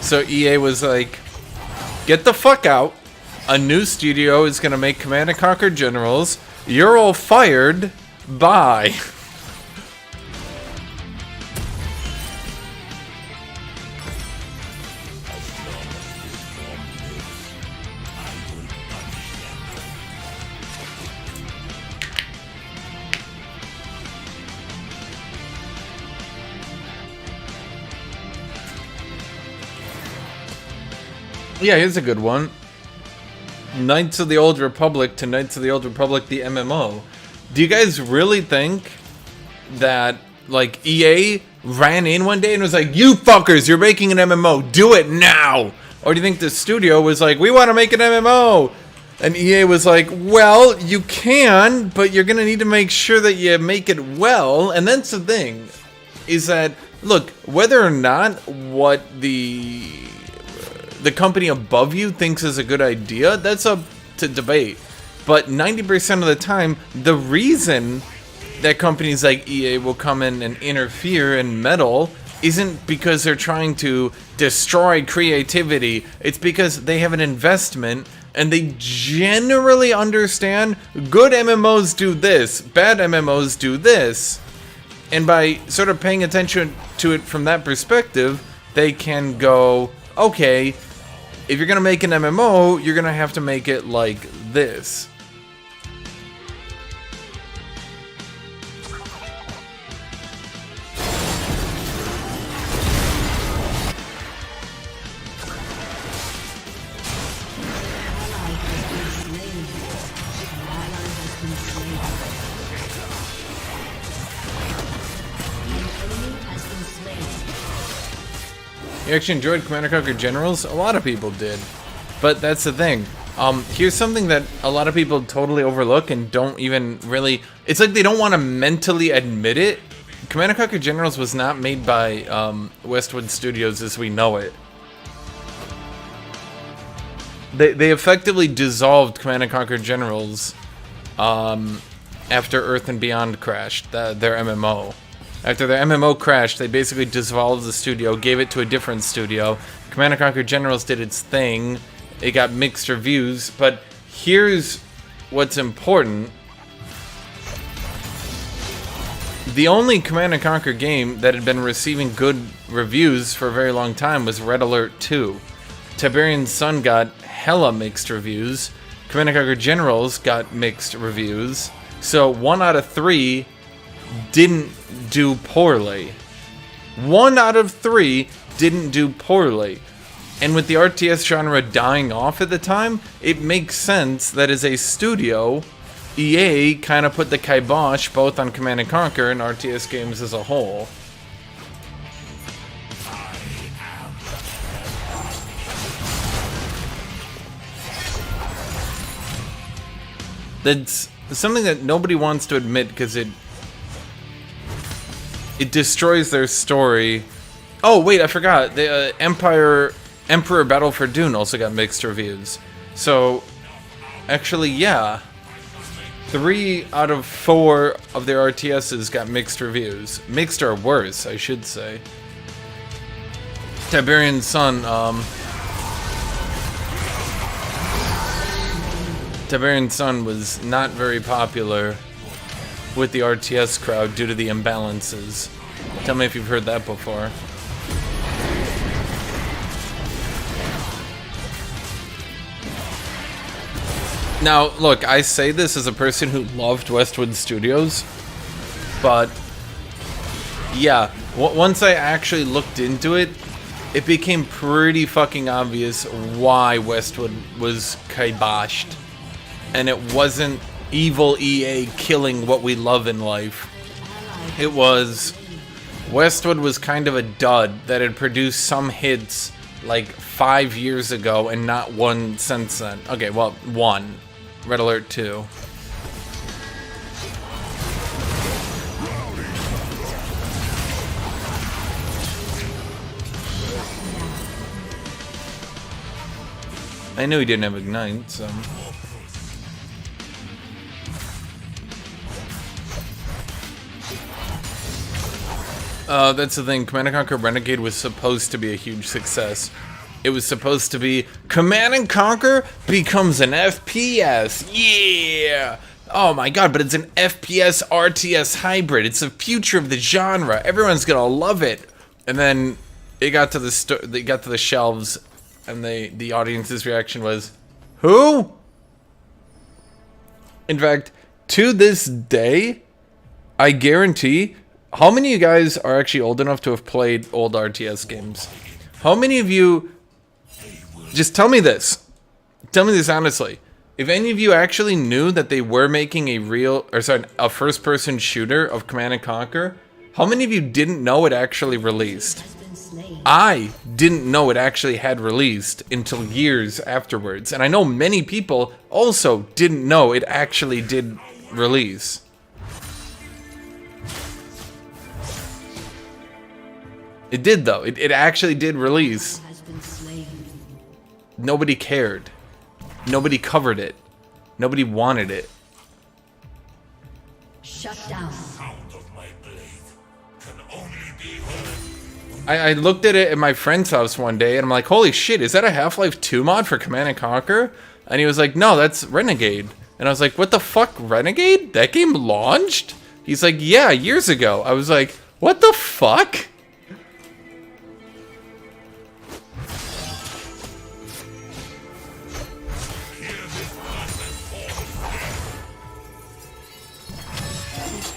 So EA was like, get the fuck out. A new studio is gonna make Command & Conquer Generals. You're all fired. Bye. Yeah, here's a good one. Knights of the Old Republic to Knights of the Old Republic, the MMO. Do you guys really think that, like, EA ran in one day and was like, you fuckers, you're making an MMO, do it now? Or do you think the studio was like, we want to make an MMO? And EA was like, well, you can, but you're going to need to make sure that you make it well. And that's the thing, is that, look, whether or not what the company above you thinks is a good idea, that's up to debate. But 90% of the time, the reason that companies like EA will come in and interfere and meddle isn't because they're trying to destroy creativity. It's because they have an investment and they generally understand good MMOs do this, bad MMOs do this. And by sort of paying attention to it from that perspective, they can go, okay, if you're going to make an MMO, you're going to have to make it like this. You actually enjoyed Command & Conquer Generals? A lot of people did. But that's the thing. Here's something that a lot of people totally overlook and don't even really... It's like they don't want to mentally admit it. Command & Conquer Generals was not made by Westwood Studios as we know it. They effectively dissolved Command & Conquer Generals after Earth and Beyond crashed, their MMO. After their MMO crashed, they basically dissolved the studio, gave it to a different studio. Command & Conquer Generals did its thing. It got mixed reviews, but here's what's important. The only Command & Conquer game that had been receiving good reviews for a very long time was Red Alert 2. Tiberian Sun got hella mixed reviews. Command & Conquer Generals got mixed reviews. So 1 out of 3 didn't do poorly. 1 out of 3 didn't do poorly. And with the RTS genre dying off at the time, it makes sense that as a studio, EA kind of put the kibosh both on Command & Conquer and RTS games as a whole. That's something that nobody wants to admit because it destroys their story. Oh wait, I forgot. The Emperor Battle for Dune also got mixed reviews. So, actually, yeah. 3 out of 4 of their RTSs got mixed reviews. Mixed or worse, I should say. Tiberian Sun, Tiberian Sun was not very popular with the RTS crowd due to the imbalances. Tell me if you've heard that before. Now, look, I say this as a person who loved Westwood Studios, but yeah, once I actually looked into it, it became pretty fucking obvious why Westwood was kiboshed. And it wasn't evil EA killing what we love in life. It was Westwood was kind of a dud that had produced some hits like 5 years ago and not one since then. Okay, well, one. Red Alert 2. I knew he didn't have Ignite, so... That's the thing. Command & Conquer Renegade was supposed to be a huge success. It was supposed to be Command & Conquer becomes an FPS. Yeah! Oh my god, but it's an FPS RTS hybrid. It's the future of the genre. Everyone's gonna love it. And then it got to the shelves, and the audience's reaction was, who? In fact, to this day, I guarantee, how many of you guys are actually old enough to have played old RTS games? How many of you, just tell me this honestly, if any of you actually knew that they were making a first-person shooter of Command & Conquer, how many of you didn't know it actually released? I didn't know it actually had released until years afterwards, and I know many people also didn't know it actually did release. It did though. It actually did release. Nobody cared. Nobody covered it. Nobody wanted it. Shut down. I looked at it at my friend's house one day, and I'm like, holy shit, is that a Half-Life 2 mod for Command & Conquer? And he was like, no, that's Renegade. And I was like, what the fuck, Renegade? That game launched? He's like, yeah, years ago. I was like, what the fuck?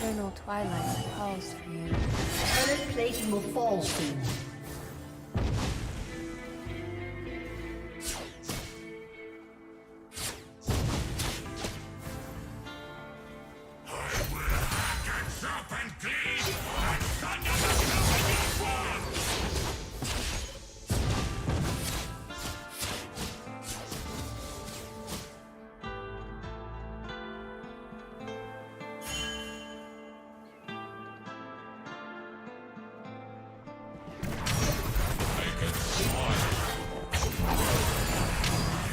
Eternal twilight calls for you. Turret plating will fall soon.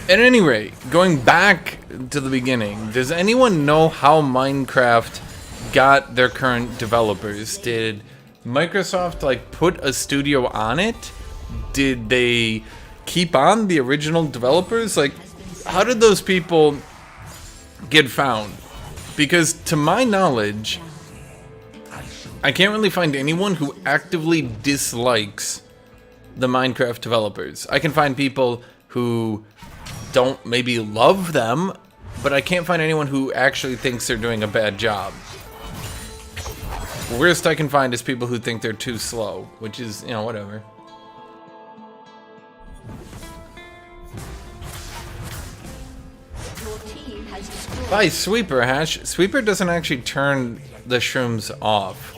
At any rate, going back to the beginning, does anyone know how Minecraft got their current developers? Did Microsoft like put a studio on it? Did they keep on the original developers? Like, how did those people get found? Because to my knowledge, I can't really find anyone who actively dislikes the Minecraft developers. I can find people who don't maybe love them, but I can't find anyone who actually thinks they're doing a bad job. The worst I can find is people who think they're too slow, which is, you know, whatever. Your team has destroyed. By Sweeper, Hash. Sweeper doesn't actually turn the shrooms off.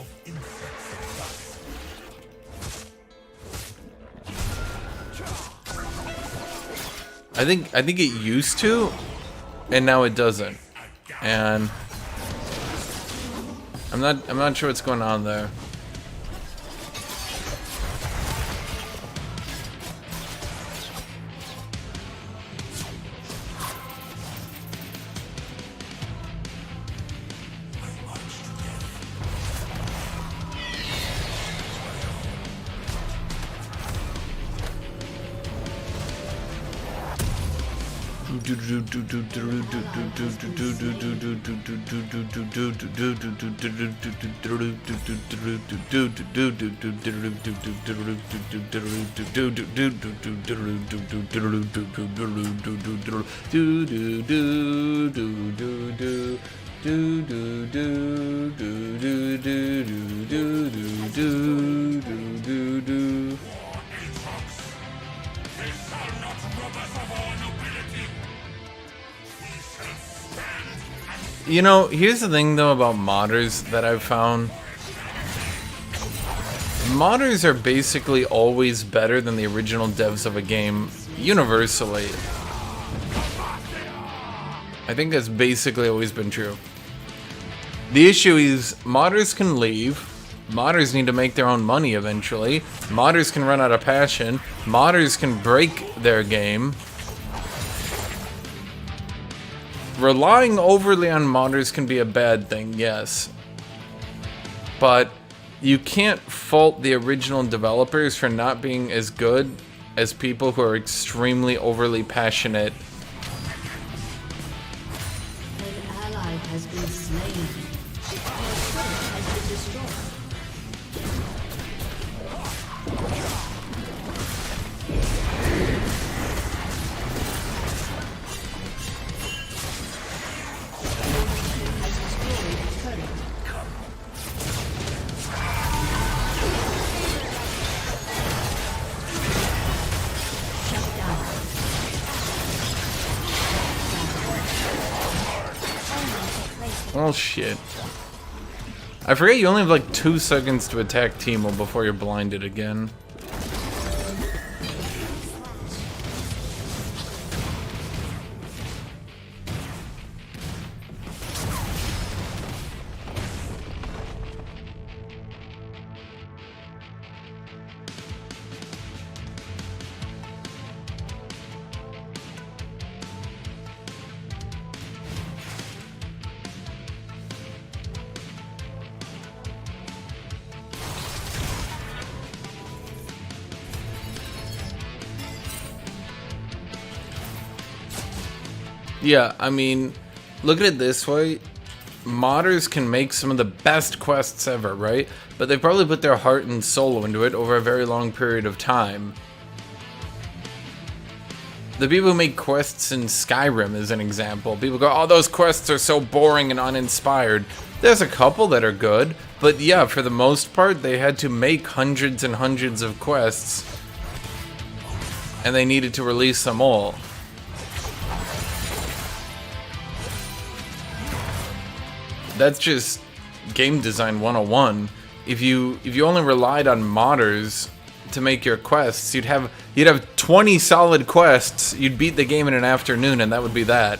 I think it used to, and now it doesn't. And I'm not sure what's going on there. You know, here's the thing though about modders that I've found. Modders are basically always better than the original devs of a game, universally. I think that's basically always been true. The issue is, modders can leave, modders need to make their own money eventually, modders can run out of passion, modders can break their game. Relying overly on modders can be a bad thing, yes. But you can't fault the original developers for not being as good as people who are extremely overly passionate. An ally has been slain. Your turret has been destroyed. Oh shit. I forget you only have like 2 seconds to attack Teemo before you're blinded again. Yeah, I mean, look at it this way. Modders can make some of the best quests ever, right? But they probably put their heart and soul into it over a very long period of time. The people who make quests in Skyrim is an example. People go, oh, those quests are so boring and uninspired. There's a couple that are good, but yeah, for the most part, they had to make hundreds and hundreds of quests, and they needed to release them all. That's just game design 101. If you only relied on modders to make your quests, you'd have 20 solid quests. You'd beat the game in an afternoon, and that would be that.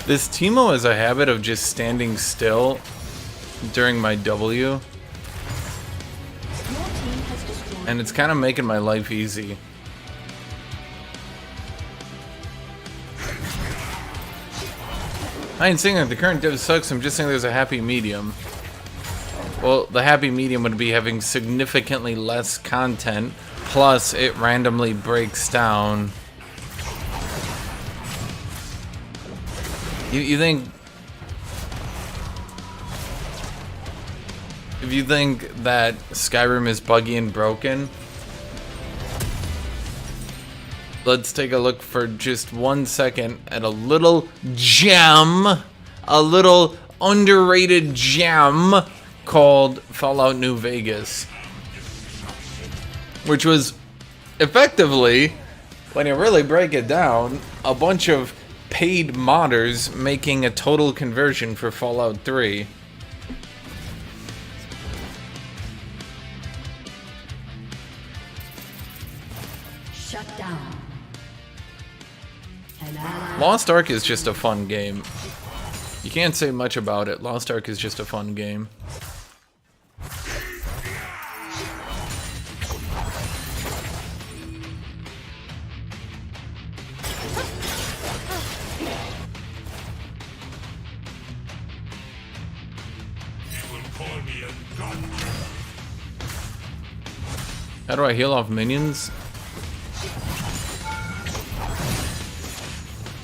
This Teemo has a habit of just standing still during my W, and it's kind of making my life easy. I ain't saying that the current dev sucks, I'm just saying there's a happy medium. Well, the happy medium would be having significantly less content, plus it randomly breaks down. You think... If you think that Skyrim is buggy and broken, let's take a look for just 1 second at a little gem, a little underrated gem called Fallout New Vegas, which was effectively, when you really break it down, a bunch of paid modders making a total conversion for Fallout 3. Shut down. Lost Ark is just a fun game. You can't say much about it. Lost Ark is just a fun game. How do I heal off minions?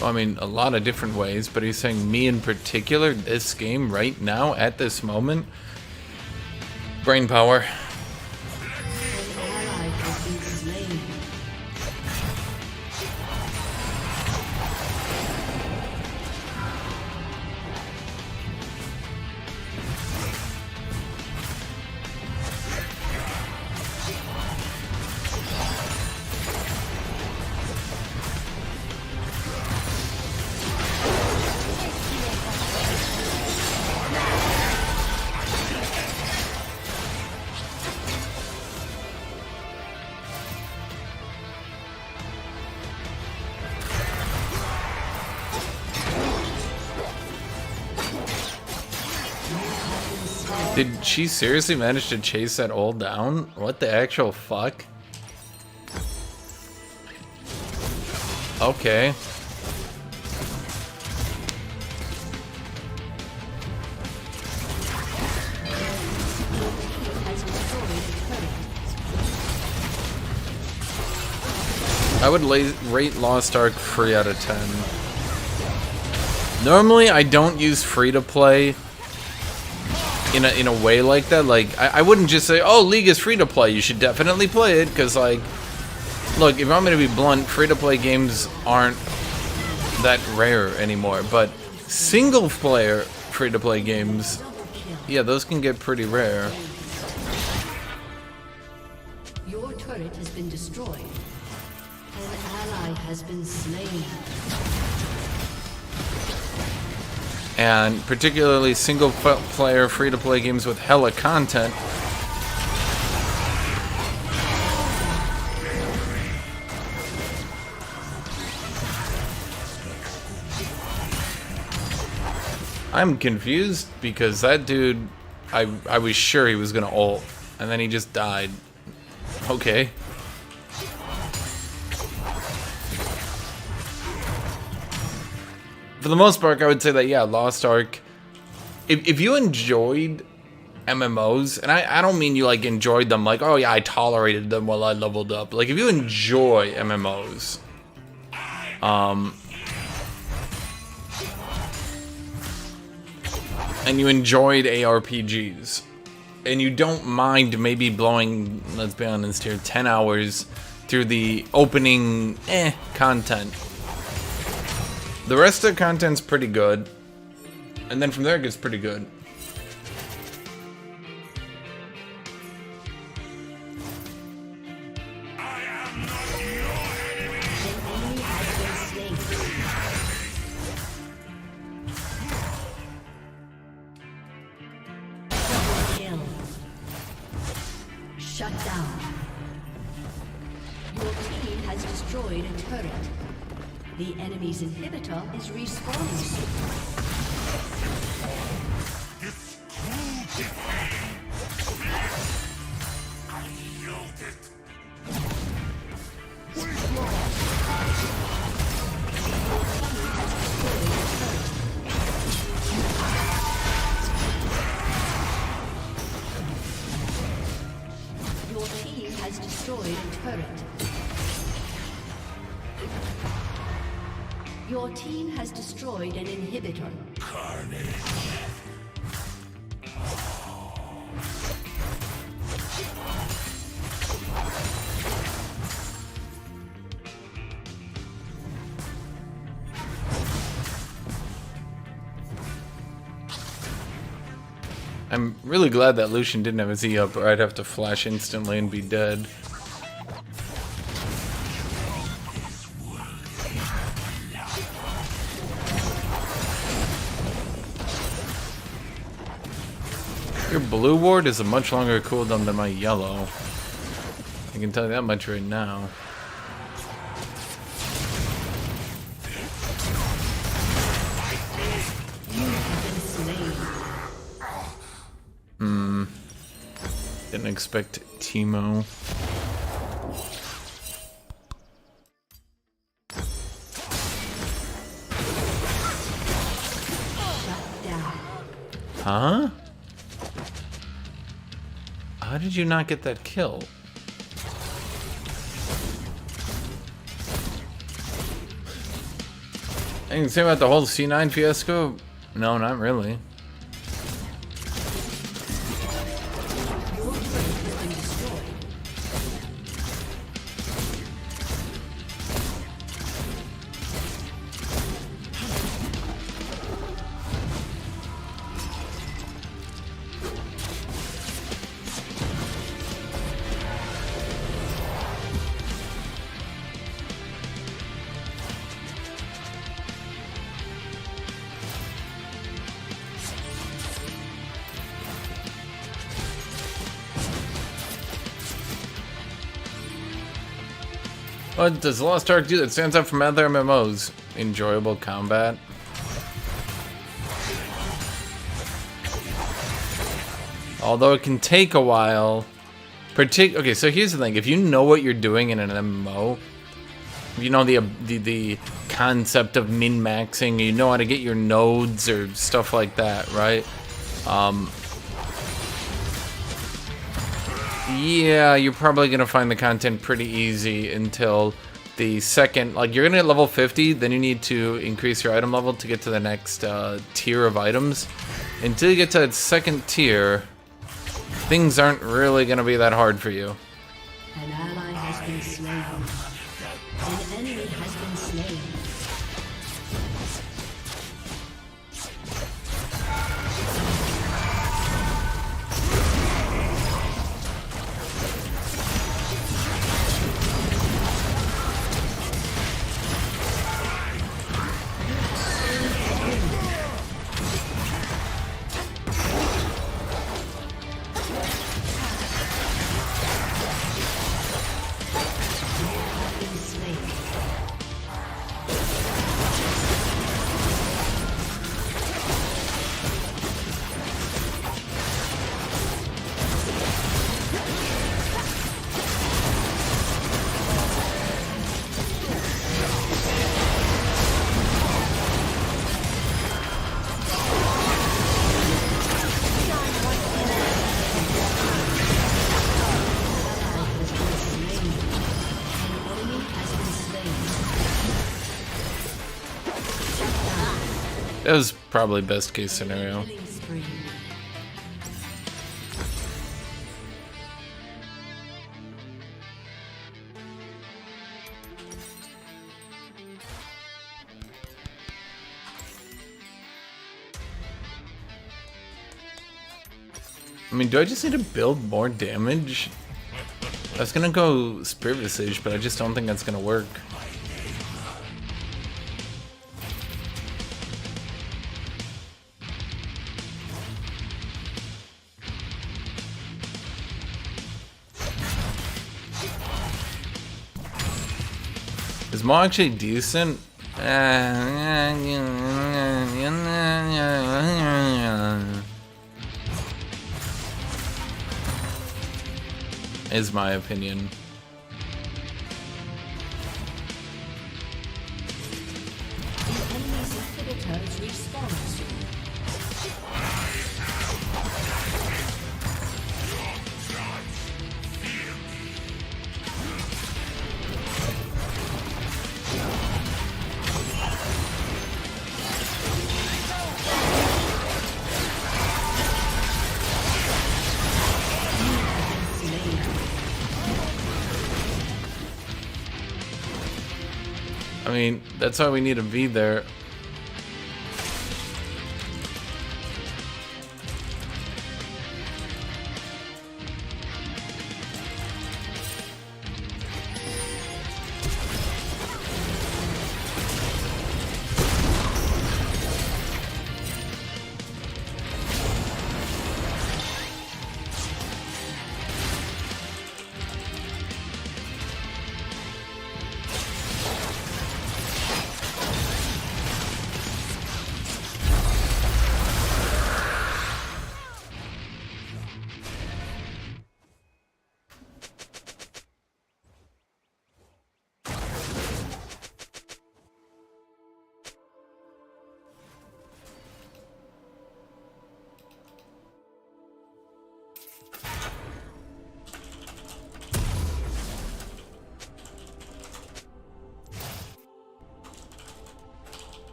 Well, I mean, a lot of different ways, but he's saying me in particular, this game right now, at this moment? Brain power. An ally has been slain. Did she seriously manage to chase that all down? What the actual fuck? Okay. Has destroyed a turret. I would rate Lost Ark 3 out of 10. Normally, I don't use free-to-play in a way like that. Like, I wouldn't just say, oh, League is free-to-play, you should definitely play it, because, like, look, if you want me to be blunt, free-to-play games aren't that rare anymore, but single-player free-to-play games, yeah, those can get pretty rare. Your turret has been destroyed. An ally has been slain. And particularly single-player free-to-play games with hella content. I'm confused because that dude, I was sure he was gonna ult, and then he just died. Okay. For the most part, I would say that, yeah, Lost Ark, if you enjoyed MMOs, and I don't mean you, like, enjoyed them, like, oh, yeah, I tolerated them while I leveled up. Like, if you enjoy MMOs, and you enjoyed ARPGs, and you don't mind maybe blowing, let's be honest here, 10 hours through the opening, content. The rest of the content's pretty good, and then from there it gets pretty good. Shut down. Your team has destroyed a turret. The enemy's inhibitor is respawning soon. Your team has destroyed a turret. Your team has destroyed an inhibitor. I'm really glad that Lucian didn't have his E up, or I'd have to flash instantly and be dead. Your blue ward is a much longer cooldown than my yellow. I can tell you that much right now. Didn't expect Teemo. Huh? How did you not get that kill? Anything to say about the whole C9 fiasco? No, not really. What does Lost Ark do that stands out from other MMOs? Enjoyable combat. Although it can take a while. Okay, so here's the thing. If you know what you're doing in an MMO, if you know the concept of min-maxing, you know how to get your nodes or stuff like that, right? Yeah, you're probably gonna find the content pretty easy until the second, like you're gonna hit level 50, then you need to increase your item level to get to the next tier of items. Until you get to that second tier, things aren't really gonna be that hard for you. An ally has been slain. An enemy has been slain. That was probably best case scenario. Killing spree. I mean, do I just need to build more damage? I was gonna go Spirit Visage, but I just don't think that's gonna work. Is Maw actually decent? Is my opinion. The enemy's inhibitors respawn soon. I mean, that's why we need a V there.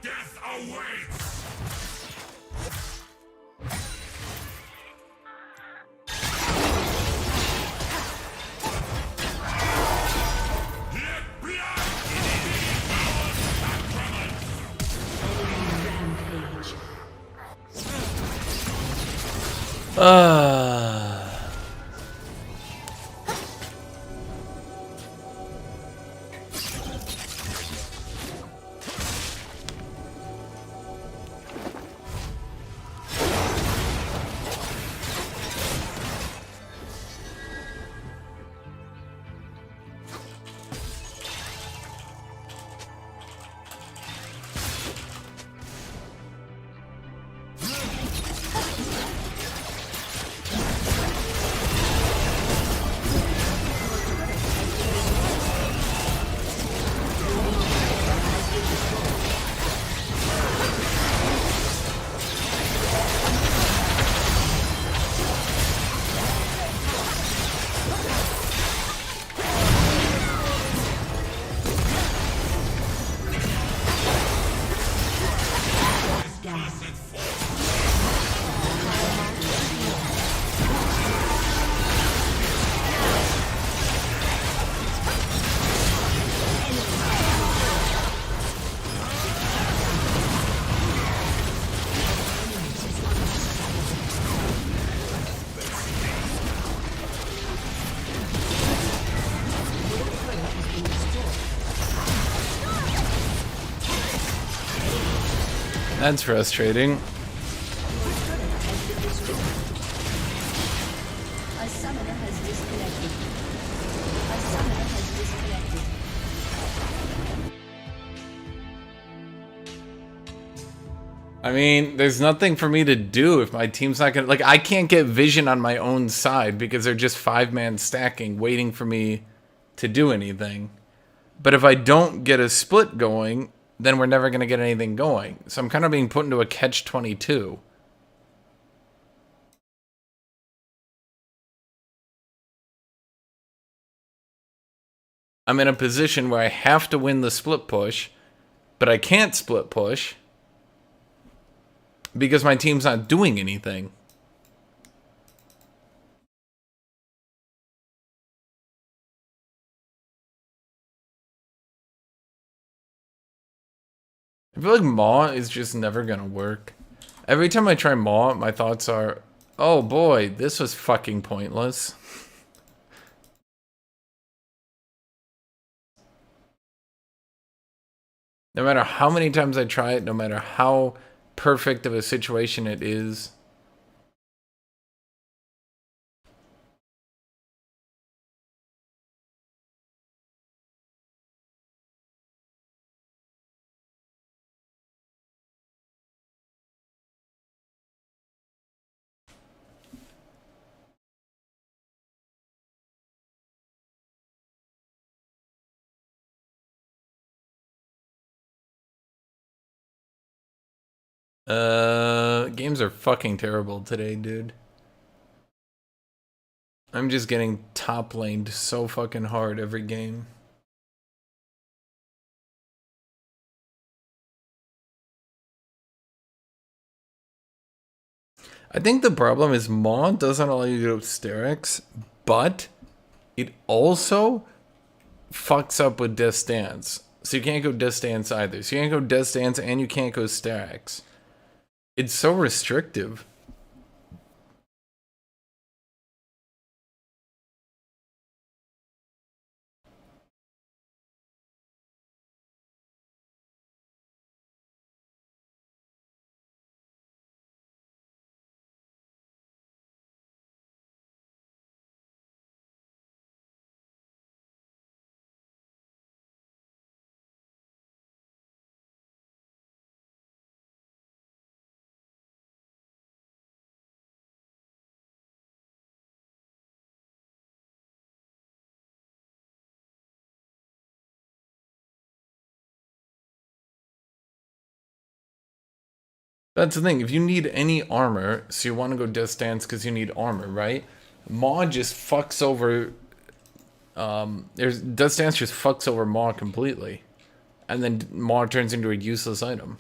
death awaits! Let blood Rampage. That's frustrating. A summoner has disconnected. A summoner has disconnected. I mean, there's nothing for me to do if my team's not gonna... Like, I can't get vision on my own side because they're just 5-man stacking, waiting for me to do anything. But if I don't get a split going, then we're never gonna get anything going. So I'm kind of being put into a catch-22. I'm in a position where I have to win the split push, but I can't split push because my team's not doing anything. I feel like Maw is just never gonna work. Every time I try Maw, my thoughts are, oh boy, this was fucking pointless. No matter how many times I try it, no matter how perfect of a situation it is. Games are fucking terrible today, dude. I'm just getting top laned so fucking hard every game. I think the problem is Maw doesn't allow you to go Sterix, but it also fucks up with Death Stance. So you can't go Death Stance either. So you can't go Death Stance and you can't go Sterix. It's so restrictive. That's the thing. If you need any armor, so you want to go Death Stance because you need armor, right? Maw just fucks over... Death Stance just fucks over Maw completely. And then Maw turns into a useless item.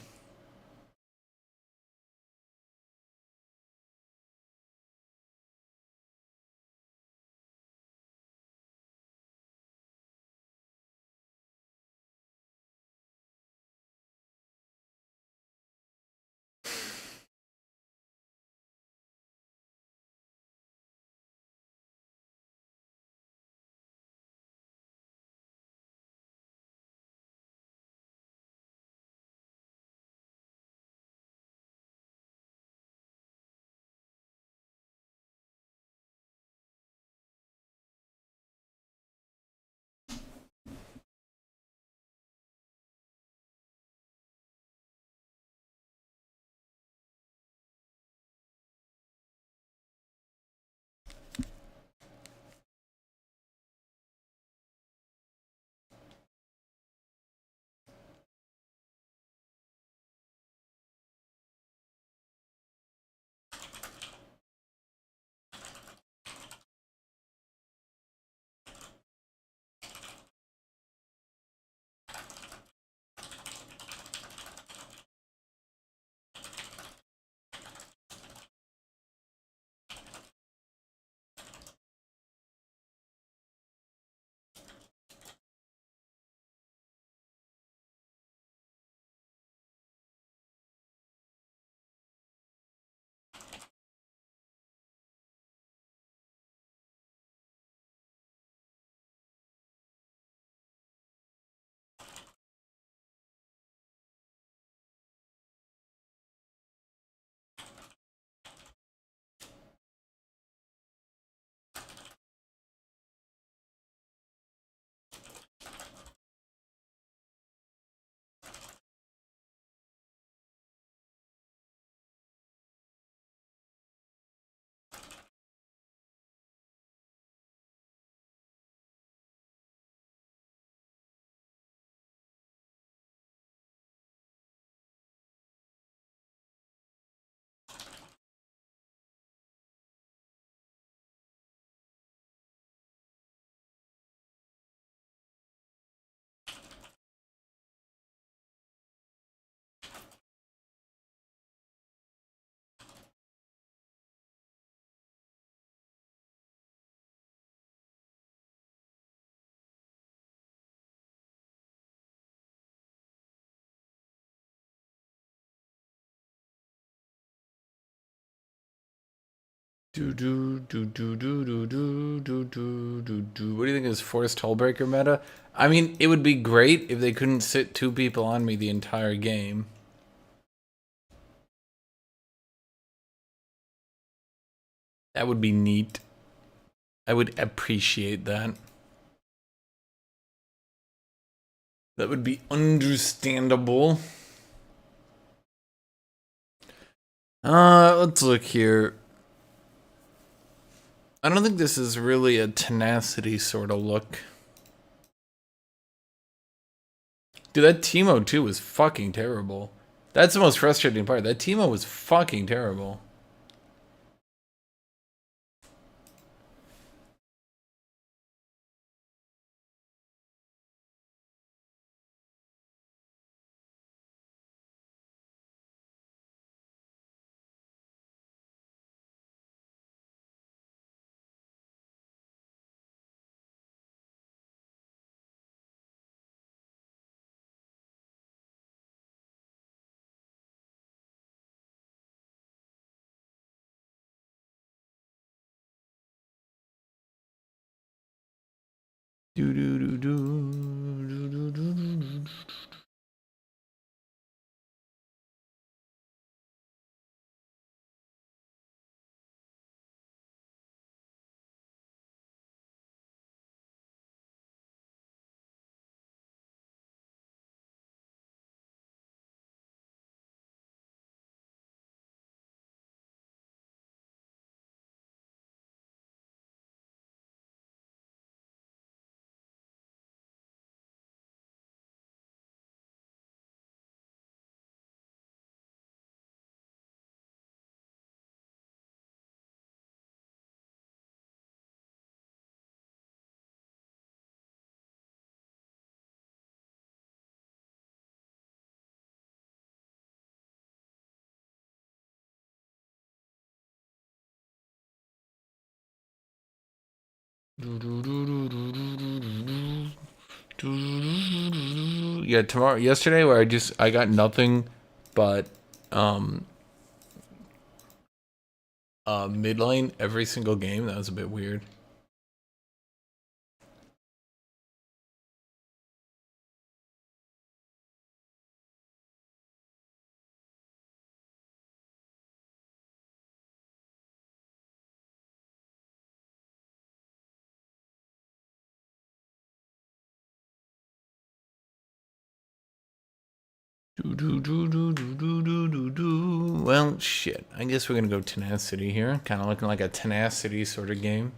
Do do do do do do do do do do do. What do you think is forced hullbreaker meta? I mean, it would be great if they couldn't sit 2 people on me the entire game. That would be neat. I would appreciate that. That would be understandable. Let's look here. I don't think this is really a tenacity sort of look. Dude, that Teemo too was fucking terrible. That's the most frustrating part. That Teemo was fucking terrible. Do do do do do do do do. Yeah, yesterday where I got nothing but mid lane every single game. That was a bit weird. Well, shit. I guess we're gonna go tenacity here. Kind of looking like a tenacity sort of game.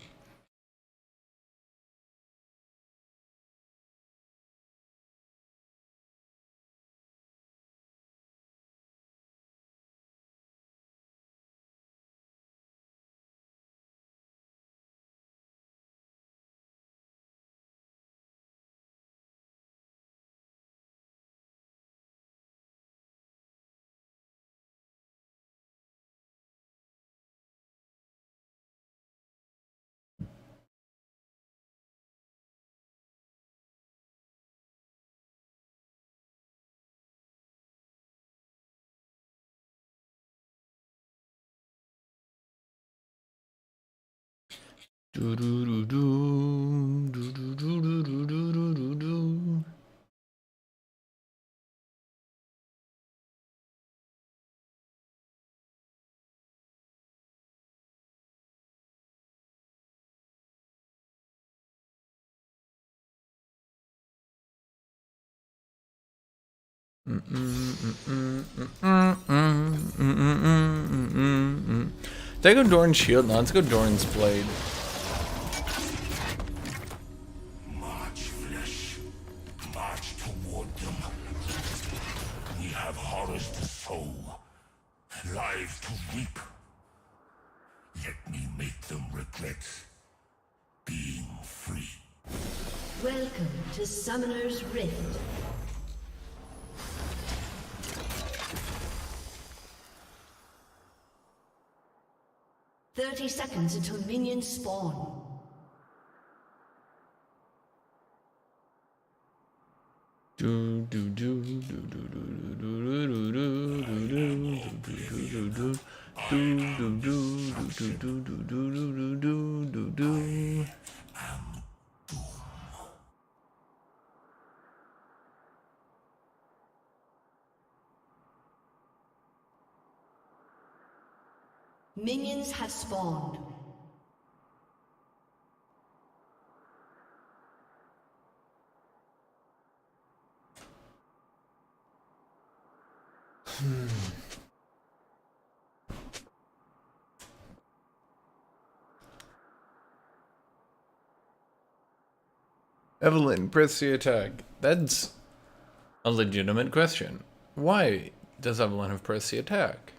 Do do do do do do do do do do do. Did I go Doran's shield? No, let's go Doran's blade. March, flesh. March toward them. We have horrors to sow, lives to reap. Let me make them regret being free. Welcome to Summoner's Rift. "30 seconds until minions spawn." Do do do do do do do do do do do do do do. Minions have spawned. Evelyn, press the attack. That's a legitimate question. Why does Evelyn have pressed the attack?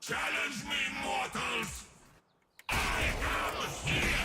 Challenge me, mortals! I am here!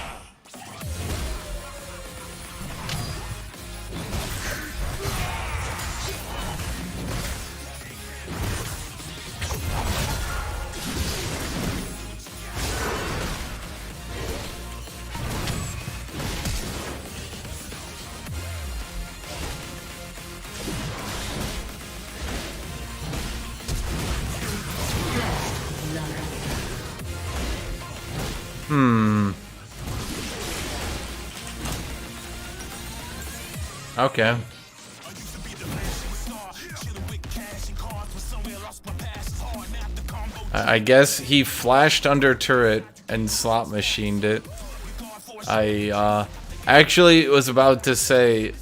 Okay. I guess he flashed under turret and slot machined it. I actually was about to say,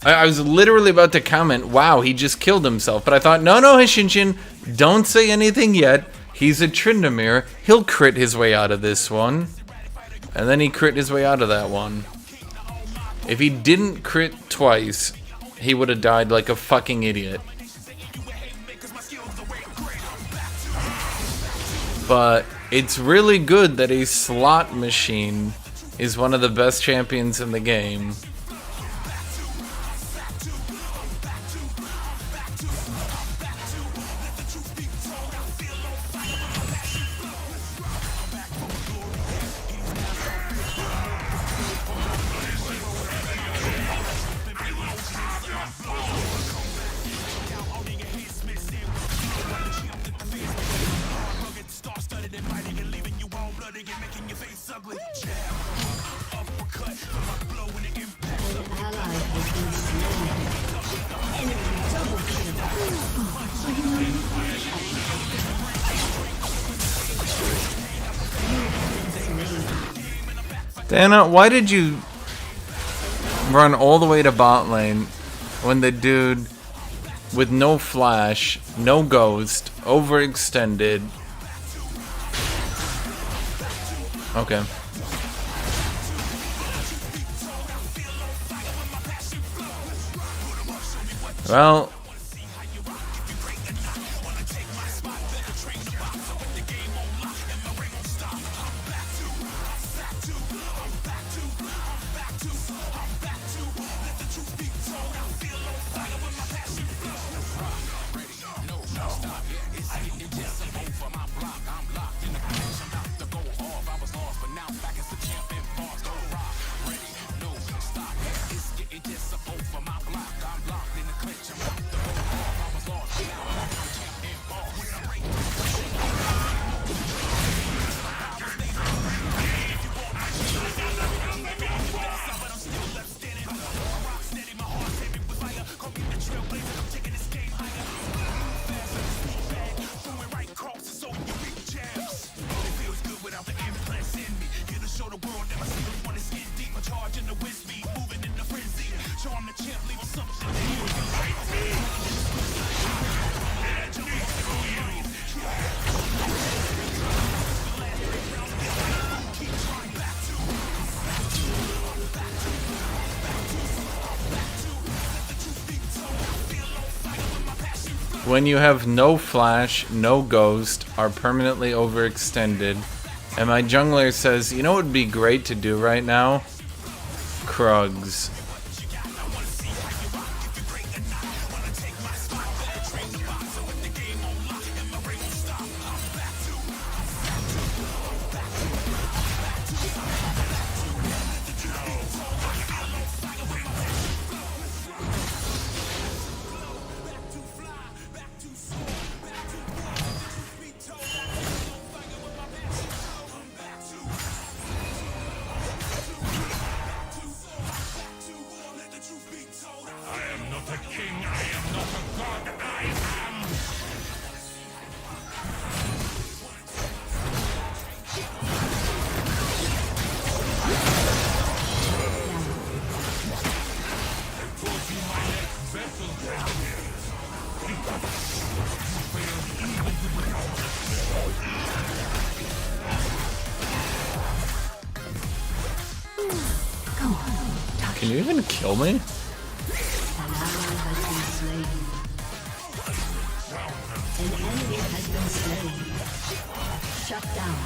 I was literally about to comment, wow, he just killed himself. But I thought, no, Hashinshin, don't say anything yet. He's a Tryndamere. He'll crit his way out of this one. And then he crit his way out of that one. If he didn't crit twice, he would have died like a fucking idiot. But it's really good that a slot machine is one of the best champions in the game. Dana, why did you run all the way to bot lane when the dude with no flash, no ghost, overextended? Okay. Well, when you have no flash, no ghost, are permanently overextended, and my jungler says, you know what would be great to do right now? Krugs. Can you even kill me? An ally has been slain. An enemy has been slain. Shut down.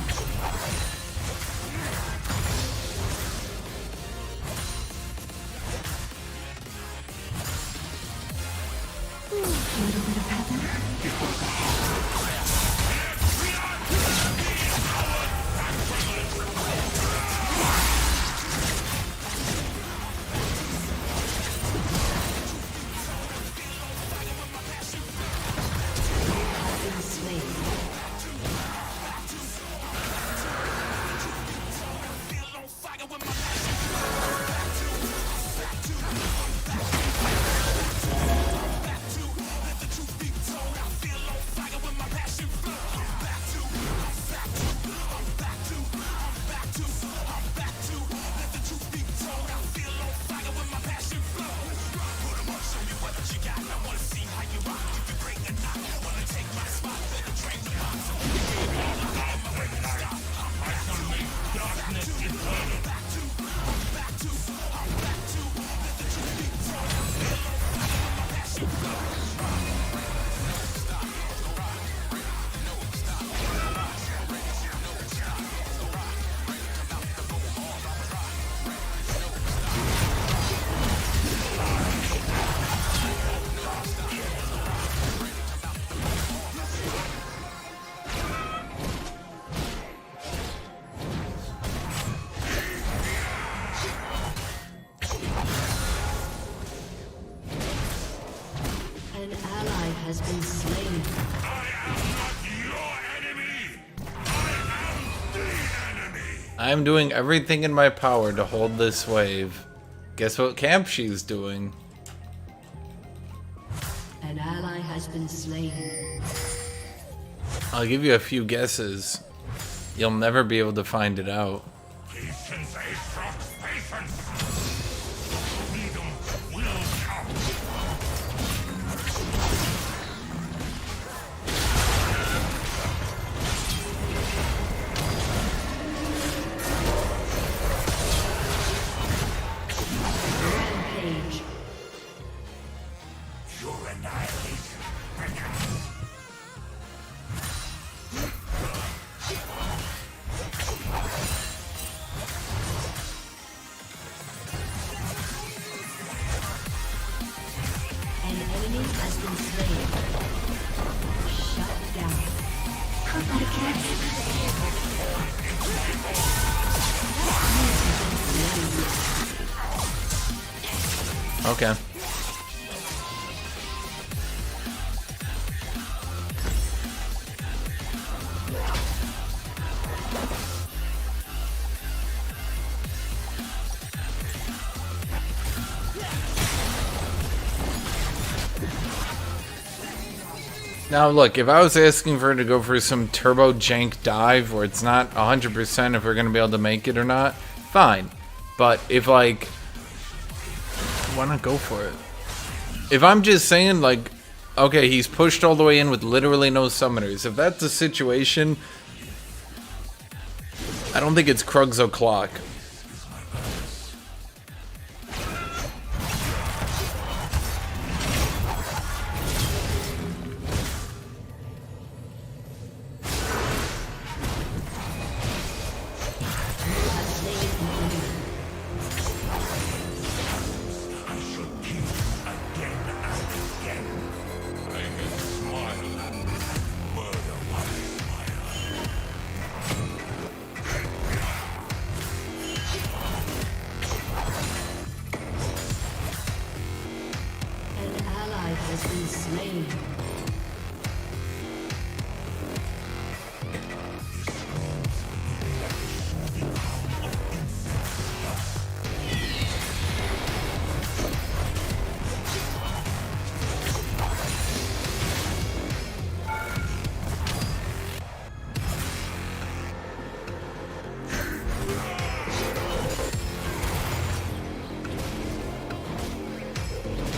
An ally has been slain. I am not your enemy! I am the enemy! I am doing everything in my power to hold this wave. Guess what camp she's doing? An ally has been slain. I'll give you a few guesses. You'll never be able to find it out. Patience, Aesop, patience! Freedom will come! Rampage. Your annihilation beckons. An enemy has been slain. Shut down. Okay. Now look, if I was asking for her to go for some turbo jank dive where it's not 100% if we're going to be able to make it or not, fine. But if like, why not go for it? If I'm just saying like, okay, he's pushed all the way in with literally no summoners. If that's the situation, I don't think it's Krug's o'clock. An ally has been slain.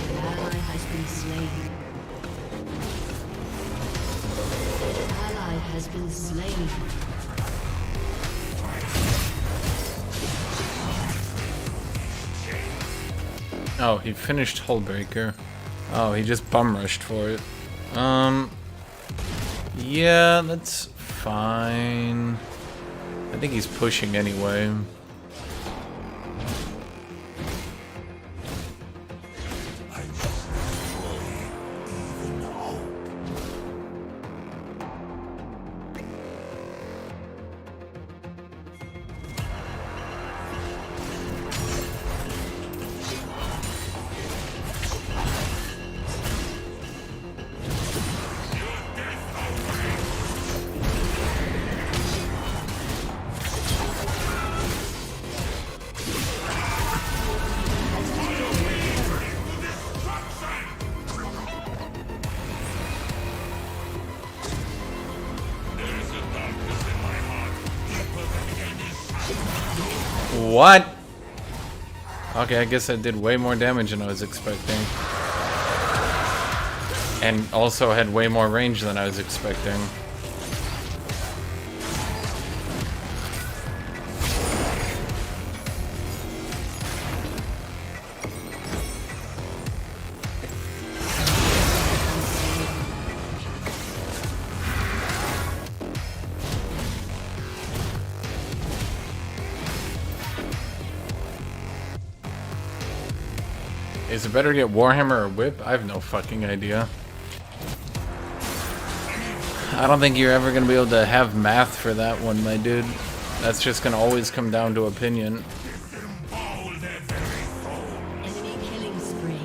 An ally has been slain. An ally has been slain. Oh, he finished Hullbreaker. Oh, he just bum rushed for it. Yeah, that's fine. I think he's pushing anyway. What? Okay, I guess I did way more damage than I was expecting. And also had way more range than I was expecting. Is it better to get Warhammer or Whip? I have no fucking idea. I don't think you're ever gonna be able to have math for that one, my dude. That's just gonna always come down to opinion. Enemy killing spree.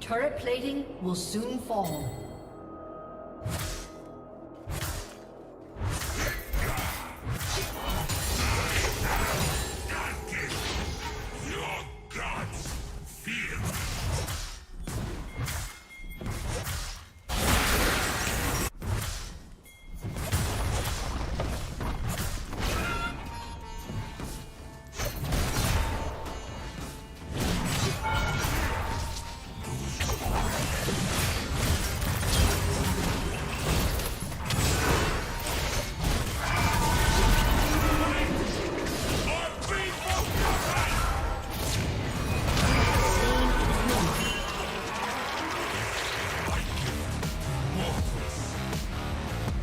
Turret plating will soon fall.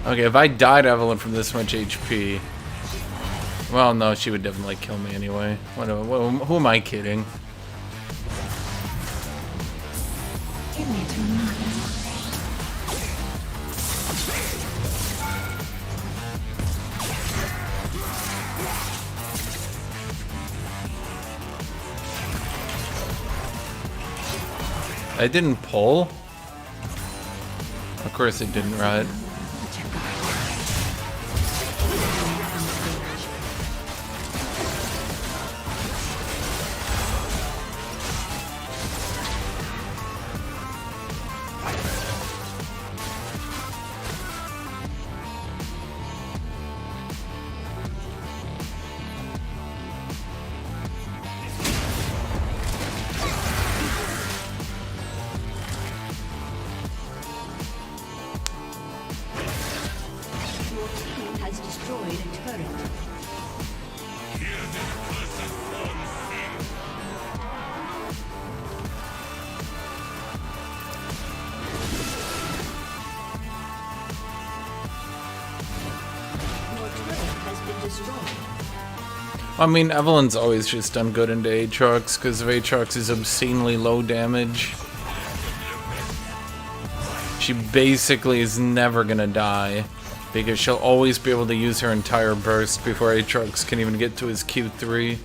Okay, if I died Evelyn from this much HP... Well, no, she would definitely kill me anyway. Who am I kidding? I didn't pull. Of course it didn't, right? Has destroyed a turret. Your turret has been destroyed. I mean, Evelyn's always just done good into Aatrox because of Aatrox is obscenely low damage. She basically is never gonna die because she'll always be able to use her entire burst before Aatrox can even get to his Q3.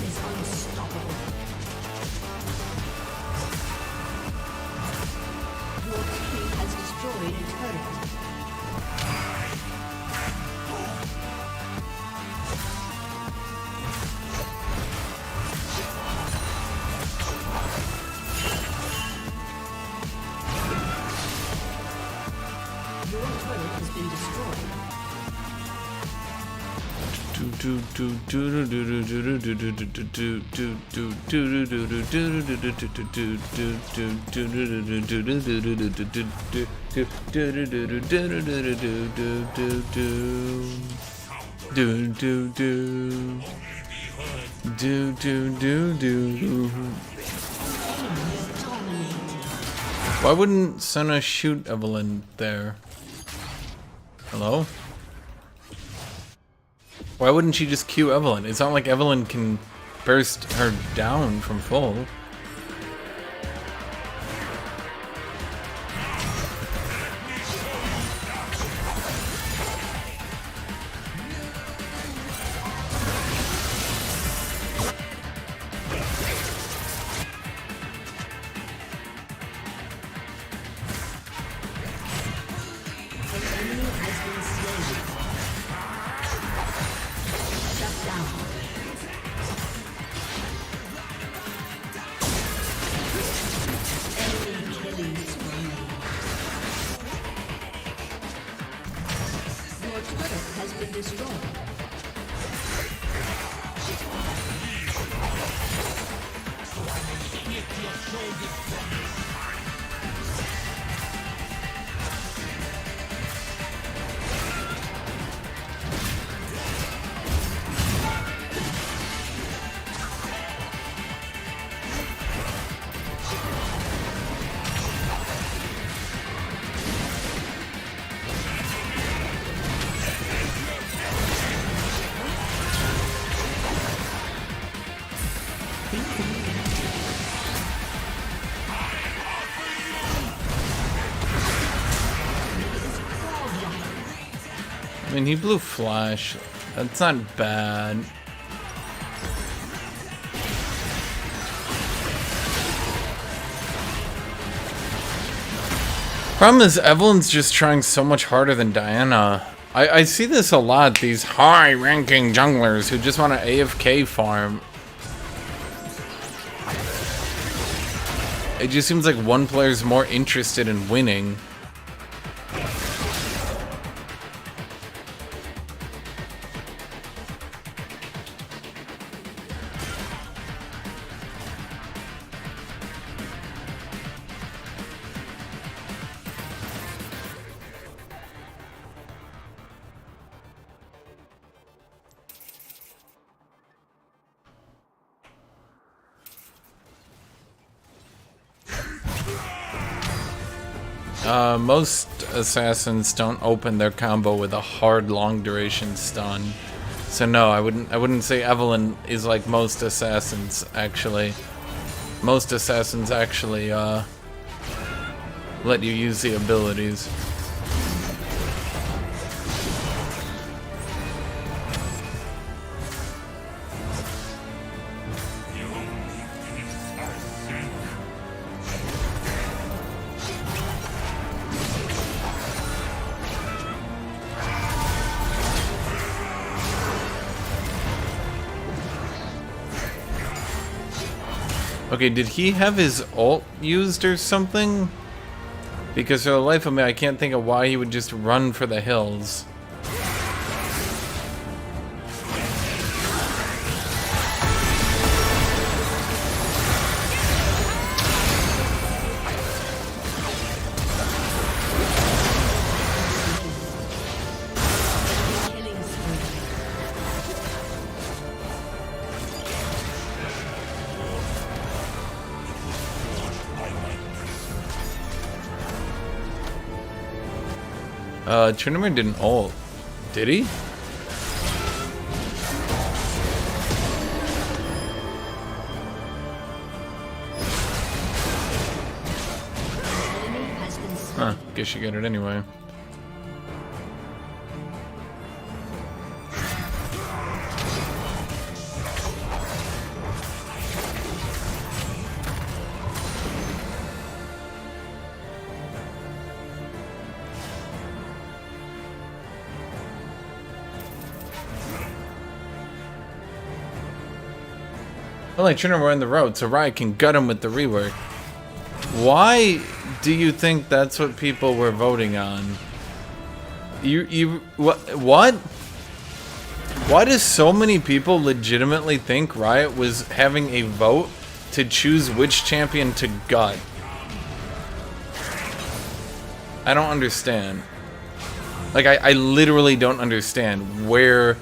Is unstoppable. Your team has destroyed a turret. Your turret has been destroyed. Why wouldn't Senna shoot Evelyn there? Hello? Why wouldn't she just Q Evelyn? It's not like Evelyn can burst her down from full. I mean, he blew Flash. That's not bad. Problem is, Evelyn's just trying so much harder than Diana. I see this a lot, these high-ranking junglers who just want to AFK farm. It just seems like one player's more interested in winning. Most assassins don't open their combo with a hard long duration stun. So no, I wouldn't say Evelyn is like most assassins actually. Most assassins actually let you use the abilities. Okay, did he have his ult used or something? Because for the life of me, I can't think of why he would just run for the hills. Trinimir didn't ult. Did he? Huh, guess you get it anyway. Well, like Trinimir in the road, so Riot can gut him with the rework. Why do you think that's what people were voting on? What? Why do so many people legitimately think Riot was having a vote to choose which champion to gut? I don't understand. Like, I literally don't understand where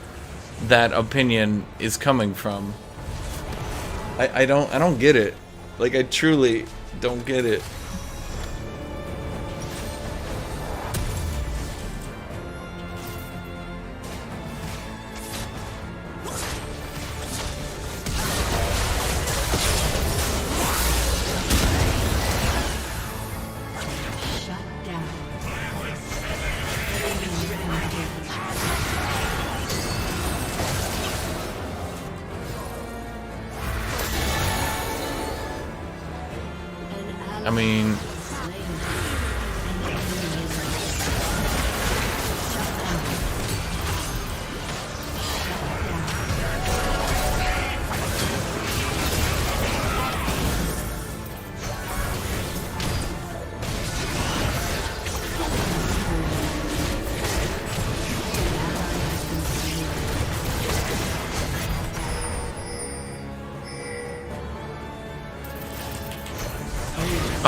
that opinion is coming from. I don't get it. Like, I truly don't get it. Shut down. I mean,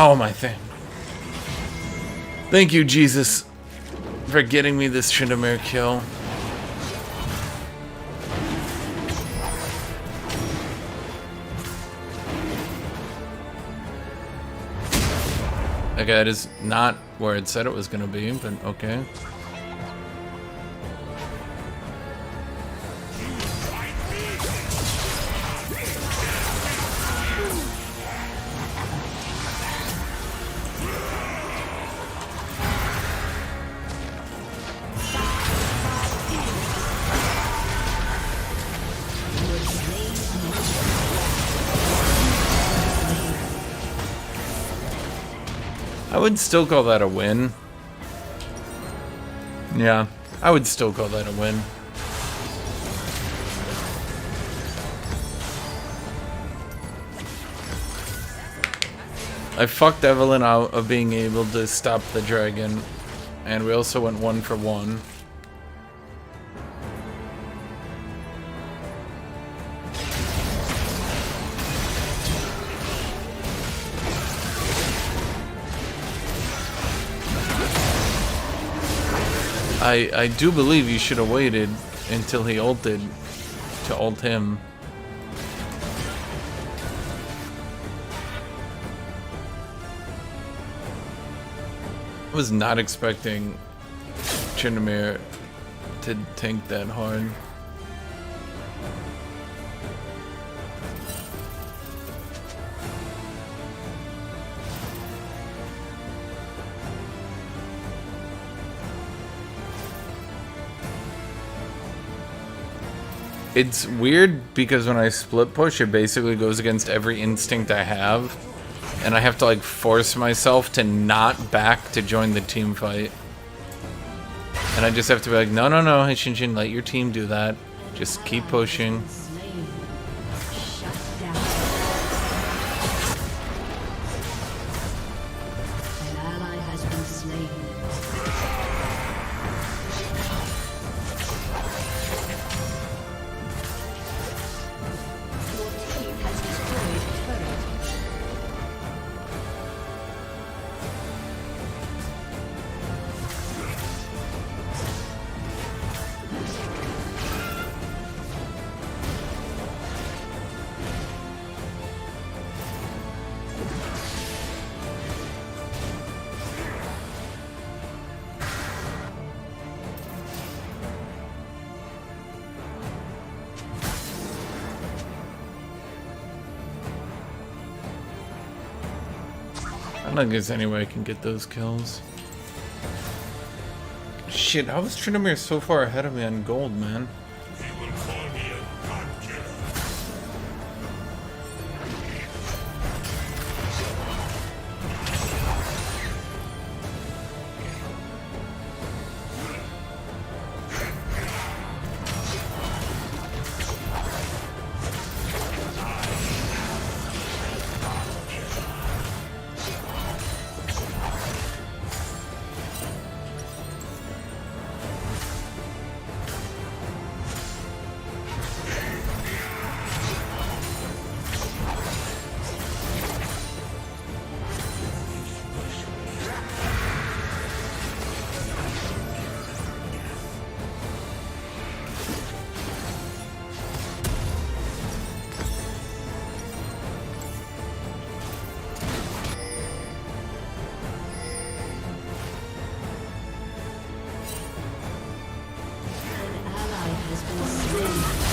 oh my thing. Thank you, Jesus, for getting me this Tryndamere kill. Okay, that is not where it said it was gonna be, but okay. I would still call that a win. Yeah, I would still call that a win. I fucked Evelyn out of being able to stop the dragon, and we also went 1 for 1. I do believe you should have waited until he ulted to ult him. I was not expecting Tryndamere to tank that hard. It's weird because when I split push, it basically goes against every instinct I have. And I have to like force myself to not back to join the team fight. And I just have to be like, no, no, no, Hashinshin, let your team do that. Just keep pushing. Slain. Shut down. An ally has been slain. Your team has destroyed a turret. I don't think there's any way I can get those kills. Shit, how was Tryndamere so far ahead of me on gold, man? He will call me a god killer. has been slain.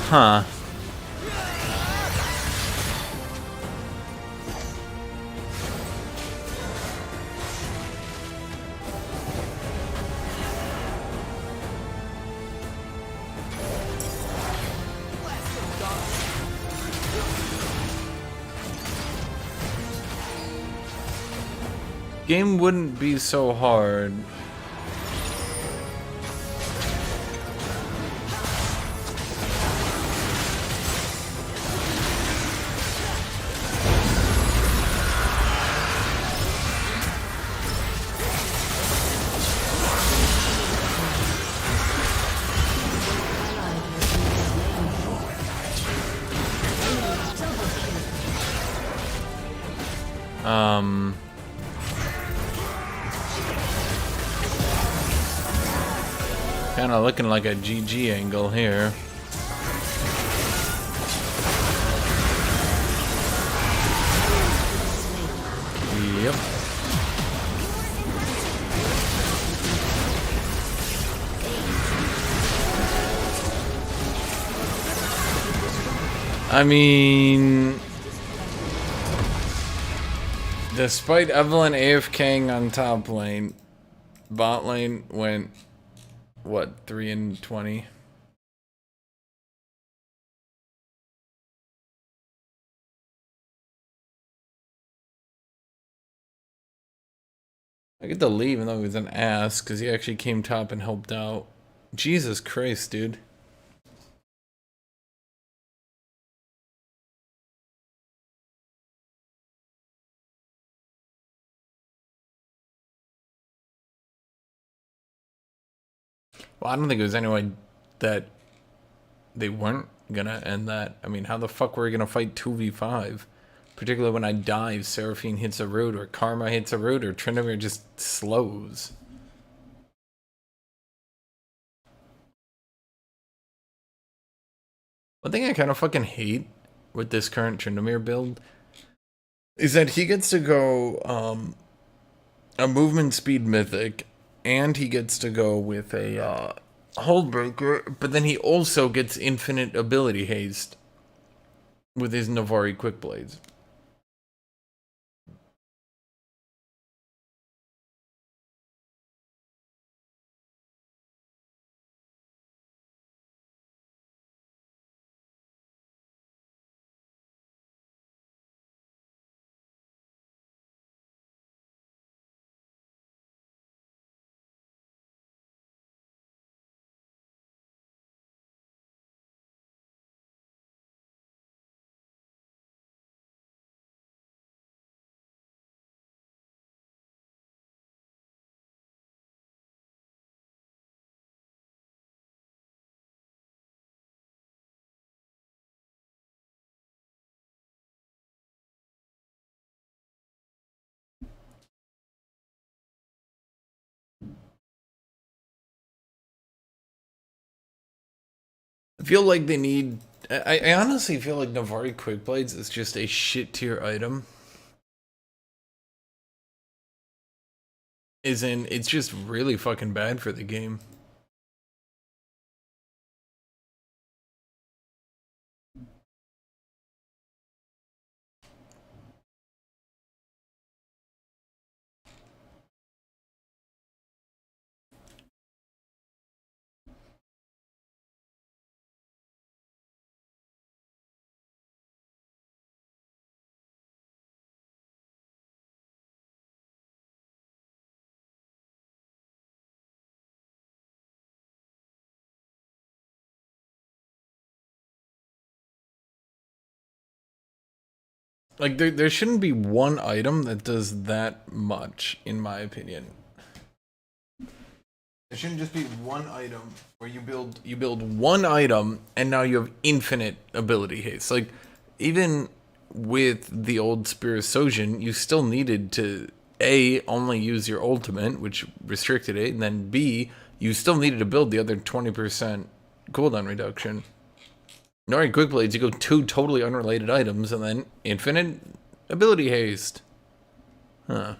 Huh. Game wouldn't be so hard. Kind of looking like a GG angle here. Yep. I mean, despite Evelyn AFKing on top lane, bot lane went, what, 3-20? I get to leave even though he was an ass, because he actually came top and helped out. Jesus Christ, dude. Well, I don't think it was any way that they weren't gonna end that. I mean, how the fuck were we gonna fight 2v5? Particularly when I dive, Seraphine hits a root, or Karma hits a root, or Tryndamere just slows. One thing I kind of fucking hate with this current Tryndamere build is that he gets to go a movement speed mythic, and he gets to go with a hold breaker, but then he also gets infinite ability haste with his Navari quick blades. I feel like they need... I honestly feel like Navari quick blades is just a shit tier item. It's just really fucking bad for the game. Like there shouldn't be one item that does that much, in my opinion. There shouldn't just be one item where you build one item and now you have infinite ability haste. Like even with the old Spirit Sojin, you still needed to A, only use your ultimate, which restricted it, and then B, you still needed to build the other 20% cooldown reduction. Nori Quick Blades, you go 2 totally unrelated items and then infinite ability haste. Huh.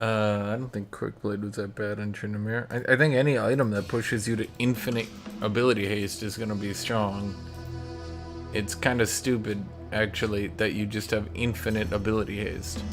I don't think Quick Blade was that bad in Tryndamere. I think any item that pushes you to infinite ability haste is gonna be strong. It's kind of stupid, actually, that you just have infinite ability haste.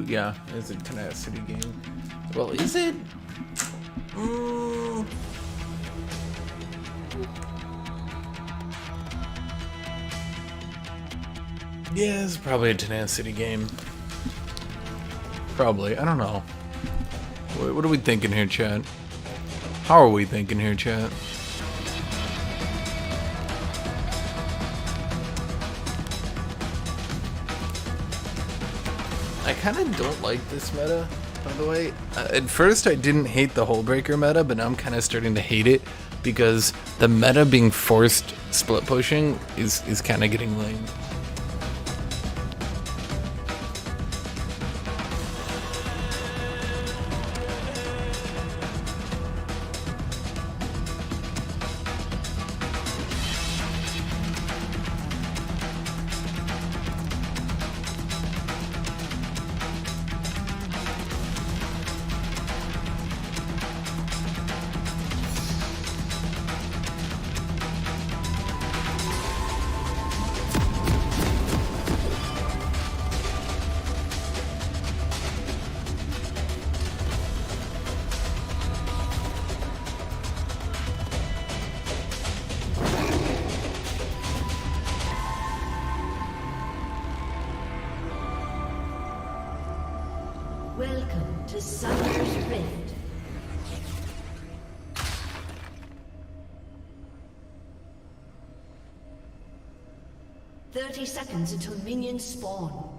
Yeah, it's a tenacity game. Well, is it? Yeah, it's probably a tenacity game. Probably. I don't know. What are we thinking here, chat? How are we thinking here, chat? I kind of don't like this meta, by the way. At first, I didn't hate the Hullbreaker meta, but now I'm kind of starting to hate it because the meta being forced split pushing is kind of getting lame. Welcome to Summer's Rift. "30 seconds until minions spawn."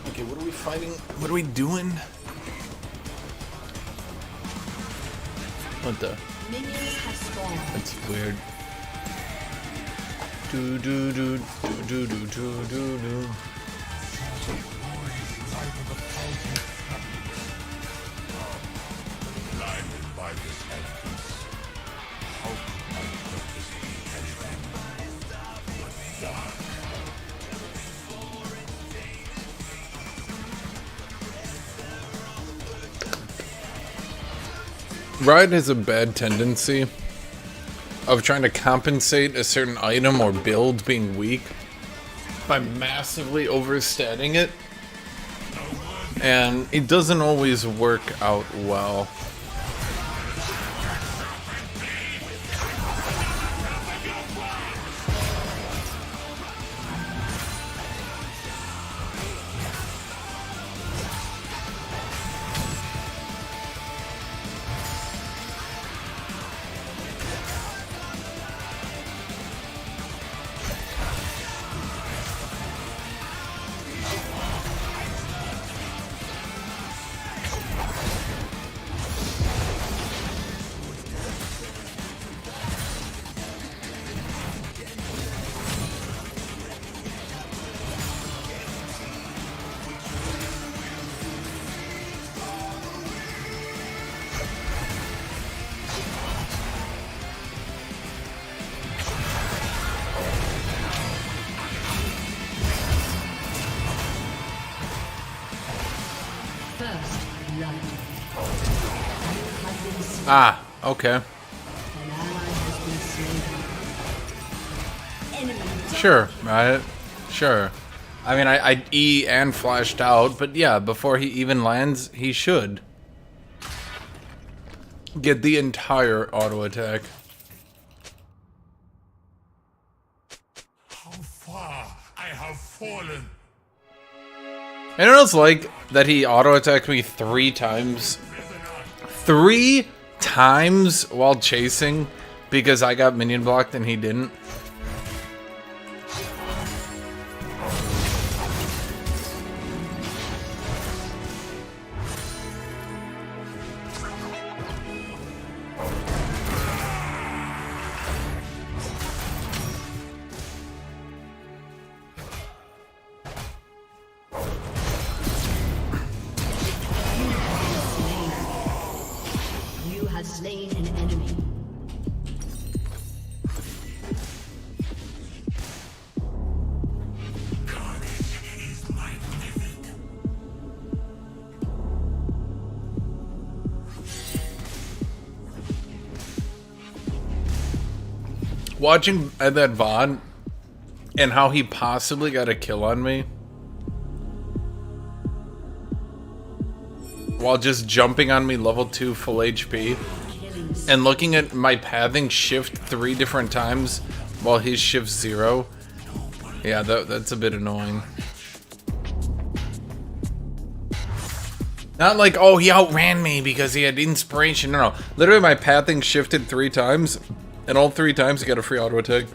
Okay, what are we fighting? What are we doing? What the? Minions have spawned. That's weird. Do do do do do do do do do. Blinded by this emptiness. How can my purpose be anything but dark? Riot has a bad tendency of trying to compensate a certain item or build being weak by massively overstating it, and it doesn't always work out well. First blood. You have been slain. Ah, okay. An ally has been slain. Enemy Sure, right? Sure. I mean, I E and flashed out, but yeah, before he even lands, he should get the entire auto attack. How far I have fallen. And it was like that he auto attacked me 3 times. 3 times while chasing because I got minion blocked and he didn't. You have slain an enemy. Watching that VOD and how he possibly got a kill on me while just jumping on me level 2 full HP and looking at my pathing shift 3 different times while his shifts 0. Yeah, that's a bit annoying. Not like, oh, he outran me because he had inspiration. No. Literally, my pathing shifted 3 times, and all 3 times he got a free auto attack.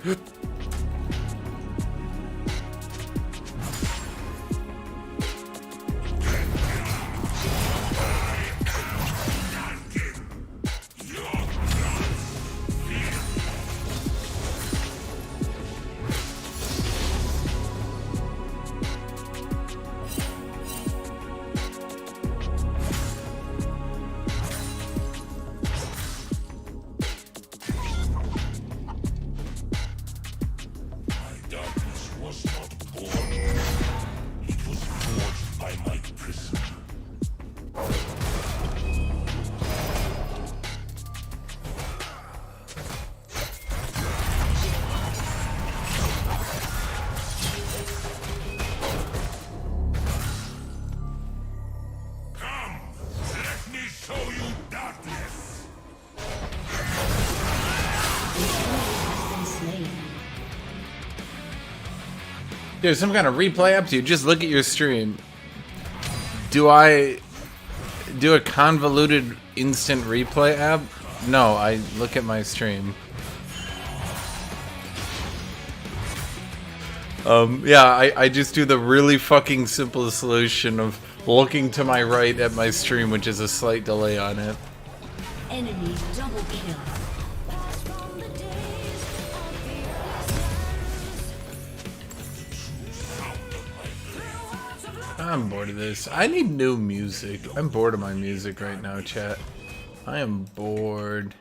There's some kind of replay app, so you just look at your stream. Do I do a convoluted instant replay app? No, I look at my stream. Yeah, I just do the really fucking simple solution of looking to my right at my stream, which is a slight delay on it. Enemy double kill. I'm bored of this. I need new music. I'm bored of my music right now, chat. I am bored.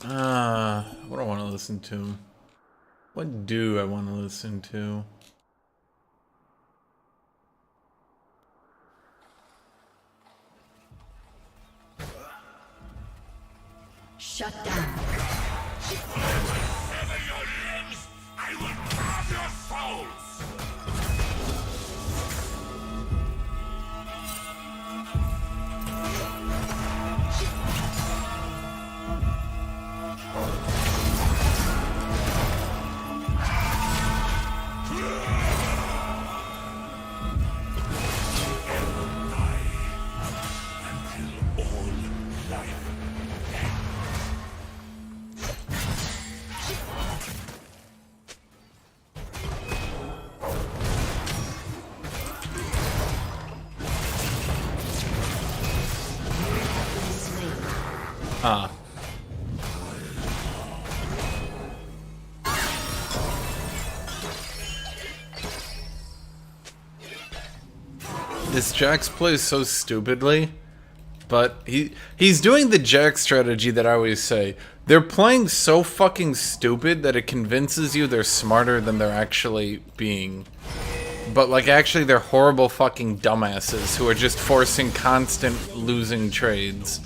What do I want to listen to? What do I want to listen to? Shut down. Sever your limbs! I will carve your souls! This Jax plays so stupidly, but he's doing the Jax strategy that I always say. They're playing so fucking stupid that it convinces you they're smarter than they're actually being. But like actually they're horrible fucking dumbasses who are just forcing constant losing trades.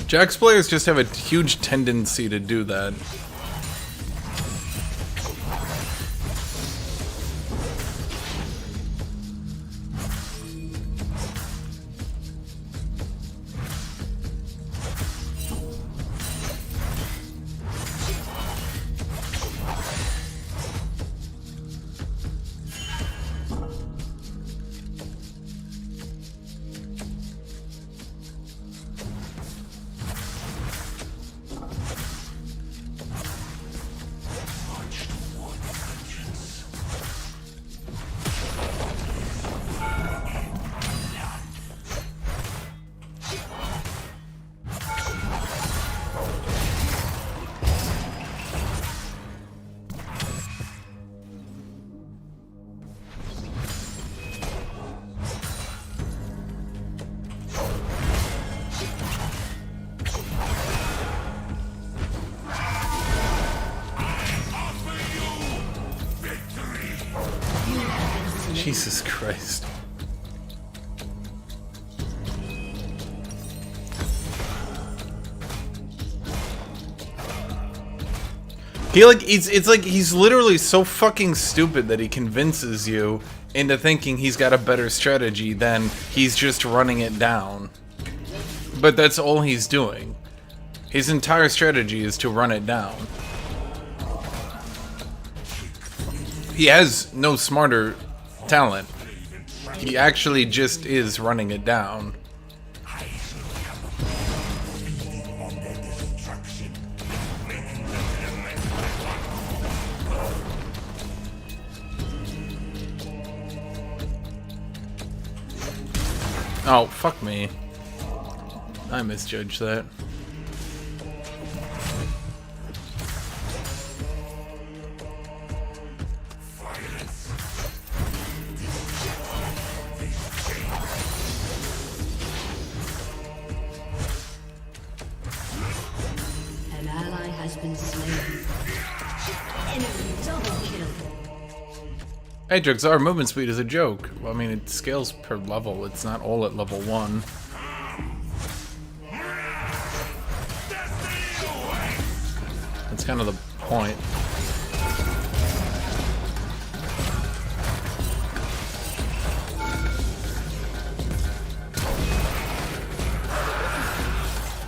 Jax players just have a huge tendency to do that. Jesus Christ. It's like he's literally so fucking stupid that he convinces you into thinking he's got a better strategy than he's just running it down. But that's all he's doing. His entire strategy is to run it down. He has no smarter talent. He actually just is running it down. Oh, fuck me. I misjudged that. An ally has been slain. Enemy double kill. Ajax, our movement speed is a joke. Well, I mean, it scales per level. It's not all at level 1. That's kind of the point.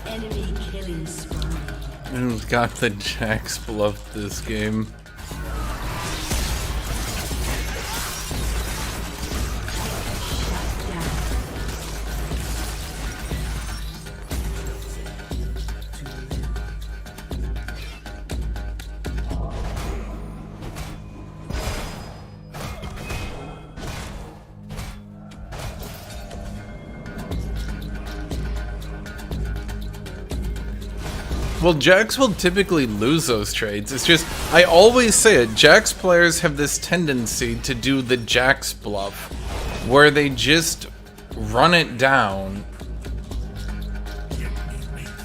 Enemy killing spree. Who's got the Jax bluff this game? Well, Jax will typically lose those trades. It's just, I always say it, Jax players have this tendency to do the Jax bluff, where they just run it down.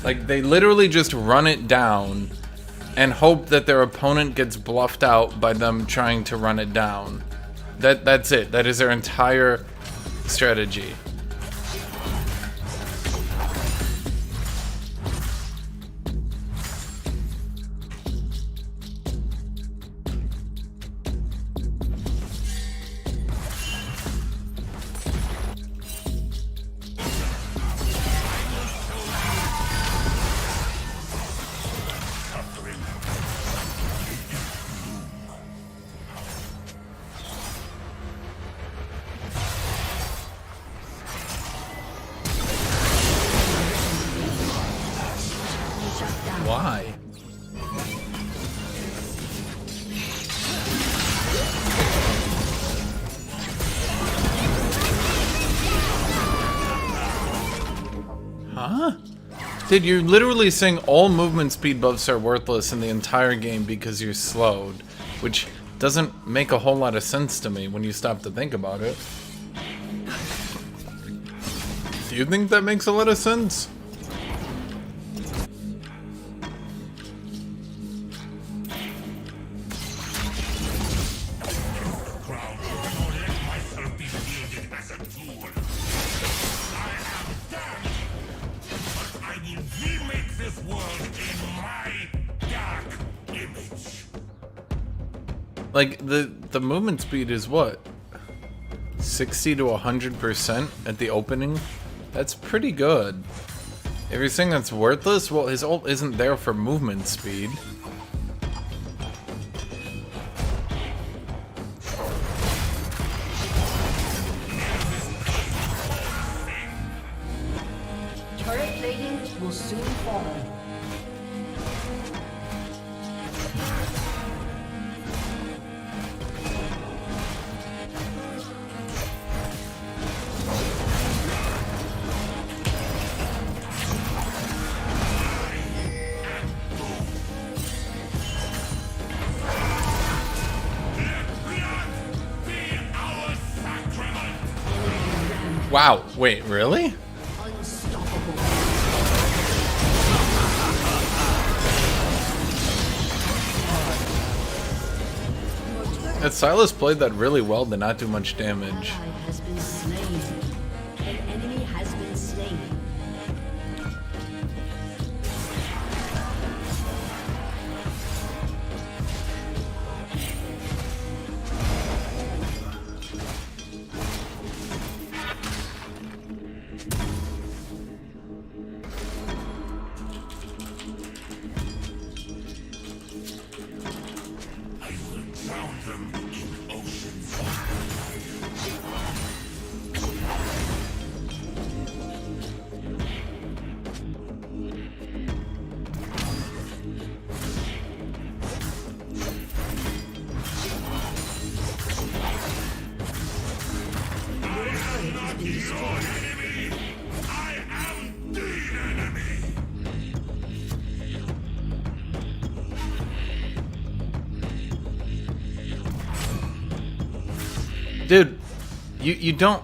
Like, they literally just run it down and hope that their opponent gets bluffed out by them trying to run it down. That's it. That is their entire strategy. Why? Huh? Dude, you're literally saying all movement speed buffs are worthless in the entire game because you're slowed, which doesn't make a whole lot of sense to me when you stop to think about it. Do you think that makes a lot of sense? Like, the movement speed is what? 60 to 100% at the opening? That's pretty good. If you're saying that's worthless, well, his ult isn't there for movement speed. Turret plating will soon fall. Wow, wait, really? Unstoppable. Silas played that really well to not do much damage. Ally has been slain. An enemy has been slain. I will drown them in oceans. I am the enemy. Dude, you don't...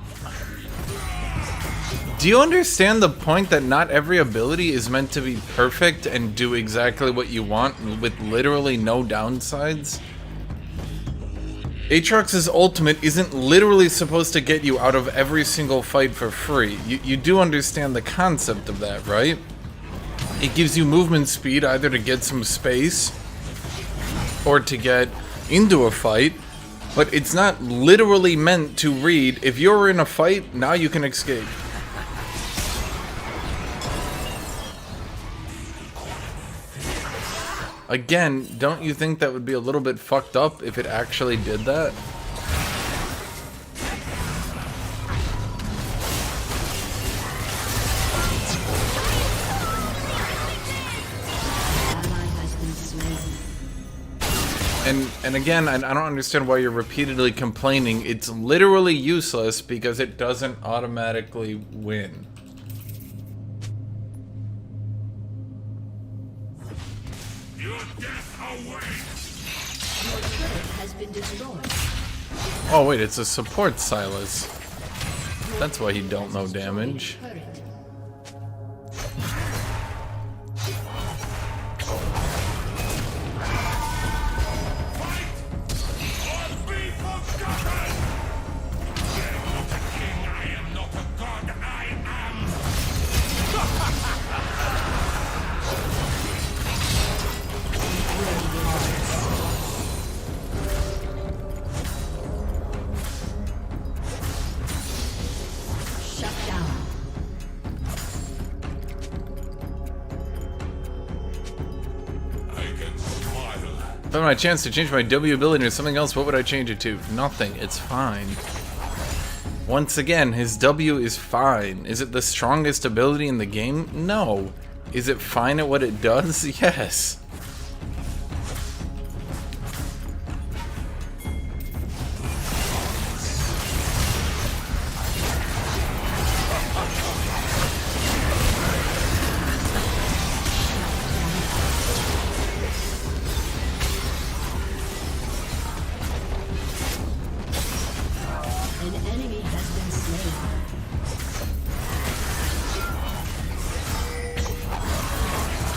Do you understand the point that not every ability is meant to be perfect and do exactly what you want with literally no downsides? Aatrox's ultimate isn't literally supposed to get you out of every single fight for free. You do understand the concept of that, right? It gives you movement speed either to get some space or to get into a fight, but it's not literally meant to read, if you're in a fight, now you can escape. Again, don't you think that would be a little bit fucked up if it actually did that? Ally has been slain. And again, I don't understand why you're repeatedly complaining. It's literally useless because it doesn't automatically win. Your death awaits. Your turret has been destroyed. Oh wait, it's a support Silas. That's why he don't know damage. Turret. Or be forgotten. I am not a king. I am not a god. I am. Shut down. I can smile. If I had my chance to change my W ability to something else, what would I change it to? Nothing. It's fine. Once again, his W is fine. Is it the strongest ability in the game? No. Is it fine at what it does? Yes. An enemy has been slain.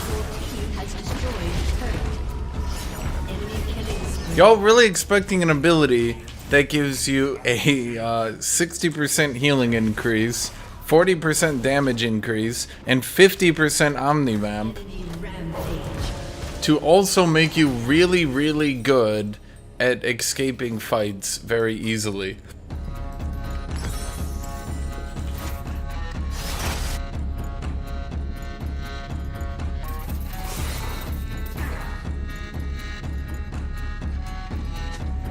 Your team has destroyed a turret. Enemy killing spree. Y'all really expecting an ability that gives you a 60% healing increase, 40% damage increase, and 50% omnivamp Enemy rampage. to also make you really, really good at escaping fights very easily.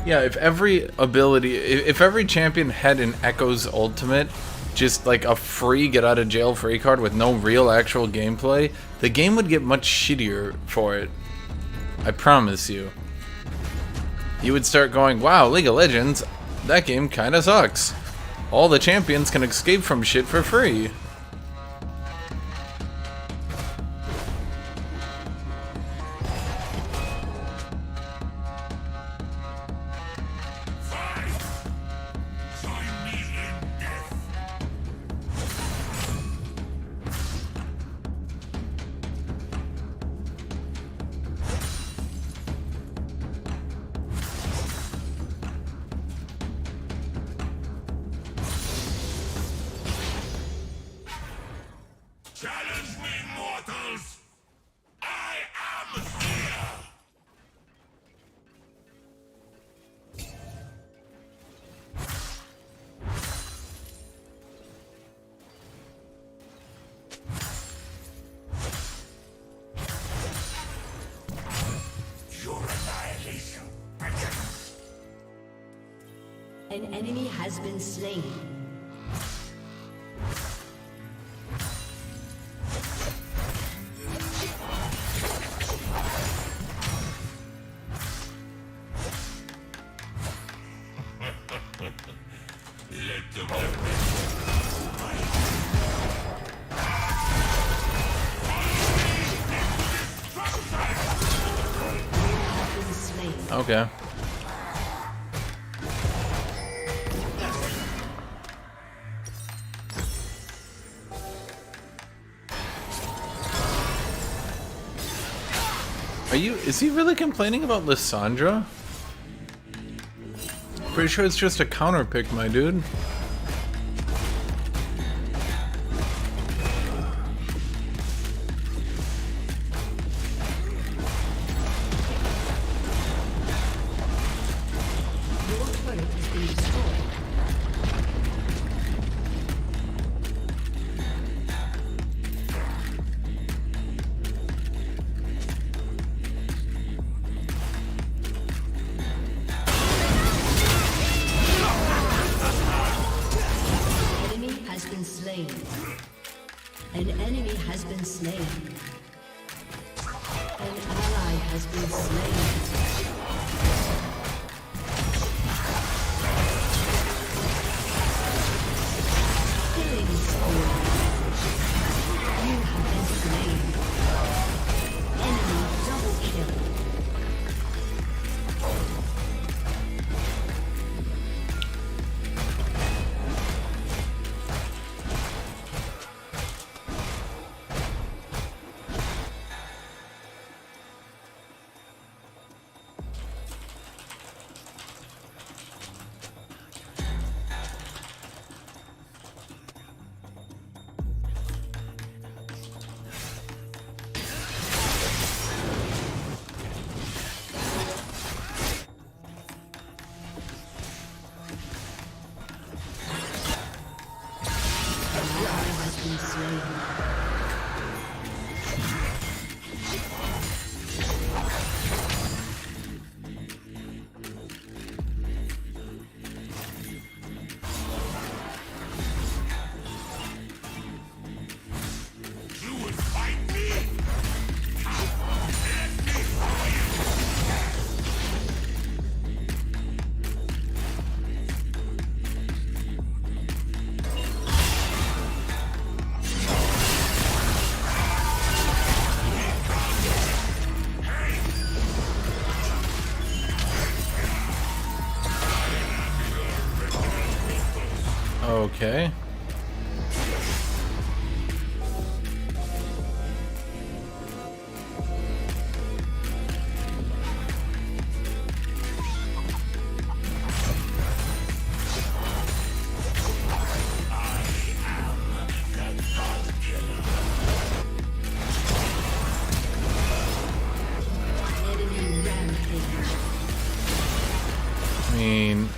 Yeah, if every ability, if every champion had an Echo's ultimate, just like a free get out of jail free card with no real actual gameplay, the game would get much shittier for it. I promise you. You would start going, wow, League of Legends, that game kinda sucks. All the champions can escape from shit for free. Join me in death. An enemy has been slain. Let the weapon Been slain. Okay. Is he really complaining about Lissandra? Pretty sure it's just a counter pick, my dude. Your turret has been destroyed. Enemy has been slain. An enemy has been slain. An ally has been slain. Killing spree. You have been slain. Enemy double kill. Ally has been slain. you would fight me? Okay. Enemy rampage. I mean,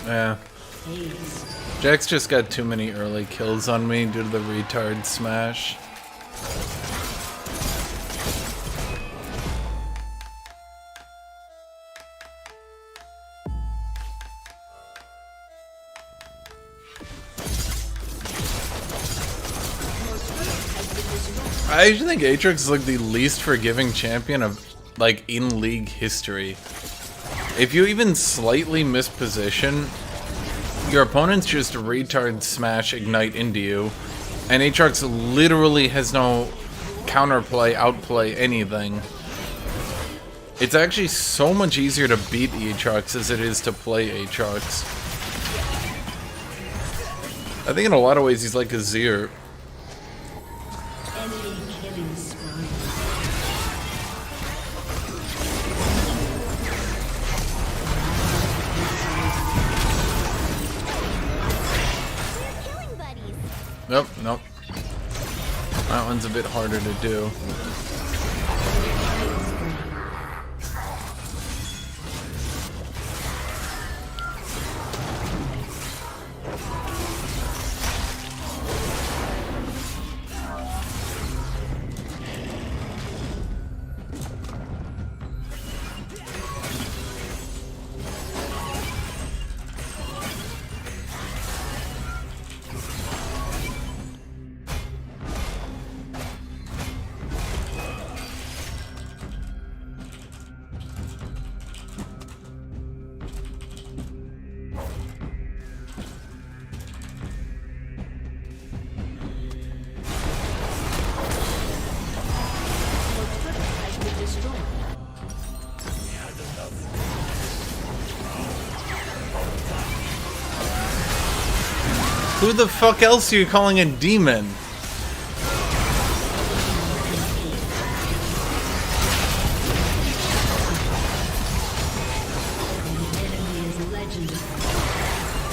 yeah. Haste. Jack's just got too many early kills on me due to the retard smash. I actually think Aatrox is like the least forgiving champion of like in league history. If you even slightly miss position, your opponents just retard smash ignite into you, and Aatrox literally has no counterplay, outplay, anything. It's actually so much easier to beat Aatrox as it is to play Aatrox. I think in a lot of ways he's like a Azir. Enemy killing spree. Nope, nope. That one's a bit harder to do. Who the fuck else are you calling a demon? Enemy is legendary.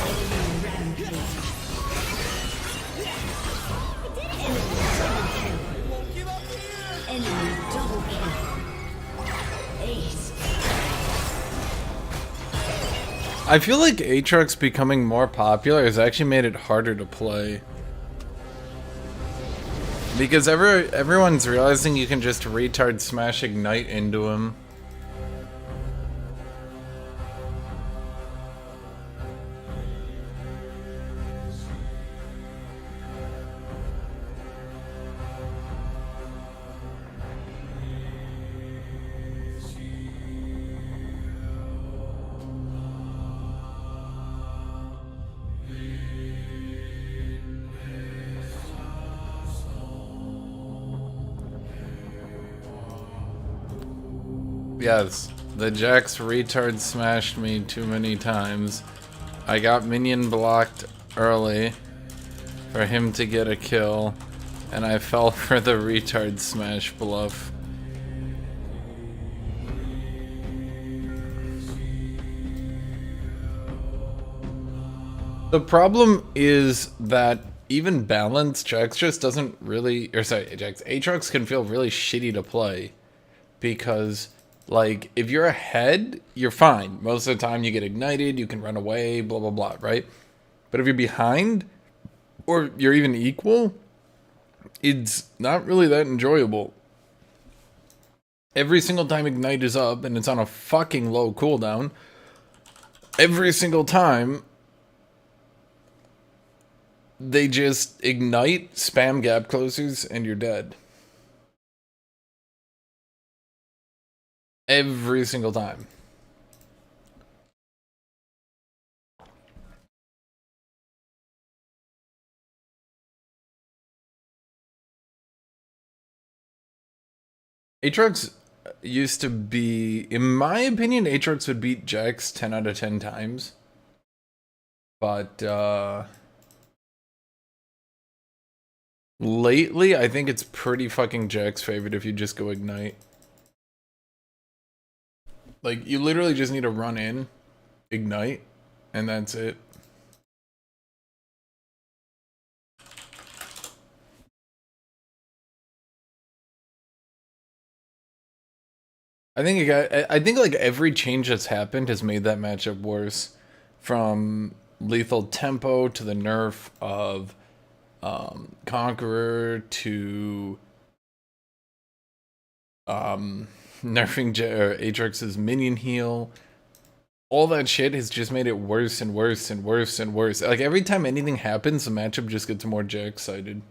Enemy rampage. Enemy double kill. Ace. I feel like Aatrox becoming more popular has actually made it harder to play. Because everyone's realizing you can just retard smash Ignite into him. Yes, the Jax retard smashed me too many times. I got minion blocked early for him to get a kill, and I fell for the retard smash bluff. The problem is that even balanced Jax just doesn't really, or sorry, Jax, Aatrox can feel really shitty to play because, like, if you're ahead, you're fine. Most of the time you get ignited, you can run away, blah, blah, blah, right? But if you're behind, or you're even equal, it's not really that enjoyable. Every single time Ignite is up, and it's on a fucking low cooldown, every single time, they just ignite, spam gap closers, and you're dead. Every single time. Aatrox used to be, in my opinion, Aatrox would beat Jax 10 out of 10 times. But, lately, I think it's pretty fucking Jack's favorite if you just go Ignite. Like, you literally just need to run in, Ignite, and that's it. I think like every change that's happened has made that matchup worse. From lethal tempo to the nerf of Conqueror to nerfing Aatrox's minion heal. All that shit has just made it worse and worse and worse and worse. Like every time anything happens, the matchup just gets more Jax-sided.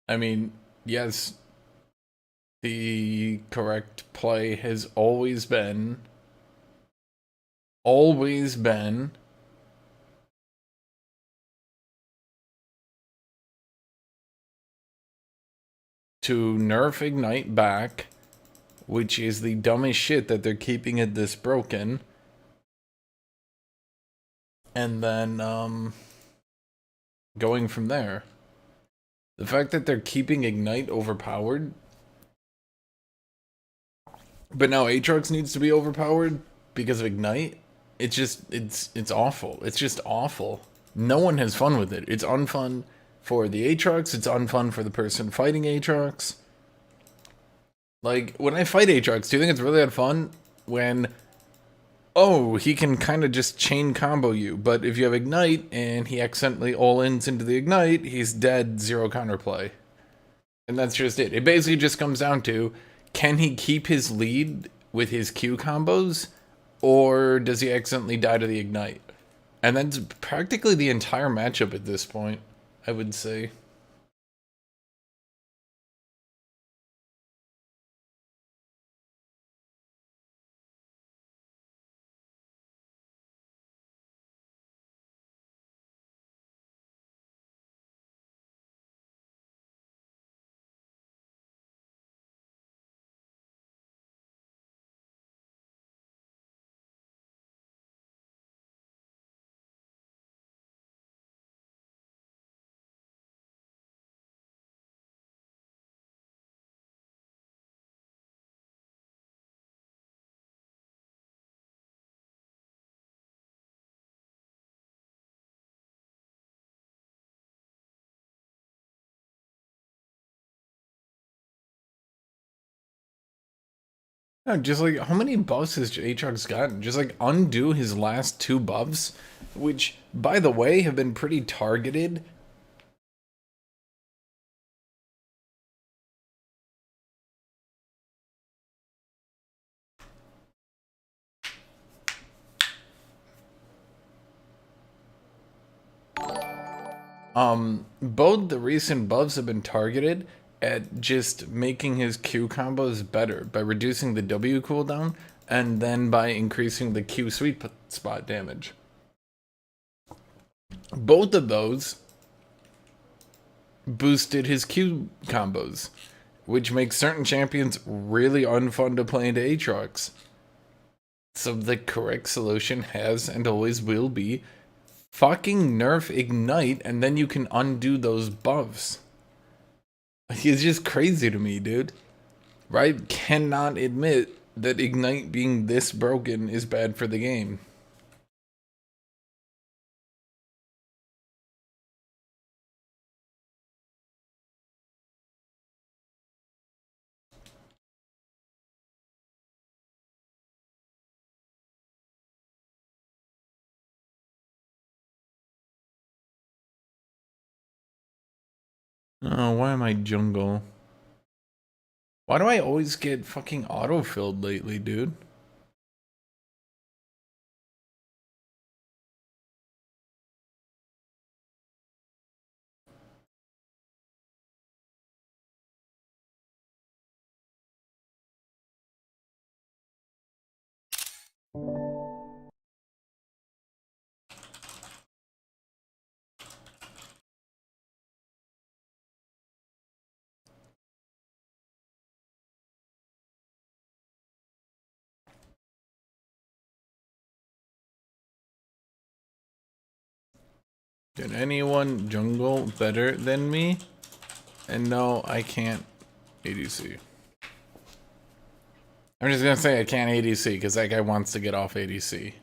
I mean, yes, the correct play has always been to nerf Ignite back, which is the dumbest shit that they're keeping it this broken. And then, going from there. The fact that they're keeping Ignite overpowered, but now Aatrox needs to be overpowered because of Ignite, it's awful. It's just awful. No one has fun with it. It's unfun for the Aatrox, it's unfun for the person fighting Aatrox. Like, when I fight Aatrox, do you think it's really that fun? When, oh, he can kind of just chain combo you, but if you have Ignite and he accidentally all-ins into the Ignite, he's dead, 0 counterplay. And that's just it. It basically just comes down to, can he keep his lead with his Q combos, or does he accidentally die to the Ignite? And that's practically the entire matchup at this point, I would say. No, just like how many buffs has Aatrox gotten? Just like undo his last 2 buffs, which by the way have been pretty targeted. Both the recent buffs have been targeted at just making his Q combos better by reducing the W cooldown and then by increasing the Q sweet spot damage. Both of those boosted his Q combos, which makes certain champions really unfun to play into Aatrox. So the correct solution has and always will be fucking nerf Ignite, and then you can undo those buffs. It's just crazy to me, dude. Right? Cannot admit that Ignite being this broken is bad for the game. Oh, why am I jungle? Why do I always get fucking auto-filled lately, dude? Can anyone jungle better than me? And no, I can't ADC. I'm just gonna say I can't ADC because that guy wants to get off ADC.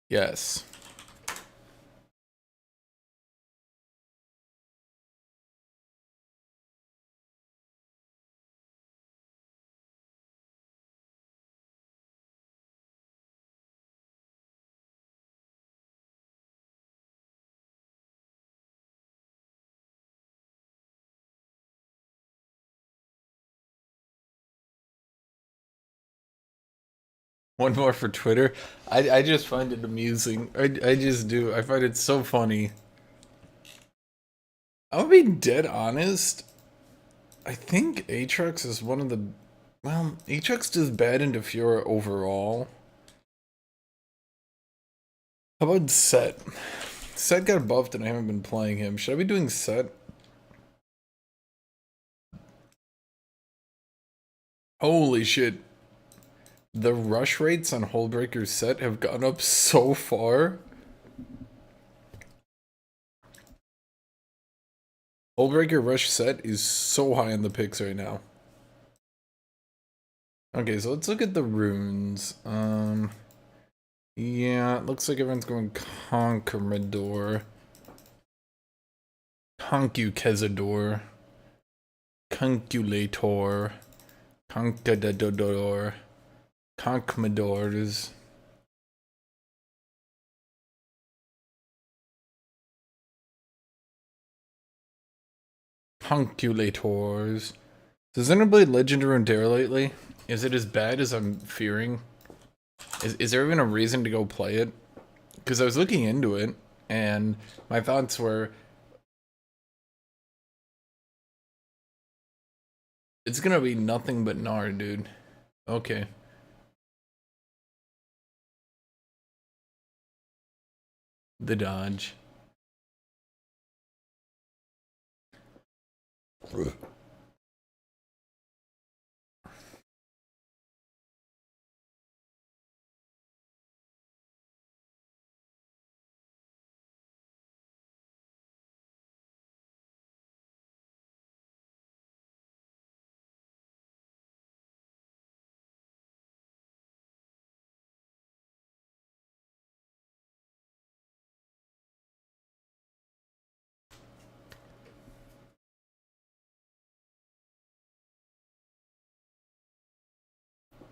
Yes. One more for Twitter. I just find it amusing. I just do. I find it so funny. I'll be dead honest. I think Aatrox is one of the... Well, Aatrox does bad into Fiora overall. How about Set? Set got buffed and I haven't been playing him. Should I be doing Set? Holy shit. The rush rates on Hullbreaker's Set have gone up so far. Hullbreaker rush Set is so high in the picks right now. Okay, so let's look at the runes. Yeah, it looks like everyone's going Conquerador. Concuquezador. Conculator. Conquistador. Conquistadors. Conculators. Has anyone played Legend of Runeterra lately? Is it as bad as I'm fearing? Is there even a reason to go play it? Because I was looking into it, and my thoughts were... It's gonna be nothing but Gnar, dude. Okay. The dodge.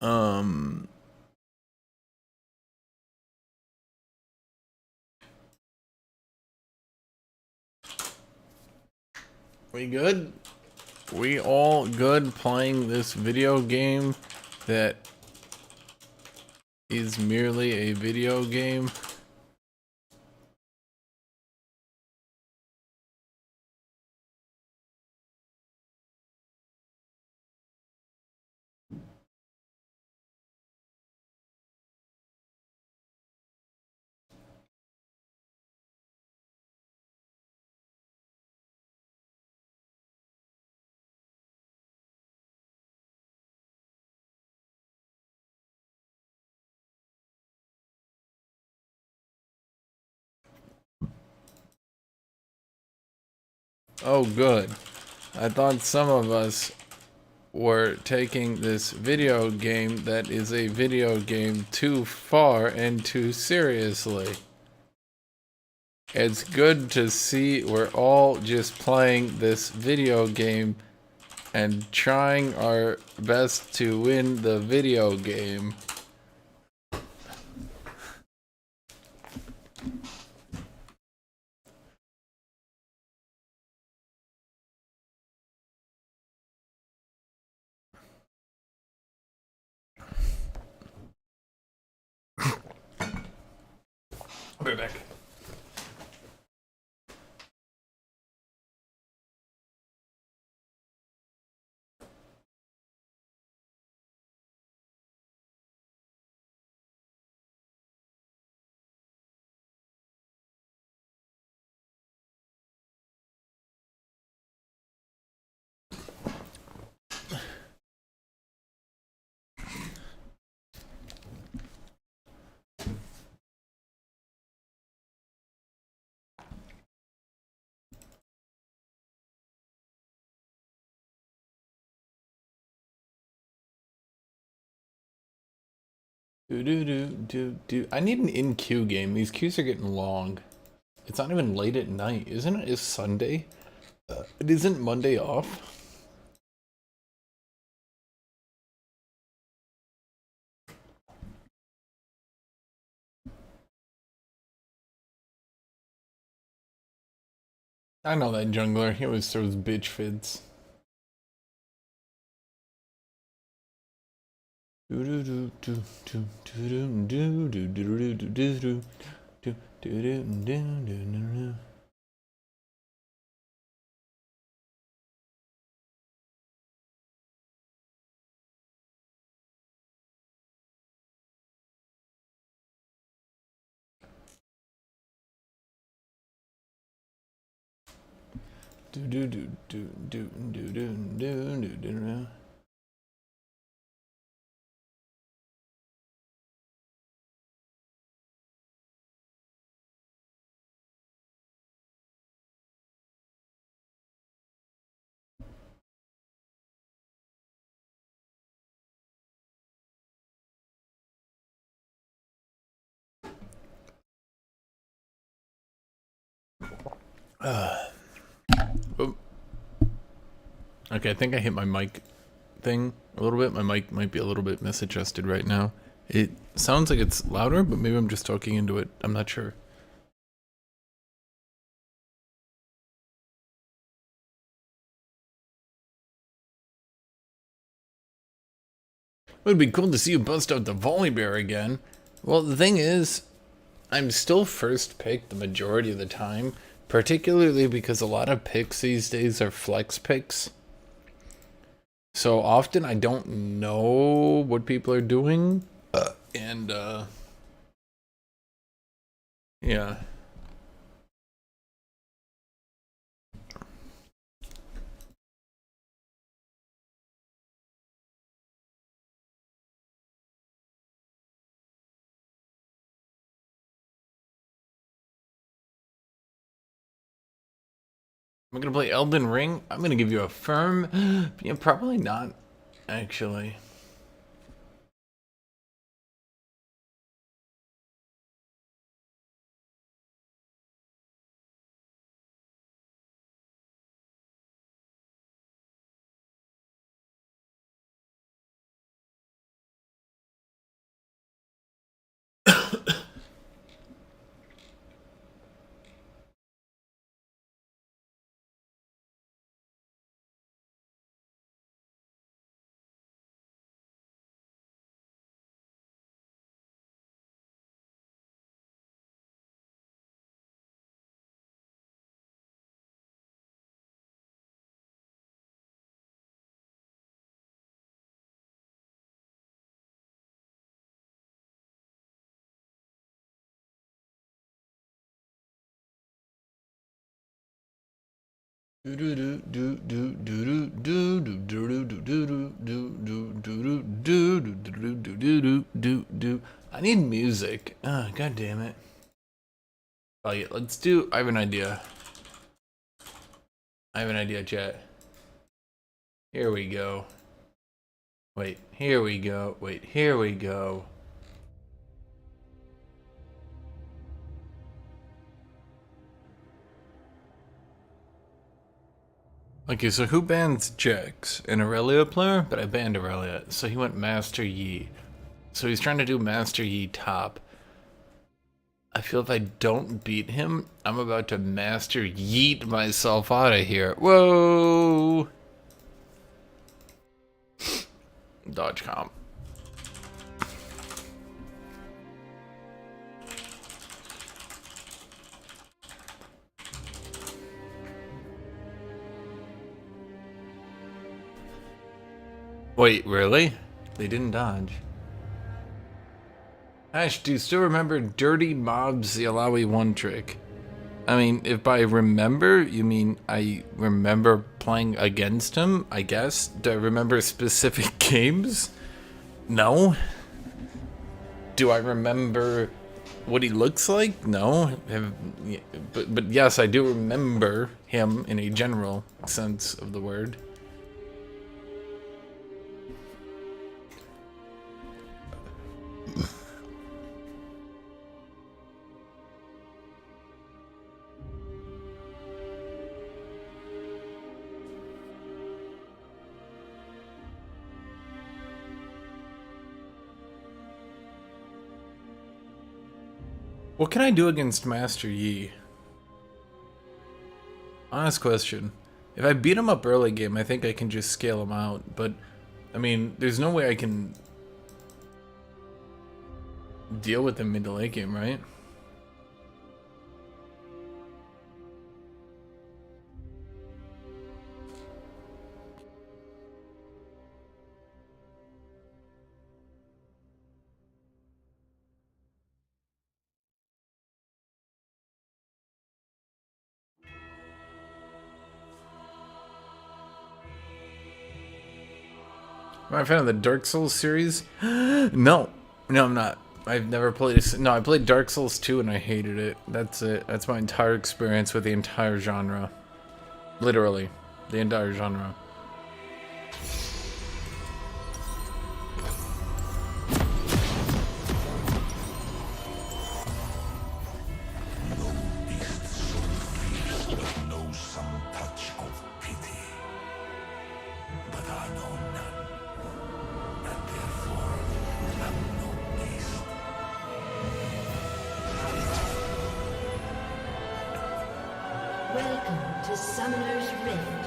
Um, we good? We all good playing this video game that is merely a video game? Oh, good. I thought some of us were taking this video game that is a video game too far and too seriously. It's good to see we're all just playing this video game and trying our best to win the video game. I'll be back. I need an in queue game. These queues are getting long. It's not even late at night, isn't it? It's Sunday. It isn't Monday off. I know that jungler. He always throws bitch fits. Okay, I think I hit my mic thing a little bit. My mic might be a little bit misadjusted right now. It sounds like it's louder, but maybe I'm just talking into it. I'm not sure. It would be cool to see you bust out the Volibear again. Well, the thing is, I'm still first pick the majority of the time, particularly because a lot of picks these days are flex picks. So often I don't know what people are doing, and yeah. I'm gonna play Elden Ring. I'm gonna give you a firm, yeah, probably not, actually. I need music. God damn it. Oh yeah, let's do. I have an idea. Chat. Here we go. Wait, here we go. Wait, here we go. Okay, so who bans Jax? An Aurelia player? But I banned Aurelia, so he went Master Yi. So he's trying to do Master Yi top. I feel if I don't beat him, I'm about to Master Yeet myself out of here. Whoa! Dodge comp. Wait, really? They didn't dodge. Ash, do you still remember Dirty Mob's the Alawi 1 trick? I mean, if by remember, you mean I remember playing against him, I guess? Do I remember specific games? No. Do I remember what he looks like? No. But yes, I do remember him in a general sense of the word. What can I do against Master Yi? Honest question. If I beat him up early game, I think I can just scale him out. But, I mean, there's no way I can deal with him mid to late game, right? Am I a fan of the Dark Souls series? No, I'm not. I've never played. No, I played Dark Souls 2 and I hated it. That's it. That's my entire experience with the entire genre. Literally, the entire genre. Know some touch of pity, but I know none, and therefore am no beast. Welcome to Summoner's Rift.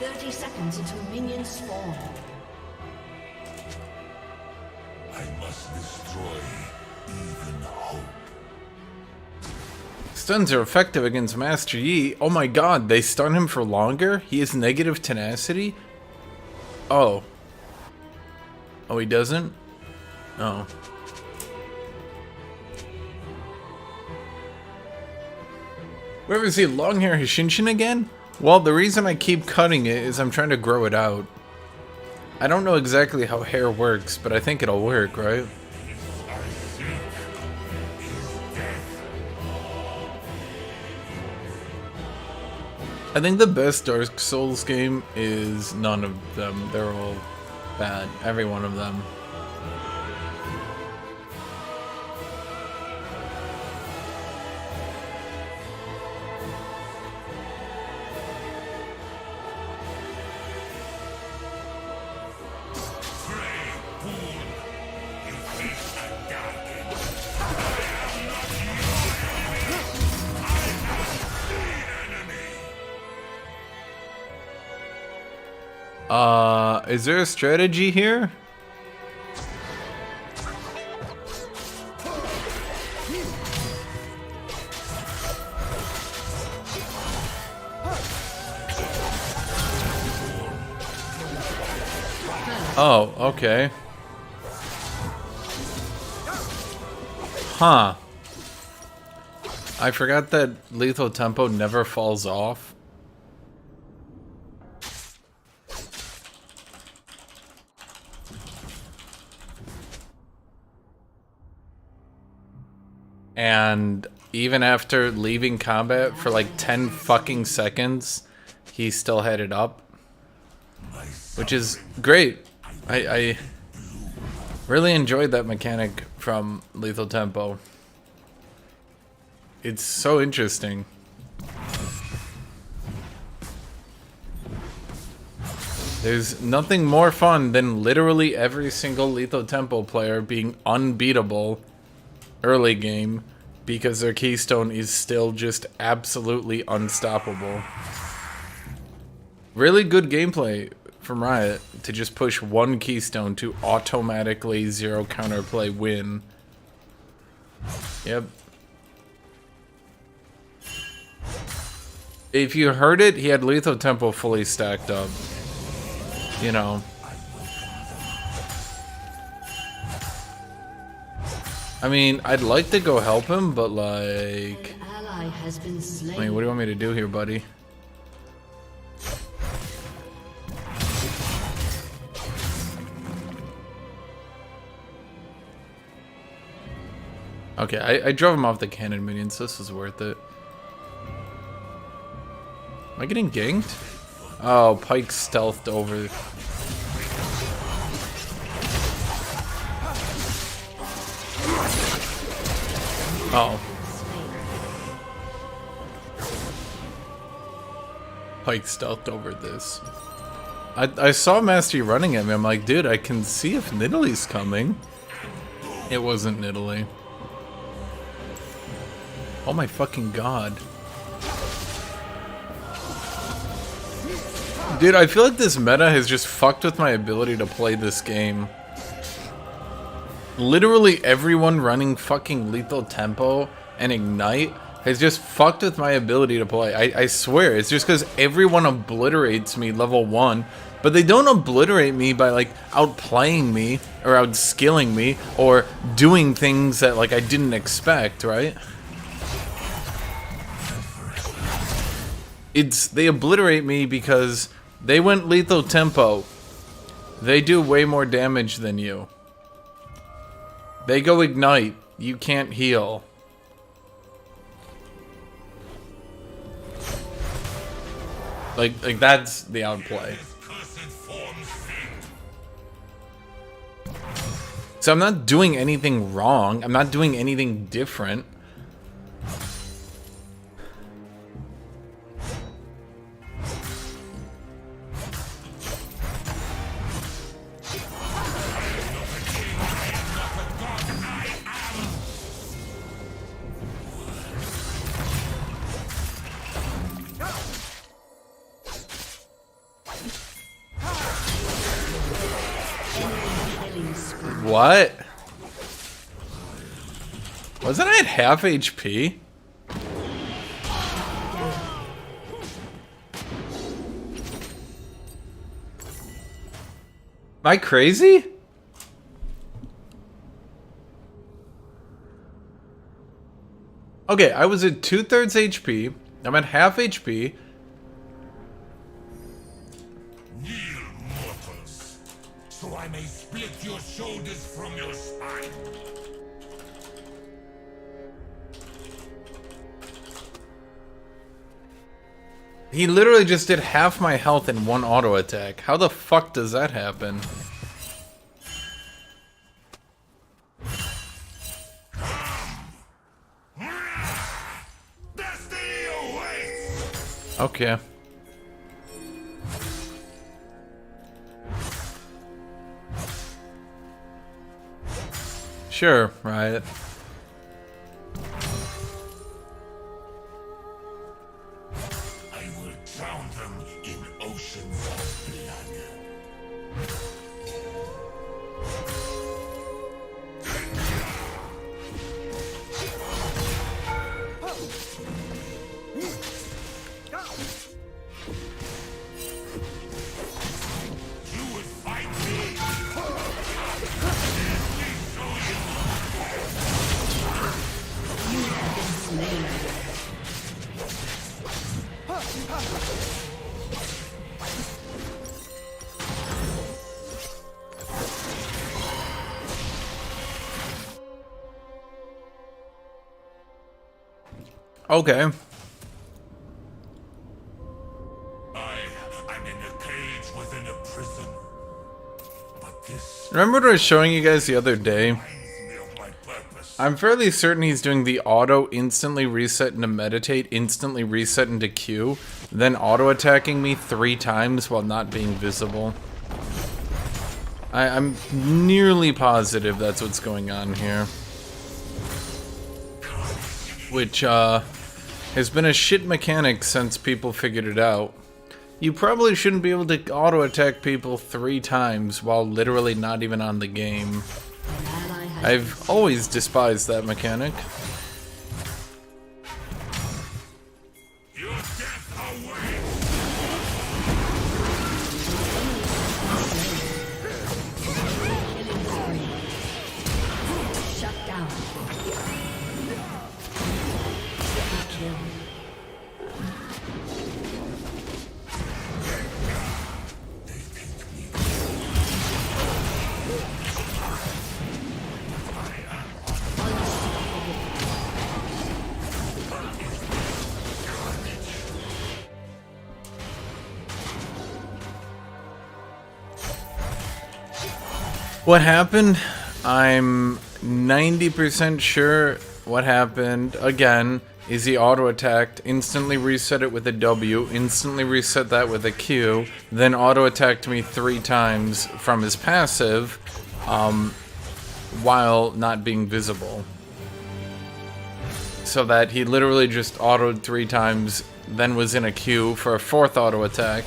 "30 seconds until minions spawn. I must destroy even hope. Stuns are effective against Master Yi. Oh my god, they stun him for longer? He has negative tenacity? Oh. Oh, he doesn't? Oh. Where is he? Long hair Hashinshin again? Well, the reason I keep cutting it is I'm trying to grow it out. I don't know exactly how hair works, but I think it'll work, right? I think the best Dark Souls game is none of them. They're all bad. Every one of them. Is there a strategy here? Oh, okay. Huh. I forgot that lethal tempo never falls off. And even after leaving combat for like 10 fucking seconds, he still had it up. Which is great. I really enjoyed that mechanic from Lethal Tempo. It's so interesting. There's nothing more fun than literally every single Lethal Tempo player being unbeatable early game because their keystone is still just absolutely unstoppable. Really good gameplay from Riot to just push one keystone to automatically zero counterplay win. Yep. If you heard it, he had Lethal Tempo fully stacked up. You know. I mean, I'd like to go help him, but like... An ally has been slain. I mean, what do you want me to do here, buddy? Okay, I drove him off the cannon minions, so this was worth it. Am I getting ganked? Oh, Pike stealthed over. Oh. Pike stealthed over this. I saw Mastery running at me. I'm like, dude, I can see if Nidalee's coming. It wasn't Nidalee. Oh my fucking god. Dude, I feel like this meta has just fucked with my ability to play this game. Literally everyone running fucking Lethal Tempo and Ignite has just fucked with my ability to play. I swear, it's just because everyone obliterates me level 1, but they don't obliterate me by like outplaying me or outskilling me or doing things that like I didn't expect, right? They obliterate me because they went Lethal Tempo. They do way more damage than you. They go Ignite. You can't heal. Like that's the outplay. So I'm not doing anything wrong. I'm not doing anything different. What? Wasn't I at half HP? Am I crazy? Okay, I was at 2/3 HP. I'm at half HP. Kneel, mortals, so I may split your shoulders from your spine. He literally just did half my health in one auto attack. How the fuck does that happen? Destiny awaits! Okay. Sure, Riot. I will drown them in oceans of blood. You will fight me. Let me show you. Okay. I'm in a cage within a prison. But this Remember what I was showing you guys the other day? reminds me of my purpose. I'm fairly certain he's doing the auto instantly reset into meditate, instantly reset into Q, then auto attacking me 3 times while not being visible. I'm nearly positive that's what's going on here. Which, has been a shit mechanic since people figured it out. You probably shouldn't be able to auto attack people 3 times while literally not even on the game. An ally has I've always despised that mechanic. Your death awaits! shut down. Triple kill. What happened? I'm 90% sure what happened, again, is he auto-attacked, instantly reset it with a W, instantly reset that with a Q, then auto-attacked me 3 times from his passive, while not being visible. So that he literally just autoed 3 times, then was in a queue for a 4th auto-attack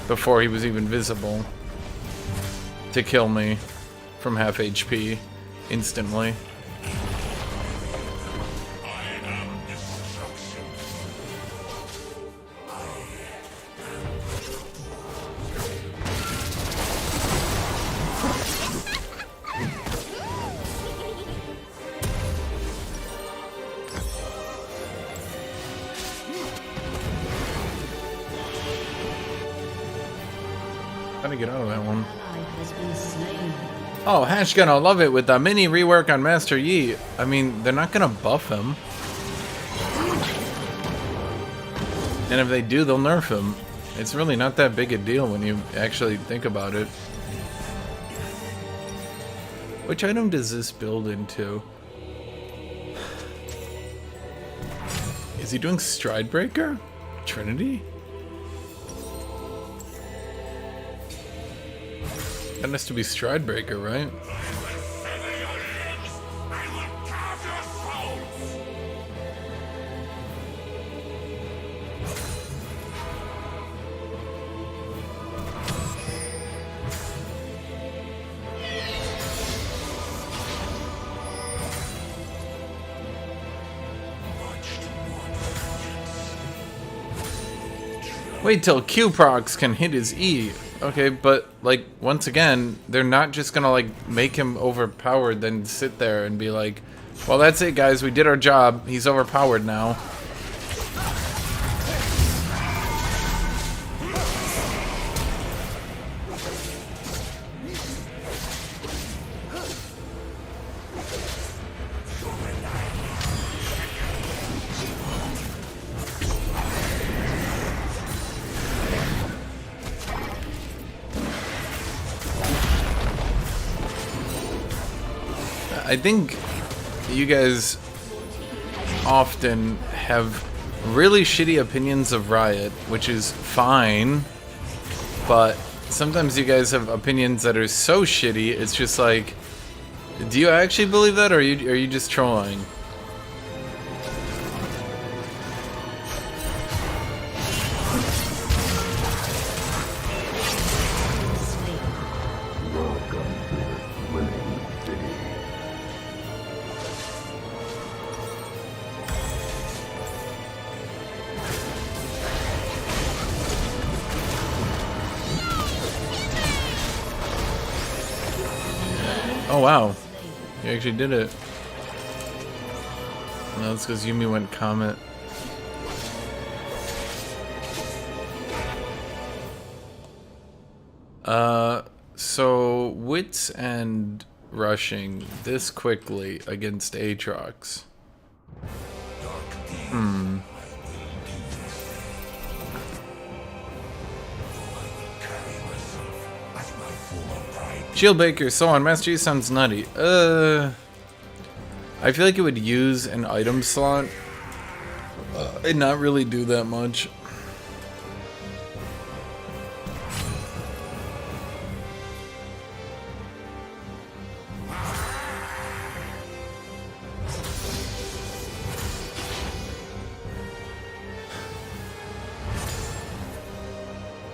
before he was even visible to kill me from half HP instantly. I am destruction. Gotta get out of that one. Ally has been slain. Oh, Hashgun, I love it with the mini rework on Master Yi. I mean, they're not gonna buff him. And if they do, they'll nerf him. It's really not that big a deal when you actually think about it. Which item does this build into? Is he doing Stridebreaker? Trinity? That has to be Stridebreaker, right? Sever your limbs! I will carve your souls! Wait till Q procs can hit his E. Okay, but, like, once again, they're not just gonna, like, make him overpowered, then sit there and be like, well, that's it, guys, we did our job, he's overpowered now. I think you guys often have really shitty opinions of Riot, which is fine, but sometimes you guys have opinions that are so shitty, it's just like, do you actually believe that, or are you just trolling? Oh wow, you actually did it. No, it's because Yumi went Comet. So wits and rushing this quickly against Aatrox. Shieldbaker, so on Master Yi sounds nutty. I feel like it would use an item slot and not really do that much.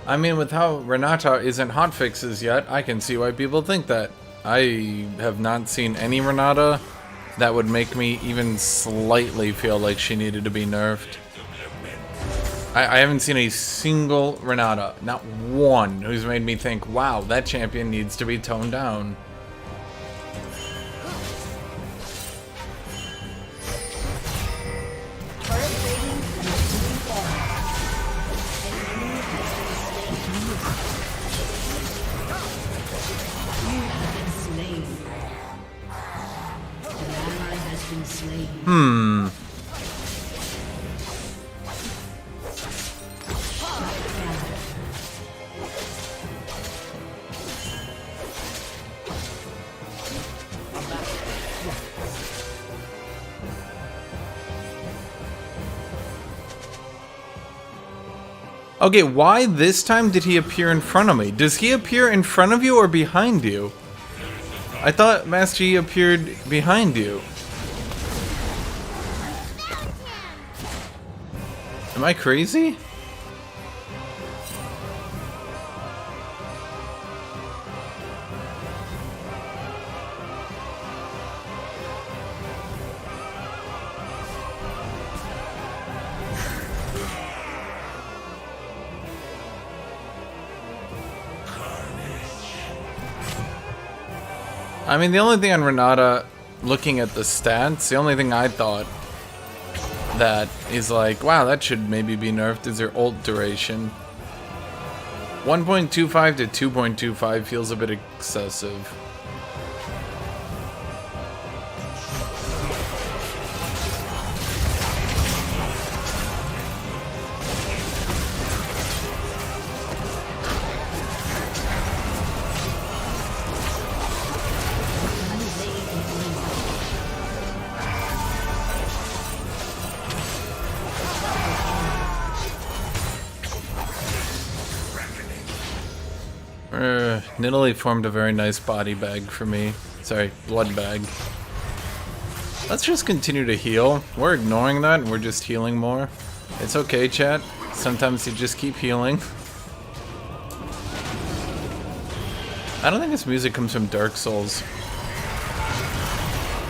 I mean, with how Renata isn't hotfixes yet, I can see why people think that. I have not seen any Renata that would make me even slightly feel like she needed to be nerfed. I haven't seen a single Renata, not one, who's made me think, wow, that champion needs to be toned down. Okay, why this time did he appear in front of me? Does he appear in front of you or behind you? I thought Master Yi appeared behind you. Am I crazy? I mean, the only thing on Renata, looking at the stats, the only thing I thought that is like, wow, that should maybe be nerfed is her ult duration. 1.25 to 2.25 feels a bit excessive. Nidalee formed a very nice body bag for me. Sorry, blood bag. Let's just continue to heal. We're ignoring that and we're just healing more. It's okay, chat. Sometimes you just keep healing. I don't think this music comes from Dark Souls.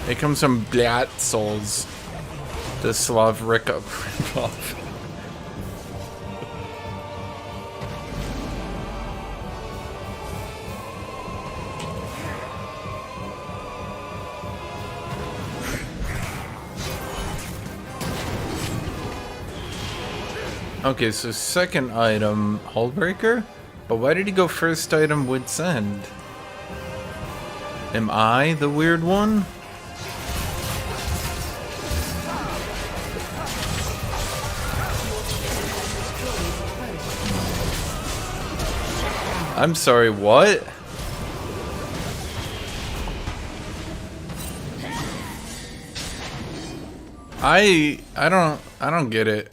It comes from Blat Souls. The Slav Rika ripoff. Okay, so second item, Hullbreaker? But why did he go first item, Wit's End? Am I the weird one? I'm sorry, what? I don't get it.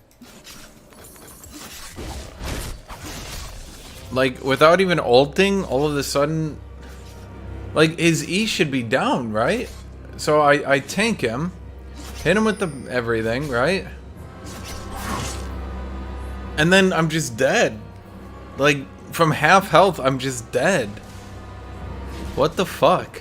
Like, without even ulting, all of a sudden... Like, his E should be down, right? So I tank him. Hit him with the everything, right? And then I'm just dead. Like, from half health, I'm just dead. What the fuck?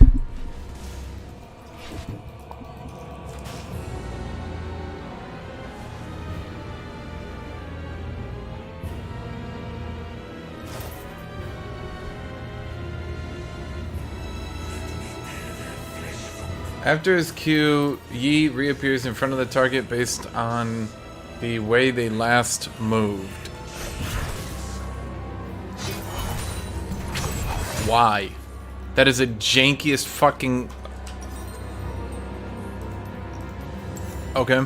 After his Q, Yi reappears in front of the target based on the way they last moved. Why? That is the jankiest fucking... Okay.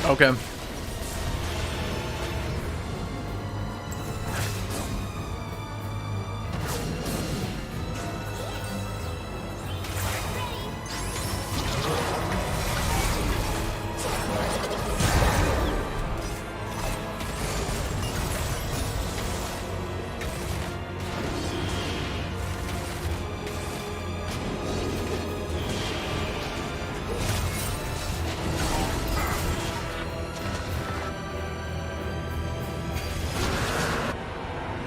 Okay.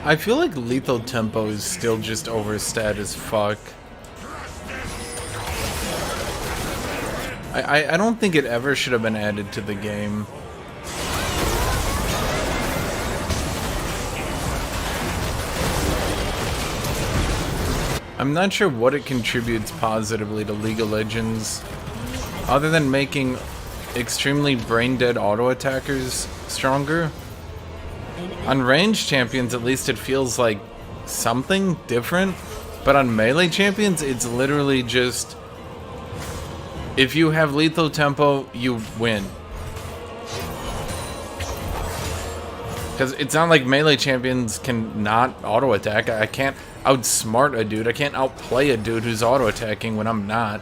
I feel like lethal tempo is still just overstat as fuck. I don't think it ever should have been added to the game. I'm not sure what it contributes positively to League of Legends, other than making extremely brain-dead auto-attackers stronger. On ranged champions, at least it feels like something different, but on melee champions, it's literally just, if you have lethal tempo, you win. Because it's not like melee champions can not auto-attack. I can't outsmart a dude. I can't outplay a dude who's auto-attacking when I'm not.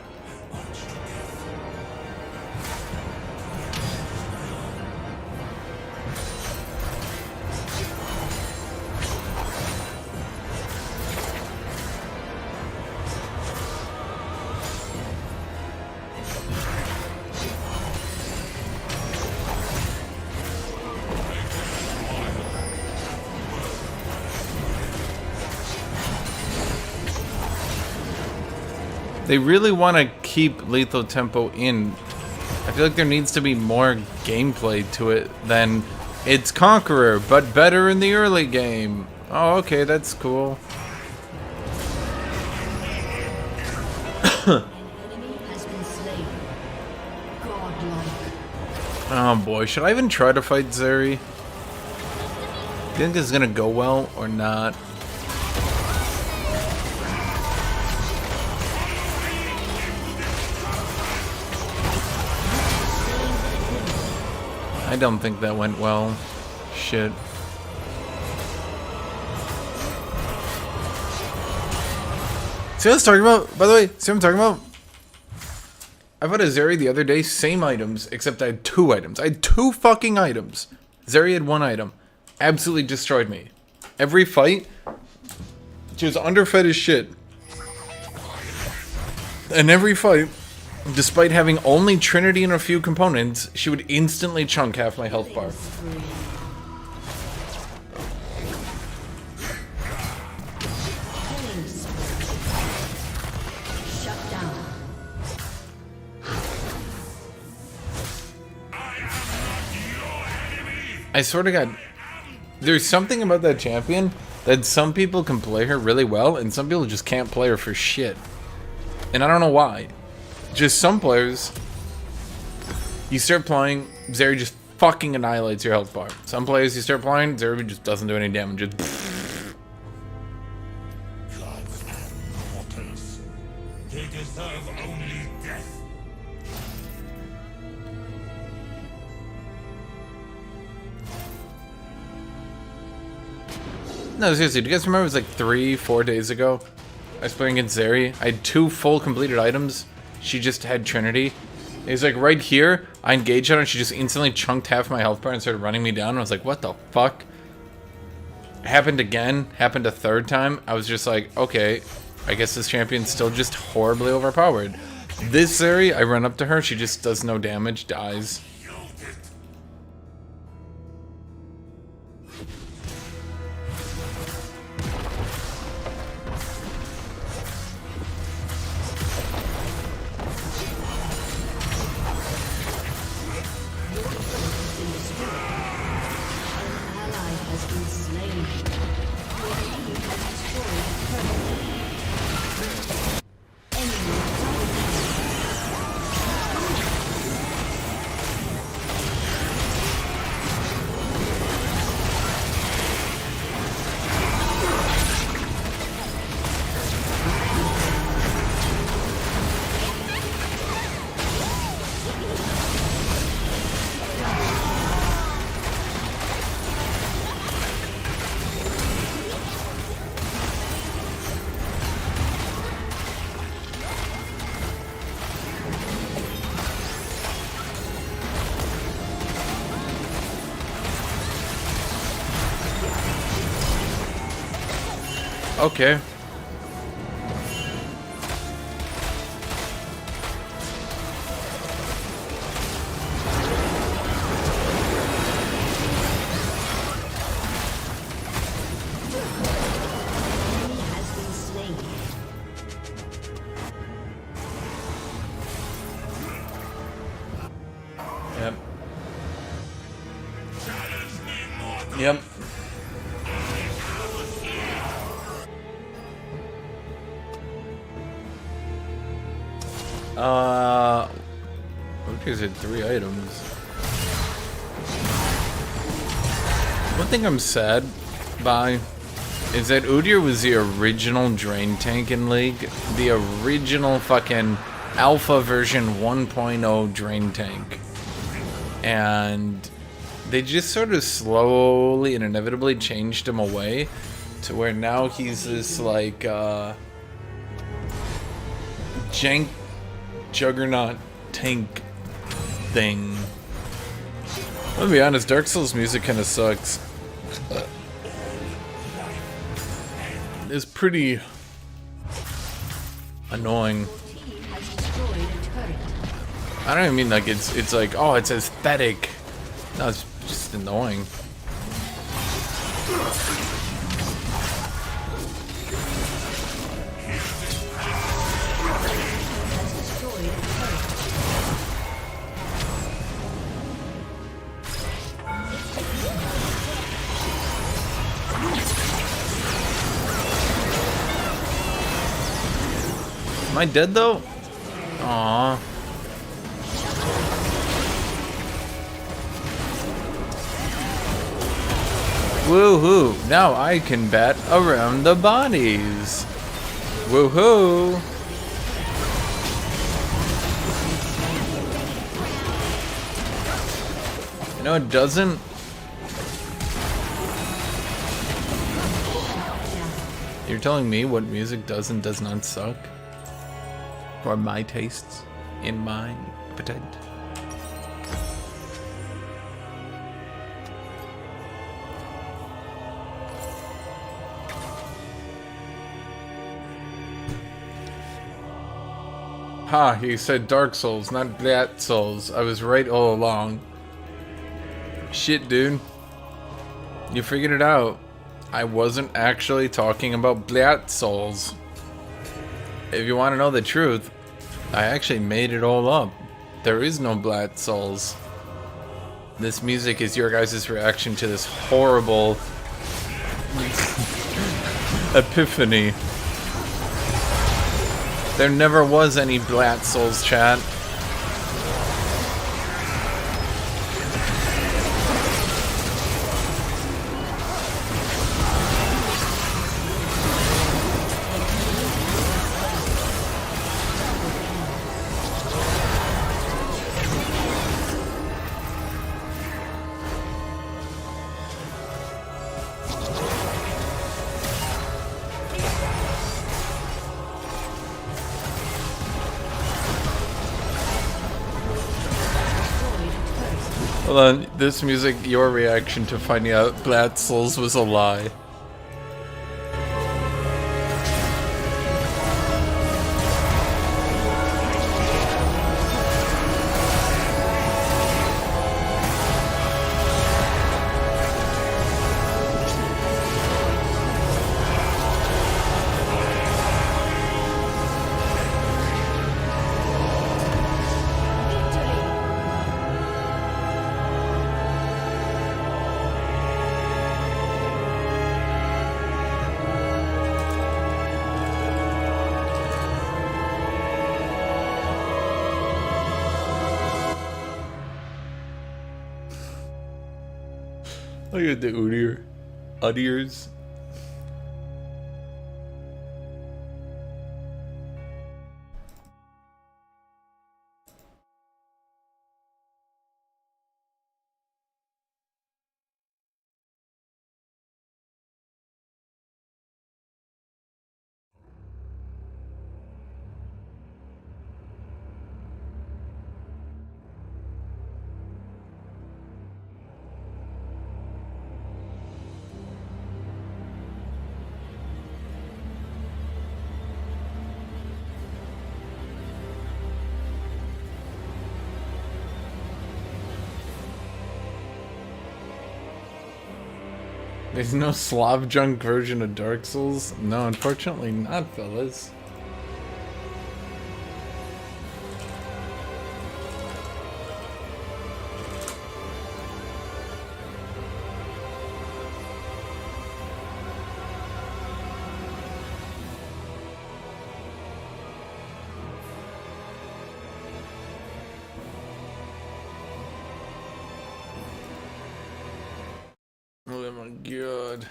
They really want to keep lethal tempo in. I feel like there needs to be more gameplay to it than it's Conqueror, but better in the early game. Oh, okay, that's cool. Oh boy, should I even try to fight Zeri? Do you think this is gonna go well or not? I don't think that went well. Shit. See what I was talking about? By the way, see what I'm talking about? I fought a Zeri the other day, same items, except I had 2 items. I had 2 fucking items. Zeri had 1 item. Absolutely destroyed me. Every fight, she was underfed as shit. And every fight, despite having only Trinity and a few components, she would instantly chunk half my health bar. Shut down. I swear to God, there's something about that champion that some people can play her really well, and some people just can't play her for shit. And I don't know why. Just some players, you start playing, Zeri just fucking annihilates your health bar. Some players you start playing, Zeri just doesn't do any damage. Just Gods and mortals. They deserve only death. No, seriously, do you guys remember it was like 3-4 days ago? I was playing against Zeri. I had 2 full completed items. She just had Trinity. It was like right here, I engaged her and she just instantly chunked half my health bar and started running me down. I was like, what the fuck? Happened again, happened a 3rd time. I was just like, okay, I guess this champion's still just horribly overpowered. This Zeri, I run up to her, she just does no damage, dies. Okay. Enemy has been slain. Yep. Yep. Okay, said 3 items. One thing I'm sad by is that Udyr was the original drain tank in League. The original fucking alpha version 1.0 drain tank. And they just sort of slowly and inevitably changed him away to where now he's this like jank juggernaut tank thing. I'll be honest, Dark Souls music kind of sucks. It's pretty annoying. Team has destroyed a turret. I don't even mean like it's like, oh, it's aesthetic. No, it's just annoying. Destroyed a turret. Am I dead though? Aww. Woohoo! Now I can bat around the bodies. Woohoo! No, it doesn't. You're telling me what music does and does not suck? For my tastes, in my appetite. Ha, he said Dark Souls, not that Souls. I was right all along. Shit, dude. You figured it out. I wasn't actually talking about Blat Souls. If you want to know the truth, I actually made it all up. There is no Blat Souls. This music is your guys' reaction to this horrible epiphany. There never was any Blat Souls, chat. Hold on, this music, your reaction to finding out Blat Souls was a lie. Look at the Udyrs. There's no Slav junk version of Dark Souls? No, unfortunately not, fellas. Oh my god.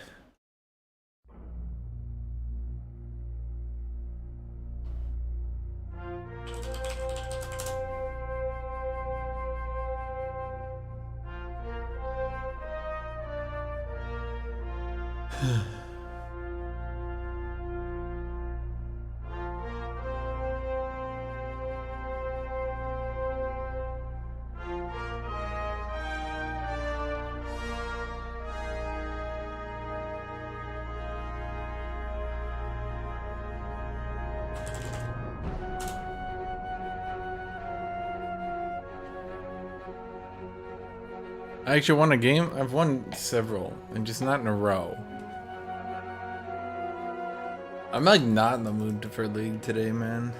I actually won a game? I've won several, and just not in a row. I'm like not in the mood for League today, man.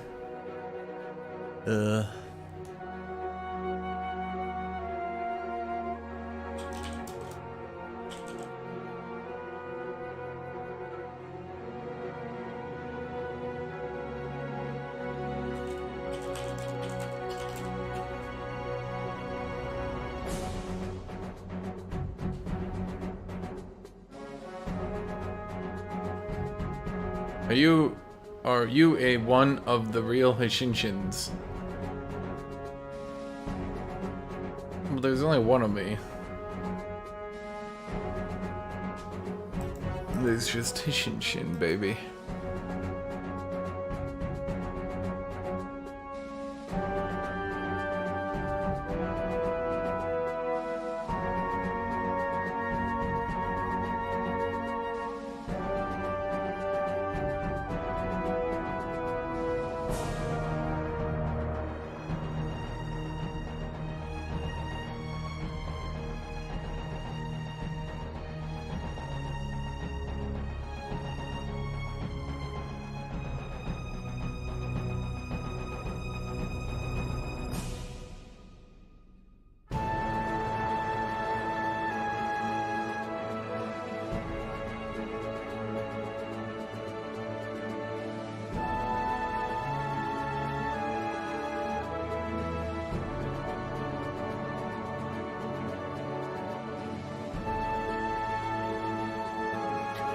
Are you a one of the real Hashinshins? Well, there's only one of me. There's just Hashinshin, baby.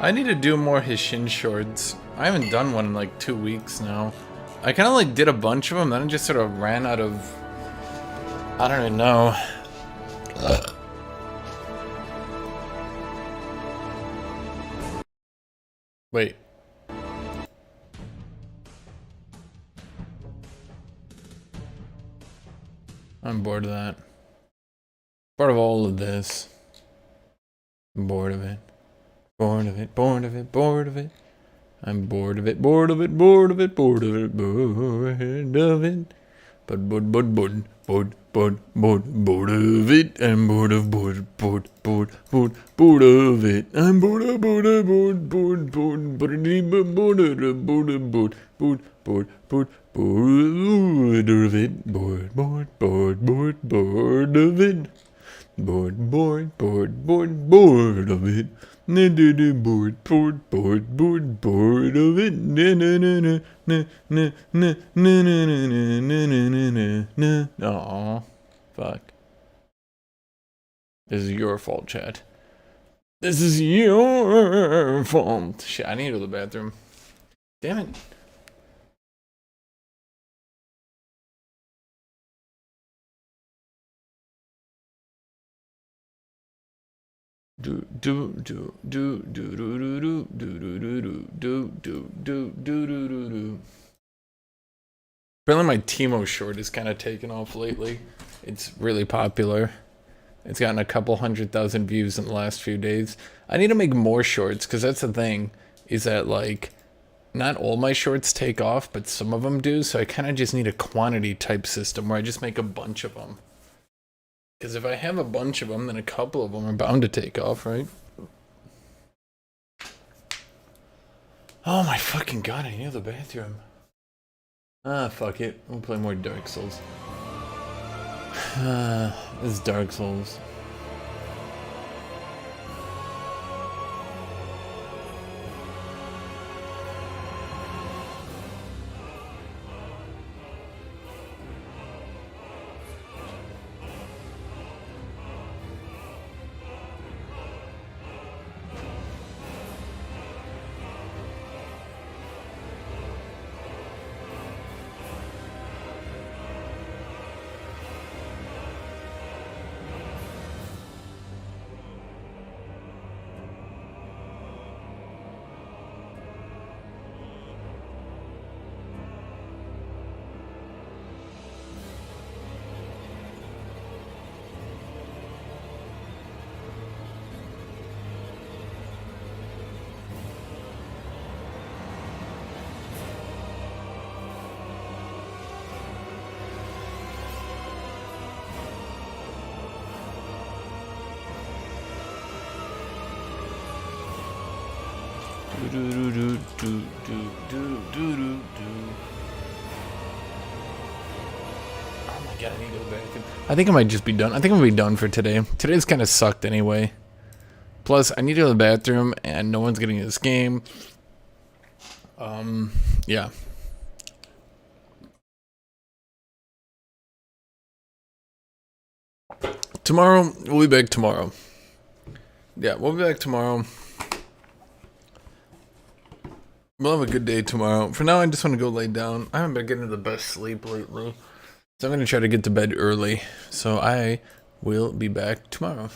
I need to do more Hashin shorts. I haven't done one in like 2 weeks now. I kind of like did a bunch of them, then I just sort of ran out of... I don't even know. Wait. I'm bored of that. Bored of all of this. I'm bored of it. Bored of it, bored of it, bored of it. I'm bored of it, bored of it, bored of it, bored of it, bored of it. But bored of it. I'm bored of bored of it. I'm bored of bored of it. Bored of it. Bored of it. Bored of it. Aw, fuck. This is your fault, chat. This is your fault. Shit, I need to go to the bathroom. Damn it. Apparently my Teemo short is kind of taken off lately. It's really popular. It's gotten a couple 100,000 views in the last few days. I need to make more shorts, because that's the thing, is that like, not all my shorts take off, but some of them do, so I kind of just need a quantity type system where I just make a bunch of them. Because if I have a bunch of them, then a couple of them are bound to take off, right? Oh my fucking god, I need the bathroom. Ah, fuck it. We'll play more Dark Souls. This is Dark Souls. Oh my god, I need to go back. I think I might just be done. I think I'm gonna be done for today. Today's kind of sucked anyway. Plus, I need to go to the bathroom, and no one's getting this game. Yeah. Tomorrow, we'll be back tomorrow. Yeah, we'll be back tomorrow. We'll have a good day tomorrow. For now, I just want to go lay down. I haven't been getting the best sleep lately. So I'm going to try to get to bed early. So I will be back tomorrow.